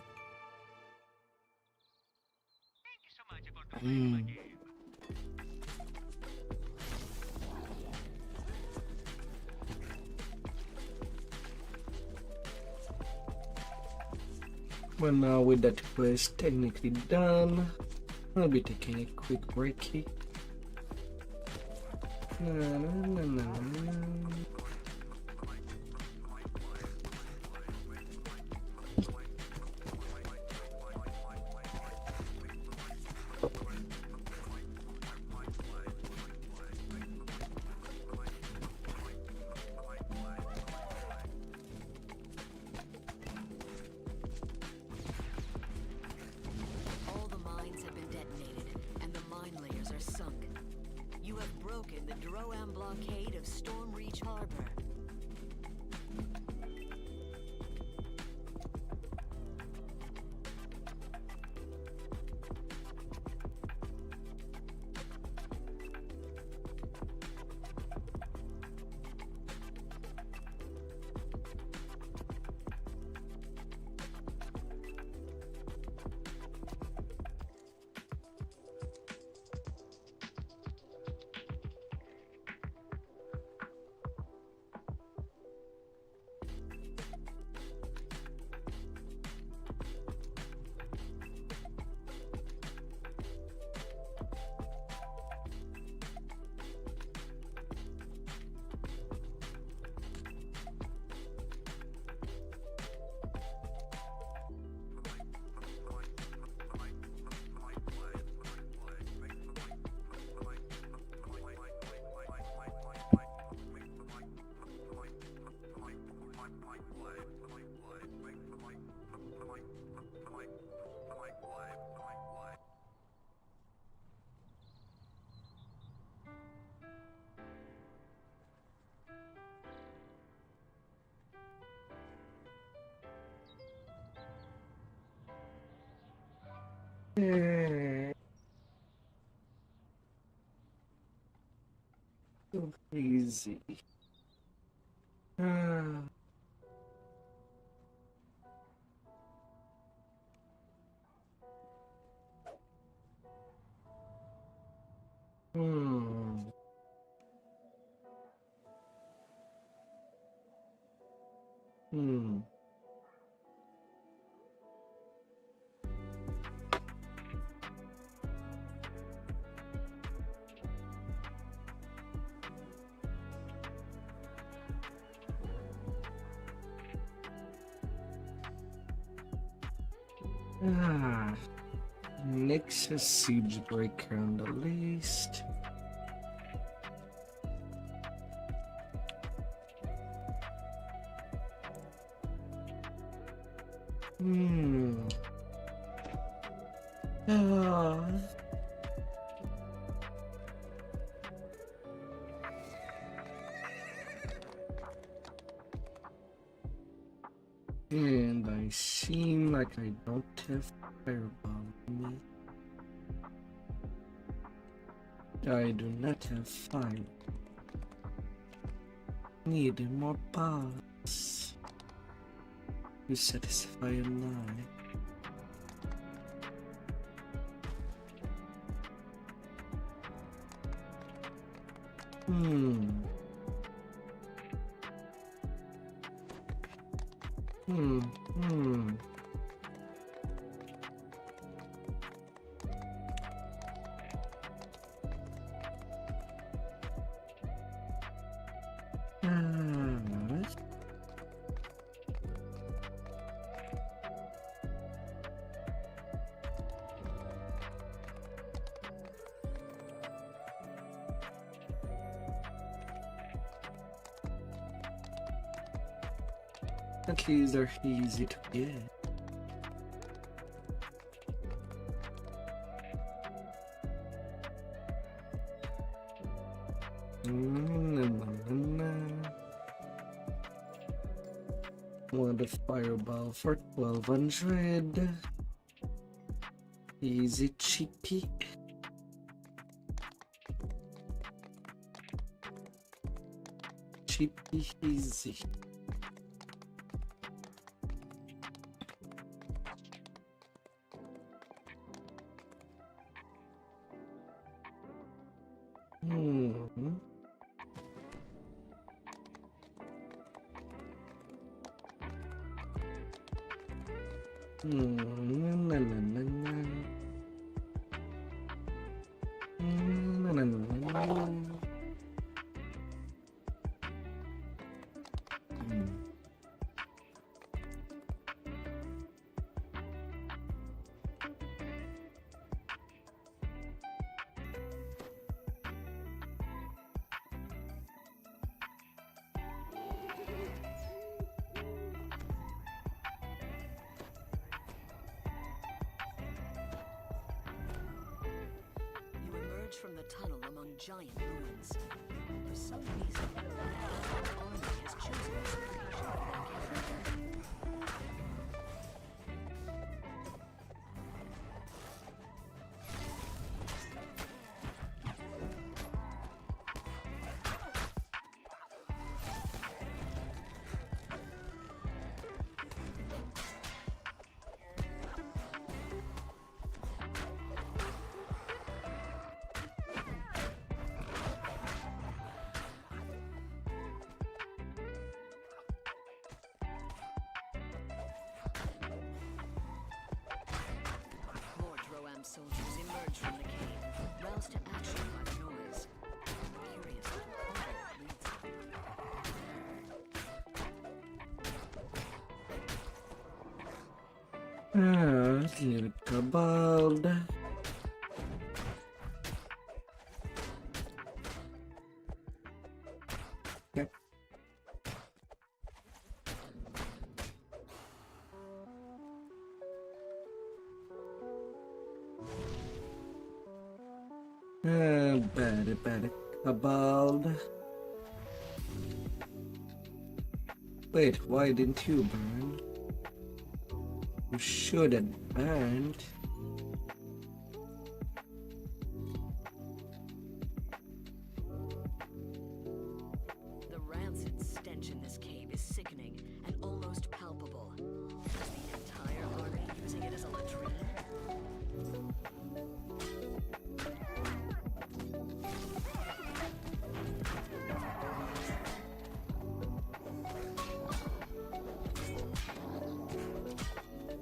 [SPEAKER 1] Well, now with that quest technically done, I'll be taking a quick breaky.
[SPEAKER 14] All the mines have been detonated, and the mine layers are sunk. You have broken the Droam blockade of Storm Reach Harbor.
[SPEAKER 1] So easy. Ah. Hmm. Hmm. Ah. Next siege breaker on the list. Hmm. Ah. And I seem like I don't have fireball in me. I do not have fire. Need more parts to satisfy a lie. Hmm. Hmm. Hmm. Ah. At least they're easy to get. Want a fireball for 1200. Easy cheapy. Cheapy easy. Hmm. Na, na, na, na. Na, na, na, na, na. Hmm.
[SPEAKER 14] You emerge from the tunnel among giant ruins. For some reason, the army has chosen this location for their camp. More Droam soldiers emerge from the cave, roused to action by the noise. Curious little portal leads
[SPEAKER 1] Little kobold. Yep. Bad kobold. Wait, why didn't you burn? You should have burned.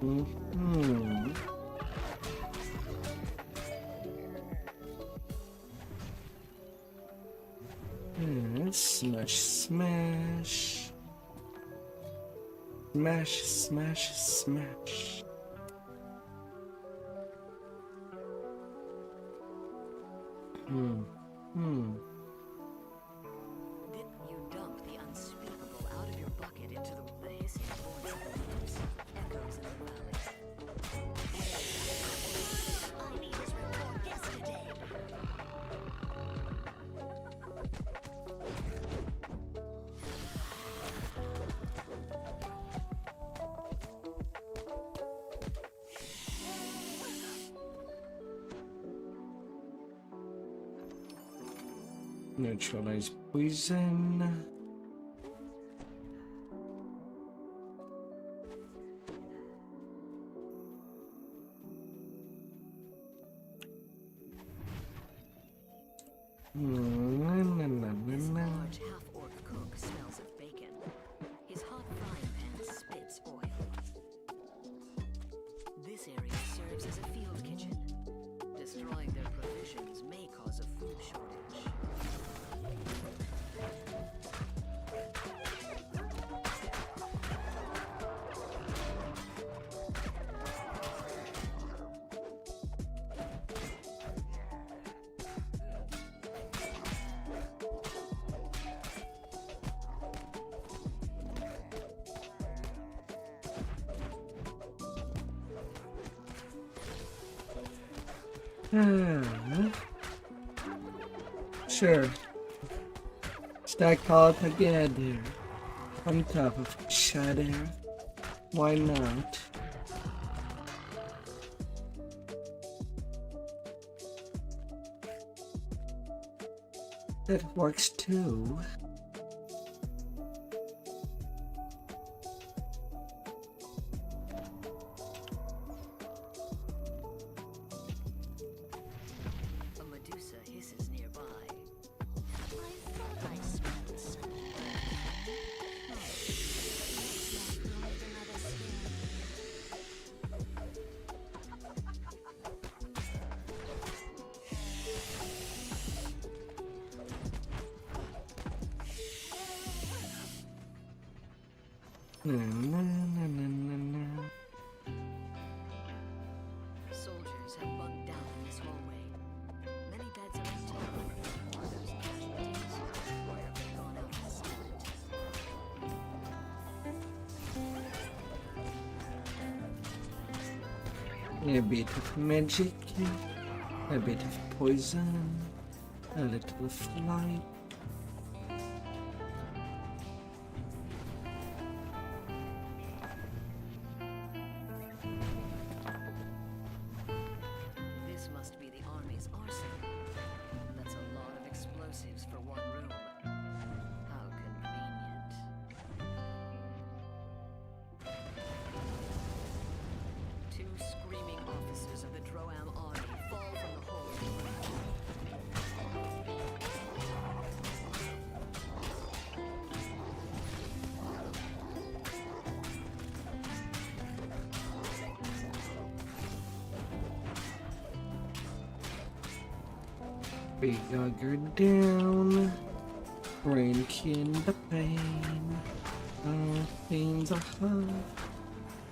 [SPEAKER 1] Mm-hmm. Smash, smash. Smash, smash, smash.
[SPEAKER 14] You dump the unspeakable out of your bucket into the hissing voice of the leaves, echoes in the valley. I need his report yesterday.
[SPEAKER 1] Neutralize poison.
[SPEAKER 14] This large half-orc cook smells of bacon. His hot frying pan spits oil. This area serves as a field kitchen. Destroying their provisions may cause a food shortage.
[SPEAKER 1] Sure. Stack all together on top of each other. Why not? That works too.
[SPEAKER 14] A Medusa hisses nearby. I thought I smelled something. Soldiers have bunked down in this hallway. Many beds are empty. Others casualties. Or have they gone out of sight?
[SPEAKER 1] A bit of magic, a bit of poison, a little flight.
[SPEAKER 14] This must be the army's arsenal. That's a lot of explosives for one room. How convenient. Two screaming officers of the Droam army fall from the hole.
[SPEAKER 1] Big Gugger down, rank in the pain. All things are hard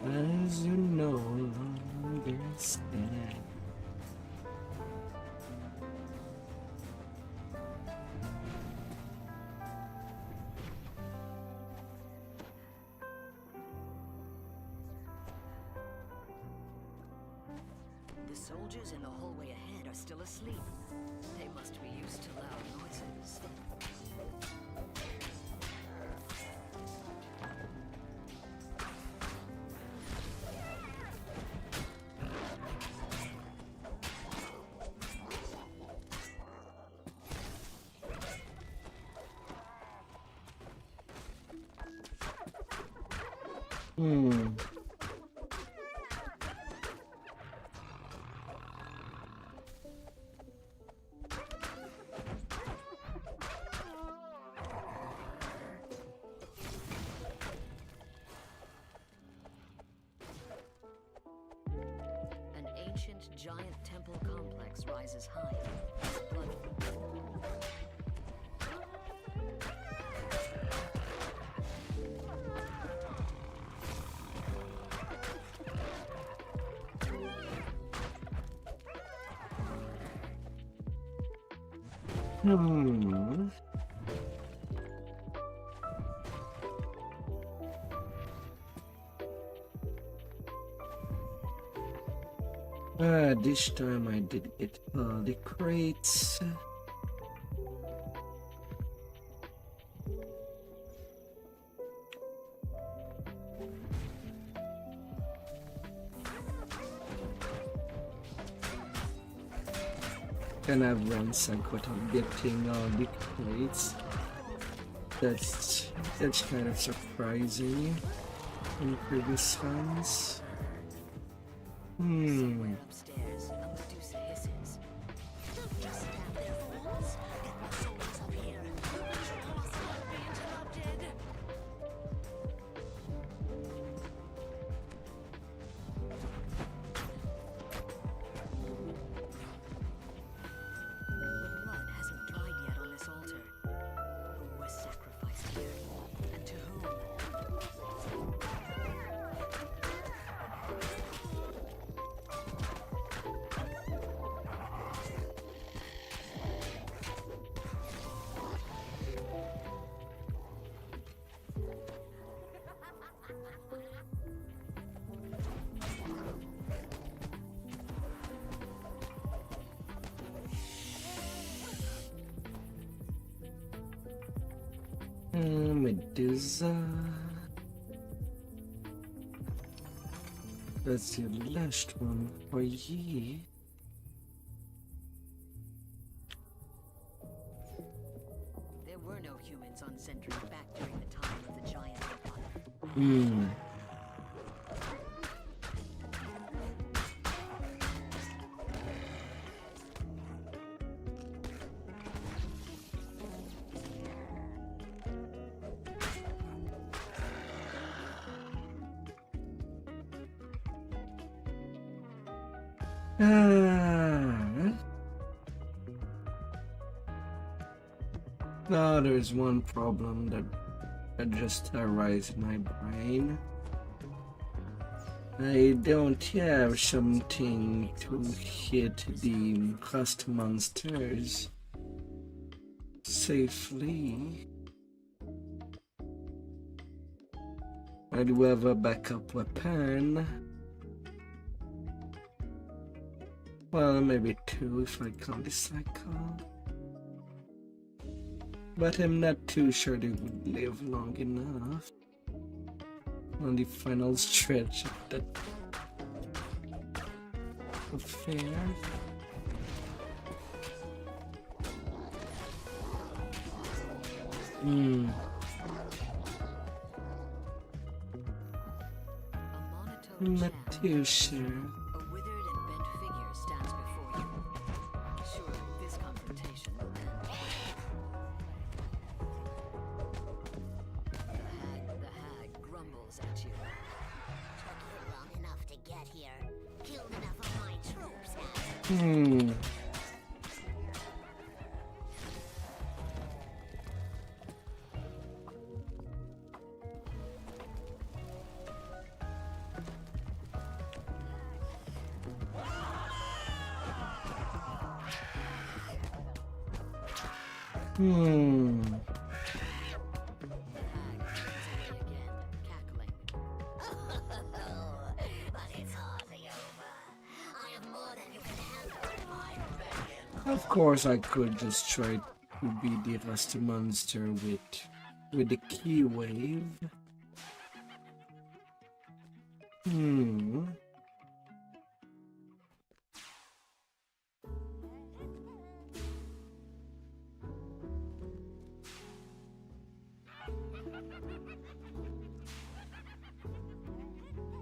[SPEAKER 1] as you no longer stand.
[SPEAKER 14] The soldiers in the hallway ahead are still asleep. They must be used to loud noises. giant temple complex rises high. Blood.
[SPEAKER 1] This time I did get all the crates. And I've run got of getting all the crates. That's kind of surprising in previous times.
[SPEAKER 14] Somewhere upstairs, a Medusa hisses. Just stand there, fools. Get my soldiers up here. You must not be interrupted. Blood hasn't dried yet on this altar. Who was sacrificed here? And to whom?
[SPEAKER 1] Medusa. That's the last one for ye.
[SPEAKER 14] There were no humans on Sentry back during the time of the Giant Empire.
[SPEAKER 1] Now there's one problem that just arises in my brain. I don't have something to hit the crust monsters safely. I do have a backup weapon. Well, maybe two if I count the cycle. But I'm not too sure they would live long enough on the final stretch of that affair. Not too sure.
[SPEAKER 14] A withered and bent figure stands before you. Surely this confrontation will end. The hag grumbles at you.
[SPEAKER 8] Took you long enough to get here. Killed enough of my troops now.
[SPEAKER 14] The hag turns away again, cackling.
[SPEAKER 8] But it's hardly over. I have more than you can handle in my rebellion.
[SPEAKER 1] Of course, I could just try to beat the rust monster with the key wave.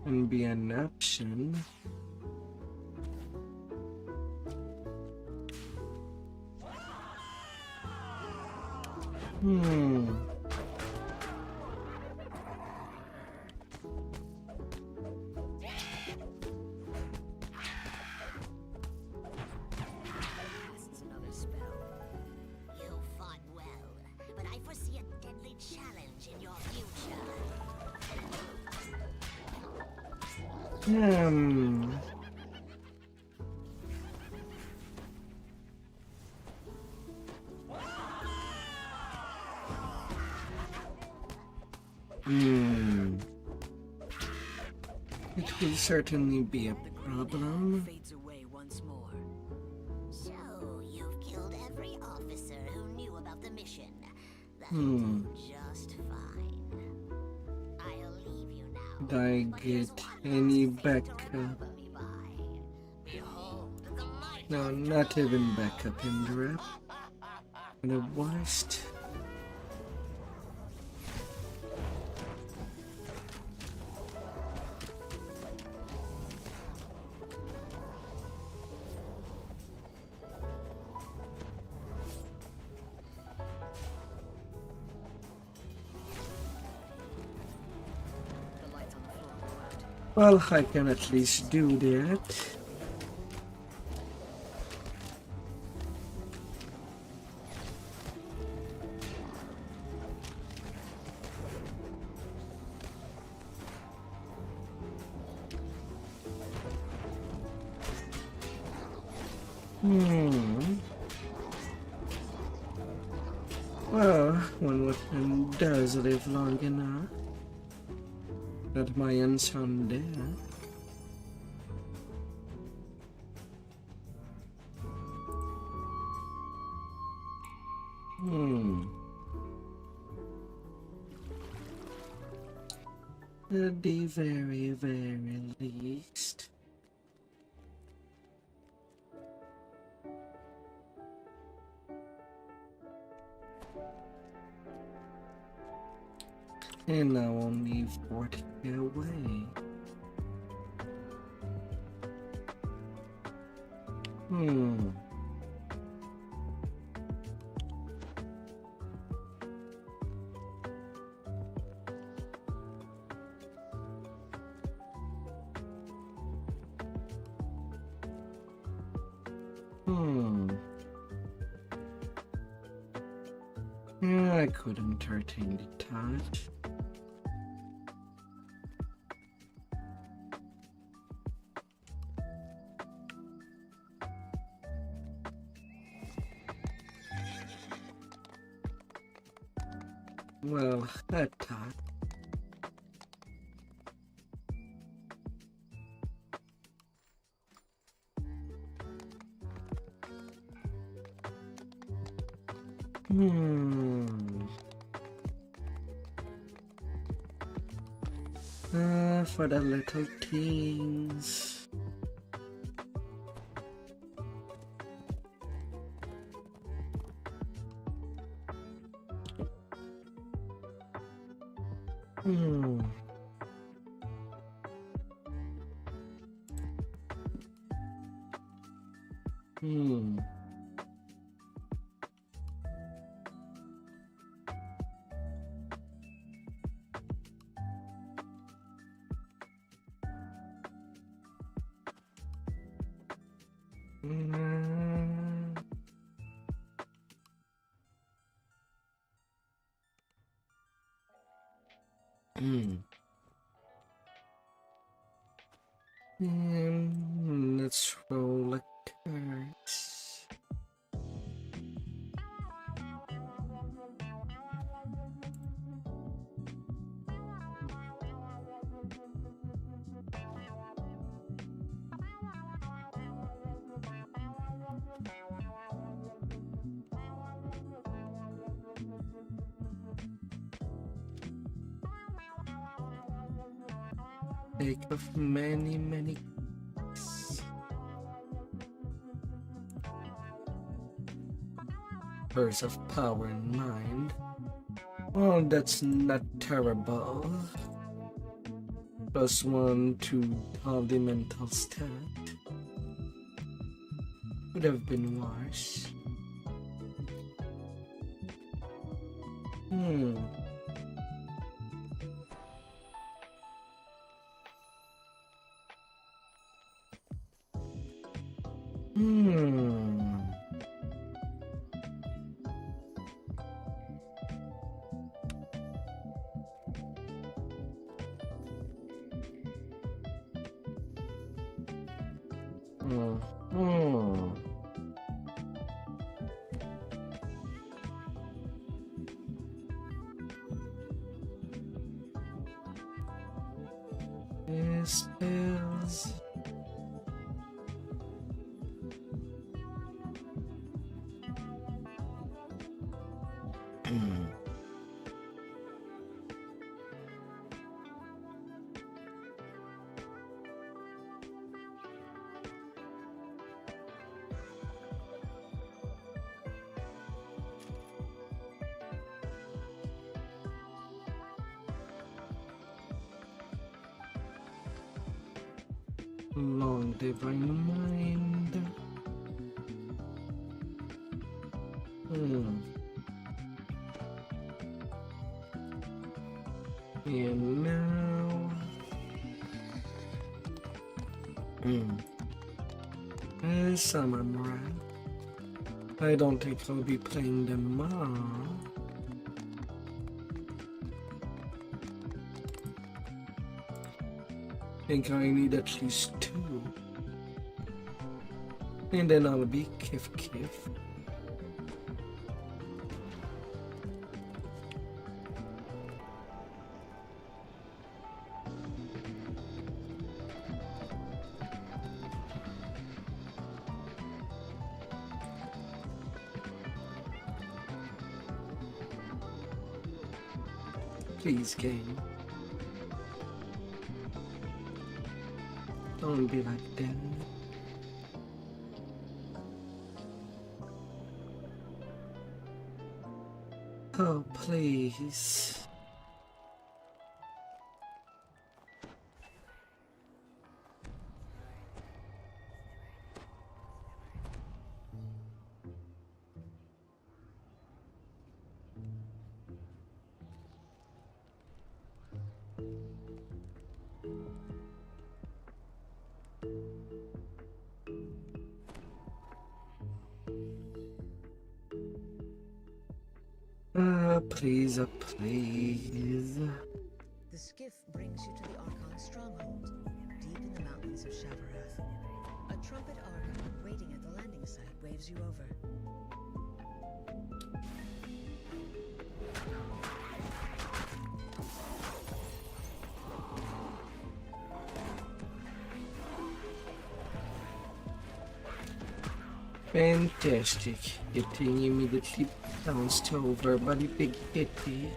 [SPEAKER 1] And be an option. Hmm. Hmm. It will certainly be a problem.
[SPEAKER 14] Fades away once more.
[SPEAKER 8] So, you've killed every officer who knew about the mission. That'll
[SPEAKER 1] Hmm.
[SPEAKER 8] do just fine. I'll leave you now.
[SPEAKER 1] Did I
[SPEAKER 8] but here's
[SPEAKER 1] get
[SPEAKER 8] one
[SPEAKER 1] any
[SPEAKER 8] last face to
[SPEAKER 1] backup?
[SPEAKER 8] remember me by. Behold the might
[SPEAKER 1] No,
[SPEAKER 8] of
[SPEAKER 1] not even
[SPEAKER 8] Trolls.
[SPEAKER 1] backup in the rep. The worst.
[SPEAKER 14] The lights on the floor go out.
[SPEAKER 1] Well, I can at least do that. Well, one weapon does live long enough. That my son there. At the very, very least. And now only 40 away. Yeah, I could entertain the thought. Well, that thought. For the little things. Let's roll a curse. Take of many, many. Curse of power in mind. Well, that's not terrible. +1 to all the mental stat. Could have been worse. Hmm. Spells. Long divine mind. And now, summon rat. I don't think I'll be playing them now. Think I need at least 2. And then I'll be Kif Kif. Please, game. Don't be like that. Oh, please. Please, please.
[SPEAKER 14] The skiff brings you to the Archon stronghold, deep in the mountains of Shavarath. A trumpet Archon waiting at the landing site waves you over.
[SPEAKER 1] Fantastic. Getting immediately bounced over by the big kitty.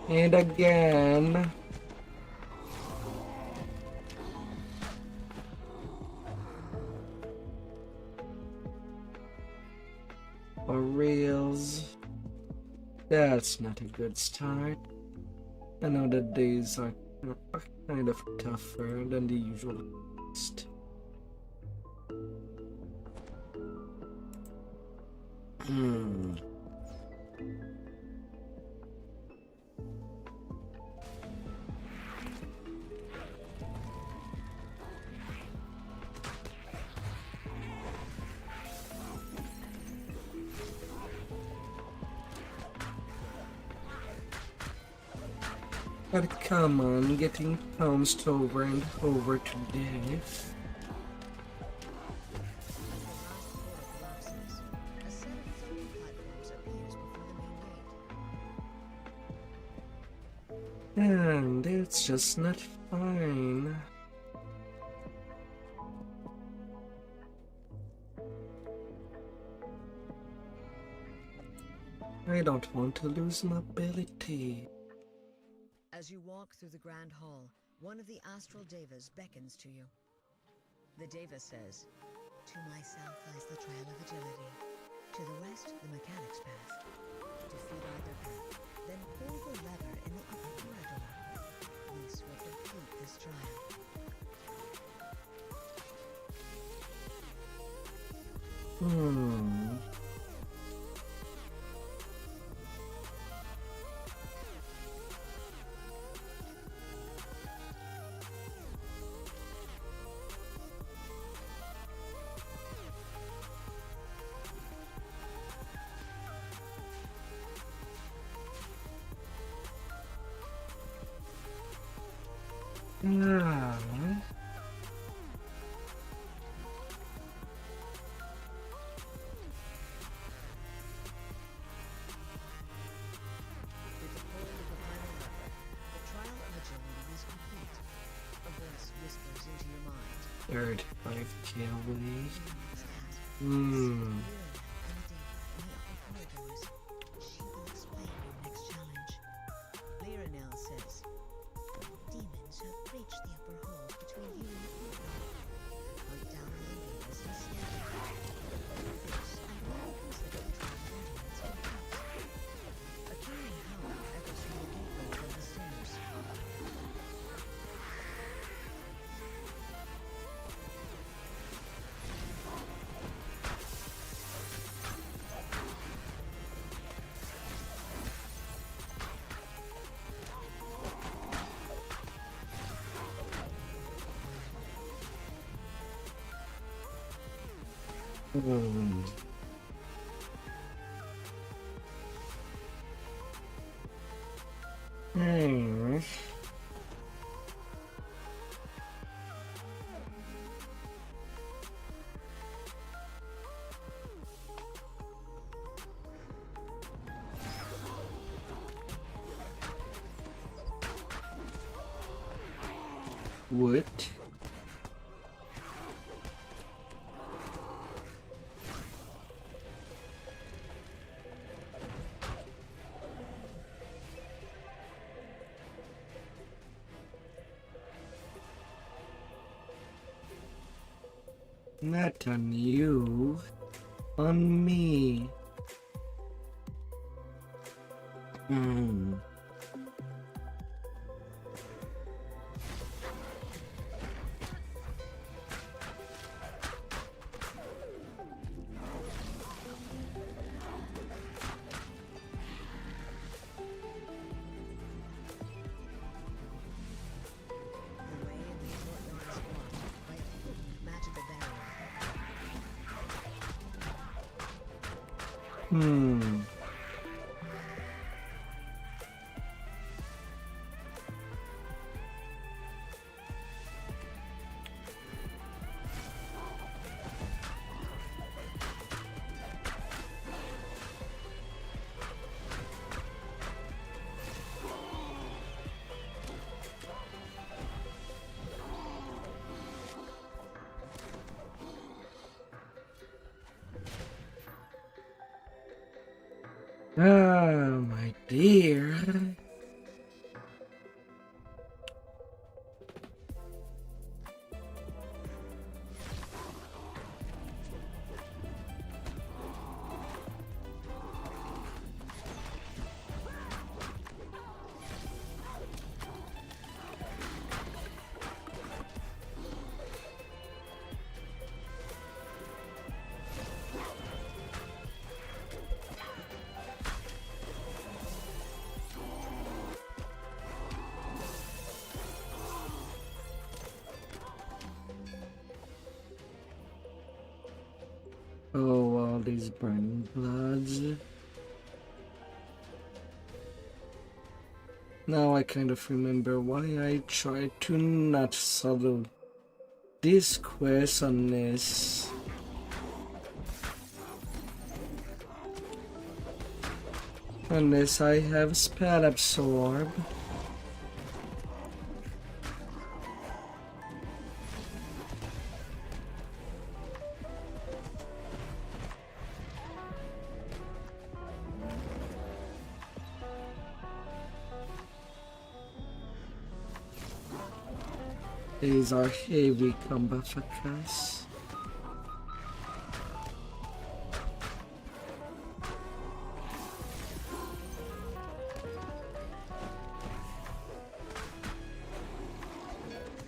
[SPEAKER 1] And again. For reals. That's not a good start. I know the days are kind of tougher than the usual list. But come on, getting pounced over and over to death. And it's just not fine. I don't want to lose mobility.
[SPEAKER 14] As you walk through the Grand Hall, one of the Astral Devas beckons to you. The Deva says, "To my south lies the trail of agility. To the west, the mechanics path. Defeat either path, then pull the lever in the upper corridor. This will complete this trial."
[SPEAKER 1] Ah.
[SPEAKER 15] With the pull of the final lever, the trial agility is complete. A voice whispers into your mind.
[SPEAKER 1] 35k away.
[SPEAKER 15] Hmm. She will explain your next challenge. Lyranel says, demons have breached the upper hold between you and the courtyard. Hunt down the invaders and slay them. This, and all consider the trial endurance complete. A keen howl echoes from the gateway above the stairs.
[SPEAKER 1] Hmm. Hmm. What? Not on you, on me. Hmm.
[SPEAKER 15] The way in the courtyard is blocked by a potent magical barrier.
[SPEAKER 1] Hmm. Ah, my dear. Oh, all these burning bloods. Now I kind of remember why I tried to not solve this quest unless I have spell absorb. These are heavy combat factors.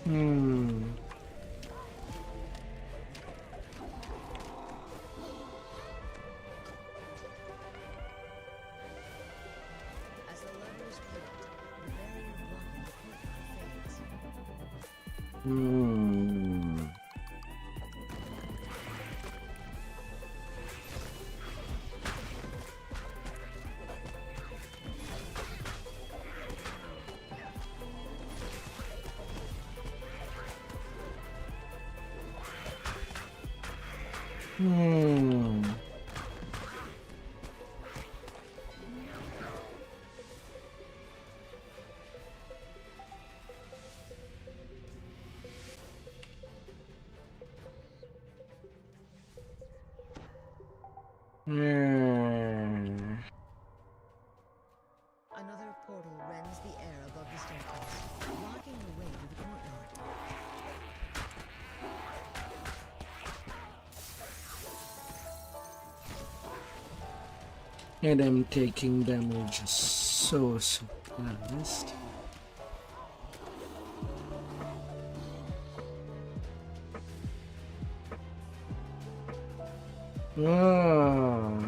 [SPEAKER 1] Hmm.
[SPEAKER 15] As the lever is flipped, the barrier blocking the courtyard fades.
[SPEAKER 1] Hmm. Hmm. Hmm.
[SPEAKER 15] Another portal rends the air above the staircase, blocking the way to the courtyard.
[SPEAKER 1] And I'm taking damage so fast. Ah.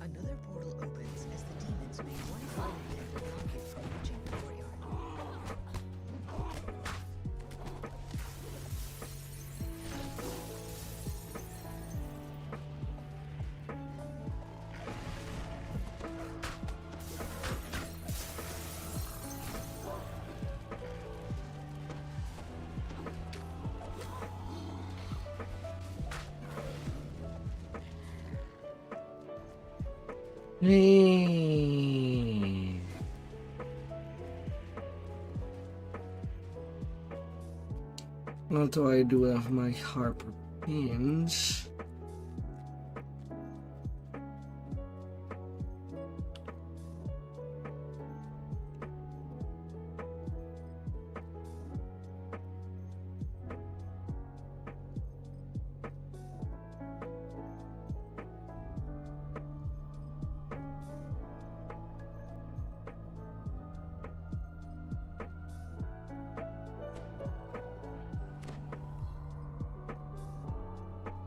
[SPEAKER 15] Another portal opens as the demons make one final attempt to block you from reaching the courtyard.
[SPEAKER 1] Hey. Although I do have my Harper pins.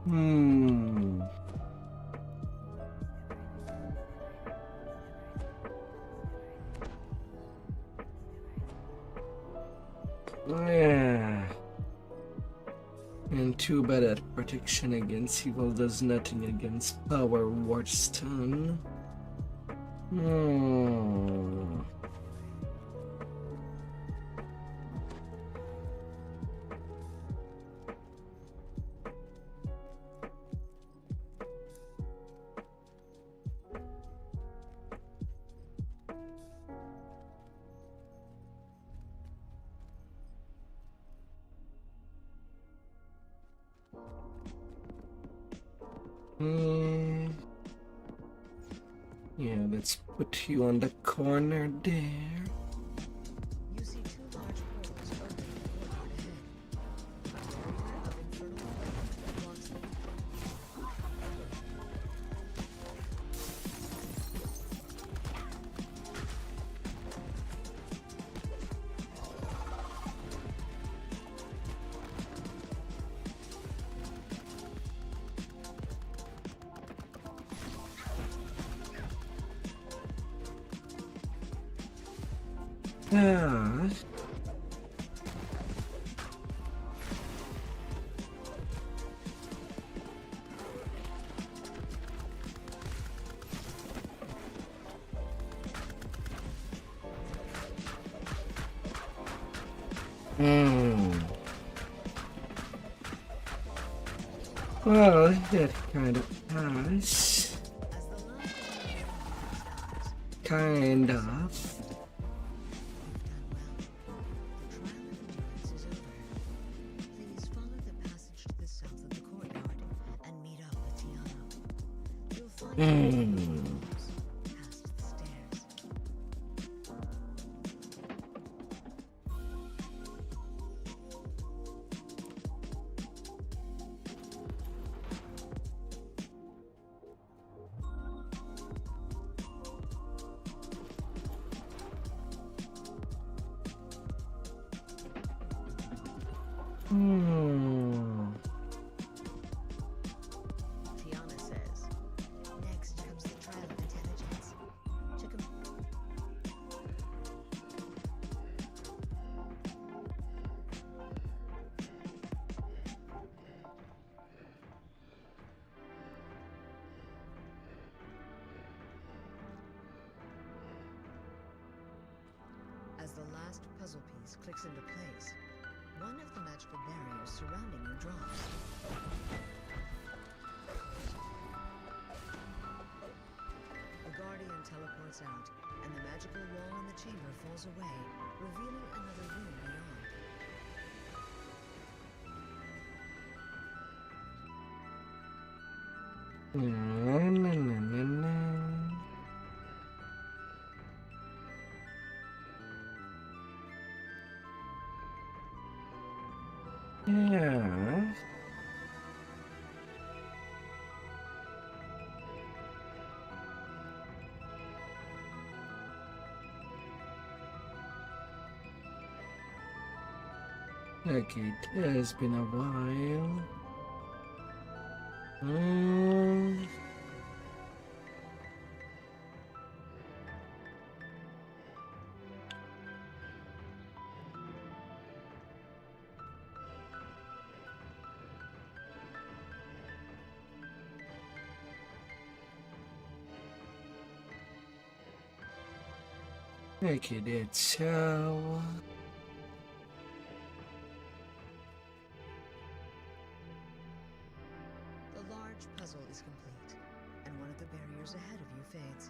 [SPEAKER 1] Hmm. Yeah. And too bad that protection against evil does nothing against power ward stun. Hmm. Hmm. Yeah, let's put you on the corner there.
[SPEAKER 15] You see two large portals open in the courtyard ahead. A barrier of infernal flame blocks them.
[SPEAKER 1] Ah. Hmm. Well, that kind of pass.
[SPEAKER 15] As the last of the remaining demons dies,
[SPEAKER 1] Kind of.
[SPEAKER 15] you've done well. The trial of endurance is over. Please follow the passage to the south of the courtyard and meet up with Tiana. You'll find her past the stairs.
[SPEAKER 1] Hmm.
[SPEAKER 15] Tiana says, next comes the trial of intelligence. To clicks into place, one of the magical barriers surrounding you drops. The Guardian teleports out, and the magical wall in the chamber falls away, revealing another room beyond.
[SPEAKER 1] Na, na, na, na, na. Yeah. Okay, it has been a while. Okay, that's so.
[SPEAKER 15] The large puzzle is complete, and one of the barriers ahead of you fades.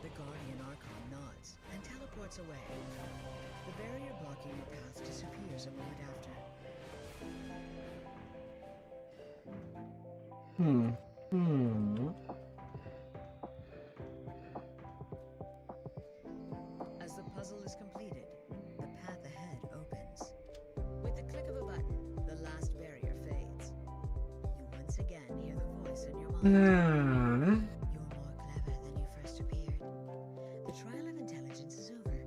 [SPEAKER 15] The Guardian Archon nods and teleports away. The barrier blocking your path disappears a moment after. As the puzzle is completed, the path ahead opens. With the click of a button, the last barrier fades. You once again hear the voice in your mind. You're more clever than you first appeared. The trial of intelligence is over.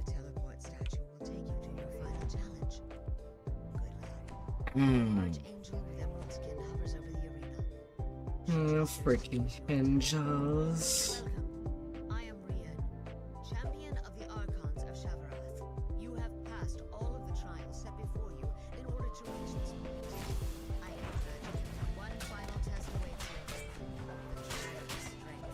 [SPEAKER 15] The teleport statue will take you to your final challenge. Good luck. Archangel with emerald skin hovers over the arena.
[SPEAKER 1] Oh, freaking angels.
[SPEAKER 15] Welcome. I am Rian, champion of the Archons of Shavarath. You have passed all of the trials set before you in order to reach this point. I am good. One final test awaits you. The trial of strength.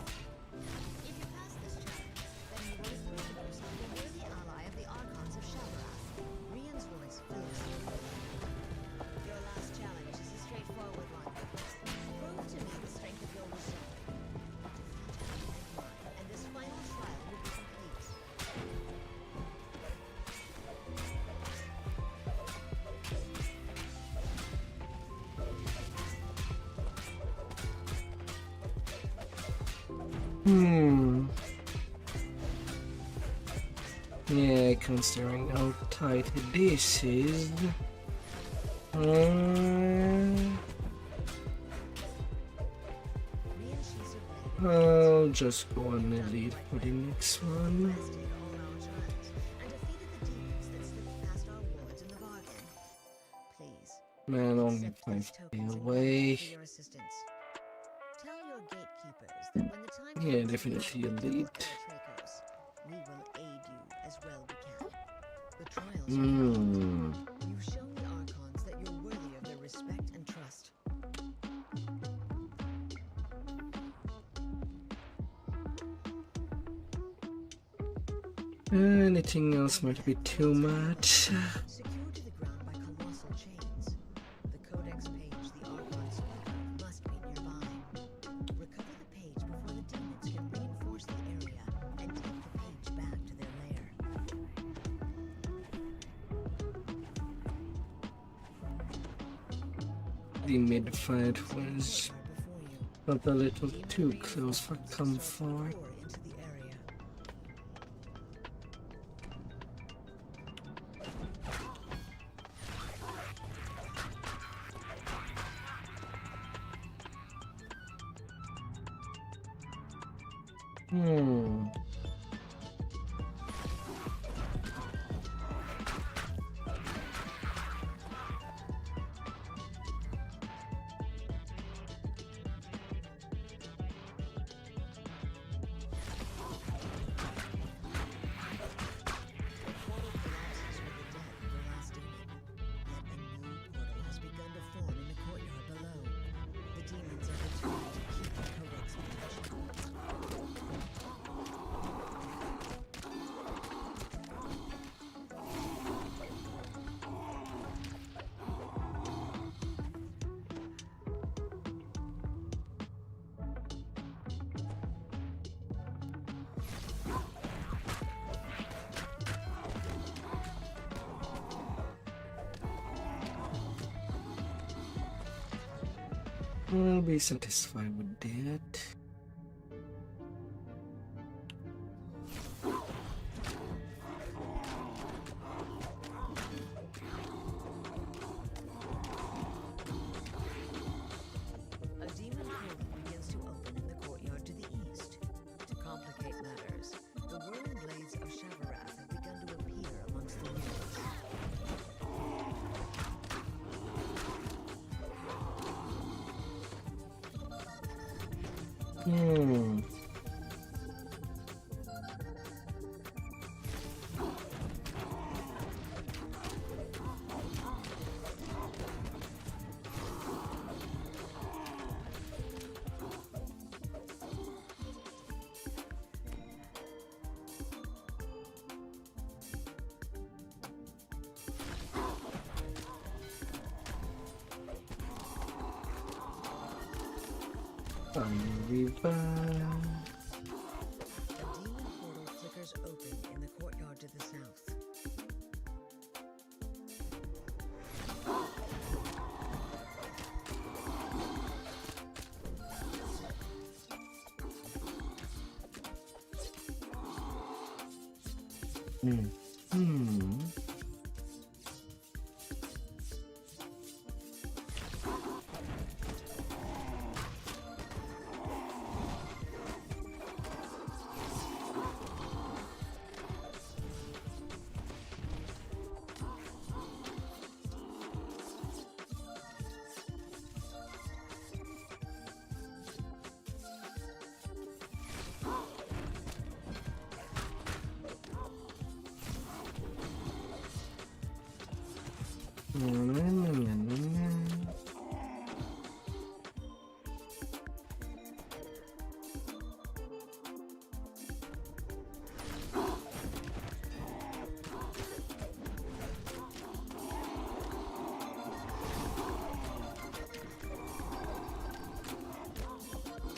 [SPEAKER 15] If you pass this challenge, then you will prove yourself a worthy ally of the Archons of Shavarath. Rian's voice fills the room. Your last challenge is a straightforward one. Prove to me the strength of your resolve. And this final trial will be complete.
[SPEAKER 1] Yeah, considering how tight this is. I'll just go on elite for the next one.
[SPEAKER 15] Bested all our trials and defeated the demons that slipped past our wards in the bargain. Please,
[SPEAKER 1] Man, only
[SPEAKER 15] accept these
[SPEAKER 1] 5k
[SPEAKER 15] tokens in
[SPEAKER 1] away.
[SPEAKER 15] for your assistance. Tell your gatekeepers that when the time
[SPEAKER 1] Yeah,
[SPEAKER 15] comes
[SPEAKER 1] definitely
[SPEAKER 15] to defeat
[SPEAKER 1] elite.
[SPEAKER 15] Austrakears, we will aid you as well we can. The trials are complete. You've shown the Archons that you're worthy of their respect and trust.
[SPEAKER 1] Anything else might be too much.
[SPEAKER 15] Secured to the ground by colossal chains. The codex page the Archon spoke of must be nearby. Recover the page before the demons can reinforce the area and take the page back to their lair.
[SPEAKER 1] The mid-fight was not a little too close for comfort.
[SPEAKER 15] Pour into the area.
[SPEAKER 1] I'll be satisfied with that.
[SPEAKER 15] A demon portal begins to open in the courtyard to the east. To complicate matters, the whirling blades of Shavarath have begun to appear amongst the ruins.
[SPEAKER 1] Arriba.
[SPEAKER 15] A demon portal flickers open in the courtyard to the south.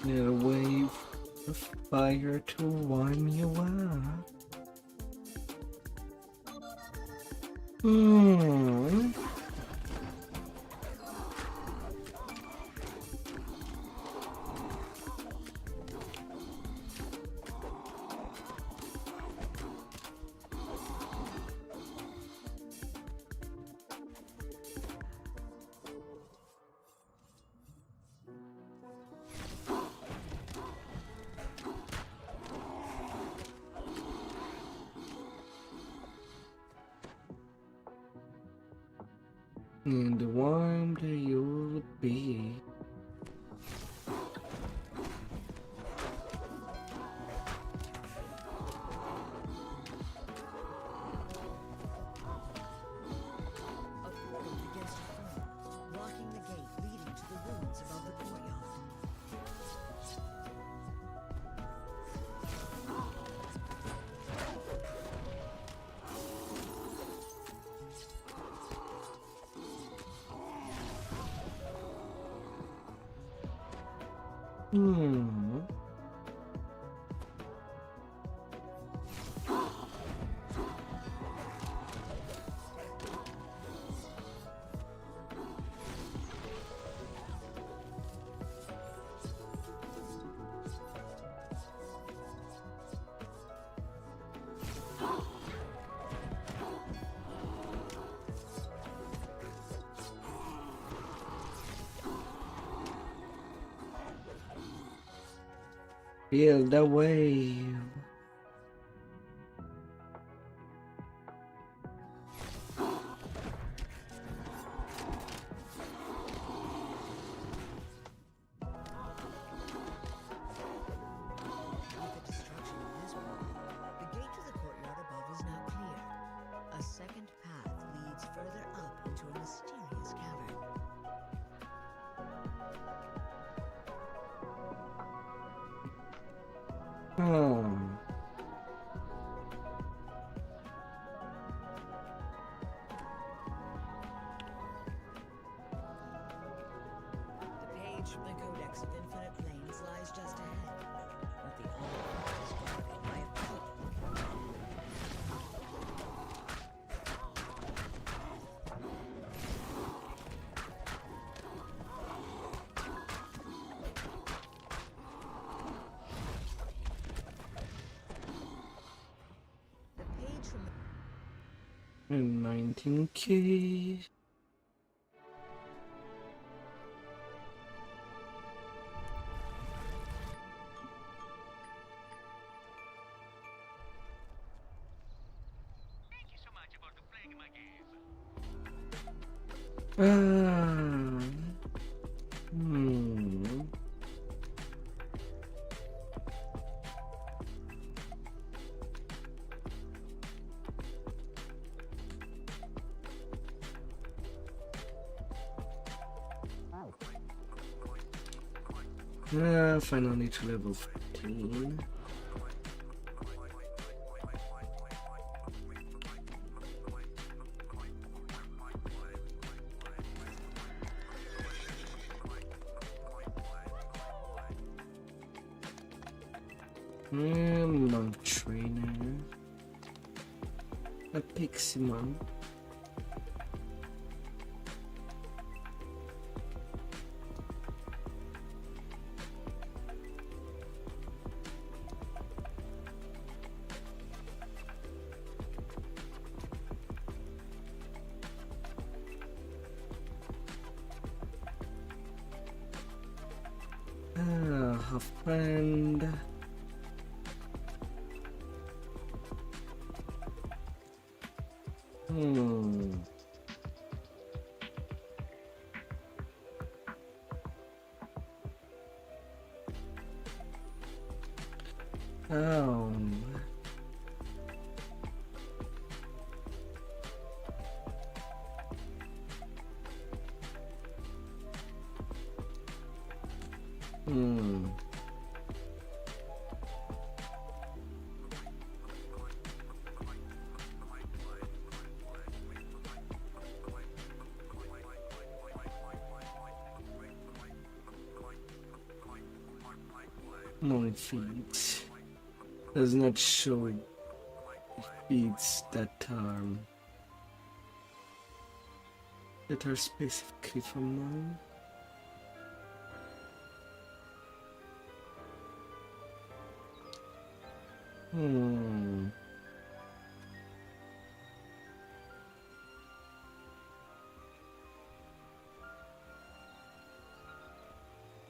[SPEAKER 1] Need a wave of fire to warm you up. And warm you'll be.
[SPEAKER 15] A portal begins to form, blocking the gate leading to the ruins above the courtyard.
[SPEAKER 1] Feel the wave.
[SPEAKER 15] With the destruction of this portal, the gate to the courtyard above is now clear. A second path leads further up into a mysterious cavern. The page from the Codex of Infinite Planes lies just ahead, but the only path is guarded by a portal.
[SPEAKER 1] And 19k. Hmm. Finally to level 15. Monk trainer. A pixie monk. Half band. Oh. My feet does not show feeds that are specifically from mine.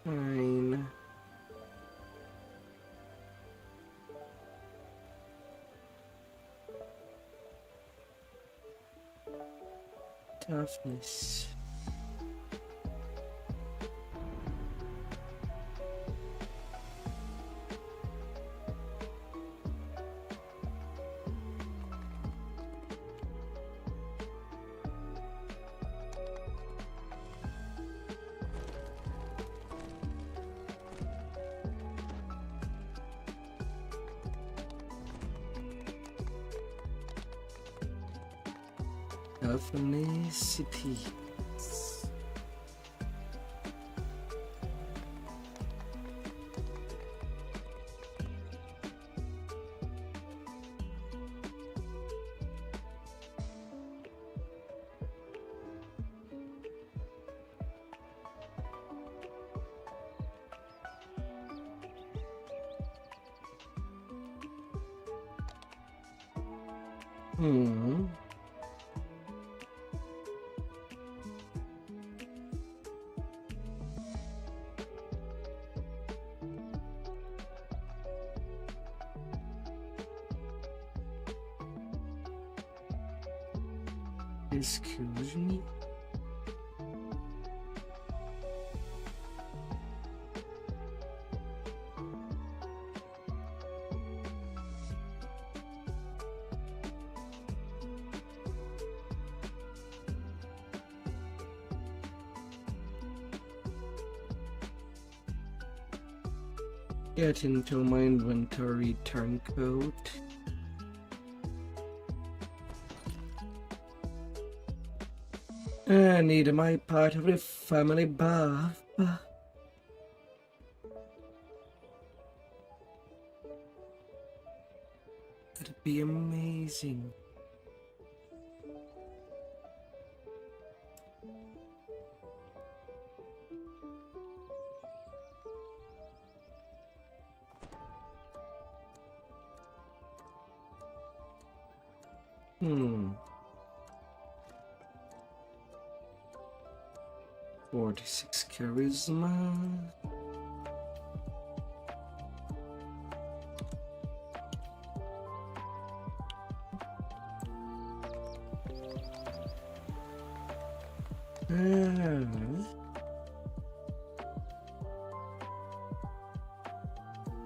[SPEAKER 1] Fine. Toughness. Ethnicity. Excuse me? Get into my inventory turncoat. I need my part of the family bath. That'd be amazing. 46 charisma.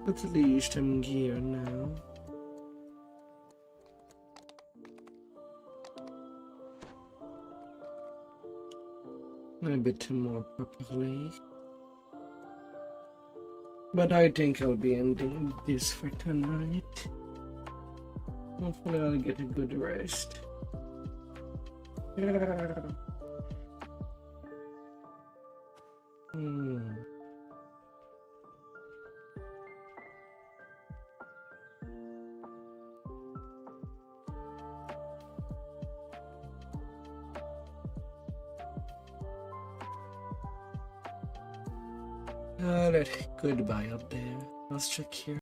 [SPEAKER 1] At least I'm gear now. A bit more properly. But I think I'll be ending this for tonight. Hopefully I'll get a good rest. Alright, goodbye up there. Austrakear.